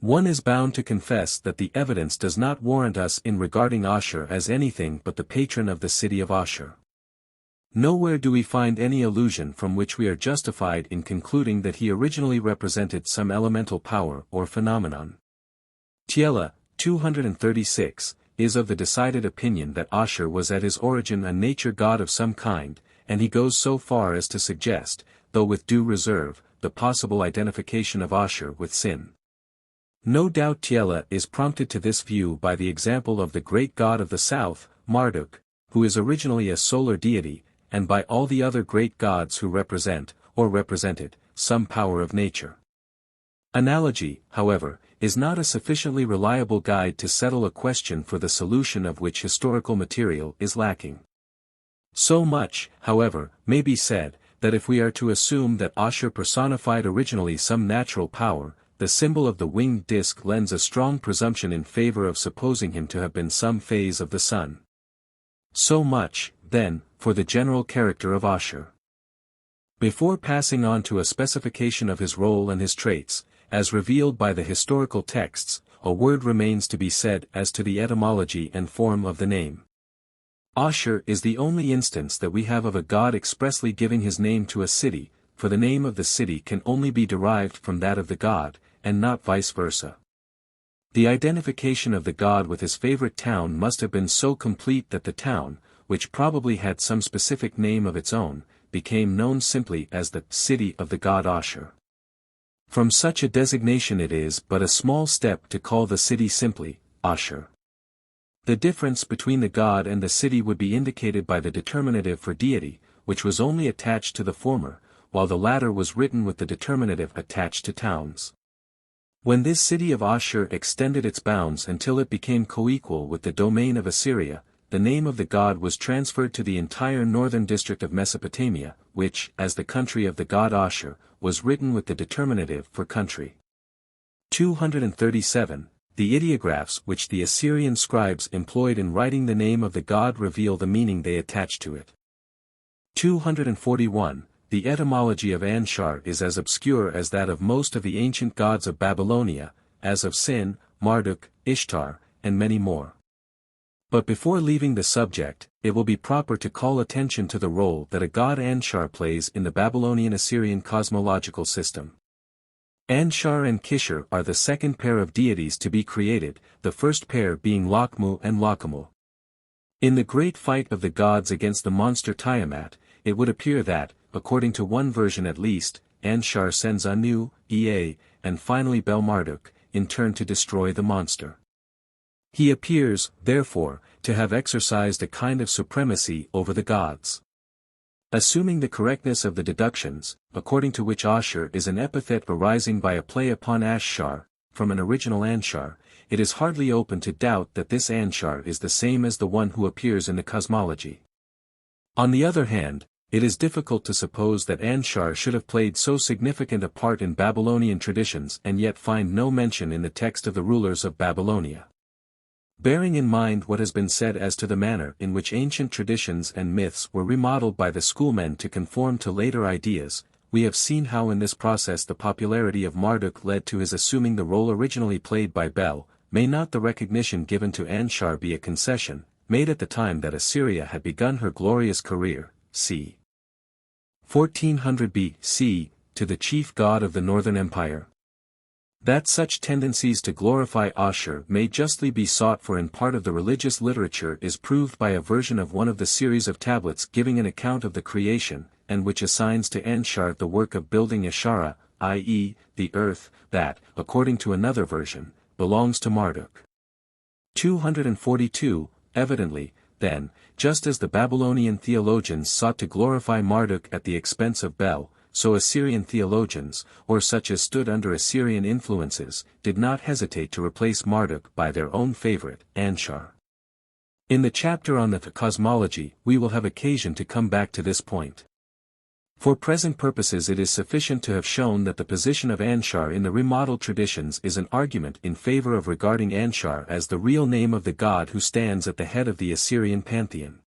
One is bound to confess that the evidence does not warrant us in regarding Ashur as anything but the patron of the city of Ashur. Nowhere do we find any allusion from which we are justified in concluding that he originally represented some elemental power or phenomenon. Thiele, 236, is of the decided opinion that Ashur was at his origin a nature god of some kind, and he goes so far as to suggest, though with due reserve, the possible identification of Ashur with sin. No doubt Thiele is prompted to this view by the example of the great god of the south, Marduk, who is originally a solar deity, and by all the other great gods who represent, or represented, some power of nature. Analogy, however, is not a sufficiently reliable guide to settle a question for the solution of which historical material is lacking. So much, however, may be said, that if we are to assume that Ashur personified originally some natural power, the symbol of the winged disk lends a strong presumption in favor of supposing him to have been some phase of the sun. So much, then, for the general character of Ashur. Before passing on to a specification of his role and his traits, as revealed by the historical texts, a word remains to be said as to the etymology and form of the name. Ashur is the only instance that we have of a god expressly giving his name to a city, for the name of the city can only be derived from that of the god, and not vice versa. The identification of the god with his favorite town must have been so complete that the town, which probably had some specific name of its own, became known simply as the city of the god Ashur. From such a designation it is but a small step to call the city simply Ashur. The difference between the god and the city would be indicated by the determinative for deity, which was only attached to the former, while the latter was written with the determinative attached to towns. When this city of Ashur extended its bounds until it became coequal with the domain of Assyria, the name of the god was transferred to the entire northern district of Mesopotamia, which, as the country of the god Ashur, was written with the determinative for country. 237. The ideographs which the Assyrian scribes employed in writing the name of the god reveal the meaning they attached to it. 241. The etymology of Anshar is as obscure as that of most of the ancient gods of Babylonia, as of Sin, Marduk, Ishtar, and many more. But before leaving the subject, it will be proper to call attention to the role that a god Anshar plays in the Babylonian-Assyrian cosmological system. Anshar and Kishar are the second pair of deities to be created, the first pair being Lakmu and Lakamu. In the great fight of the gods against the monster Tiamat, it would appear that, according to one version at least, Anshar sends Anu, Ea, and finally Bel-Marduk, in turn to destroy the monster. He appears, therefore, to have exercised a kind of supremacy over the gods. Assuming the correctness of the deductions, according to which Ashur is an epithet arising by a play upon Ashshar, from an original Anshar, it is hardly open to doubt that this Anshar is the same as the one who appears in the cosmology. On the other hand, it is difficult to suppose that Anshar should have played so significant a part in Babylonian traditions and yet find no mention in the text of the rulers of Babylonia. Bearing in mind what has been said as to the manner in which ancient traditions and myths were remodeled by the schoolmen to conform to later ideas, we have seen how in this process the popularity of Marduk led to his assuming the role originally played by Bel. May not the recognition given to Anshar be a concession, made at the time that Assyria had begun her glorious career, c. 1400 BC, to the chief god of the Northern Empire? That such tendencies to glorify Ashur may justly be sought for in part of the religious literature is proved by a version of one of the series of tablets giving an account of the creation, and which assigns to Anshar the work of building Ashara, i.e., the earth, that, according to another version, belongs to Marduk. 242, evidently, then, just as the Babylonian theologians sought to glorify Marduk at the expense of Bel, so Assyrian theologians, or such as stood under Assyrian influences, did not hesitate to replace Marduk by their own favorite, Anshar. In the chapter on the cosmology we will have occasion to come back to this point. For present purposes it is sufficient to have shown that the position of Anshar in the remodeled traditions is an argument in favor of regarding Anshar as the real name of the god who stands at the head of the Assyrian pantheon.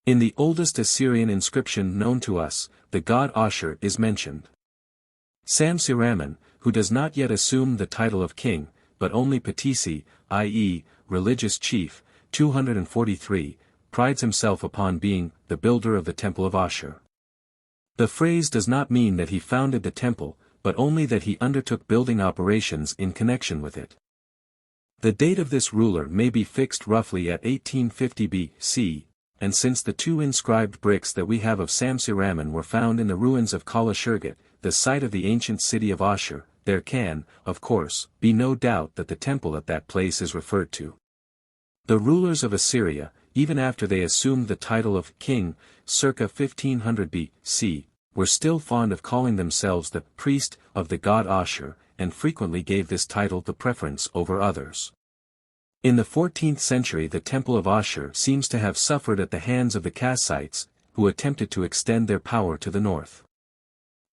In the oldest Assyrian inscription known to us, the god Ashur is mentioned. Samsiraman, who does not yet assume the title of king, but only patisi, i.e., religious chief, 243, prides himself upon being the builder of the temple of Ashur. The phrase does not mean that he founded the temple, but only that he undertook building operations in connection with it. The date of this ruler may be fixed roughly at 1850 BC, and since the two inscribed bricks that we have of Samsiraman were found in the ruins of Kalashurgat, the site of the ancient city of Ashur, there can, of course, be no doubt that the temple at that place is referred to. The rulers of Assyria, even after they assumed the title of king, circa 1500 BC, were still fond of calling themselves the priest of the god Ashur, and frequently gave this title the preference over others. In the 14th century the temple of Ashur seems to have suffered at the hands of the Kassites, who attempted to extend their power to the north.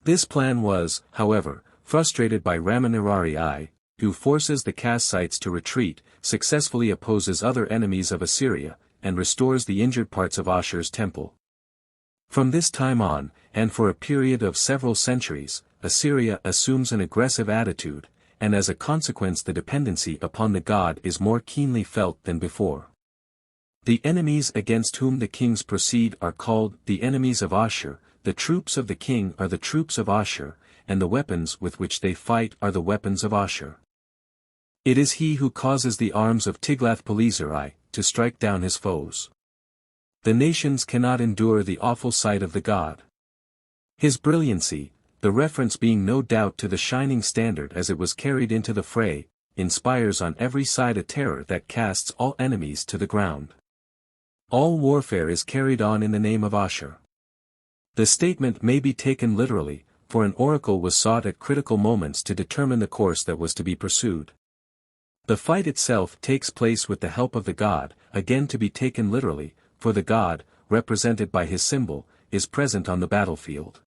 This plan was, however, frustrated by Ramanirari I, who forces the Kassites to retreat, successfully opposes other enemies of Assyria, and restores the injured parts of Ashur's temple. From this time on, and for a period of several centuries, Assyria assumes an aggressive attitude, and as a consequence the dependency upon the god is more keenly felt than before. The enemies against whom the kings proceed are called the enemies of Ashur, the troops of the king are the troops of Ashur, and the weapons with which they fight are the weapons of Ashur. It is he who causes the arms of Tiglath-Pileser I to strike down his foes. The nations cannot endure the awful sight of the god. His brilliancy, the reference being no doubt to the shining standard as it was carried into the fray, inspires on every side a terror that casts all enemies to the ground. All warfare is carried on in the name of Ashur. The statement may be taken literally, for an oracle was sought at critical moments to determine the course that was to be pursued. The fight itself takes place with the help of the god, again to be taken literally, for the god, represented by his symbol, is present on the battlefield.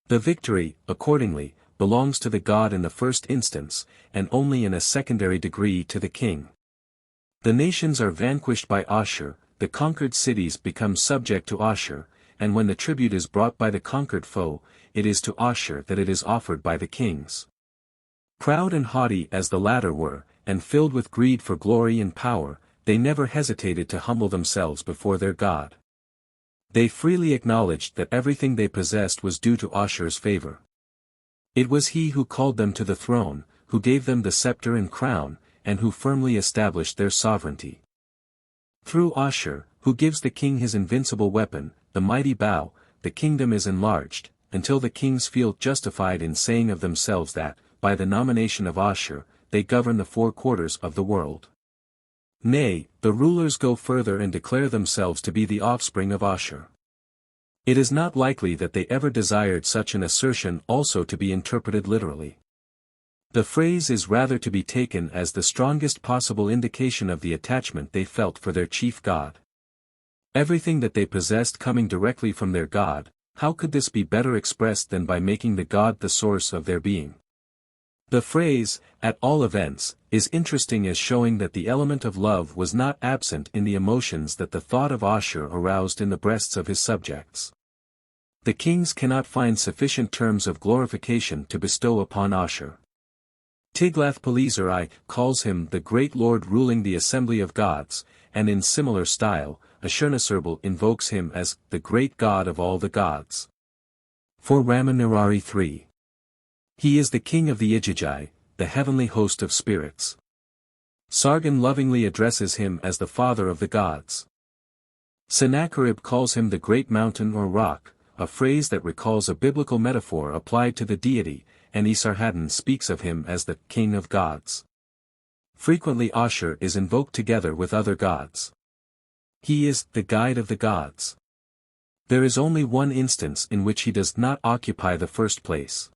The victory, accordingly, belongs to the god in the first instance, and only in a secondary degree to the king. The nations are vanquished by Ashur, the conquered cities become subject to Ashur, and when the tribute is brought by the conquered foe, it is to Ashur that it is offered by the kings. Proud and haughty as the latter were, and filled with greed for glory and power, they never hesitated to humble themselves before their god. They freely acknowledged that everything they possessed was due to Ashur's favor. It was he who called them to the throne, who gave them the scepter and crown, and who firmly established their sovereignty. Through Ashur, who gives the king his invincible weapon, the mighty bow, the kingdom is enlarged, until the kings feel justified in saying of themselves that, by the nomination of Ashur, they govern the four quarters of the world. Nay, the rulers go further and declare themselves to be the offspring of Ashur. It is not likely that they ever desired such an assertion also to be interpreted literally. The phrase is rather to be taken as the strongest possible indication of the attachment they felt for their chief god. Everything that they possessed coming directly from their god, how could this be better expressed than by making the god the source of their being? The phrase, at all events, is interesting as showing that the element of love was not absent in the emotions that the thought of Ashur aroused in the breasts of his subjects. The kings cannot find sufficient terms of glorification to bestow upon Ashur. Tiglath-Pileser I calls him the great lord ruling the assembly of gods, and in similar style, Ashurnasirbanipal invokes him as the great god of all the gods. For Ramanirari III. He is the king of the Igigi, the heavenly host of spirits. Sargon lovingly addresses him as the father of the gods. Sennacherib calls him the great mountain or rock, a phrase that recalls a biblical metaphor applied to the deity, and Esarhaddon speaks of him as the king of gods. Frequently Ashur is invoked together with other gods. He is the guide of the gods. There is only one instance in which he does not occupy the first place.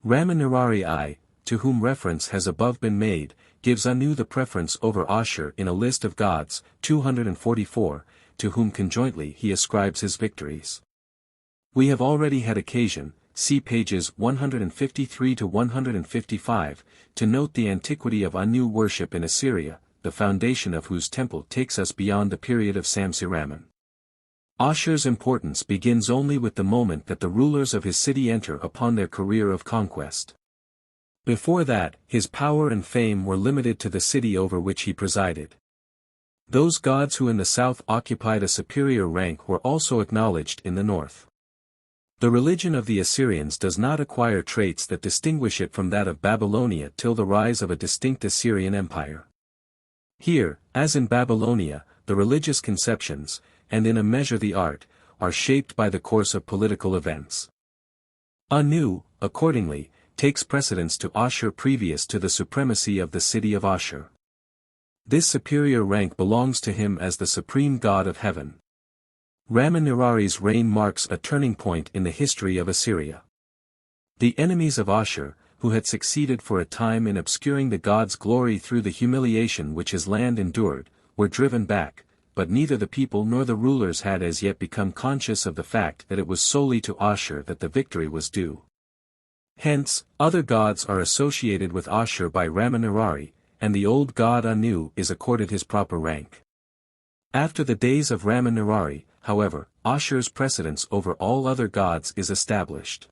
Ramanirari I, to whom reference has above been made, gives Anu the preference over Ashur in a list of gods, 244, to whom conjointly he ascribes his victories. We have already had occasion, see pages 153 to 155, to note the antiquity of Anu worship in Assyria, the foundation of whose temple takes us beyond the period of Samsiraman. Ashur's importance begins only with the moment that the rulers of his city enter upon their career of conquest. Before that, his power and fame were limited to the city over which he presided. Those gods who in the south occupied a superior rank were also acknowledged in the north. The religion of the Assyrians does not acquire traits that distinguish it from that of Babylonia till the rise of a distinct Assyrian empire. Here, as in Babylonia, the religious conceptions, and in a measure the art, are shaped by the course of political events. Anu, accordingly, takes precedence to Ashur previous to the supremacy of the city of Ashur. This superior rank belongs to him as the supreme god of heaven. Ramanirari's reign marks a turning point in the history of Assyria. The enemies of Ashur, who had succeeded for a time in obscuring the god's glory through the humiliation which his land endured, were driven back, but neither the people nor the rulers had as yet become conscious of the fact that it was solely to Ashur that the victory was due. Hence, other gods are associated with Ashur by Ramanirari, and the old god Anu is accorded his proper rank. After the days of Ramanirari, however, Ashur's precedence over all other gods is established.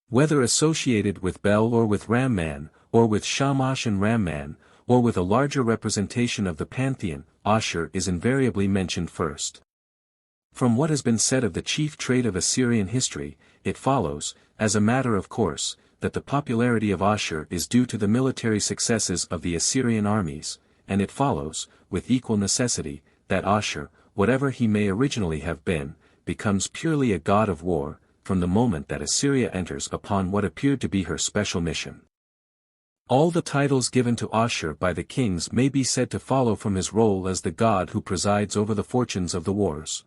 Whether associated with Bel or with Ramman, or with Shamash and Ramman, or with a larger representation of the pantheon, Ashur is invariably mentioned first. From what has been said of the chief trait of Assyrian history, it follows, as a matter of course, that the popularity of Ashur is due to the military successes of the Assyrian armies, and it follows, with equal necessity, that Ashur, whatever he may originally have been, becomes purely a god of war, from the moment that Assyria enters upon what appeared to be her special mission. All the titles given to Ashur by the kings may be said to follow from his role as the god who presides over the fortunes of the wars.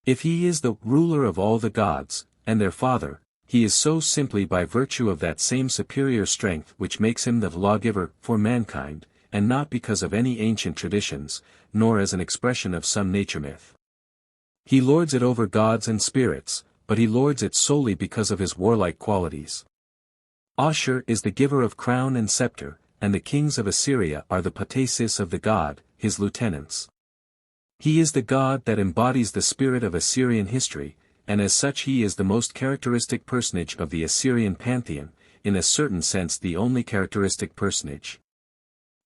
If he is the ruler of all the gods, and their father, he is so simply by virtue of that same superior strength which makes him the lawgiver for mankind, and not because of any ancient traditions, nor as an expression of some nature myth. He lords it over gods and spirits, but he lords it solely because of his warlike qualities. Ashur is the giver of crown and scepter, and the kings of Assyria are the patesis of the god, his lieutenants. He is the god that embodies the spirit of Assyrian history, and as such he is the most characteristic personage of the Assyrian pantheon, in a certain sense the only characteristic personage.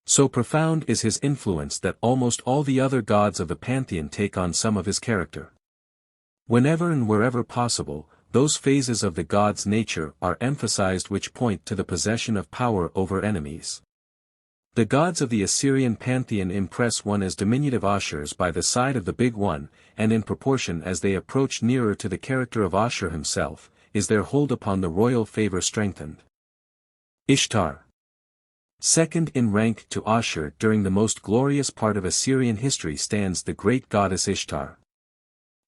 So profound is his influence that almost all the other gods of the pantheon take on some of his character. Whenever and wherever possible, those phases of the god's nature are emphasized which point to the possession of power over enemies. The gods of the Assyrian pantheon impress one as diminutive Ashurs by the side of the big one, and in proportion as they approach nearer to the character of Ashur himself, is their hold upon the royal favor strengthened. Ishtar. Second in rank to Ashur during the most glorious part of Assyrian history stands the great goddess Ishtar.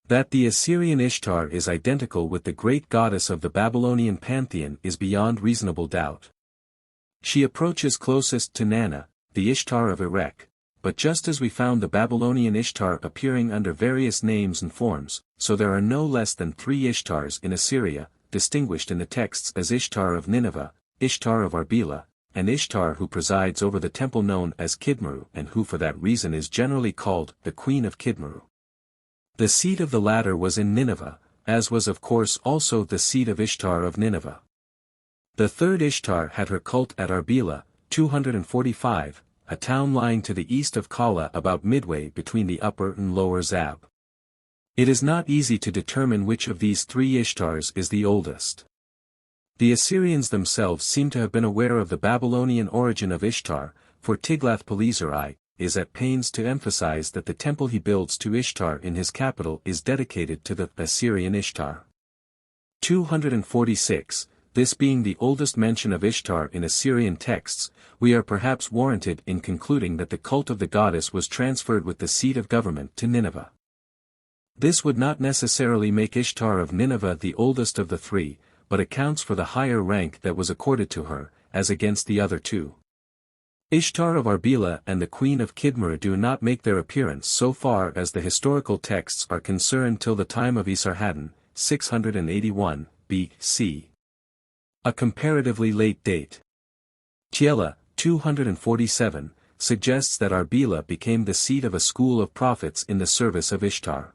That the Assyrian Ishtar is identical with the great goddess of the Babylonian pantheon is beyond reasonable doubt. She approaches closest to Nana, the Ishtar of Erech, but just as we found the Babylonian Ishtar appearing under various names and forms, so there are no less than 3 Ishtars in Assyria, distinguished in the texts as Ishtar of Nineveh, Ishtar of Arbela, and Ishtar who presides over the temple known as Kidmeru and who for that reason is generally called the Queen of Kidmeru. The seat of the latter was in Nineveh, as was of course also the seat of Ishtar of Nineveh. The third Ishtar had her cult at Arbela, 245, a town lying to the east of Kala about midway between the upper and lower Zab. It is not easy to determine which of these 3 Ishtars is the oldest. The Assyrians themselves seem to have been aware of the Babylonian origin of Ishtar, for Tiglath-Pileser I is at pains to emphasize that the temple he builds to Ishtar in his capital is dedicated to the Assyrian Ishtar. 246. This being the oldest mention of Ishtar in Assyrian texts, we are perhaps warranted in concluding that the cult of the goddess was transferred with the seat of government to Nineveh. This would not necessarily make Ishtar of Nineveh the oldest of the 3, but accounts for the higher rank that was accorded to her, as against the other 2. Ishtar of Arbela and the Queen of Kidmeru do not make their appearance so far as the historical texts are concerned till the time of Esarhaddon, 681 B.C. A comparatively late date. Thiele, 247, suggests that Arbela became the seat of a school of prophets in the service of Ishtar.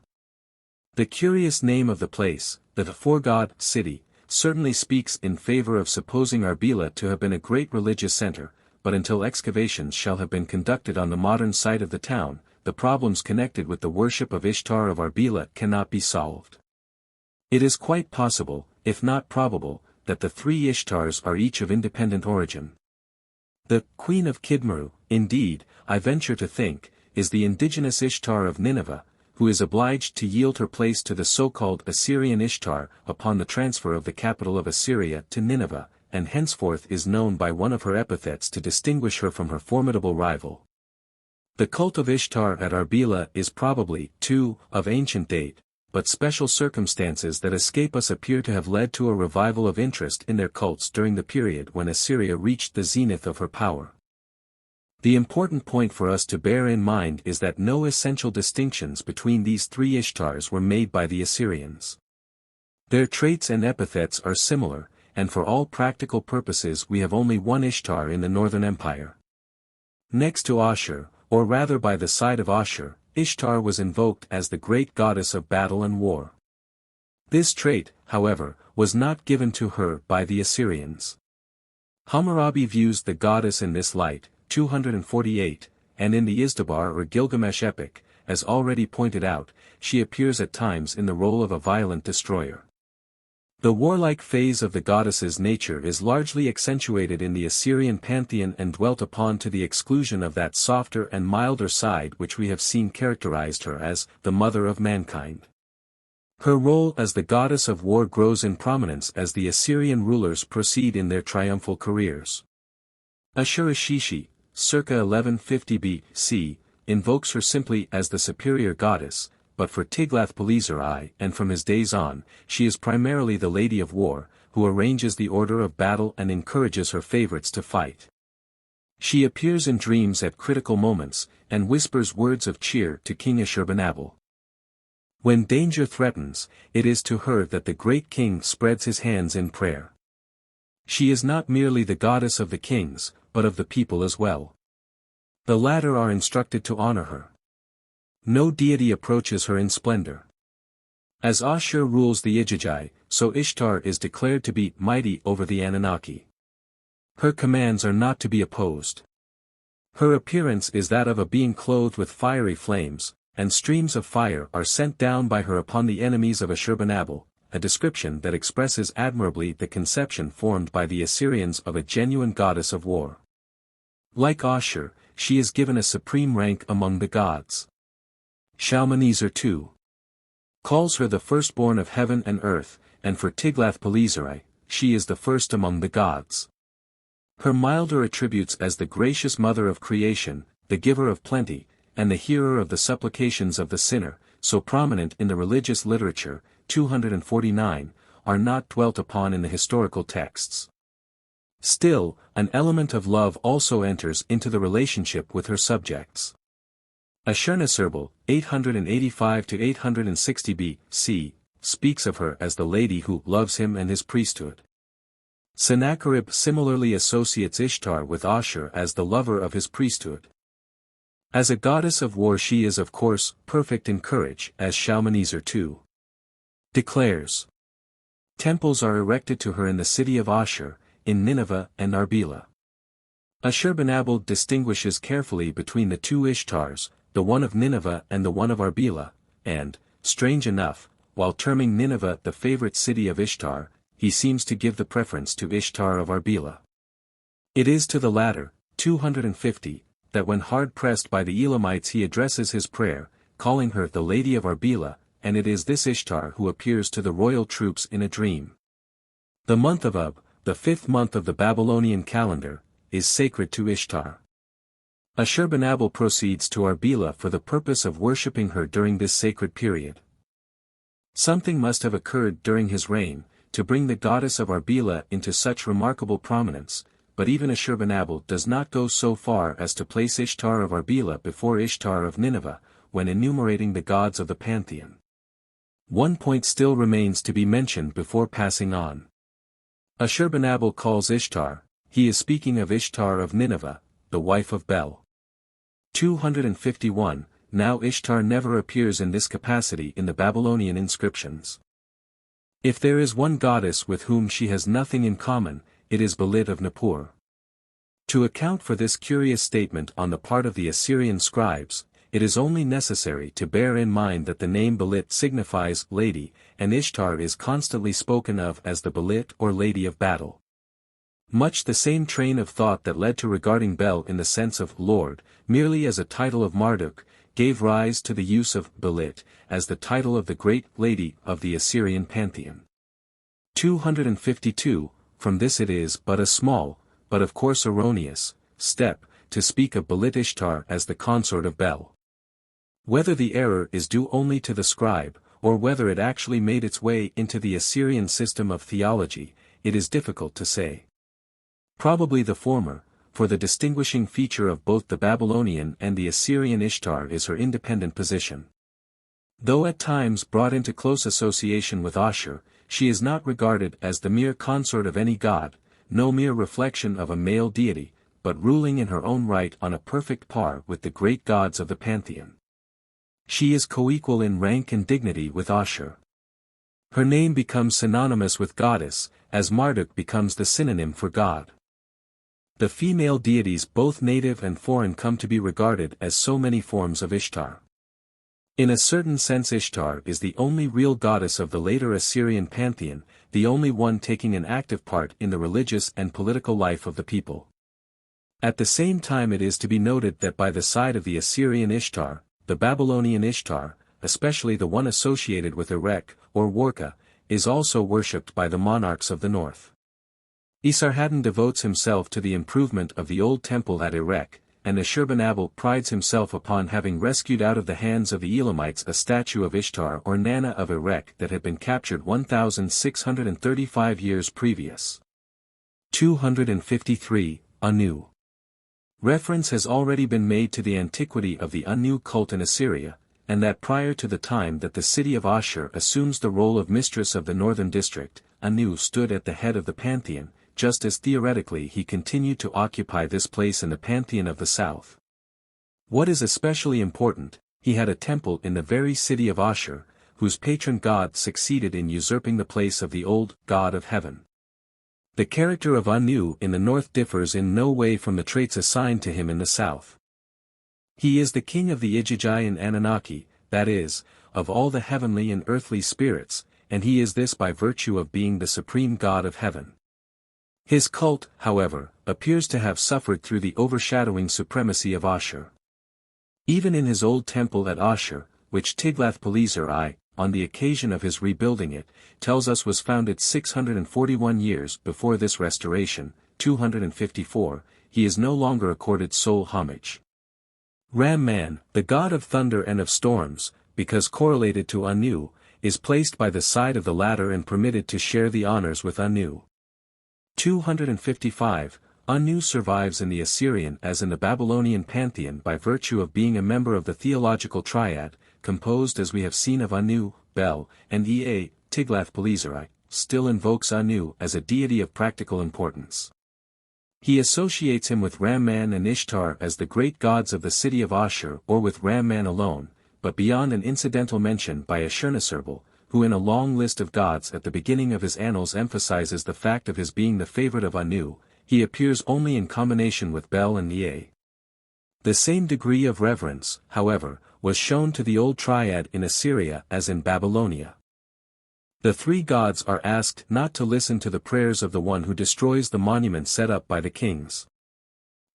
The curious name of the place, the foregod city, certainly speaks in favor of supposing Arbela to have been a great religious center, but until excavations shall have been conducted on the modern site of the town, the problems connected with the worship of Ishtar of Arbela cannot be solved. It is quite possible, if not probable, that the 3 Ishtars are each of independent origin. The Queen of Kidmeru, indeed, I venture to think, is the indigenous Ishtar of Nineveh, who is obliged to yield her place to the so-called Assyrian Ishtar upon the transfer of the capital of Assyria to Nineveh, and henceforth is known by one of her epithets to distinguish her from her formidable rival. The cult of Ishtar at Arbela is probably, too, of ancient date, but special circumstances that escape us appear to have led to a revival of interest in their cults during the period when Assyria reached the zenith of her power. The important point for us to bear in mind is that no essential distinctions between these 3 Ishtars were made by the Assyrians. Their traits and epithets are similar, and for all practical purposes we have only one Ishtar in the Northern Empire. Next to Ashur, or rather by the side of Ashur, Ishtar was invoked as the great goddess of battle and war. This trait, however, was not given to her by the Assyrians. Hammurabi views the goddess in this light, 248, and in the Izdubar or Gilgamesh epic, as already pointed out, she appears at times in the role of a violent destroyer. The warlike phase of the goddess's nature is largely accentuated in the Assyrian pantheon and dwelt upon to the exclusion of that softer and milder side which we have seen characterized her as the mother of mankind. Her role as the goddess of war grows in prominence as the Assyrian rulers proceed in their triumphal careers. Ashur-Shishi, circa 1150 B.C., invokes her simply as the superior goddess, but for Tiglath-Pileser I and from his days on, she is primarily the lady of war, who arranges the order of battle and encourages her favorites to fight. She appears in dreams at critical moments, and whispers words of cheer to King Ashurbanipal. When danger threatens, it is to her that the great king spreads his hands in prayer. She is not merely the goddess of the kings, but of the people as well. The latter are instructed to honor her. No deity approaches her in splendor. As Ashur rules the Igigi, so Ishtar is declared to be mighty over the Anunnaki. Her commands are not to be opposed. Her appearance is that of a being clothed with fiery flames, and streams of fire are sent down by her upon the enemies of Ashurbanipal, a description that expresses admirably the conception formed by the Assyrians of a genuine goddess of war. Like Ashur, she is given a supreme rank among the gods. Shalmaneser II calls her the firstborn of heaven and earth, and for Tiglath-Pileser I, she is the first among the gods. Her milder attributes as the gracious mother of creation, the giver of plenty, and the hearer of the supplications of the sinner, so prominent in the religious literature, 249, are not dwelt upon in the historical texts. Still, an element of love also enters into the relationship with her subjects. Ashurnasirban, 885–860 B.C., speaks of her as the lady who loves him and his priesthood. Sennacherib similarly associates Ishtar with Ashur as the lover of his priesthood. As a goddess of war she is of course perfect in courage, as Shalmaneser II declares. Temples are erected to her in the city of Ashur, in Nineveh and Arbela. Ashurbanipal distinguishes carefully between the two Ishtars, the one of Nineveh and the one of Arbela, and, strange enough, while terming Nineveh the favorite city of Ishtar, he seems to give the preference to Ishtar of Arbela. It is to the latter, 250, that when hard-pressed by the Elamites he addresses his prayer, calling her the Lady of Arbela, and it is this Ishtar who appears to the royal troops in a dream. The month of Ub, the 5th month of the Babylonian calendar, is sacred to Ishtar. Ashurbanipal proceeds to Arbela for the purpose of worshipping her during this sacred period. Something must have occurred during his reign, to bring the goddess of Arbela into such remarkable prominence, but even Ashurbanipal does not go so far as to place Ishtar of Arbela before Ishtar of Nineveh, when enumerating the gods of the pantheon. One point still remains to be mentioned before passing on. Ashurbanipal calls Ishtar, he is speaking of Ishtar of Nineveh, the wife of Bel. 251, now Ishtar never appears in this capacity in the Babylonian inscriptions. If there is one goddess with whom she has nothing in common, it is Belit of Nippur. To account for this curious statement on the part of the Assyrian scribes, it is only necessary to bear in mind that the name Belit signifies lady, and Ishtar is constantly spoken of as the Belit or Lady of Battle. Much the same train of thought that led to regarding Bel in the sense of Lord, merely as a title of Marduk, gave rise to the use of Belit as the title of the great lady of the Assyrian pantheon. 252, from this it is but a small, but of course erroneous, step, to speak of Belit Ishtar as the consort of Bel. Whether the error is due only to the scribe, or whether it actually made its way into the Assyrian system of theology, it is difficult to say. Probably the former, for the distinguishing feature of both the Babylonian and the Assyrian Ishtar is her independent position. Though at times brought into close association with Ashur, she is not regarded as the mere consort of any god, no mere reflection of a male deity, but ruling in her own right on a perfect par with the great gods of the pantheon. She is coequal in rank and dignity with Ashur. Her name becomes synonymous with goddess, as Marduk becomes the synonym for god. The female deities both native and foreign come to be regarded as so many forms of Ishtar. In a certain sense Ishtar is the only real goddess of the later Assyrian pantheon, the only one taking an active part in the religious and political life of the people. At the same time it is to be noted that by the side of the Assyrian Ishtar, the Babylonian Ishtar, especially the one associated with Erech, or Warka, is also worshipped by the monarchs of the north. Esarhaddon devotes himself to the improvement of the old temple at Erech, and Ashurbanabal prides himself upon having rescued out of the hands of the Elamites a statue of Ishtar or Nana of Erech that had been captured 1,635 years previous. 253, Anu. Reference has already been made to the antiquity of the Anu cult in Assyria, and that prior to the time that the city of Ashur assumes the role of mistress of the northern district, Anu stood at the head of the pantheon, just as theoretically he continued to occupy this place in the pantheon of the south. What is especially important, he had a temple in the very city of Ashur, whose patron god succeeded in usurping the place of the old god of heaven. The character of Anu in the north differs in no way from the traits assigned to him in the south. He is the king of the Igigi and Anunnaki, that is, of all the heavenly and earthly spirits, and he is this by virtue of being the supreme god of heaven. His cult, however, appears to have suffered through the overshadowing supremacy of Ashur. Even in his old temple at Ashur, which Tiglath-Pileser I, on the occasion of his rebuilding it, tells us was founded 641 years before this restoration, 254, he is no longer accorded sole homage. Ram-Man, the god of thunder and of storms, because correlated to Anu, is placed by the side of the latter and permitted to share the honors with Anu. 255, Anu survives in the Assyrian as in the Babylonian pantheon by virtue of being a member of the theological triad, composed as we have seen of Anu, Bel, and Ea, Tiglath-Pileser I, still invokes Anu as a deity of practical importance. He associates him with Ram-Man and Ishtar as the great gods of the city of Ashur or with Ram-Man alone, but beyond an incidental mention by Ashurnasirban, who in a long list of gods at the beginning of his annals emphasizes the fact of his being the favorite of Anu, he appears only in combination with Bel and Ea. The same degree of reverence, however, was shown to the old triad in Assyria as in Babylonia. The three gods are asked not to listen to the prayers of the one who destroys the monument set up by the kings.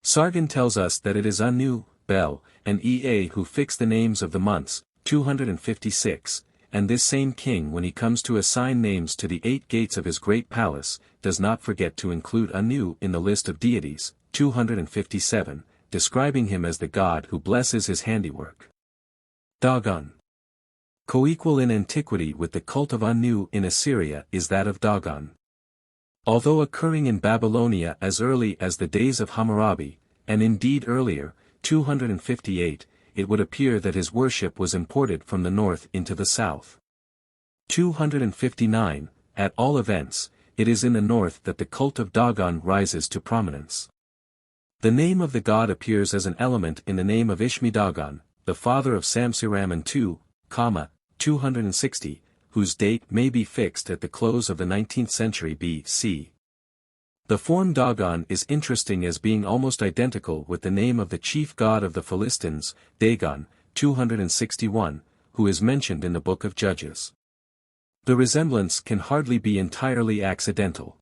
Sargon tells us that it is Anu, Bel, and Ea who fix the names of the months, 256, and this same king when he comes to assign names to the 8 gates of his great palace, does not forget to include Anu in the list of deities, 257, describing him as the god who blesses his handiwork. Dagon. Co-equal in antiquity with the cult of Anu in Assyria is that of Dagon. Although occurring in Babylonia as early as the days of Hammurabi, and indeed earlier, 258, it would appear that his worship was imported from the north into the south. 259, at all events, it is in the north that the cult of Dagon rises to prominence. The name of the god appears as an element in the name of Ishmi-Dagon, the father of Samsiram and 260, whose date may be fixed at the close of the 19th century B.C. The form Dagon is interesting as being almost identical with the name of the chief god of the Philistines, Dagon, 261, who is mentioned in the Book of Judges. The resemblance can hardly be entirely accidental.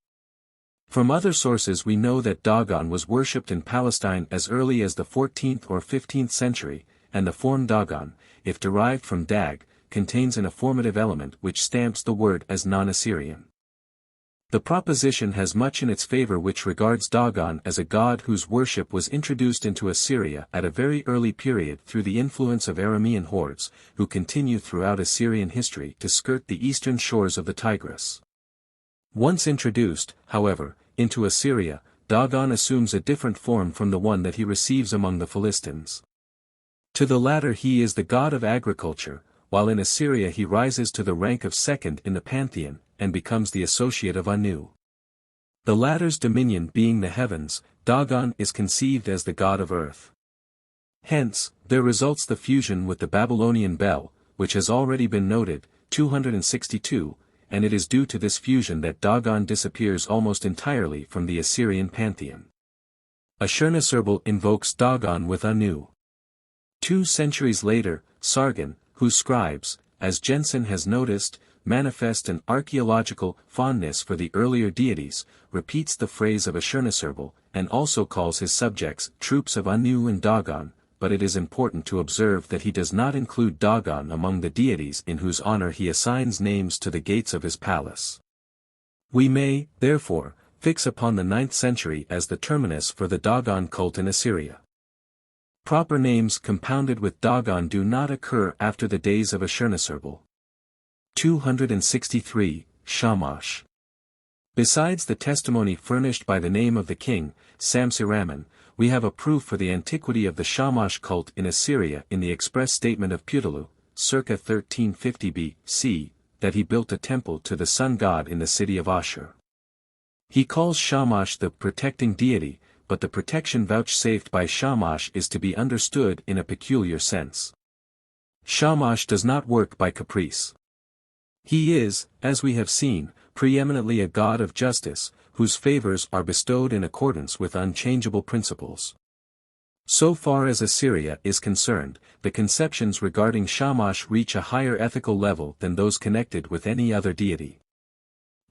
From other sources we know that Dagon was worshipped in Palestine as early as the 14th or 15th century, and the form Dagon, if derived from Dag, contains an affirmative element which stamps the word as non-Assyrian. The proposition has much in its favor which regards Dagon as a god whose worship was introduced into Assyria at a very early period through the influence of Aramean hordes, who continue throughout Assyrian history to skirt the eastern shores of the Tigris. Once introduced, however, into Assyria, Dagon assumes a different form from the one that he receives among the Philistines. To the latter he is the god of agriculture, while in Assyria he rises to the rank of second in the pantheon, and becomes the associate of Anu. The latter's dominion being the heavens, Dagon is conceived as the god of earth. Hence, there results the fusion with the Babylonian Bel, which has already been noted, 262, and it is due to this fusion that Dagon disappears almost entirely from the Assyrian pantheon. Ashurnasirban invokes Dagon with Anu. 2 centuries later, Sargon, whose scribes, as Jensen has noticed, manifest an archaeological fondness for the earlier deities, repeats the phrase of Ashurnasirban, and also calls his subjects troops of Anu and Dagon, but it is important to observe that he does not include Dagon among the deities in whose honor he assigns names to the gates of his palace. We may, therefore, fix upon the 9th century as the terminus for the Dagon cult in Assyria. Proper names compounded with Dagon do not occur after the days of Ashurnasirpal. 263, Shamash. Besides the testimony furnished by the name of the king, Samsiraman, we have a proof for the antiquity of the Shamash cult in Assyria in the express statement of Putelu, circa 1350 B.C., that he built a temple to the sun god in the city of Ashur. He calls Shamash the protecting deity, but the protection vouchsafed by Shamash is to be understood in a peculiar sense. Shamash does not work by caprice. He is, as we have seen, preeminently a god of justice, whose favors are bestowed in accordance with unchangeable principles. So far as Assyria is concerned, the conceptions regarding Shamash reach a higher ethical level than those connected with any other deity.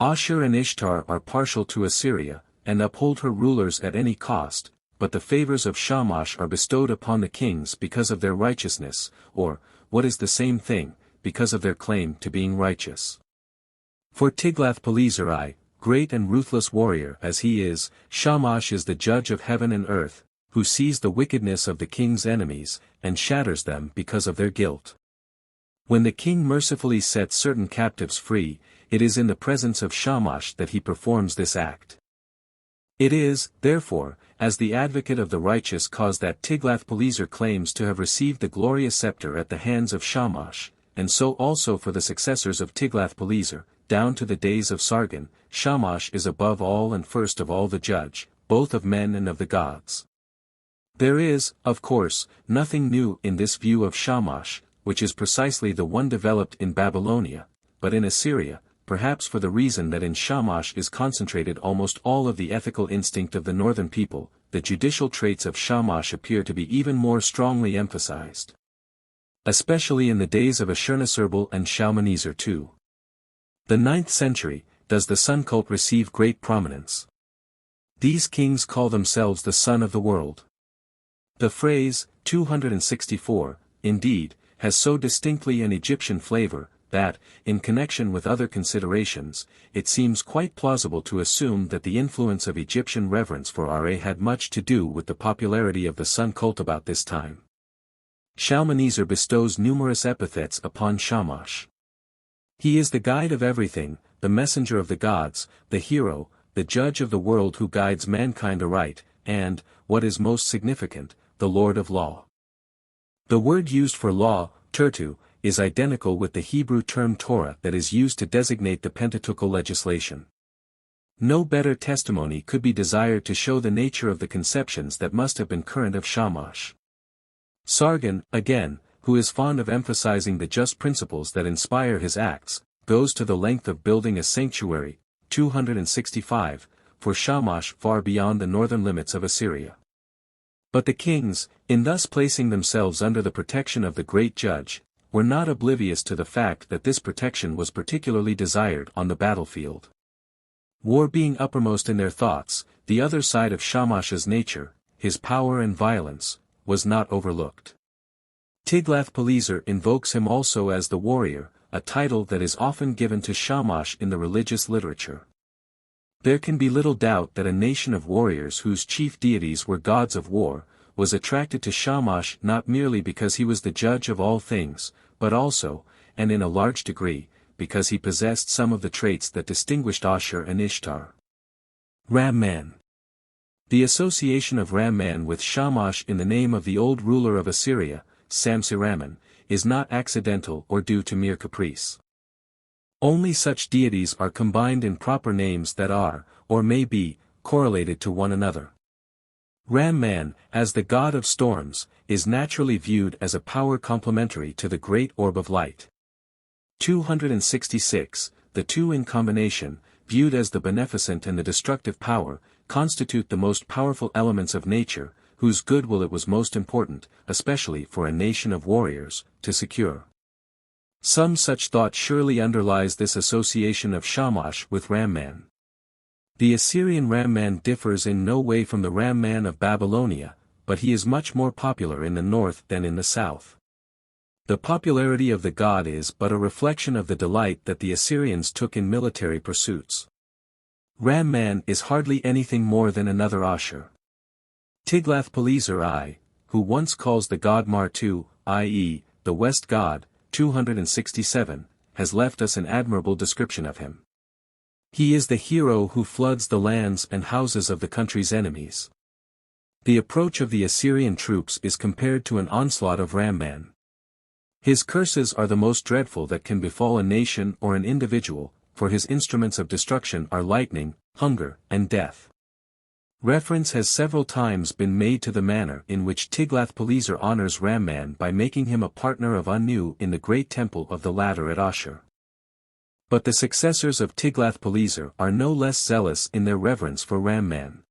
Ashur and Ishtar are partial to Assyria, and uphold her rulers at any cost, but the favors of Shamash are bestowed upon the kings because of their righteousness, or, what is the same thing, because of their claim to being righteous. For Tiglath-Pileser I, great and ruthless warrior as he is, Shamash is the judge of heaven and earth, who sees the wickedness of the king's enemies, and shatters them because of their guilt. When the king mercifully sets certain captives free, it is in the presence of Shamash that he performs this act. It is, therefore, as the advocate of the righteous cause that Tiglath-Pileser claims to have received the glorious scepter at the hands of Shamash, and so also for the successors of Tiglath-Pileser, down to the days of Sargon, Shamash is above all and first of all the judge, both of men and of the gods. There is, of course, nothing new in this view of Shamash, which is precisely the one developed in Babylonia, but in Assyria, perhaps for the reason that in Shamash is concentrated almost all of the ethical instinct of the northern people, the judicial traits of Shamash appear to be even more strongly emphasized. Especially in the days of Ashurnasirpal and Shalmaneser II. The 9th century, does the sun cult receive great prominence. These kings call themselves the sun of the world. The phrase, 264, indeed, has so distinctly an Egyptian flavor, that, in connection with other considerations, it seems quite plausible to assume that the influence of Egyptian reverence for Ra had much to do with the popularity of the sun cult about this time. Shalmaneser bestows numerous epithets upon Shamash. He is the guide of everything, the messenger of the gods, the hero, the judge of the world who guides mankind aright, and, what is most significant, the Lord of law. The word used for law, tertu, is identical with the Hebrew term Torah that is used to designate the Pentateuchal legislation. No better testimony could be desired to show the nature of the conceptions that must have been current of Shamash. Sargon, again, who is fond of emphasizing the just principles that inspire his acts, goes to the length of building a sanctuary, 265, for Shamash far beyond the northern limits of Assyria. But the kings, in thus placing themselves under the protection of the great judge, were not oblivious to the fact that this protection was particularly desired on the battlefield. War being uppermost in their thoughts, the other side of Shamash's nature, his power and violence, was not overlooked. Tiglath-Pileser invokes him also as the warrior, a title that is often given to Shamash in the religious literature. There can be little doubt that a nation of warriors whose chief deities were gods of war, was attracted to Shamash not merely because he was the judge of all things, but also, and in a large degree, because he possessed some of the traits that distinguished Ashur and Ishtar. Ram-Man. The association of Ram-Man with Shamash in the name of the old ruler of Assyria, Samsiraman, is not accidental or due to mere caprice. Only such deities are combined in proper names that are, or may be, correlated to one another. Ram-Man, as the god of storms, is naturally viewed as a power complementary to the great orb of light. 266, the two in combination, viewed as the beneficent and the destructive power, constitute the most powerful elements of nature, whose goodwill it was most important, especially for a nation of warriors, to secure. Some such thought surely underlies this association of Shamash with Ram-Man. The Assyrian Ram-Man differs in no way from the Ram-Man of Babylonia, but he is much more popular in the north than in the south. The popularity of the god is but a reflection of the delight that the Assyrians took in military pursuits. Ram-Man is hardly anything more than another Ashur. Tiglath-Pileser I, who once calls the god Martu, i.e., the West God, 267, has left us an admirable description of him. He is the hero who floods the lands and houses of the country's enemies. The approach of the Assyrian troops is compared to an onslaught of Ram-Man. His curses are the most dreadful that can befall a nation or an individual, for his instruments of destruction are lightning, hunger, and death. Reference has several times been made to the manner in which Tiglath-Pileser honors Ram-Man by making him a partner of Anu in the great temple of the latter at Ashur. But the successors of Tiglath-Pileser are no less zealous in their reverence for Ram-Man.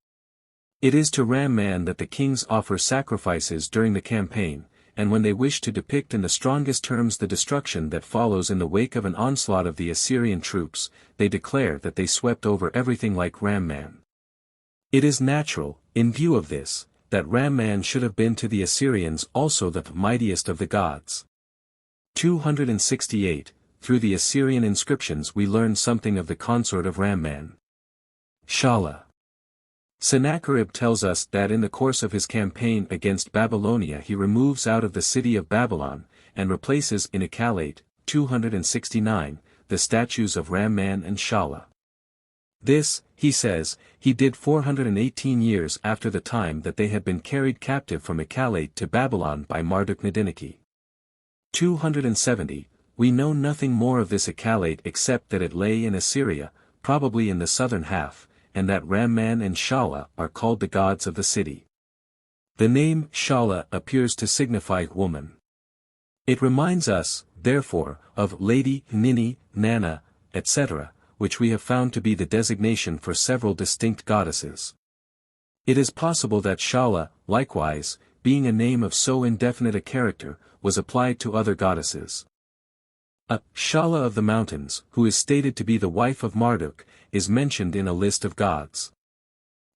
It is to Ram-Man that the kings offer sacrifices during the campaign, and when they wish to depict in the strongest terms the destruction that follows in the wake of an onslaught of the Assyrian troops, they declare that they swept over everything like Ram-Man. It is natural, in view of this, that Ram-Man should have been to the Assyrians also the mightiest of the gods. 268, through the Assyrian inscriptions we learn something of the consort of Ram-Man. Shala. Sennacherib tells us that in the course of his campaign against Babylonia he removes out of the city of Babylon, and replaces in Akalate, 269, the statues of Ram-Man and Shala. This, he says, he did 418 years after the time that they had been carried captive from Akalate to Babylon by Marduk-Nadiniki. 270, we know nothing more of this Akalate except that it lay in Assyria, probably in the southern half, and that Ram-Man and Shala are called the gods of the city. The name Shala appears to signify woman. It reminds us, therefore, of Lady, Nini, Nana, etc., which we have found to be the designation for several distinct goddesses. It is possible that Shala, likewise, being a name of so indefinite a character, was applied to other goddesses. A Shala of the mountains, who is stated to be the wife of Marduk, is mentioned in a list of gods.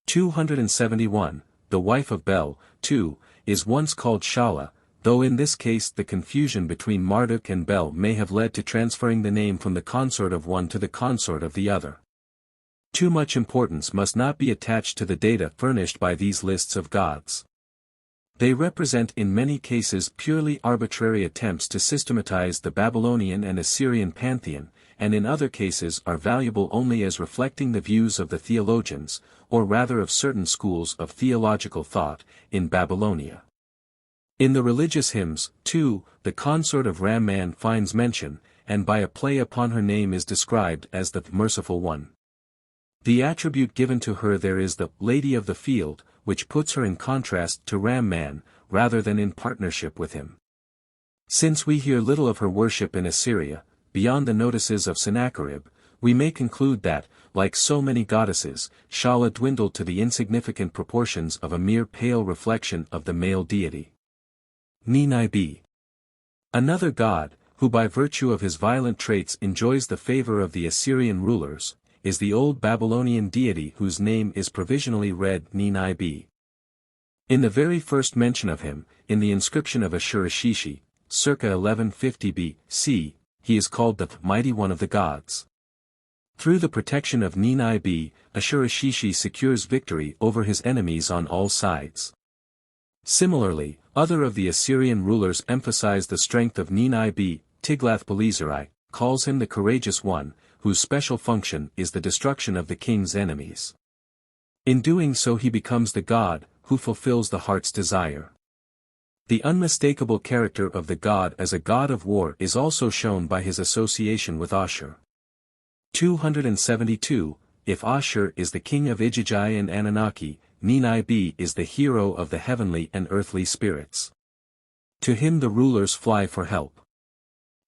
271, the wife of Bel, too, is once called Shala, though in this case the confusion between Marduk and Bel may have led to transferring the name from the consort of one to the consort of the other. Too much importance must not be attached to the data furnished by these lists of gods. They represent in many cases purely arbitrary attempts to systematize the Babylonian and Assyrian pantheon, and in other cases are valuable only as reflecting the views of the theologians, or rather of certain schools of theological thought, in Babylonia. In the religious hymns, too, the consort of Ram-Man finds mention, and by a play upon her name is described as the Merciful One. The attribute given to her there is the Lady of the Field, which puts her in contrast to Ram-Man, rather than in partnership with him. Since we hear little of her worship in Assyria, beyond the notices of Sennacherib, we may conclude that, like so many goddesses, Shala dwindled to the insignificant proportions of a mere pale reflection of the male deity. Ninibi. Another god, who by virtue of his violent traits enjoys the favor of the Assyrian rulers, is the old Babylonian deity whose name is provisionally read Ninibi. In the very first mention of him, in the inscription of Ashur-Shishi, circa 1150 B.C., he is called the Mighty One of the Gods. Through the protection of Ninibi, Ashur-Shishi secures victory over his enemies on all sides. Similarly, other of the Assyrian rulers emphasize the strength of Ninibi. Tiglath-Pileser I calls him the Courageous One, whose special function is the destruction of the king's enemies. In doing so he becomes the god, who fulfills the heart's desire. The unmistakable character of the god as a god of war is also shown by his association with Ashur. 272, if Ashur is the king of Ijiji and Anunnaki, Ninibi is the hero of the heavenly and earthly spirits. To him the rulers fly for help.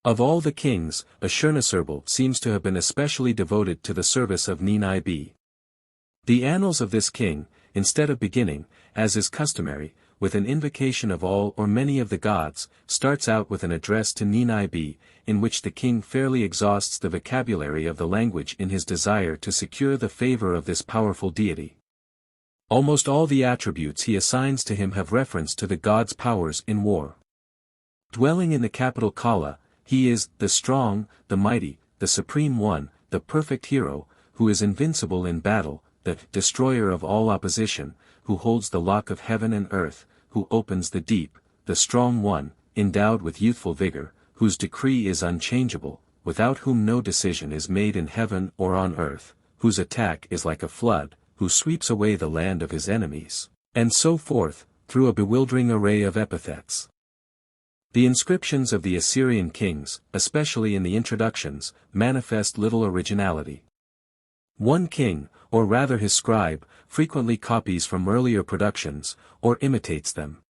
Of all the kings, Ashurnasirpal seems to have been especially devoted to the service of Ninibi. The annals of this king, instead of beginning, as is customary, with an invocation of all or many of the gods, starts out with an address to Ninibi, in which the king fairly exhausts the vocabulary of the language in his desire to secure the favor of this powerful deity. Almost all the attributes he assigns to him have reference to the god's powers in war. Dwelling in the capital Kala, he is the strong, the mighty, the supreme one, the perfect hero, who is invincible in battle, the destroyer of all opposition, who holds the lock of heaven and earth, who opens the deep, the strong one, endowed with youthful vigor, whose decree is unchangeable, without whom no decision is made in heaven or on earth, whose attack is like a flood, who sweeps away the land of his enemies, and so forth, through a bewildering array of epithets. The inscriptions of the Assyrian kings, especially in the introductions, manifest little originality. One king, or rather his scribe, frequently copies from earlier productions, or imitates them.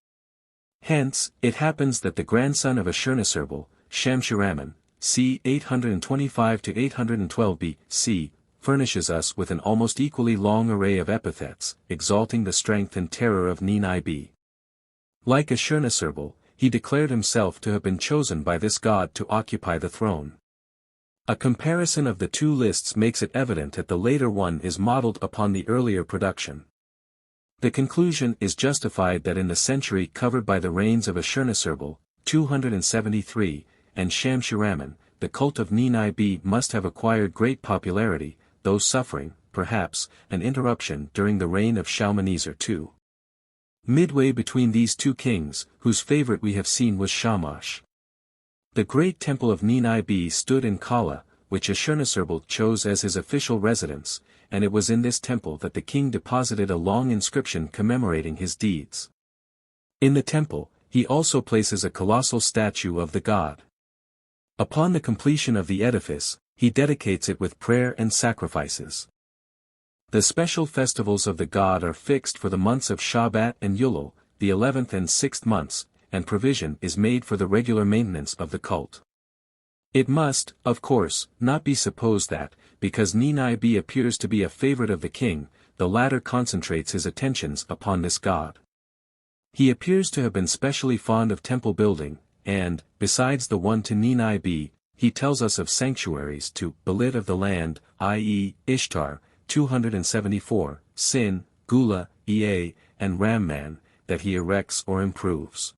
Hence, it happens that the grandson of Ashurnasirban, Shamshiraman, c. 825–812 B.C., furnishes us with an almost equally long array of epithets, exalting the strength and terror of Ninib. Like Ashurnasirban, he declared himself to have been chosen by this god to occupy the throne. A comparison of the two lists makes it evident that the later one is modeled upon the earlier production. The conclusion is justified that in the century covered by the reigns of Ashurnasirban, 273, and Shamshiraman, the cult of Ninib must have acquired great popularity, though suffering, perhaps, an interruption during the reign of Shalmaneser II. Midway between these two kings, whose favorite we have seen was Shamash. The great temple of Ninib stood in Kala, which Ashurnasirban chose as his official residence, and it was in this temple that the king deposited a long inscription commemorating his deeds. In the temple, he also places a colossal statue of the god. Upon the completion of the edifice, he dedicates it with prayer and sacrifices. The special festivals of the god are fixed for the months of Shabat and Yulul, the 11th and 6th months, and provision is made for the regular maintenance of the cult. It must, of course, not be supposed that, because Ninib appears to be a favorite of the king, the latter concentrates his attentions upon this god. He appears to have been specially fond of temple building, and, besides the one to Ninib, he tells us of sanctuaries to Belit of the land, i.e., Ishtar, 274, Sin, Gula, Ea, and Ramman, that he erects or improves.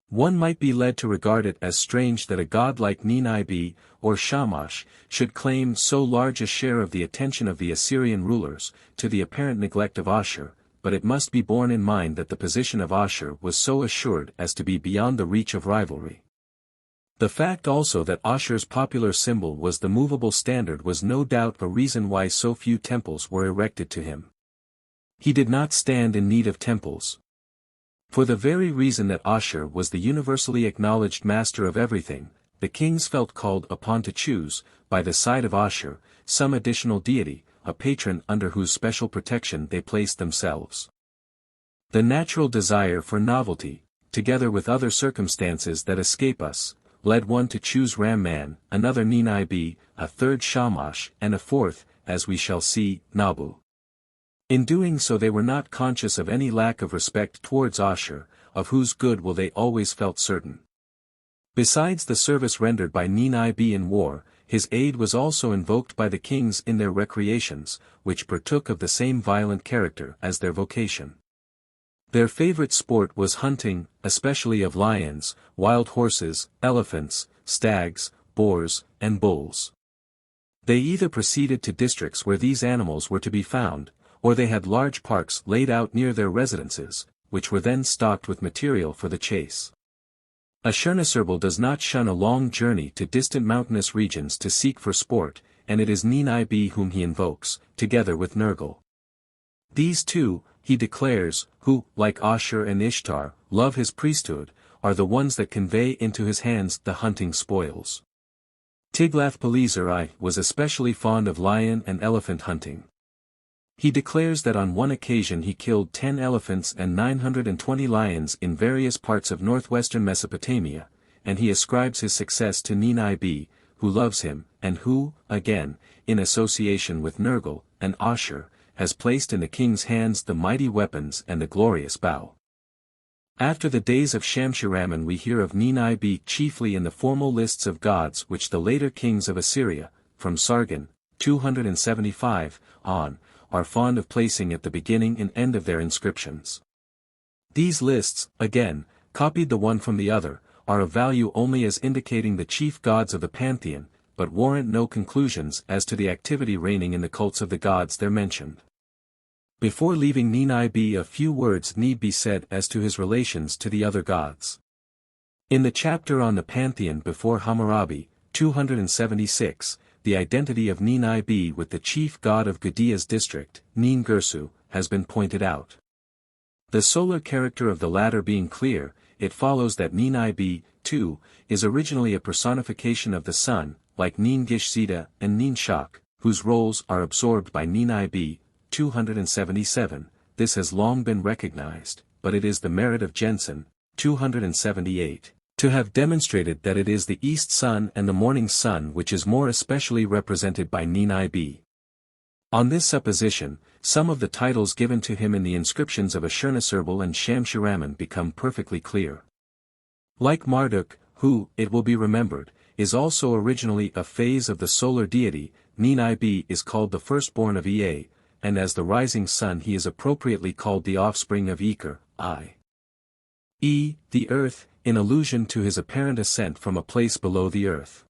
One might be led to regard it as strange that a god like Ninib, or Shamash, should claim so large a share of the attention of the Assyrian rulers, to the apparent neglect of Ashur, but it must be borne in mind that the position of Ashur was so assured as to be beyond the reach of rivalry. The fact also that Ashur's popular symbol was the movable standard was no doubt a reason why so few temples were erected to him. He did not stand in need of temples. For the very reason that Ashur was the universally acknowledged master of everything, the kings felt called upon to choose, by the side of Ashur, some additional deity, a patron under whose special protection they placed themselves. The natural desire for novelty, together with other circumstances that escape us, led one to choose Ramman, another Ninib, a third Shamash, and a fourth, as we shall see, Nabu. In doing so they were not conscious of any lack of respect towards Ashur, of whose good will they always felt certain. Besides the service rendered by Ninib in war, his aid was also invoked by the kings in their recreations, which partook of the same violent character as their vocation. Their favorite sport was hunting, especially of lions, wild horses, elephants, stags, boars, and bulls. They either proceeded to districts where these animals were to be found, or they had large parks laid out near their residences, which were then stocked with material for the chase. Ashurnasirban does not shun a long journey to distant mountainous regions to seek for sport, and it is Ninib whom he invokes, together with Nergal. These two, he declares, who, like Ashur and Ishtar, love his priesthood, are the ones that convey into his hands the hunting spoils. Tiglath-Pileser I was especially fond of lion and elephant hunting. He declares that on one occasion he killed 10 elephants and 920 lions in various parts of northwestern Mesopotamia, and he ascribes his success to Ninib, who loves him, and who, again, in association with Nergal and Ashur, has placed in the king's hands the mighty weapons and the glorious bow. After the days of Shamshiraman we hear of Ninib chiefly in the formal lists of gods which the later kings of Assyria, from Sargon, 275, on, are fond of placing at the beginning and end of their inscriptions. These lists, again, copied the one from the other, are of value only as indicating the chief gods of the pantheon, but warrant no conclusions as to the activity reigning in the cults of the gods there mentioned. Before leaving Ninibe, a few words need be said as to his relations to the other gods. In the chapter on the pantheon before Hammurabi, 276, the identity of Ninibe with the chief god of Gudia's district, Nin-Girsu, has been pointed out. The solar character of the latter being clear, it follows that Ninibe, too, is originally a personification of the sun, like Nin-Gishzida and Nin-Shak, whose roles are absorbed by Ninibe, 277. This has long been recognized, but it is the merit of Jensen, 278, to have demonstrated that it is the east sun and the morning sun which is more especially represented by Ninibe. On this supposition, some of the titles given to him in the inscriptions of Ashurnasirban and Shamshiraman become perfectly clear. Like Marduk, who, it will be remembered, is also originally a phase of the solar deity, Ninibe is called the firstborn of Ea, and as the rising sun he is appropriately called the offspring of Eker, i.e., the earth, in allusion to his apparent ascent from a place below the earth.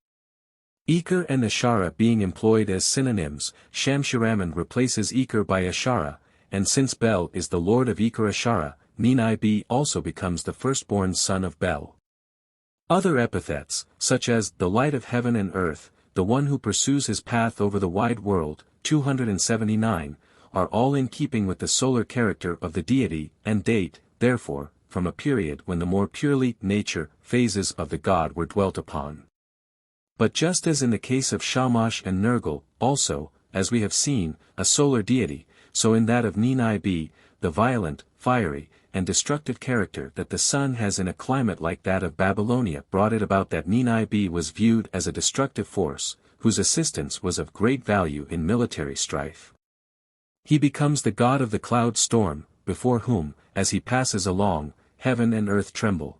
Eker and Ashara being employed as synonyms, Shamshiraman replaces Eker by Ashara, and since Bel is the lord of Eker Ashara, Ninibe also becomes the firstborn son of Bel. Other epithets, such as the light of heaven and earth, the one who pursues his path over the wide world, 279, are all in keeping with the solar character of the deity, and date, therefore, from a period when the more purely nature phases of the god were dwelt upon. But just as in the case of Shamash and Nergal, also, as we have seen, a solar deity, so in that of Ninibe, the violent, fiery, and destructive character that the sun has in a climate like that of Babylonia brought it about that Ninibe was viewed as a destructive force, whose assistance was of great value in military strife. He becomes the god of the cloud storm, before whom, as he passes along, heaven and earth tremble.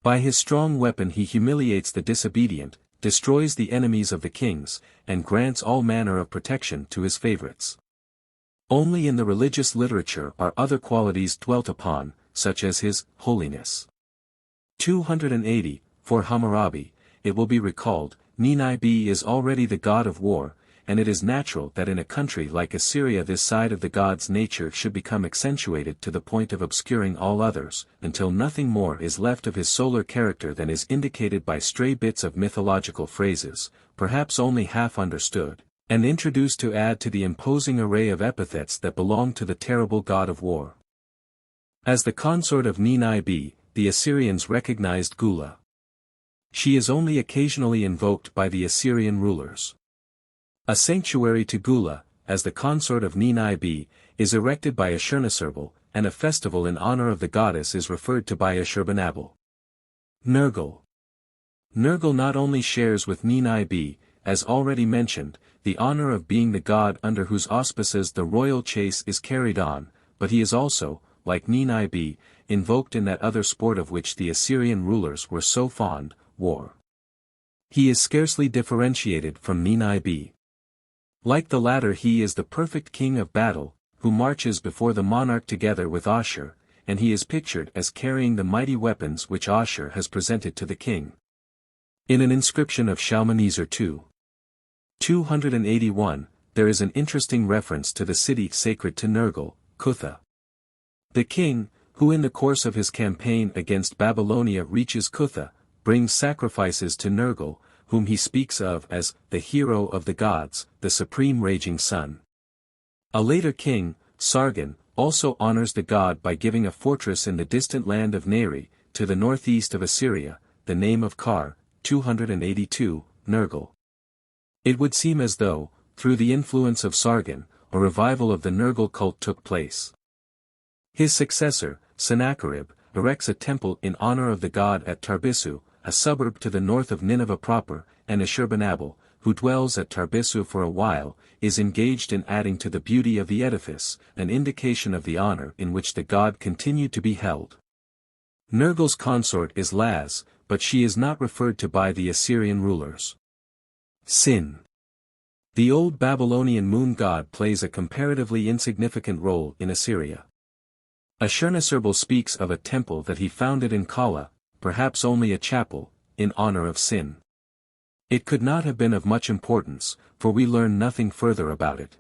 By his strong weapon he humiliates the disobedient, destroys the enemies of the kings, and grants all manner of protection to his favorites. Only in the religious literature are other qualities dwelt upon, such as his holiness. 280, for Hammurabi, it will be recalled, Ninibe is already the god of war, and it is natural that in a country like Assyria this side of the god's nature should become accentuated to the point of obscuring all others, until nothing more is left of his solar character than is indicated by stray bits of mythological phrases, perhaps only half understood, and introduced to add to the imposing array of epithets that belong to the terrible god of war. As the consort of Ninibe, the Assyrians recognized Gula. She is only occasionally invoked by the Assyrian rulers. A sanctuary to Gula, as the consort of Ninibe, is erected by Ashurnasirban, and a festival in honor of the goddess is referred to by Ashurbanipal. Nergal. Nergal not only shares with Ninibe, as already mentioned, the honor of being the god under whose auspices the royal chase is carried on, but he is also, like Ninibe, invoked in that other sport of which the Assyrian rulers were so fond, war. He is scarcely differentiated from Ninibe. Like the latter he is the perfect king of battle, who marches before the monarch together with Ashur, and he is pictured as carrying the mighty weapons which Ashur has presented to the king. In an inscription of Shalmaneser II. 281, there is an interesting reference to the city sacred to Nergal, Kutha. The king, who in the course of his campaign against Babylonia reaches Kutha, brings sacrifices to Nergal, whom he speaks of as the hero of the gods, the supreme raging sun. A later king, Sargon, also honors the god by giving a fortress in the distant land of Neri, to the northeast of Assyria, the name of Kar, 282, Nergal. It would seem as though, through the influence of Sargon, a revival of the Nergal cult took place. His successor, Sennacherib, erects a temple in honor of the god at Tarbisu, a suburb to the north of Nineveh proper, and Ashurbanipal, who dwells at Tarbisu for a while, is engaged in adding to the beauty of the edifice, an indication of the honor in which the god continued to be held. Nergal's consort is Laz, but she is not referred to by the Assyrian rulers. Sin. The old Babylonian moon god plays a comparatively insignificant role in Assyria. Ashurnasirban speaks of a temple that he founded in Kala, perhaps only a chapel, in honor of Sin. It could not have been of much importance, for we learn nothing further about it.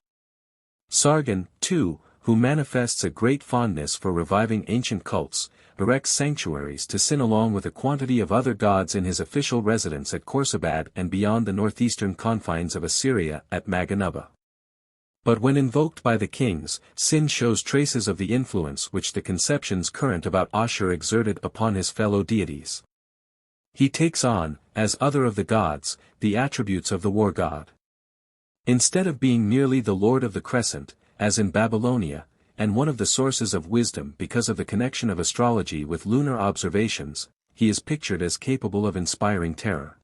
Sargon, too, who manifests a great fondness for reviving ancient cults, erects sanctuaries to Sin along with a quantity of other gods in his official residence at Khorsabad and beyond the northeastern confines of Assyria at Maganubba. But when invoked by the kings, Sin shows traces of the influence which the conceptions current about Ashur exerted upon his fellow deities. He takes on, as other of the gods, the attributes of the war god. Instead of being merely the lord of the crescent, as in Babylonia, and one of the sources of wisdom because of the connection of astrology with lunar observations, he is pictured as capable of inspiring terror.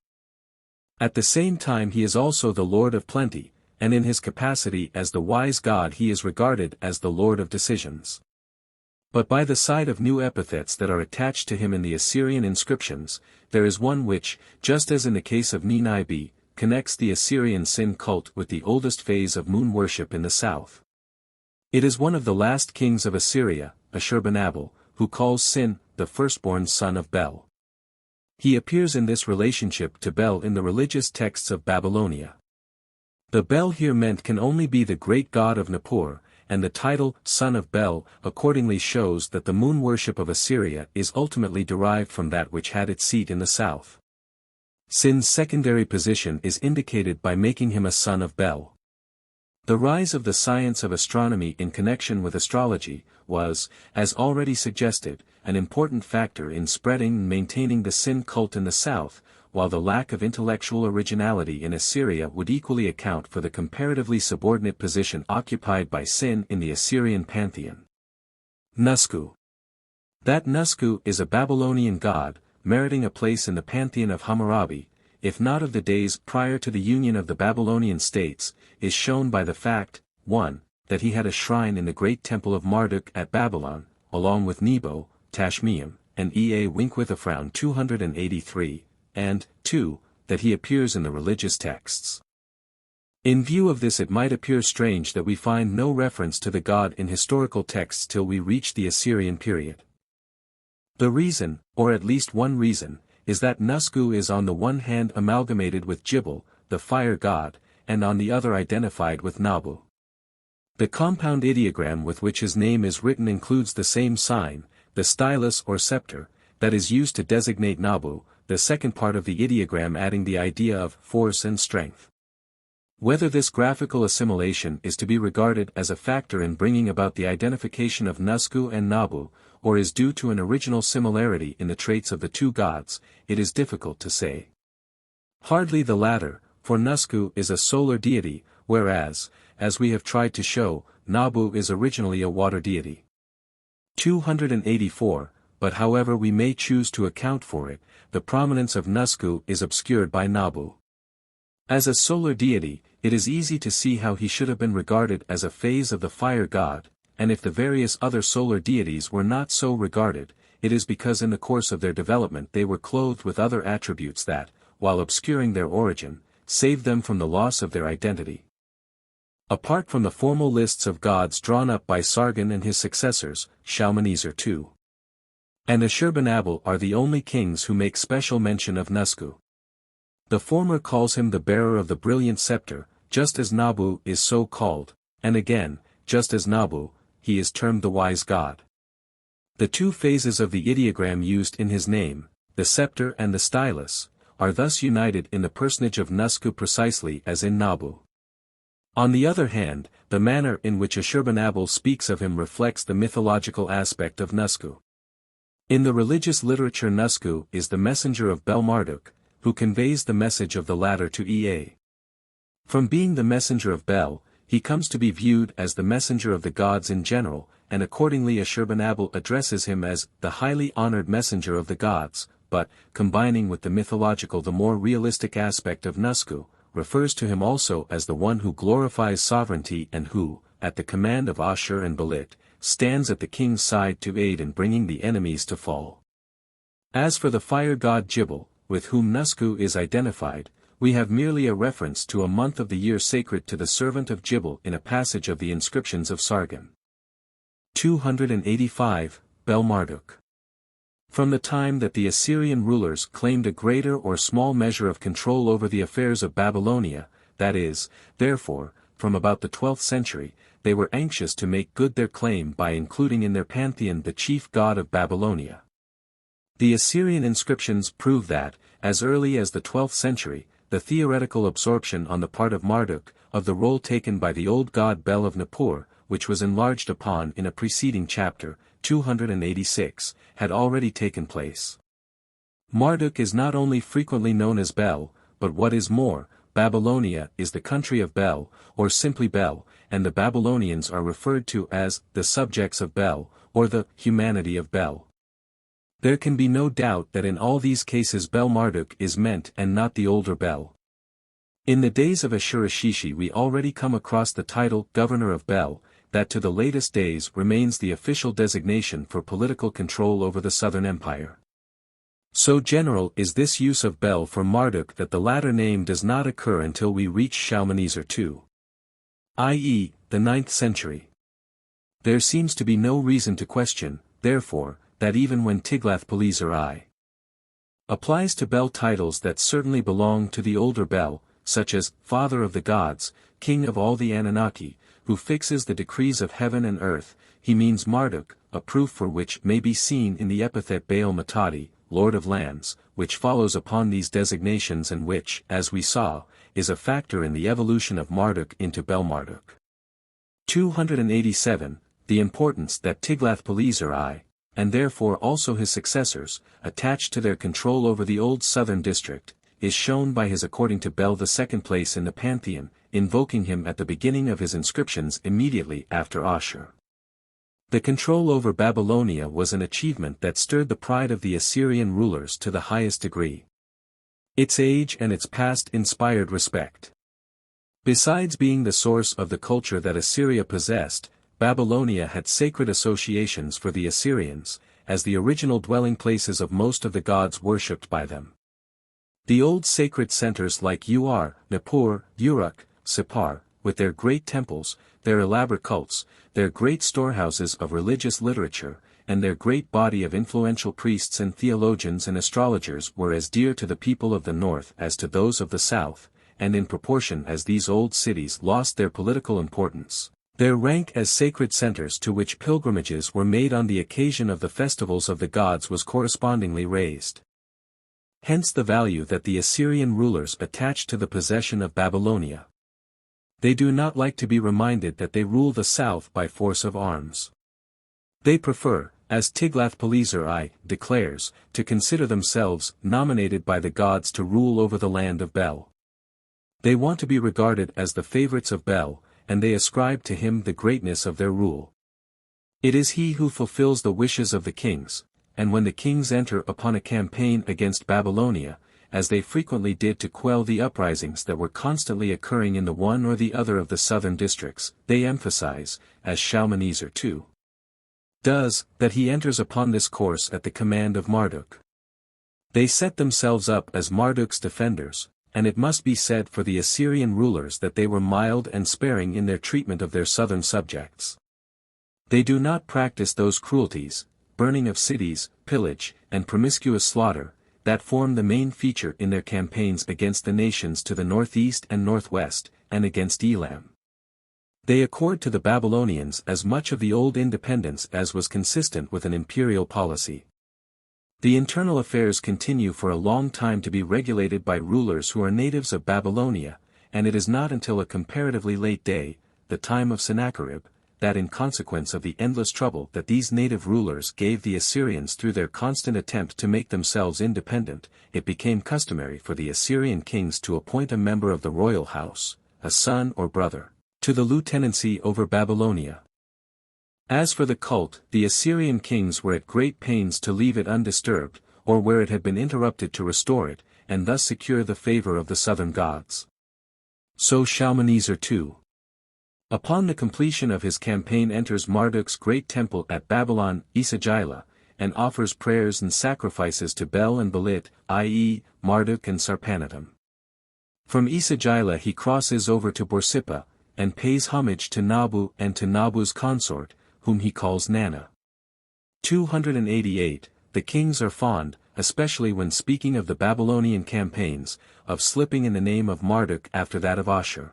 At the same time he is also the Lord of Plenty, and in his capacity as the wise god he is regarded as the Lord of Decisions. But by the side of new epithets that are attached to him in the Assyrian inscriptions, there is one which, just as in the case of Ninib, connects the Assyrian Sin cult with the oldest phase of moon worship in the south. It is one of the last kings of Assyria, Ashurbanabal, who calls Sin, the firstborn son of Bel. He appears in this relationship to Bel in the religious texts of Babylonia. The Bel here meant can only be the great god of Nippur, and the title, son of Bel, accordingly shows that the moon worship of Assyria is ultimately derived from that which had its seat in the south. Sin's secondary position is indicated by making him a son of Bel. The rise of the science of astronomy in connection with astrology was, as already suggested, an important factor in spreading and maintaining the Sin cult in the south, while the lack of intellectual originality in Assyria would equally account for the comparatively subordinate position occupied by Sin in the Assyrian pantheon. Nusku. That Nusku is a Babylonian god, meriting a place in the pantheon of Hammurabi, if not of the days prior to the union of the Babylonian states, is shown by the fact, 1, that he had a shrine in the great temple of Marduk at Babylon, along with Nebo, Tashmeim, and Ea Winkwithafrown 283, and, 2, that he appears in the religious texts. In view of this it might appear strange that we find no reference to the god in historical texts till we reach the Assyrian period. The reason, or at least one reason, is that Nusku is on the one hand amalgamated with Jibal, the fire god, and on the other identified with Nabu. The compound ideogram with which his name is written includes the same sign, the stylus or scepter, that is used to designate Nabu, the second part of the ideogram adding the idea of force and strength. Whether this graphical assimilation is to be regarded as a factor in bringing about the identification of Nusku and Nabu, or is due to an original similarity in the traits of the two gods, it is difficult to say. Hardly the latter, for Nusku is a solar deity, whereas, as we have tried to show, Nabu is originally a water deity. 284, but however we may choose to account for it, the prominence of Nusku is obscured by Nabu. As a solar deity, it is easy to see how he should have been regarded as a phase of the fire god, and if the various other solar deities were not so regarded, it is because in the course of their development they were clothed with other attributes that, while obscuring their origin, saved them from the loss of their identity. Apart from the formal lists of gods drawn up by Sargon and his successors, Shalmaneser II and Ashurbanabal are the only kings who make special mention of Nusku. The former calls him the bearer of the brilliant scepter, just as Nabu is so called, and again, just as Nabu, he is termed the wise god. The two phases of the ideogram used in his name, the scepter and the stylus, are thus united in the personage of Nusku precisely as in Nabu. On the other hand, the manner in which Ashurbanabal speaks of him reflects the mythological aspect of Nusku. In the religious literature Nusku is the messenger of Bel Marduk, who conveys the message of the latter to Ea. From being the messenger of Bel, he comes to be viewed as the messenger of the gods in general, and accordingly Ashurbanabal addresses him as the highly honored messenger of the gods, but, combining with the mythological the more realistic aspect of Nusku, refers to him also as the one who glorifies sovereignty and who, at the command of Ashur and Belit, stands at the king's side to aid in bringing the enemies to fall. As for the fire god Jibal, with whom Nusku is identified, we have merely a reference to a month of the year sacred to the servant of Jibal in a passage of the inscriptions of Sargon. 285, Bel Marduk. From the time that the Assyrian rulers claimed a greater or small measure of control over the affairs of Babylonia, that is, therefore, from about the 12th century, they were anxious to make good their claim by including in their pantheon the chief god of Babylonia. The Assyrian inscriptions prove that, as early as the 12th century, the theoretical absorption on the part of Marduk, of the role taken by the old god Bel of Nippur, which was enlarged upon in a preceding chapter, 286, had already taken place. Marduk is not only frequently known as Bel, but what is more, Babylonia is the country of Bel, or simply Bel, and the Babylonians are referred to as the subjects of Bel, or the humanity of Bel. There can be no doubt that in all these cases Bel-Marduk is meant and not the older Bel. In the days of Ashur-Shishi we already come across the title Governor of Bel, that to the latest days remains the official designation for political control over the southern empire. So general is this use of Bel for Marduk that the latter name does not occur until we reach Shalmaneser II, i.e., the 9th century. There seems to be no reason to question, therefore, that even when Tiglath-Pileser I applies to Bel titles that certainly belong to the older Bel, such as Father of the Gods, King of all the Anunnaki, who fixes the decrees of heaven and earth, he means Marduk, a proof for which may be seen in the epithet Baal Matadi, Lord of Lands, which follows upon these designations and which, as we saw, is a factor in the evolution of Marduk into Bel-Marduk. 287. The importance that Tiglath-Pileser I, and therefore also his successors, attached to their control over the old southern district, is shown by his according to Bel the second place in the pantheon, invoking him at the beginning of his inscriptions immediately after Ashur. The control over Babylonia was an achievement that stirred the pride of the Assyrian rulers to the highest degree. Its age and its past inspired respect. Besides being the source of the culture that Assyria possessed, Babylonia had sacred associations for the Assyrians, as the original dwelling places of most of the gods worshipped by them. The old sacred centers like Ur, Nippur, Uruk, Sippar, with their great temples, their elaborate cults, their great storehouses of religious literature, and their great body of influential priests and theologians and astrologers were as dear to the people of the north as to those of the south, and in proportion as these old cities lost their political importance, their rank as sacred centers to which pilgrimages were made on the occasion of the festivals of the gods was correspondingly raised. Hence the value that the Assyrian rulers attached to the possession of Babylonia. They do not like to be reminded that they rule the south by force of arms. They prefer, as Tiglath-Pileser I declares, to consider themselves nominated by the gods to rule over the land of Bel. They want to be regarded as the favorites of Bel, and they ascribe to him the greatness of their rule. It is he who fulfills the wishes of the kings, and when the kings enter upon a campaign against Babylonia, as they frequently did to quell the uprisings that were constantly occurring in the one or the other of the southern districts, they emphasize, as Shalmaneser II does, that he enters upon this course at the command of Marduk. They set themselves up as Marduk's defenders, and it must be said for the Assyrian rulers that they were mild and sparing in their treatment of their southern subjects. They do not practice those cruelties, burning of cities, pillage, and promiscuous slaughter, that form the main feature in their campaigns against the nations to the northeast and northwest, and against Elam. They accord to the Babylonians as much of the old independence as was consistent with an imperial policy. The internal affairs continue for a long time to be regulated by rulers who are natives of Babylonia, and it is not until a comparatively late day, the time of Sennacherib, that in consequence of the endless trouble that these native rulers gave the Assyrians through their constant attempt to make themselves independent, it became customary for the Assyrian kings to appoint a member of the royal house, a son or brother, to the lieutenancy over Babylonia. As for the cult, the Assyrian kings were at great pains to leave it undisturbed, or where it had been interrupted to restore it, and thus secure the favor of the southern gods. So Shalmaneser II, upon the completion of his campaign, enters Marduk's great temple at Babylon, Esagila, and offers prayers and sacrifices to Bel and Belit, i.e., Marduk and Sarpanatam. From Esagila he crosses over to Borsippa, and pays homage to Nabu and to Nabu's consort, whom he calls Nana. 288. the kings are fond, especially when speaking of the Babylonian campaigns, of slipping in the name of Marduk after that of Ashur.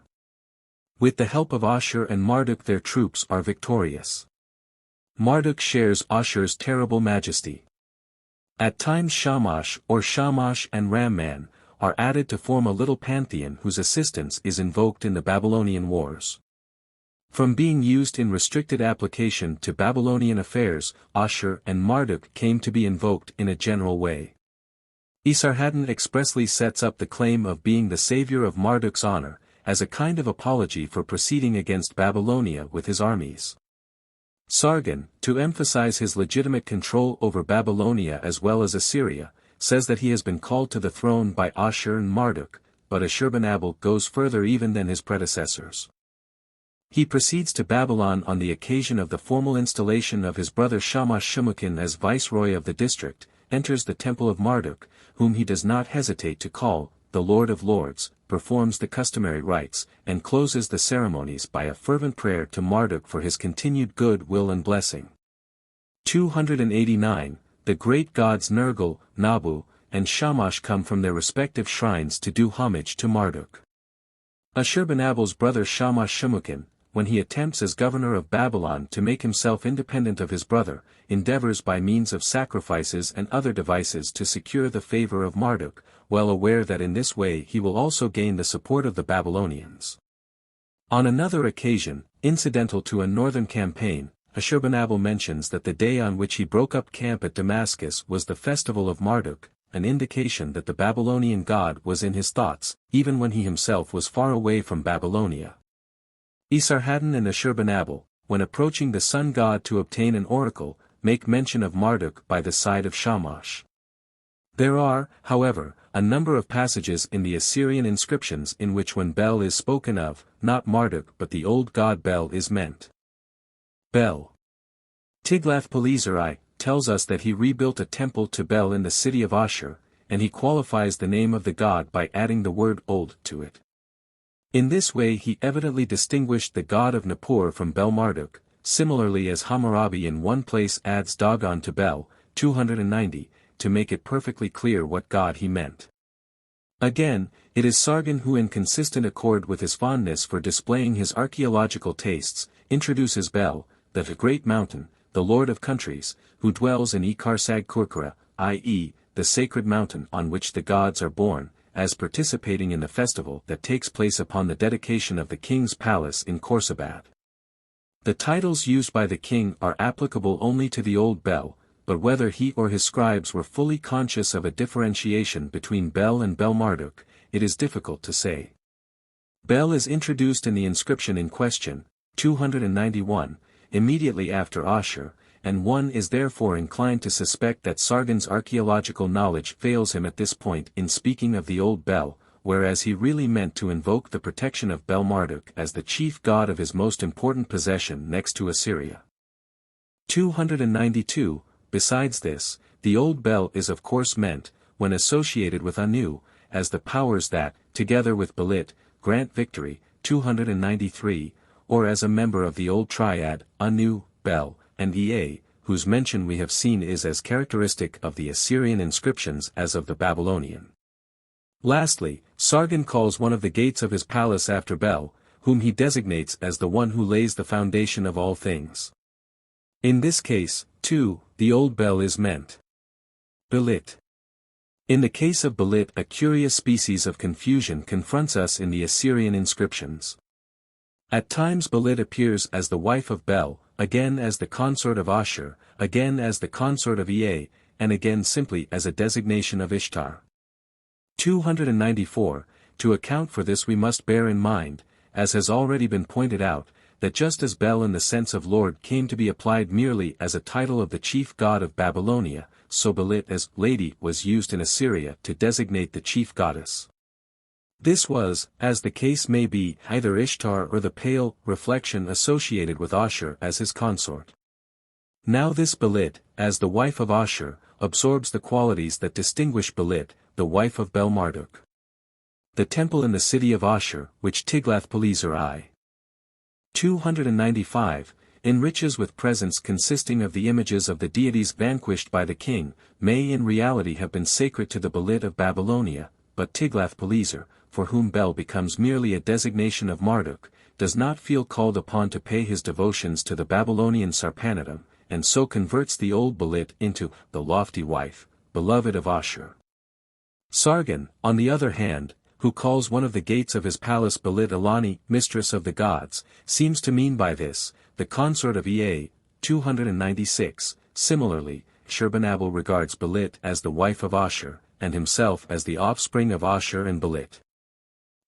With the help of Ashur and Marduk their troops are victorious. Marduk shares Ashur's terrible majesty. At times Shamash or Shamash and Ramman are added to form a little pantheon whose assistance is invoked in the Babylonian wars. From being used in restricted application to Babylonian affairs, Ashur and Marduk came to be invoked in a general way. Esarhaddon expressly sets up the claim of being the savior of Marduk's honor, as a kind of apology for proceeding against Babylonia with his armies. Sargon, to emphasize his legitimate control over Babylonia as well as Assyria, says that he has been called to the throne by Ashur and Marduk, but Ashurbanabal goes further even than his predecessors. He proceeds to Babylon on the occasion of the formal installation of his brother Shamash Shumukin as viceroy of the district, enters the temple of Marduk, whom he does not hesitate to call, the Lord of Lords, performs the customary rites, and closes the ceremonies by a fervent prayer to Marduk for his continued good will and blessing. 289, the great gods Nergal, Nabu, and Shamash come from their respective shrines to do homage to Marduk. Ashurbanabal's brother Shamash Shumukin, when he attempts as governor of Babylon to make himself independent of his brother, endeavors by means of sacrifices and other devices to secure the favor of Marduk, well aware that in this way he will also gain the support of the Babylonians. On another occasion, incidental to a northern campaign, Ashurbanabal mentions that the day on which he broke up camp at Damascus was the festival of Marduk, an indication that the Babylonian god was in his thoughts, even when he himself was far away from Babylonia. Esarhaddon and Ashurbanabal, when approaching the sun god to obtain an oracle, make mention of Marduk by the side of Shamash. There are, however, a number of passages in the Assyrian inscriptions in which when Bel is spoken of, not Marduk but the old god Bel is meant. Bel. Tiglath-Pileser I tells us that he rebuilt a temple to Bel in the city of Ashur, and he qualifies the name of the god by adding the word old to it. In this way he evidently distinguished the god of Nippur from Bel-Marduk, similarly as Hammurabi in one place adds Dagon to Bel, 290, to make it perfectly clear what god he meant. Again, it is Sargon who in consistent accord with his fondness for displaying his archaeological tastes, introduces Bel, the great mountain, the lord of countries, who dwells in Ikarsag-Kurkara, i.e., the sacred mountain on which the gods are born, as participating in the festival that takes place upon the dedication of the king's palace in Khorsabad. The titles used by the king are applicable only to the old Bel, but whether he or his scribes were fully conscious of a differentiation between Bel and Bel-Marduk, it is difficult to say. Bel is introduced in the inscription in question, 291, immediately after Ashur, and one is therefore inclined to suspect that Sargon's archaeological knowledge fails him at this point in speaking of the old Bel, whereas he really meant to invoke the protection of Bel-Marduk as the chief god of his most important possession next to Assyria. 292, besides this, the old Bel is of course meant, when associated with Anu, as the powers that, together with Belit, grant victory, 293, or as a member of the old triad, Anu, Bel, and Ea, whose mention we have seen is as characteristic of the Assyrian inscriptions as of the Babylonian. Lastly, Sargon calls one of the gates of his palace after Bel, whom he designates as the one who lays the foundation of all things. In this case, too, the old Bel is meant. Belit. In the case of Belit, a curious species of confusion confronts us in the Assyrian inscriptions. At times Belit appears as the wife of Bel, again as the consort of Ashur, again as the consort of Ea, and again simply as a designation of Ishtar. 294, to account for this we must bear in mind, as has already been pointed out, that just as Bel in the sense of Lord came to be applied merely as a title of the chief god of Babylonia, so Belit as Lady was used in Assyria to designate the chief goddess. This was, as the case may be, either Ishtar or the pale reflection associated with Ashur as his consort. Now this Belit, as the wife of Ashur, absorbs the qualities that distinguish Belit, the wife of Bel-Marduk. The temple in the city of Ashur, which Tiglath-Pileser I. 295, enriches with presents consisting of the images of the deities vanquished by the king, may in reality have been sacred to the Belit of Babylonia, but Tiglath-Pileser, for whom Bel becomes merely a designation of Marduk, does not feel called upon to pay his devotions to the Babylonian Sarpanitum, and so converts the old Belit into the lofty wife, beloved of Ashur. Sargon, on the other hand, who calls one of the gates of his palace Belit Ilani, mistress of the gods, seems to mean by this, the consort of Ea, 296. Similarly, Ashurbanabal regards Belit as the wife of Ashur, and himself as the offspring of Ashur and Belit.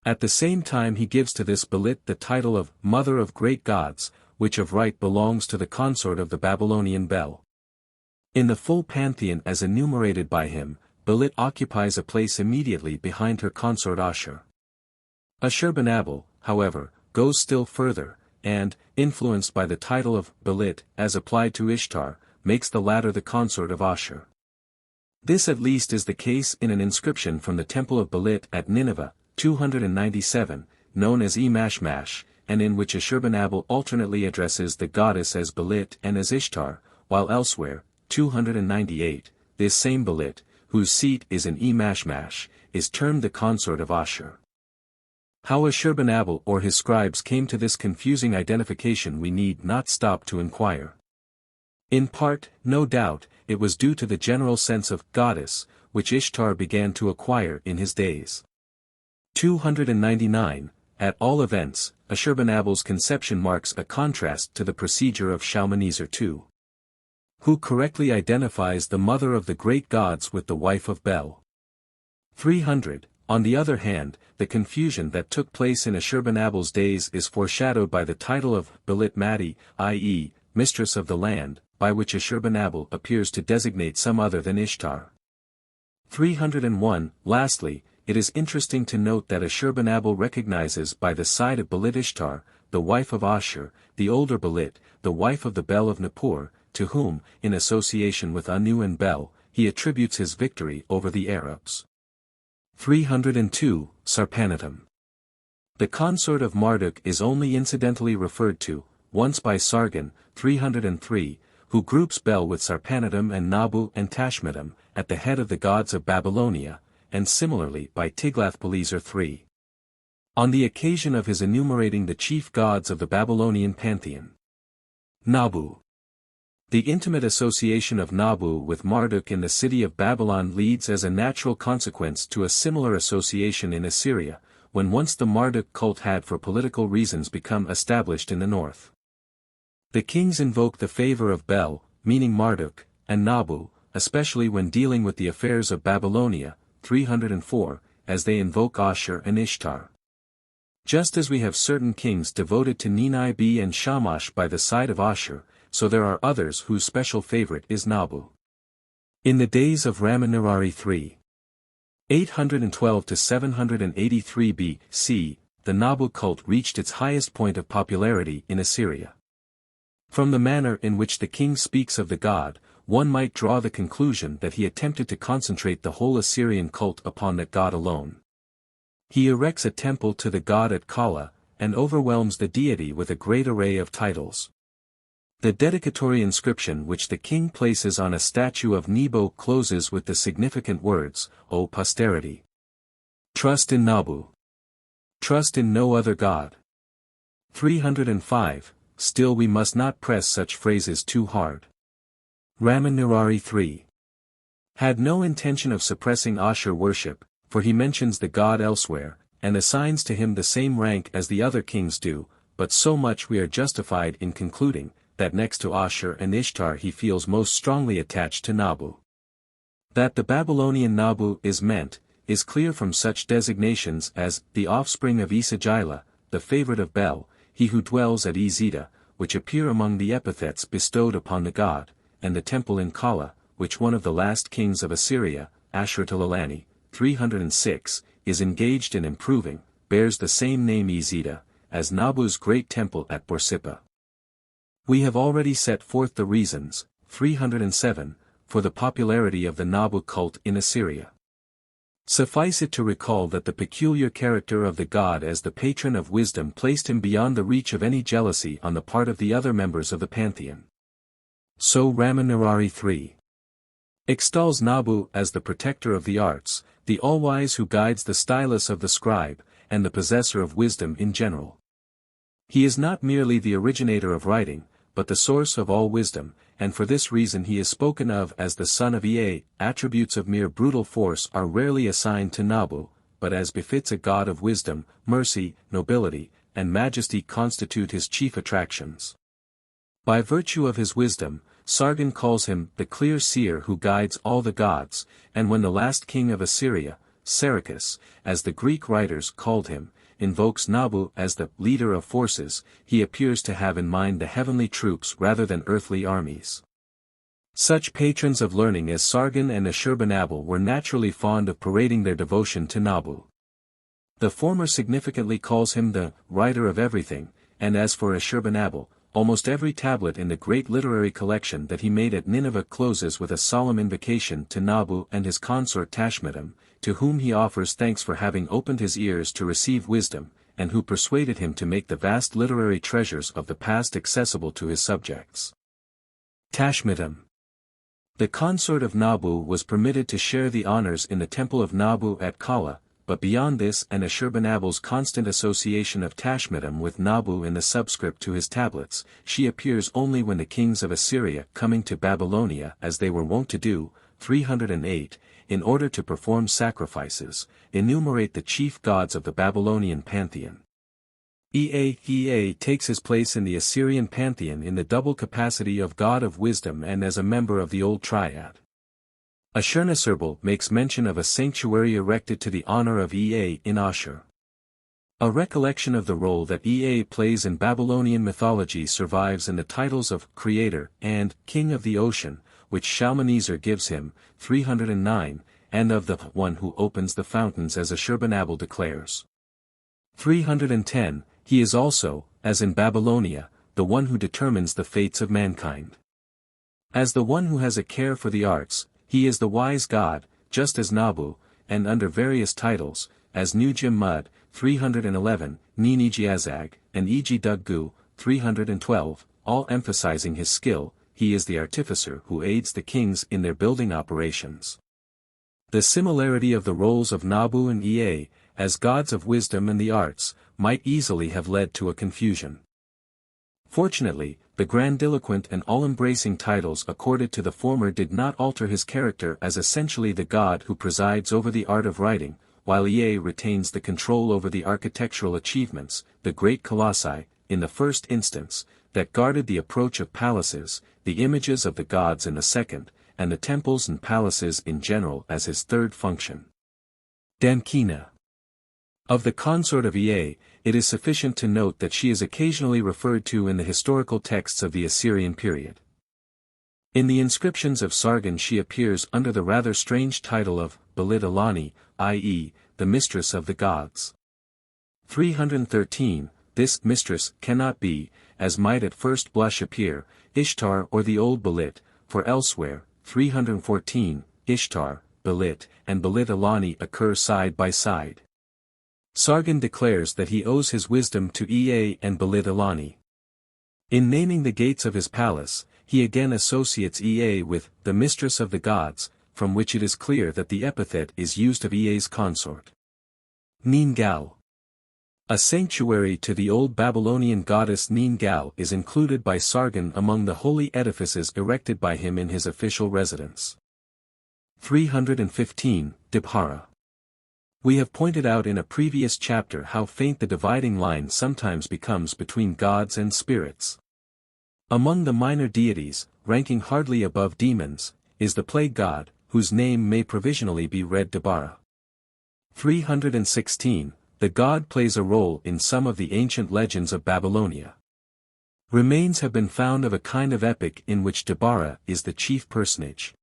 At the same time he gives to this Belit the title of Mother of Great Gods, which of right belongs to the consort of the Babylonian Bel. In the full pantheon as enumerated by him, Belit occupies a place immediately behind her consort Ashur. Ashurbanabal, however, goes still further, and, influenced by the title of Belit as applied to Ishtar, makes the latter the consort of Ashur. This at least is the case in an inscription from the Temple of Belit at Nineveh, 297, known as E-Mashmash, and in which Ashurbanabal alternately addresses the goddess as Belit and as Ishtar, while elsewhere, 298, this same Belit, whose seat is in E-Mashmash, is termed the consort of Ashur. How Ashurbanabal or his scribes came to this confusing identification we need not stop to inquire. In part, no doubt, it was due to the general sense of goddess, which Ishtar began to acquire in his days. 299, at all events, Ashurbanabal's conception marks a contrast to the procedure of Shalmaneser II, who correctly identifies the mother of the great gods with the wife of Bel. 300, on the other hand, the confusion that took place in Ashurbanabal's days is foreshadowed by the title of Belit Madi, i.e., mistress of the land, by which Ashurbanabal appears to designate some other than Ishtar. 301, lastly, it is interesting to note that Ashurbanabal recognizes by the side of Belit Ishtar, the wife of Ashur, the older Belit, the wife of the Bel of Nippur, to whom, in association with Anu and Bel, he attributes his victory over the Arabs. 302, Sarpanitum. The consort of Marduk is only incidentally referred to, once by Sargon, 303, who groups Bel with Sarpanitum and Nabu and Tashmitum, at the head of the gods of Babylonia, and similarly by Tiglath-Pileser III. On the occasion of his enumerating the chief gods of the Babylonian pantheon. Nabu. The intimate association of Nabu with Marduk in the city of Babylon leads as a natural consequence to a similar association in Assyria, when once the Marduk cult had for political reasons become established in the north. The kings invoke the favor of Bel, meaning Marduk, and Nabu, especially when dealing with the affairs of Babylonia, 304, as they invoke Ashur and Ishtar. Just as we have certain kings devoted to Ninib and Shamash by the side of Ashur, so there are others whose special favorite is Nabu. In the days of Ramanirari III, 812 to 783 B.C., the Nabu cult reached its highest point of popularity in Assyria. From the manner in which the king speaks of the god, one might draw the conclusion that he attempted to concentrate the whole Assyrian cult upon that god alone. He erects a temple to the god at Kala, and overwhelms the deity with a great array of titles. The dedicatory inscription which the king places on a statue of Nebo closes with the significant words, O posterity! Trust in Nabu. Trust in no other god. 305, still we must not press such phrases too hard. Ramanirari III had no intention of suppressing Ashur worship, for he mentions the god elsewhere, and assigns to him the same rank as the other kings do, but so much we are justified in concluding, that next to Ashur and Ishtar he feels most strongly attached to Nabu. That the Babylonian Nabu is meant, is clear from such designations as, the offspring of Esagila, the favorite of Bel, he who dwells at Ezida, which appear among the epithets bestowed upon the god, and the temple in Kala, which one of the last kings of Assyria, Ashur-Talalani, 306, is engaged in improving, bears the same name Ezida, as Nabu's great temple at Borsippa. We have already set forth the reasons, 307, for the popularity of the Nabu cult in Assyria. Suffice it to recall that the peculiar character of the god as the patron of wisdom placed him beyond the reach of any jealousy on the part of the other members of the pantheon. So Ramanurari 3 extols Nabu as the protector of the arts, the all-wise who guides the stylus of the scribe, and the possessor of wisdom in general. He is not merely the originator of writing, but the source of all wisdom, and for this reason he is spoken of as the son of Ea. Attributes of mere brutal force are rarely assigned to Nabu, but as befits a god of wisdom, mercy, nobility, and majesty constitute his chief attractions. By virtue of his wisdom, Sargon calls him the clear seer who guides all the gods, and when the last king of Assyria, Sarkis, as the Greek writers called him, invokes Nabu as the leader of forces, he appears to have in mind the heavenly troops rather than earthly armies. Such patrons of learning as Sargon and Ashurbanabal were naturally fond of parading their devotion to Nabu. The former significantly calls him the writer of everything, and as for Ashurbanabal, almost every tablet in the great literary collection that he made at Nineveh closes with a solemn invocation to Nabu and his consort Tashmitum, to whom he offers thanks for having opened his ears to receive wisdom, and who persuaded him to make the vast literary treasures of the past accessible to his subjects. Tashmitum. The consort of Nabu was permitted to share the honors in the temple of Nabu at Kala, but beyond this and Ashurbanabal's constant association of Tashmitum with Nabu in the subscript to his tablets, she appears only when the kings of Assyria coming to Babylonia as they were wont to do, 308, in order to perform sacrifices, enumerate the chief gods of the Babylonian pantheon. Ea takes his place in the Assyrian pantheon in the double capacity of god of wisdom and as a member of the old triad. Ashurnasirpal makes mention of a sanctuary erected to the honor of Ea in Ashur. A recollection of the role that Ea plays in Babylonian mythology survives in the titles of Creator and King of the Ocean, which Shalmaneser gives him, 309, and of the one who opens the fountains as Ashurbanabal declares. 310, he is also, as in Babylonia, the one who determines the fates of mankind. As the one who has a care for the arts, he is the wise god, just as Nabu, and under various titles, as Nujim Mud, 311, Ninijiazag, and Ejiduggu, 312, all emphasizing his skill. He is the artificer who aids the kings in their building operations. The similarity of the roles of Nabu and Ea, as gods of wisdom and the arts, might easily have led to a confusion. Fortunately, the grandiloquent and all-embracing titles accorded to the former did not alter his character as essentially the god who presides over the art of writing, while Ea retains the control over the architectural achievements, the great colossi, in the first instance, that guarded the approach of palaces, the images of the gods in the second, and the temples and palaces in general as his third function. Damkina. Of the consort of Ea, it is sufficient to note that she is occasionally referred to in the historical texts of the Assyrian period. In the inscriptions of Sargon she appears under the rather strange title of Belit Alani, i.e., the mistress of the gods. 313, this mistress cannot be, as might at first blush appear, Ishtar or the old Belit, for elsewhere, 314, Ishtar, Belit, and Belit Alani occur side by side. Sargon declares that he owes his wisdom to Ea and Belit Alani. In naming the gates of his palace, he again associates Ea with the mistress of the gods, from which it is clear that the epithet is used of Ea's consort. Nin-Gal. A sanctuary to the old Babylonian goddess Nin-Gal is included by Sargon among the holy edifices erected by him in his official residence. 315, Dibhara. We have pointed out in a previous chapter how faint the dividing line sometimes becomes between gods and spirits. Among the minor deities, ranking hardly above demons, is the plague god, whose name may provisionally be read Dibhara. 316, the god plays a role in some of the ancient legends of Babylonia. Remains have been found of a kind of epic in which Dibhara is the chief personage.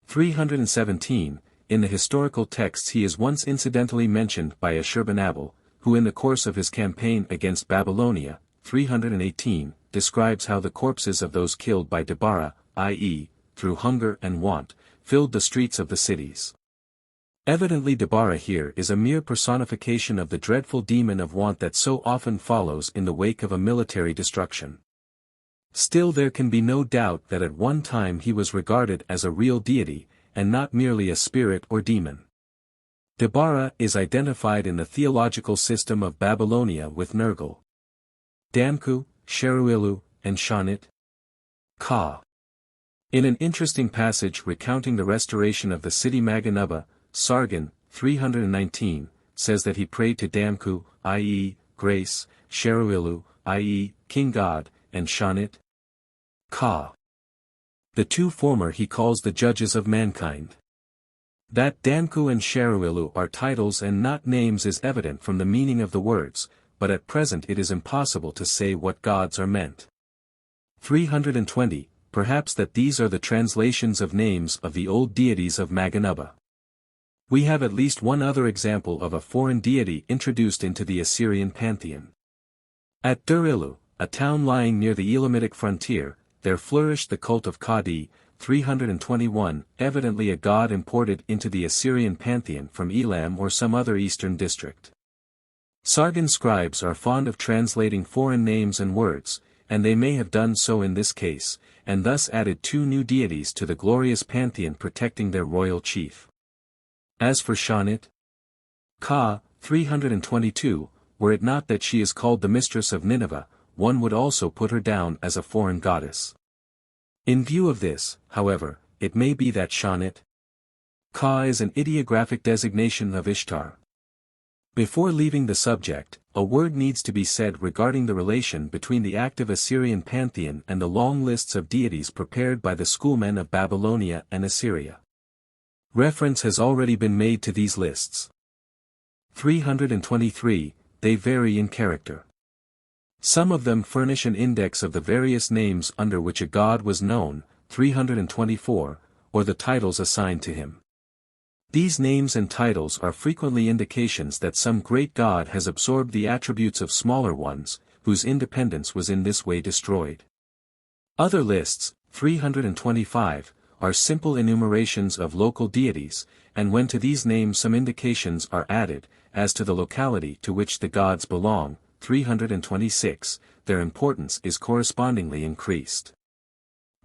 317, in the historical texts he is once incidentally mentioned by Ashurbanabal, who in the course of his campaign against Babylonia, 318, describes how the corpses of those killed by Dibhara, i.e., through hunger and want, filled the streets of the cities. Evidently Deborah here is a mere personification of the dreadful demon of want that so often follows in the wake of a military destruction. Still there can be no doubt that at one time he was regarded as a real deity, and not merely a spirit or demon. Deborah is identified in the theological system of Babylonia with Nergal, Damku, Sheruilu, and Shanit, Ka. In an interesting passage recounting the restoration of the city Maganubba, Sargon, 319, says that he prayed to Damku, i.e., grace, Sheruilu, i.e., king god, and Shanit, Ka. The two former he calls the judges of mankind. That Damku and Sheruilu are titles and not names is evident from the meaning of the words, but at present it is impossible to say what gods are meant. 320, perhaps that these are the translations of names of the old deities of Maganubba. We have at least one other example of a foreign deity introduced into the Assyrian pantheon. At Dur-Ilu, a town lying near the Elamitic frontier, there flourished the cult of Kadi, 321, evidently a god imported into the Assyrian pantheon from Elam or some other eastern district. Sargon scribes are fond of translating foreign names and words, and they may have done so in this case, and thus added two new deities to the glorious pantheon protecting their royal chief. As for Shanit, Ka, 322, were it not that she is called the mistress of Nineveh, one would also put her down as a foreign goddess. In view of this, however, it may be that Shanit, Ka is an ideographic designation of Ishtar. Before leaving the subject, a word needs to be said regarding the relation between the active Assyrian pantheon and the long lists of deities prepared by the schoolmen of Babylonia and Assyria. Reference has already been made to these lists. 323, they vary in character. Some of them furnish an index of the various names under which a god was known, 324, or the titles assigned to him. These names and titles are frequently indications that some great god has absorbed the attributes of smaller ones, whose independence was in this way destroyed. Other lists, 325, are simple enumerations of local deities, and when to these names some indications are added, as to the locality to which the gods belong, 326, their importance is correspondingly increased.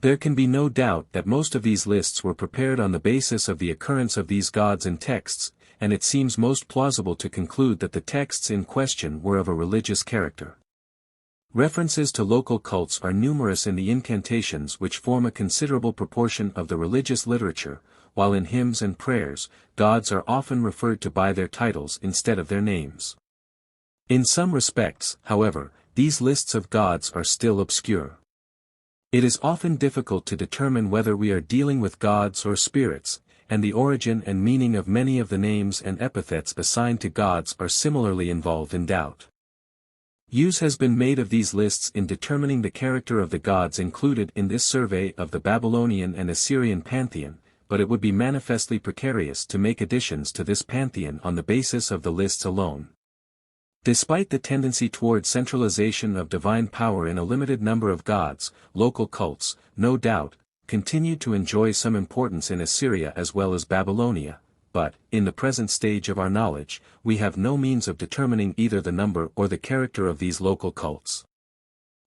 There can be no doubt that most of these lists were prepared on the basis of the occurrence of these gods in texts, and it seems most plausible to conclude that the texts in question were of a religious character. References to local cults are numerous in the incantations which form a considerable proportion of the religious literature, while in hymns and prayers, gods are often referred to by their titles instead of their names. In some respects, however, these lists of gods are still obscure. It is often difficult to determine whether we are dealing with gods or spirits, and the origin and meaning of many of the names and epithets assigned to gods are similarly involved in doubt. Use has been made of these lists in determining the character of the gods included in this survey of the Babylonian and Assyrian pantheon, but it would be manifestly precarious to make additions to this pantheon on the basis of the lists alone. Despite the tendency toward centralization of divine power in a limited number of gods, local cults, no doubt, continued to enjoy some importance in Assyria as well as Babylonia, but, in the present stage of our knowledge, we have no means of determining either the number or the character of these local cults.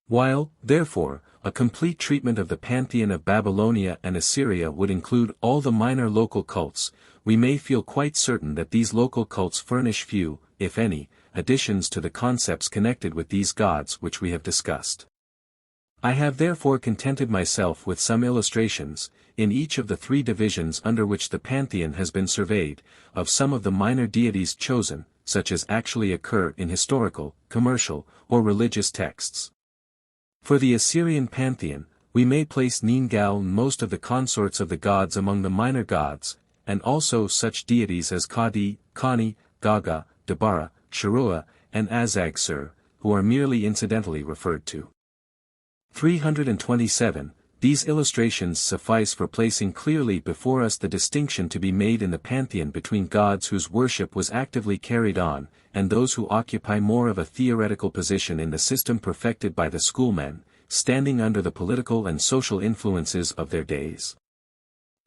While, therefore, a complete treatment of the pantheon of Babylonia and Assyria would include all the minor local cults, we may feel quite certain that these local cults furnish few, if any, additions to the concepts connected with these gods which we have discussed. I have therefore contented myself with some illustrations, in each of the three divisions under which the pantheon has been surveyed, of some of the minor deities chosen, such as actually occur in historical, commercial, or religious texts. For the Assyrian pantheon, we may place Ningal and most of the consorts of the gods among the minor gods, and also such deities as Kadi, Kani, Gaga, Deborah, Sharua, and Azag-Sur, who are merely incidentally referred to. 327, these illustrations suffice for placing clearly before us the distinction to be made in the pantheon between gods whose worship was actively carried on, and those who occupy more of a theoretical position in the system perfected by the schoolmen, standing under the political and social influences of their days.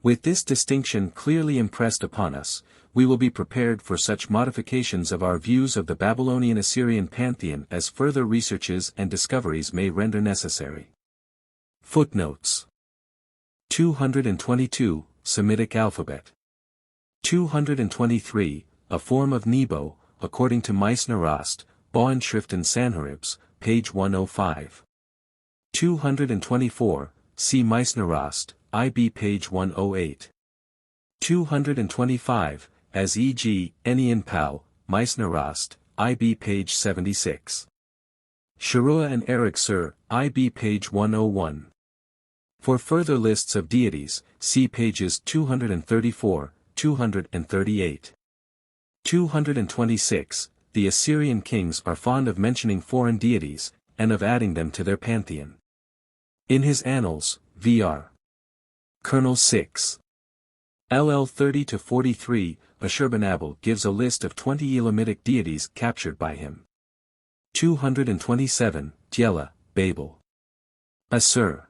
With this distinction clearly impressed upon us, we will be prepared for such modifications of our views of the Babylonian-Assyrian pantheon as further researches and discoveries may render necessary. Footnotes 222, Semitic alphabet. 223, a form of Nebo, according to Meissner-Rast, Bauernschriften Sanheribs, page 105. 224, see Meissner-Rast, IB page 108. 225, as e.g., Enian Pal, Meissner-Rast, IB page 76. Sharua and Eric Sir, IB page 101. For further lists of deities, see pages 234, 238. 226, the Assyrian kings are fond of mentioning foreign deities, and of adding them to their pantheon. In his Annals, Vr. Colonel 6. LL 30-43, Ashurbanabal gives a list of 20 Elamitic deities captured by him. 227, Djela, Babel. Assur.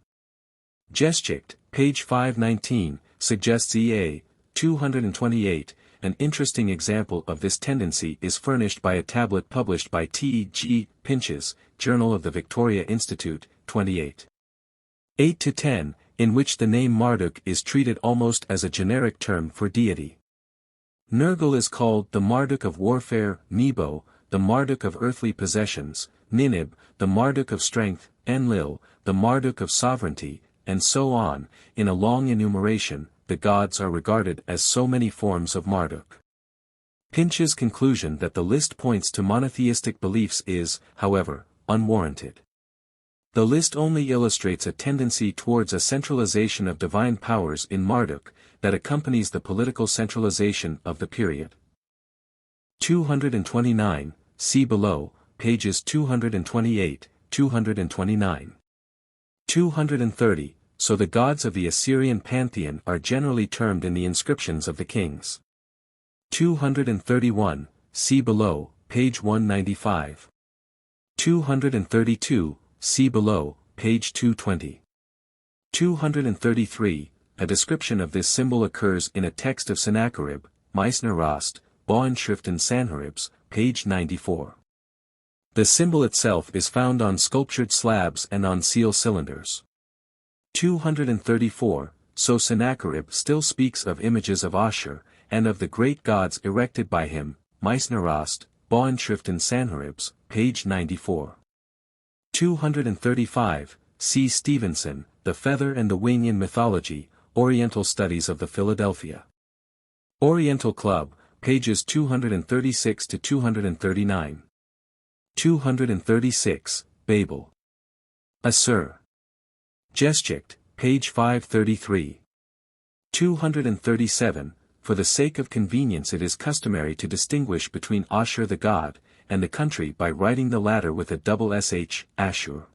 Geschicht, page 519, suggests EA, 228, an interesting example of this tendency is furnished by a tablet published by T.E.G. Pinches, Journal of the Victoria Institute, 28. 8-10, in which the name Marduk is treated almost as a generic term for deity. Nergal is called the Marduk of warfare, Nebo, the Marduk of earthly possessions, Ninib, the Marduk of strength, Enlil, the Marduk of sovereignty, and so on. In a long enumeration, the gods are regarded as so many forms of Marduk. Pinch's conclusion that the list points to monotheistic beliefs is, however, unwarranted. The list only illustrates a tendency towards a centralization of divine powers in Marduk, that accompanies the political centralization of the period. 229, see below, pages 228, 229. 230, so the gods of the Assyrian pantheon are generally termed in the inscriptions of the kings. 231, see below, page 195. 232, see below, page 220. 233, a description of this symbol occurs in a text of Sennacherib, Meissner-Rast, Bauernschriften Sanheribs, page 94. The symbol itself is found on sculptured slabs and on seal cylinders. 234, so Sennacherib still speaks of images of Ashur, and of the great gods erected by him, Meissner-Rast, Bauernschriften Sanheribs, page 94. 235, see Stevenson, The Feather and the Wing in Mythology, Oriental Studies of the Philadelphia Oriental Club, pages 236-239. 236, Babel. Assur. Geschicht, page 533. 237, for the sake of convenience it is customary to distinguish between Ashur the god, and the country by writing the latter with a double sh, Ashur.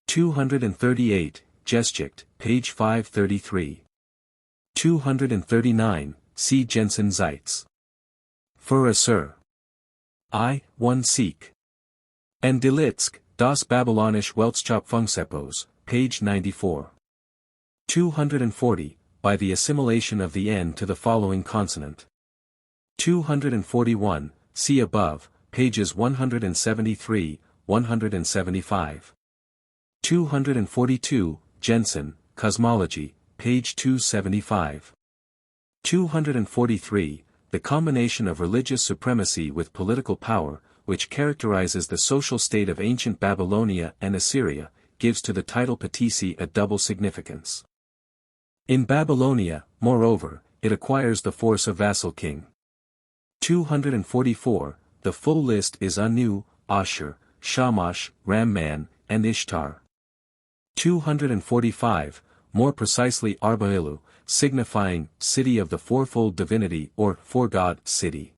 238, Geschicht, page 533. 239, see Jensen Zeitz. For Assur. 1 Seek. And Delitzk, Das Babylonische Weltschöpfungsepos, page 94. 240, by the assimilation of the N to the following consonant. 241, see above, pages 173, 175. 242, Jensen, Cosmology, page 275. 243, the combination of religious supremacy with political power, which characterizes the social state of ancient Babylonia and Assyria, gives to the title patesi a double significance. In Babylonia, moreover, it acquires the force of vassal king. 244, the full list is Anu, Ashur, Shamash, Ramman, and Ishtar. 245, more precisely Arbailu, signifying city of the fourfold divinity or four-god city.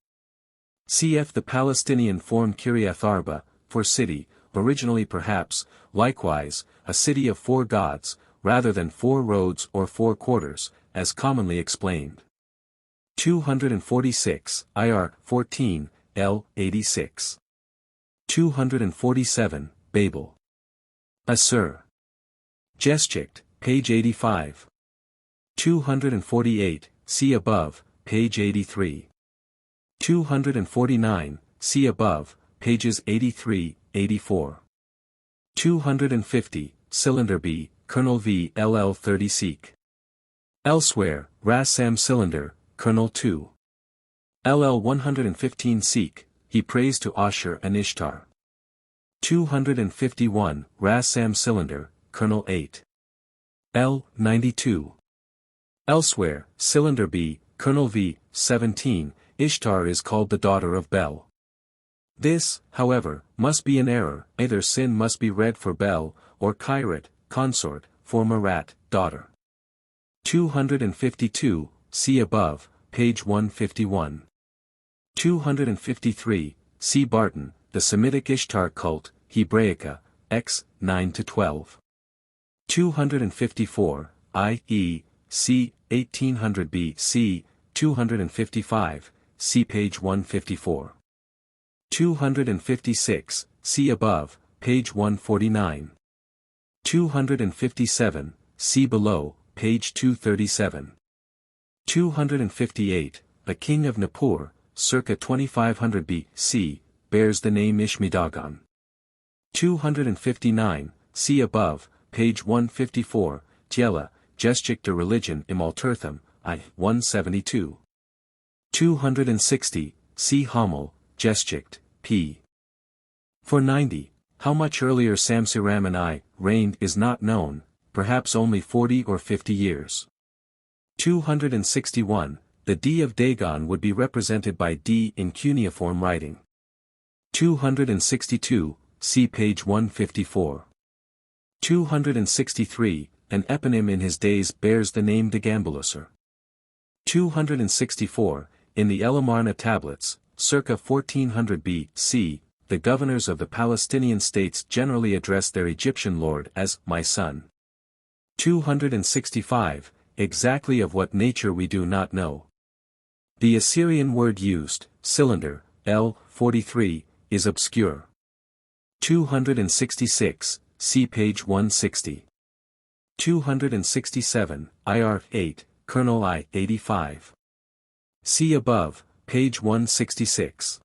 Cf. the Palestinian form Kiryat Arba, for city, originally perhaps, likewise, a city of four gods, rather than four roads or four quarters, as commonly explained. 246, IR 14, L 86. 247, Babel. Assur. Geschicht, page 85. 248, see above, page 83. 249, see above, pages 83, 84. 250, cylinder B, Colonel V LL 30 Seek. Elsewhere, Ras Sam cylinder, Colonel 2. LL 115 Seek, he prays to Ashur and Ishtar. 251, Ras Sam cylinder, Colonel 8. L 92. Elsewhere, cylinder B, Colonel V 17, Ishtar is called the daughter of Bel. This, however, must be an error, either sin must be read for Bel, or Kairat, consort, for Marat, daughter. 252, see above, page 151. 253, see Barton, the Semitic Ishtar cult, Hebraica, X, 9-12. 254, i.e., c. 1800 B.C., 255, see page 154. 256, see above, page 149. 257, see below, page 237. 258, a king of Nippur, circa 2500 B.C., bears the name Ishmidagon. 259, see above, page 154, Tiela, Gestic de Religion im Alterthum, I. 172. 260, see Hummel, Geschicht, p. 490, how much earlier Samsiram and I reigned is not known, perhaps only 40 or 50 years. 261, the D of Dagon would be represented by D in cuneiform writing. 262, see page 154. 263, an eponym in his days bears the name Dagambulusar. 264, in the El Amarna tablets, circa 1400 B.C., the governors of the Palestinian states generally address their Egyptian lord as my son. 265, exactly of what nature we do not know. The Assyrian word used, cylinder, L. 43, is obscure. 266, see page 160. 267, IR 8, Colonel I 85. See above, page 166.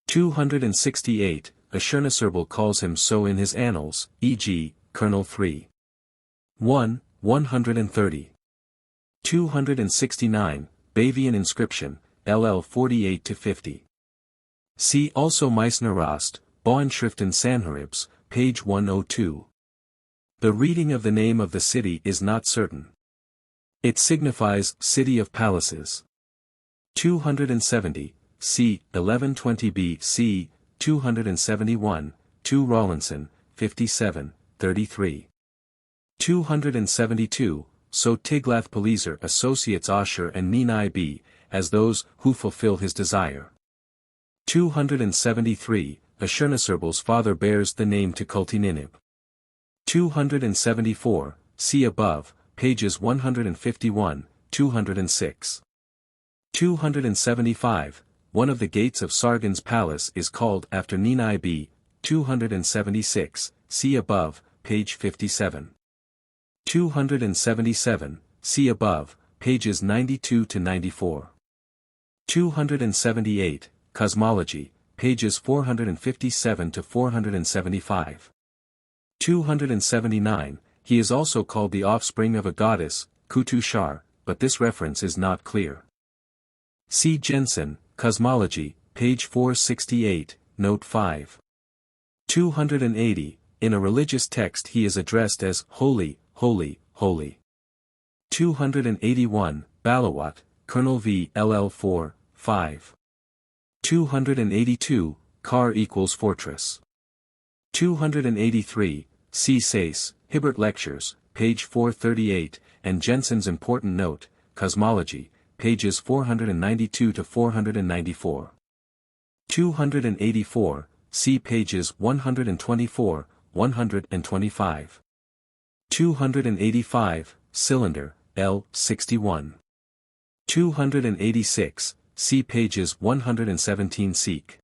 268, Ashurnasirban calls him so in his annals, e.g., Colonel 3. 1, 130. 269, Bavian inscription, LL 48-50. See also Meissner Rast, Bauenschriften Sanheribs, page 102. The reading of the name of the city is not certain. It signifies city of palaces. 270, c. 1120 B.C., 271, 2 Rawlinson, 57, 33. 272, so Tiglath-Pileser associates Ashur and Ninib as those who fulfill his desire. 273, Ashurnasirban's father bears the name Tukulti-Ninib. 274, see above, pages 151, 206. 275, one of the gates of Sargon's palace is called after Ninib, 276, see above, page 57. 277, see above, pages 92-94. 278, Cosmology, pages 457-475. 279, he is also called the offspring of a goddess, Kutu-Shar, but this reference is not clear. See Jensen, Cosmology, page 468, note 5. 280, in a religious text he is addressed as Holy, Holy, Holy. 281, Balawat, Colonel V LL 4, 5. 282, Car equals fortress. 283, C. Sayce, Hibbert Lectures, page 438, and Jensen's important note, Cosmology, pages 492-494. 284, see pages 124, 125. 285, Cylinder, L. 61. 286, see pages 117 seek.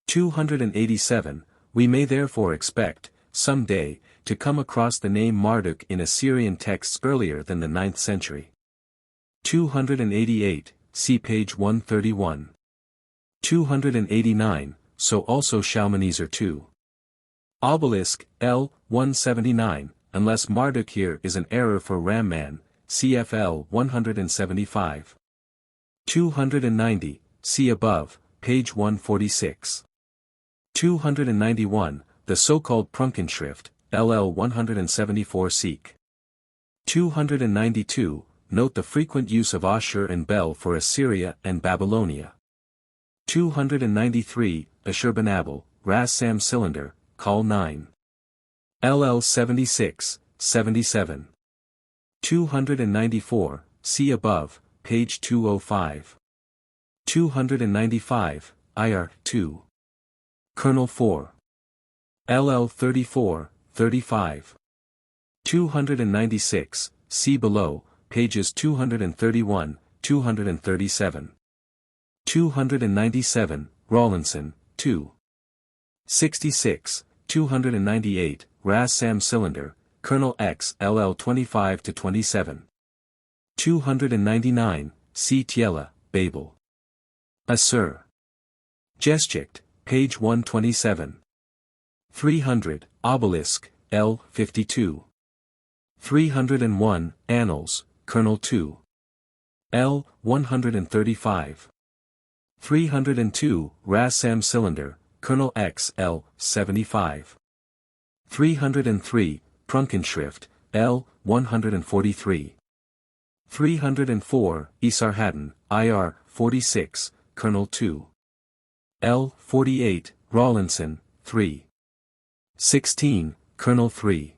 287, we may therefore expect, some day, to come across the name Marduk in Assyrian texts earlier than the 9th century. 288, see page 131. 289, so also Shalmaneser II. Obelisk, L. 179, unless Marduk here is an error for Ramman, CFL 175. 290, see above, page 146. 291, the so-called Prunkenschrift, LL 174 seek. 292, note the frequent use of Ashur and Bel for Assyria and Babylonia. 293, Ashurbanabal, Ras Sam Cylinder, Call 9. LL 76, 77. 294, see above, page 205. 295, IR 2. Kernel 4. LL 34, 35. 296, see below, pages 231, 237. 297, Rawlinson, 2. 66, 298, Ras Sam Cylinder, Kernel X LL 25-27. 299, C. Tiela, Babel. Assur. Geschicht, page 127. 300, Obelisk, L. 52. 301, Annals, Kernel 2. L. 135. 302, Ras Sam Cylinder, Kernel X L. 75. 303, Prunkenschrift, L. 143. 304, Esarhaddon, IR. 46, Kernel 2. L. 48, Rawlinson, 3. 16, Kernel 3.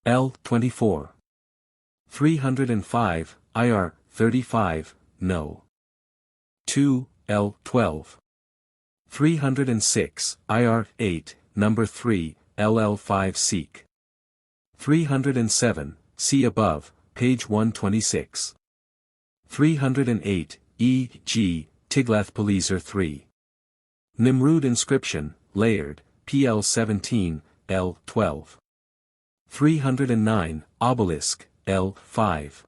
L. 24. 305, IR. 35, No. 2, L. 12. 306, IR. 8, Number 3, LL 5 seek. 307, see above, page 126. 308, E. G. Tiglath-Pileser 3. Nimrud inscription, layered, PL 17, L 12. 309, Obelisk, L 5.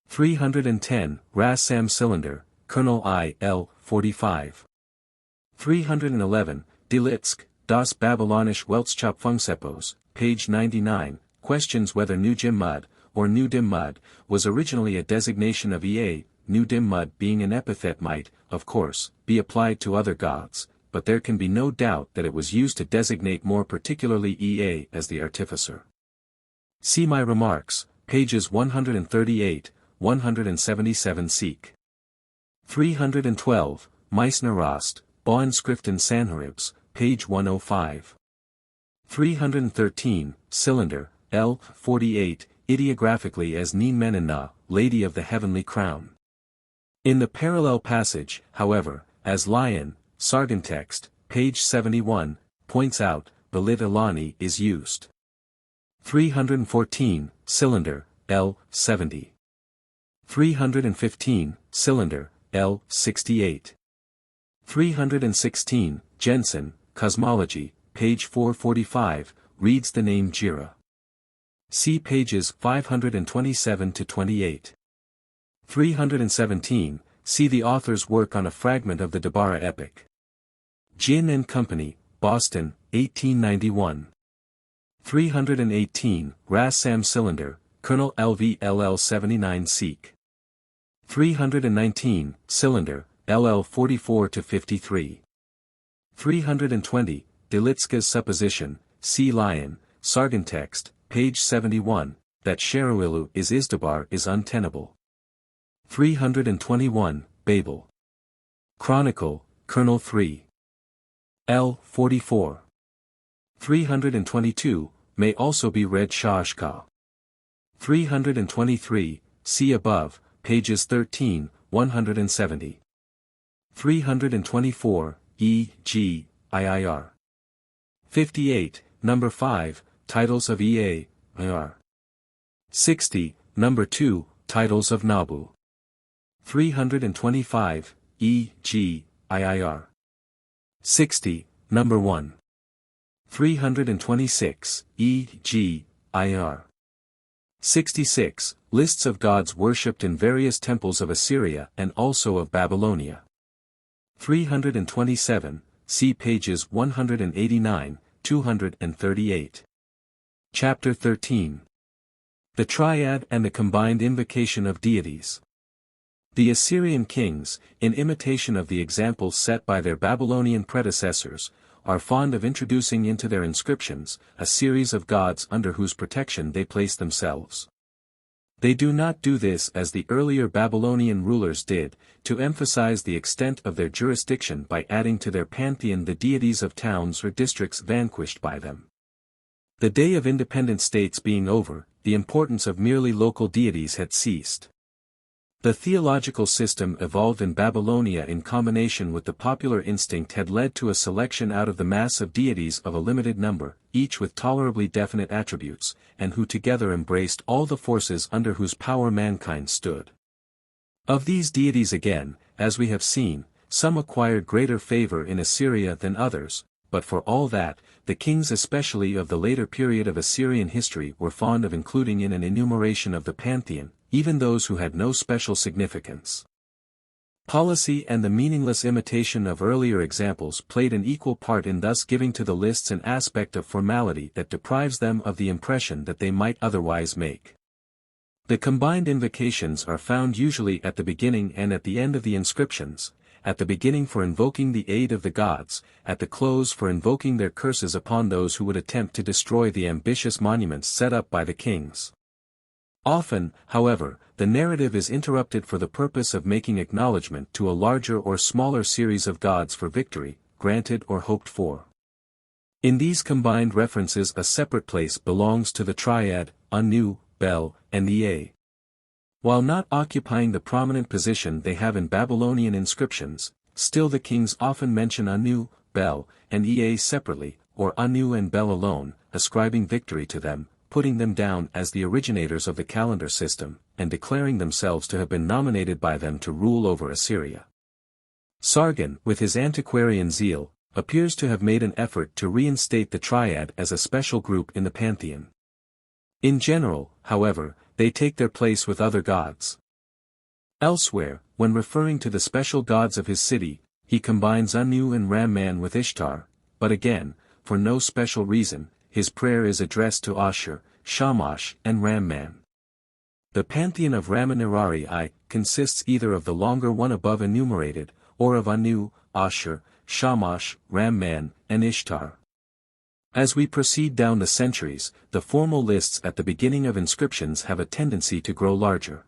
310, Ras Sam Cylinder, Kernel I L 45. 311, Delitsk, Das Babylonische Weltschöpfungsepos, page 99, questions whether New Jimmud, or New Dimmud, was originally a designation of Ea. New Dimmud being an epithet might, of course, be applied to other gods, but there can be no doubt that it was used to designate more particularly Ea as the artificer. See my remarks, pages 138, 177 seek. 312, Meissnerast, Bauinskriften Sanheribs, page 105. 313, Cylinder, L. 48, ideographically as Nin Menina, Lady of the Heavenly Crown. In the parallel passage, however, as lion, Sargentext, page 71, points out, Belit Ilani is used. 314, Cylinder, L. 70. 315, Cylinder, L. 68. 316, Jensen, Cosmology, page 445, reads the name Jira. See pages 527-28. 317, see the author's work on a fragment of the Debarra epic. Ginn and Company, Boston, 1891. 318, Ras Sam Cylinder, Kernel LV/LL 79 seek. 319, Cylinder, LL 44-53. 320, Delitska's supposition, C. Lion, Sargentext, page 71, that Sheruilu is Isdabar is untenable. 321, Babel. Chronicle, Kernel 3. L. 44. 322, may also be read Shashka. 323, see above, pages 13, 170. 324, E. G. IIR. 58, number 5, Titles of Ea, IR. 60, number 2, Titles of Nabu. 325, E. G. IIR. 60, number 1. 326, e.g., ir. 66, lists of gods worshipped in various temples of Assyria and also of Babylonia. 327, see pages 189, 238. Chapter 13. The Triad and the Combined Invocation of Deities. The Assyrian kings, in imitation of the examples set by their Babylonian predecessors, are fond of introducing into their inscriptions a series of gods under whose protection they place themselves. They do not do this as the earlier Babylonian rulers did, to emphasize the extent of their jurisdiction by adding to their pantheon the deities of towns or districts vanquished by them. The day of independent states being over, the importance of merely local deities had ceased. The theological system evolved in Babylonia in combination with the popular instinct had led to a selection out of the mass of deities of a limited number, each with tolerably definite attributes, and who together embraced all the forces under whose power mankind stood. Of these deities again, as we have seen, some acquired greater favor in Assyria than others, but for all that, the kings especially of the later period of Assyrian history were fond of including in an enumeration of the pantheon, even those who had no special significance. Policy and the meaningless imitation of earlier examples played an equal part in thus giving to the lists an aspect of formality that deprives them of the impression that they might otherwise make. The combined invocations are found usually at the beginning and at the end of the inscriptions, at the beginning for invoking the aid of the gods, at the close for invoking their curses upon those who would attempt to destroy the ambitious monuments set up by the kings. Often, however, the narrative is interrupted for the purpose of making acknowledgement to a larger or smaller series of gods for victory, granted or hoped for. In these combined references a separate place belongs to the Triad, Anu, Bel, and Ea. While not occupying the prominent position they have in Babylonian inscriptions, still the kings often mention Anu, Bel, and Ea separately, or Anu and Bel alone, ascribing victory to them, putting them down as the originators of the calendar system, and declaring themselves to have been nominated by them to rule over Assyria. Sargon, with his antiquarian zeal, appears to have made an effort to reinstate the Triad as a special group in the pantheon. In general, however, they take their place with other gods. Elsewhere, when referring to the special gods of his city, he combines Anu and Ramman with Ishtar, but again, for no special reason, his prayer is addressed to Ashur, Shamash, and Ramman. The pantheon of Ramanirari consists either of the longer one above enumerated, or of Anu, Ashur, Shamash, Ramman, and Ishtar. As we proceed down the centuries, the formal lists at the beginning of inscriptions have a tendency to grow larger.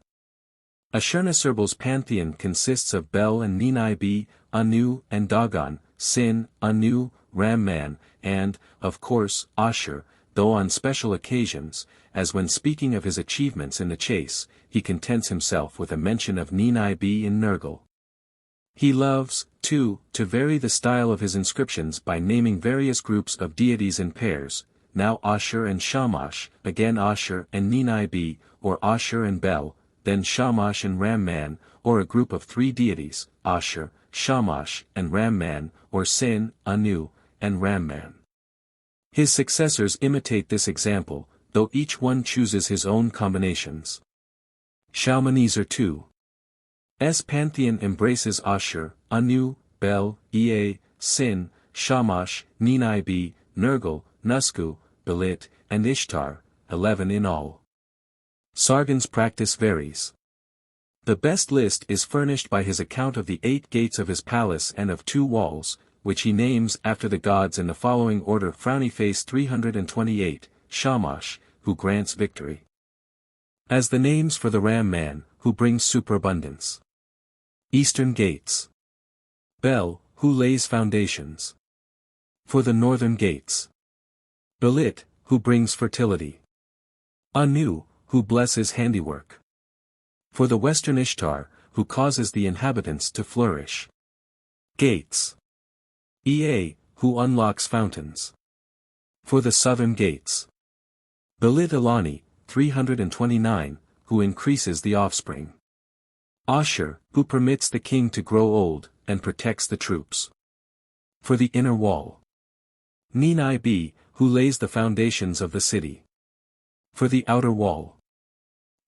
Ashurnasirbal's pantheon consists of Bel and Ninibe, Anu and Dagon, Sin, Anu, Ramman, and, of course, Ashur, though on special occasions, as when speaking of his achievements in the chase, he contents himself with a mention of Ninibe in Nergal. He loves, too, to vary the style of his inscriptions by naming various groups of deities in pairs, now Ashur and Shamash, again Ashur and Ninibe, or Ashur and Bel, then Shamash and Ramman, or a group of three deities, Ashur, Shamash, and Ramman, or Sin, Anu, and Ramman. His successors imitate this example, though each one chooses his own combinations. Shalmaneser II's pantheon embraces Ashur, Anu, Bel, Ea, Sin, Shamash, Ninibe, Nergal, Nusku, Belit, and Ishtar, 11 in all. Sargon's practice varies. The best list is furnished by his account of the 8 gates of his palace and of 2 walls, which he names after the gods in the following order: Frowny Face 328, Shamash, who grants victory. As the names for the Ram-man, who brings superabundance. Eastern gates. Bel, who lays foundations. For the northern gates. Belit, who brings fertility. Anu, who blesses handiwork. For the western Ishtar, who causes the inhabitants to flourish. Gates. Ea, who unlocks fountains. For the southern gates. Belit Ilani, 329, who increases the offspring. Ashur, who permits the king to grow old, and protects the troops. For the inner wall. Ninibe, who lays the foundations of the city. For the outer wall.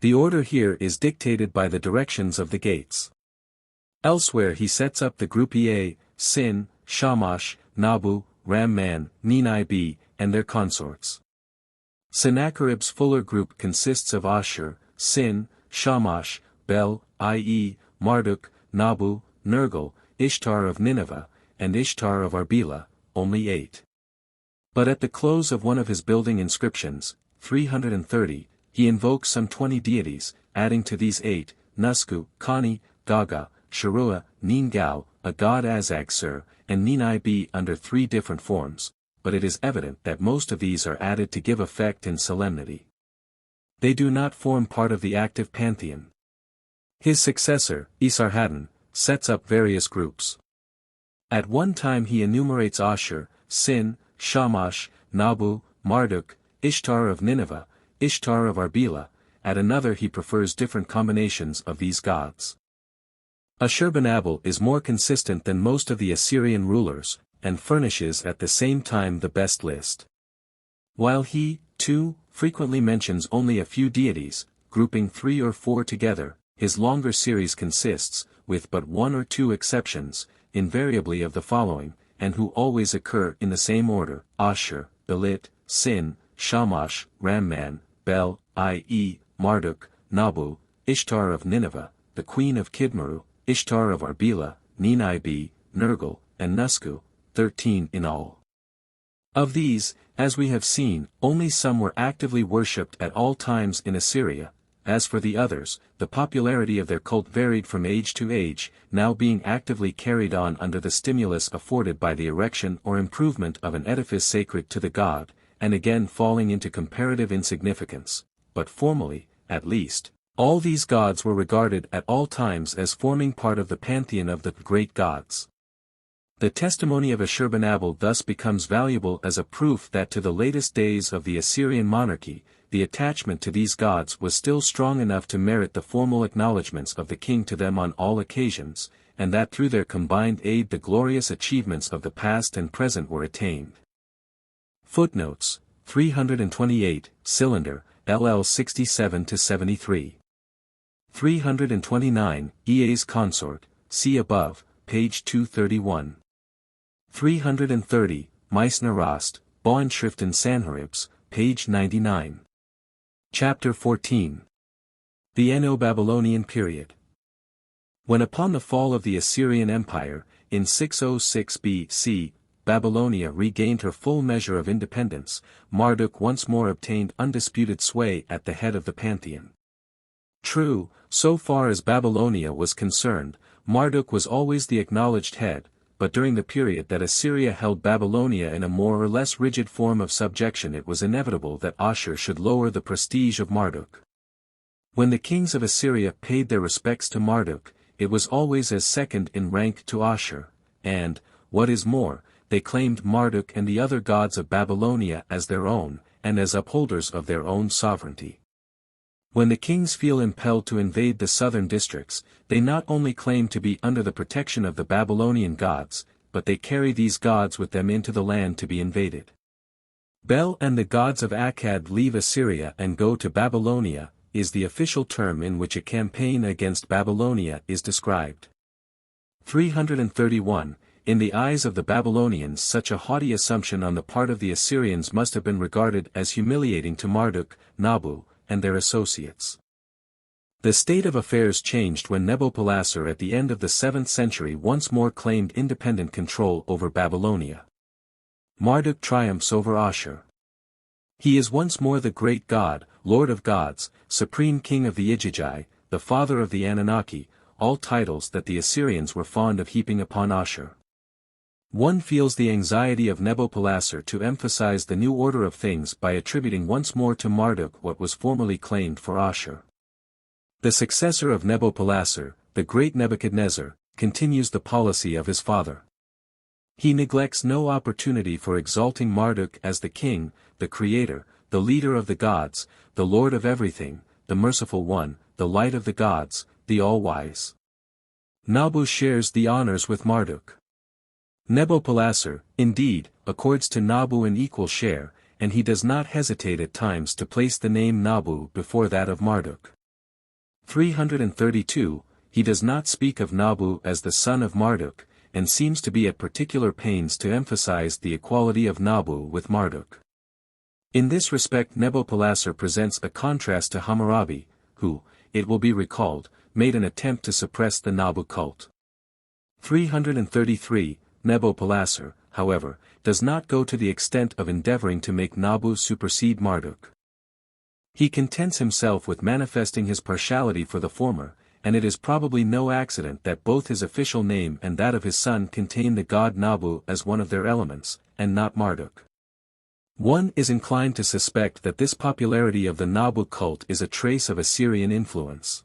The order here is dictated by the directions of the gates. Elsewhere he sets up the group Ea, Sin, Shamash, Nabu, Ramman, Ninibe, and their consorts. Sennacherib's fuller group consists of Ashur, Sin, Shamash, Bel, i.e., Marduk, Nabu, Nergal, Ishtar of Nineveh, and Ishtar of Arbela, only 8. But at the close of one of his building inscriptions, 330, he invokes some 20 deities, adding to these 8, Nusku, Kani, Gaga, Sharua, Nin-Gau, a god Azag-Sur, and Ninibe under 3 different forms, but it is evident that most of these are added to give effect and solemnity. They do not form part of the active pantheon. His successor, Esarhaddon, sets up various groups. At one time he enumerates Ashur, Sin, Shamash, Nabu, Marduk, Ishtar of Nineveh, Ishtar of Arbela, at another he prefers different combinations of these gods. Ashurbanabal is more consistent than most of the Assyrian rulers, and furnishes at the same time the best list. While he, too, frequently mentions only a few deities, grouping 3 or 4 together, his longer series consists, with but 1 or 2 exceptions, invariably of the following, and who always occur in the same order: Ashur, Belit, Sin, Shamash, Ramman, Bel, i.e., Marduk, Nabu, Ishtar of Nineveh, the queen of Kidmaru, Ishtar of Arbela, Ninibe, Nergal, and Nusku, 13 in all. Of these, as we have seen, only some were actively worshipped at all times in Assyria. As for the others, the popularity of their cult varied from age to age, now being actively carried on under the stimulus afforded by the erection or improvement of an edifice sacred to the god, and again falling into comparative insignificance, but formally, at least, all these gods were regarded at all times as forming part of the pantheon of the great gods. The testimony of Ashurbanabal thus becomes valuable as a proof that to the latest days of the Assyrian monarchy, the attachment to these gods was still strong enough to merit the formal acknowledgments of the king to them on all occasions, and that through their combined aid the glorious achievements of the past and present were attained. Footnotes: 328, Cylinder, LL 67-73. 329, Ea's consort, see above, page 231. 330, Meissner Rast, Bauernschriften Sanheribs, page 99. Chapter 14. The Neo-Babylonian Period. When upon the fall of the Assyrian Empire, in 606 BC, Babylonia regained her full measure of independence, Marduk once more obtained undisputed sway at the head of the pantheon. True, so far as Babylonia was concerned, Marduk was always the acknowledged head, but during the period that Assyria held Babylonia in a more or less rigid form of subjection it was inevitable that Ashur should lower the prestige of Marduk. When the kings of Assyria paid their respects to Marduk, it was always as second in rank to Ashur, and, what is more, they claimed Marduk and the other gods of Babylonia as their own, and as upholders of their own sovereignty. When the kings feel impelled to invade the southern districts, they not only claim to be under the protection of the Babylonian gods, but they carry these gods with them into the land to be invaded. Bel and the gods of Akkad leave Assyria and go to Babylonia, is the official term in which a campaign against Babylonia is described. 331, in the eyes of the Babylonians such a haughty assumption on the part of the Assyrians must have been regarded as humiliating to Marduk, Nabu, and their associates. The state of affairs changed when Nabopolassar at the end of the 7th century once more claimed independent control over Babylonia. Marduk triumphs over Ashur. He is once more the great god, Lord of gods, supreme king of the Igigi, the father of the Anunnaki, all titles that the Assyrians were fond of heaping upon Ashur. One feels the anxiety of Nabopolassar to emphasize the new order of things by attributing once more to Marduk what was formerly claimed for Ashur. The successor of Nabopolassar, the great Nebuchadnezzar, continues the policy of his father. He neglects no opportunity for exalting Marduk as the king, the creator, the leader of the gods, the lord of everything, the merciful one, the light of the gods, the all-wise. Nabu shares the honors with Marduk. Nabopolassar, indeed, accords to Nabu an equal share, and he does not hesitate at times to place the name Nabu before that of Marduk. 332, he does not speak of Nabu as the son of Marduk, and seems to be at particular pains to emphasize the equality of Nabu with Marduk. In this respect Nabopolassar presents a contrast to Hammurabi, who, it will be recalled, made an attempt to suppress the Nabu cult. 333, Nabopolassar, however, does not go to the extent of endeavoring to make Nabu supersede Marduk. He contents himself with manifesting his partiality for the former, and it is probably no accident that both his official name and that of his son contain the god Nabu as one of their elements, and not Marduk. One is inclined to suspect that this popularity of the Nabu cult is a trace of Assyrian influence.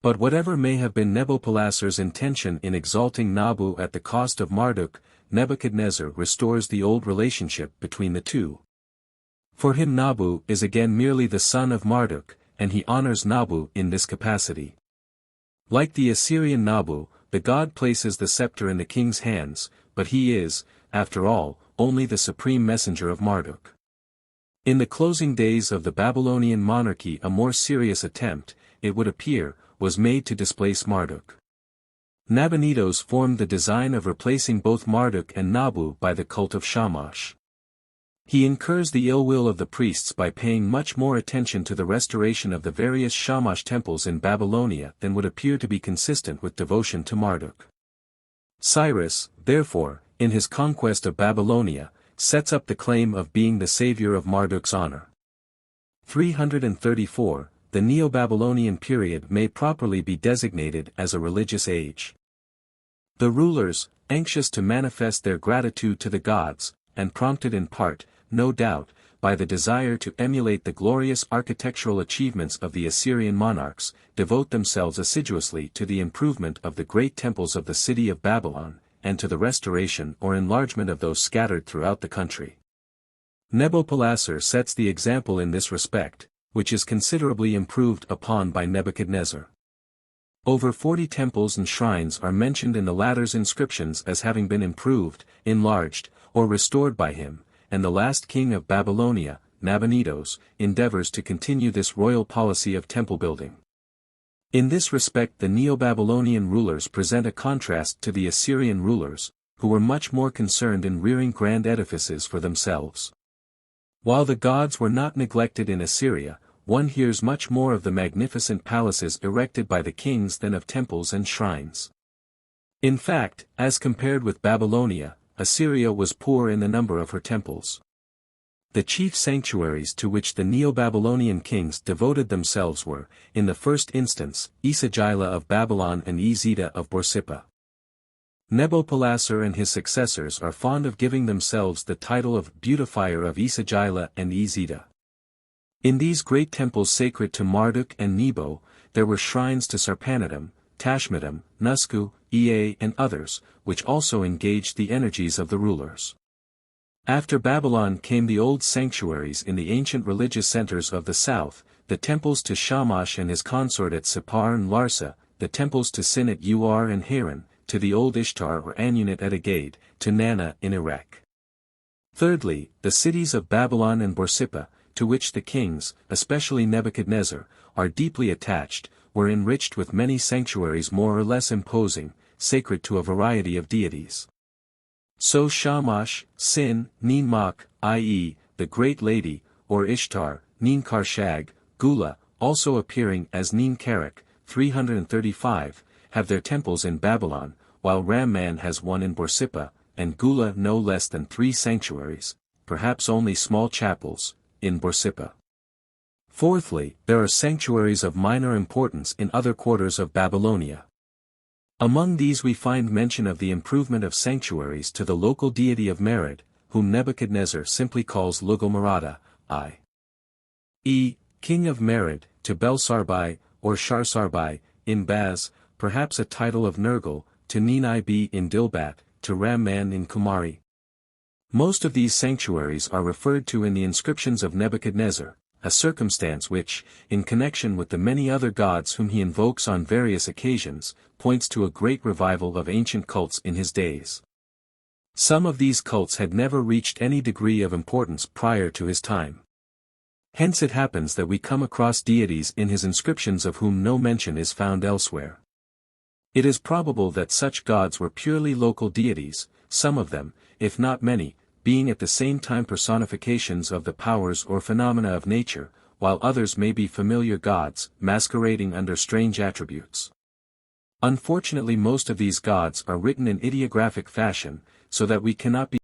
But whatever may have been Nabopolassar's intention in exalting Nabu at the cost of Marduk, Nebuchadnezzar restores the old relationship between the two. For him Nabu is again merely the son of Marduk, and he honors Nabu in this capacity. Like the Assyrian Nabu, the god places the scepter in the king's hands, but he is, after all, only the supreme messenger of Marduk. In the closing days of the Babylonian monarchy a more serious attempt, it would appear, was made to displace Marduk. Nabonidus formed the design of replacing both Marduk and Nabu by the cult of Shamash. He incurs the ill will of the priests by paying much more attention to the restoration of the various Shamash temples in Babylonia than would appear to be consistent with devotion to Marduk. Cyrus, therefore, in his conquest of Babylonia, sets up the claim of being the savior of Marduk's honor. 334, the Neo-Babylonian period may properly be designated as a religious age. The rulers, anxious to manifest their gratitude to the gods, and prompted in part, no doubt, by the desire to emulate the glorious architectural achievements of the Assyrian monarchs, devote themselves assiduously to the improvement of the great temples of the city of Babylon, and to the restoration or enlargement of those scattered throughout the country. Nabopolassar sets the example in this respect, which is considerably improved upon by Nebuchadnezzar. Over 40 temples and shrines are mentioned in the latter's inscriptions as having been improved, enlarged, or restored by him, and the last king of Babylonia, Nabonidus, endeavors to continue this royal policy of temple building. In this respect the Neo-Babylonian rulers present a contrast to the Assyrian rulers, who were much more concerned in rearing grand edifices for themselves. While the gods were not neglected in Assyria, one hears much more of the magnificent palaces erected by the kings than of temples and shrines. In fact, as compared with Babylonia, Assyria was poor in the number of her temples. The chief sanctuaries to which the Neo-Babylonian kings devoted themselves were, in the first instance, Esagila of Babylon and Ezida of Borsippa. Nabopolassar and his successors are fond of giving themselves the title of beautifier of Esagila and Ezida. In these great temples sacred to Marduk and Nebo, there were shrines to Sarpanidam, Tashmitam, Nusku, Ea and others, which also engaged the energies of the rulers. After Babylon came the old sanctuaries in the ancient religious centers of the south, the temples to Shamash and his consort at Sippar and Larsa, the temples to Sin at Uar and Haran, to the old Ishtar or Anunit at Agade, to Nana in Erech. Thirdly, the cities of Babylon and Borsippa, to which the kings, especially Nebuchadnezzar, are deeply attached, were enriched with many sanctuaries more or less imposing, sacred to a variety of deities. So Shamash, Sin, Ninmach, i.e., the Great Lady, or Ishtar, Nin-Karshag, Gula, also appearing as Nin-Karek, 335, have their temples in Babylon, while Ramman has one in Borsippa, and Gula no less than 3 sanctuaries, perhaps only small chapels, in Borsippa. Fourthly, there are sanctuaries of minor importance in other quarters of Babylonia. Among these we find mention of the improvement of sanctuaries to the local deity of Merid, whom Nebuchadnezzar simply calls Lugal-Marada, i.e., king of Merid, to Belsarbai, or Sharsarbai, in Baz, perhaps a title of Nergal, to Ninibi in Dilbat, to Ramman in Kumari. Most of these sanctuaries are referred to in the inscriptions of Nebuchadnezzar, a circumstance which, in connection with the many other gods whom he invokes on various occasions, points to a great revival of ancient cults in his days. Some of these cults had never reached any degree of importance prior to his time. Hence it happens that we come across deities in his inscriptions of whom no mention is found elsewhere. It is probable that such gods were purely local deities, some of them, if not many, being at the same time personifications of the powers or phenomena of nature, while others may be familiar gods, masquerading under strange attributes. Unfortunately, most of these gods are written in ideographic fashion, so that we cannot be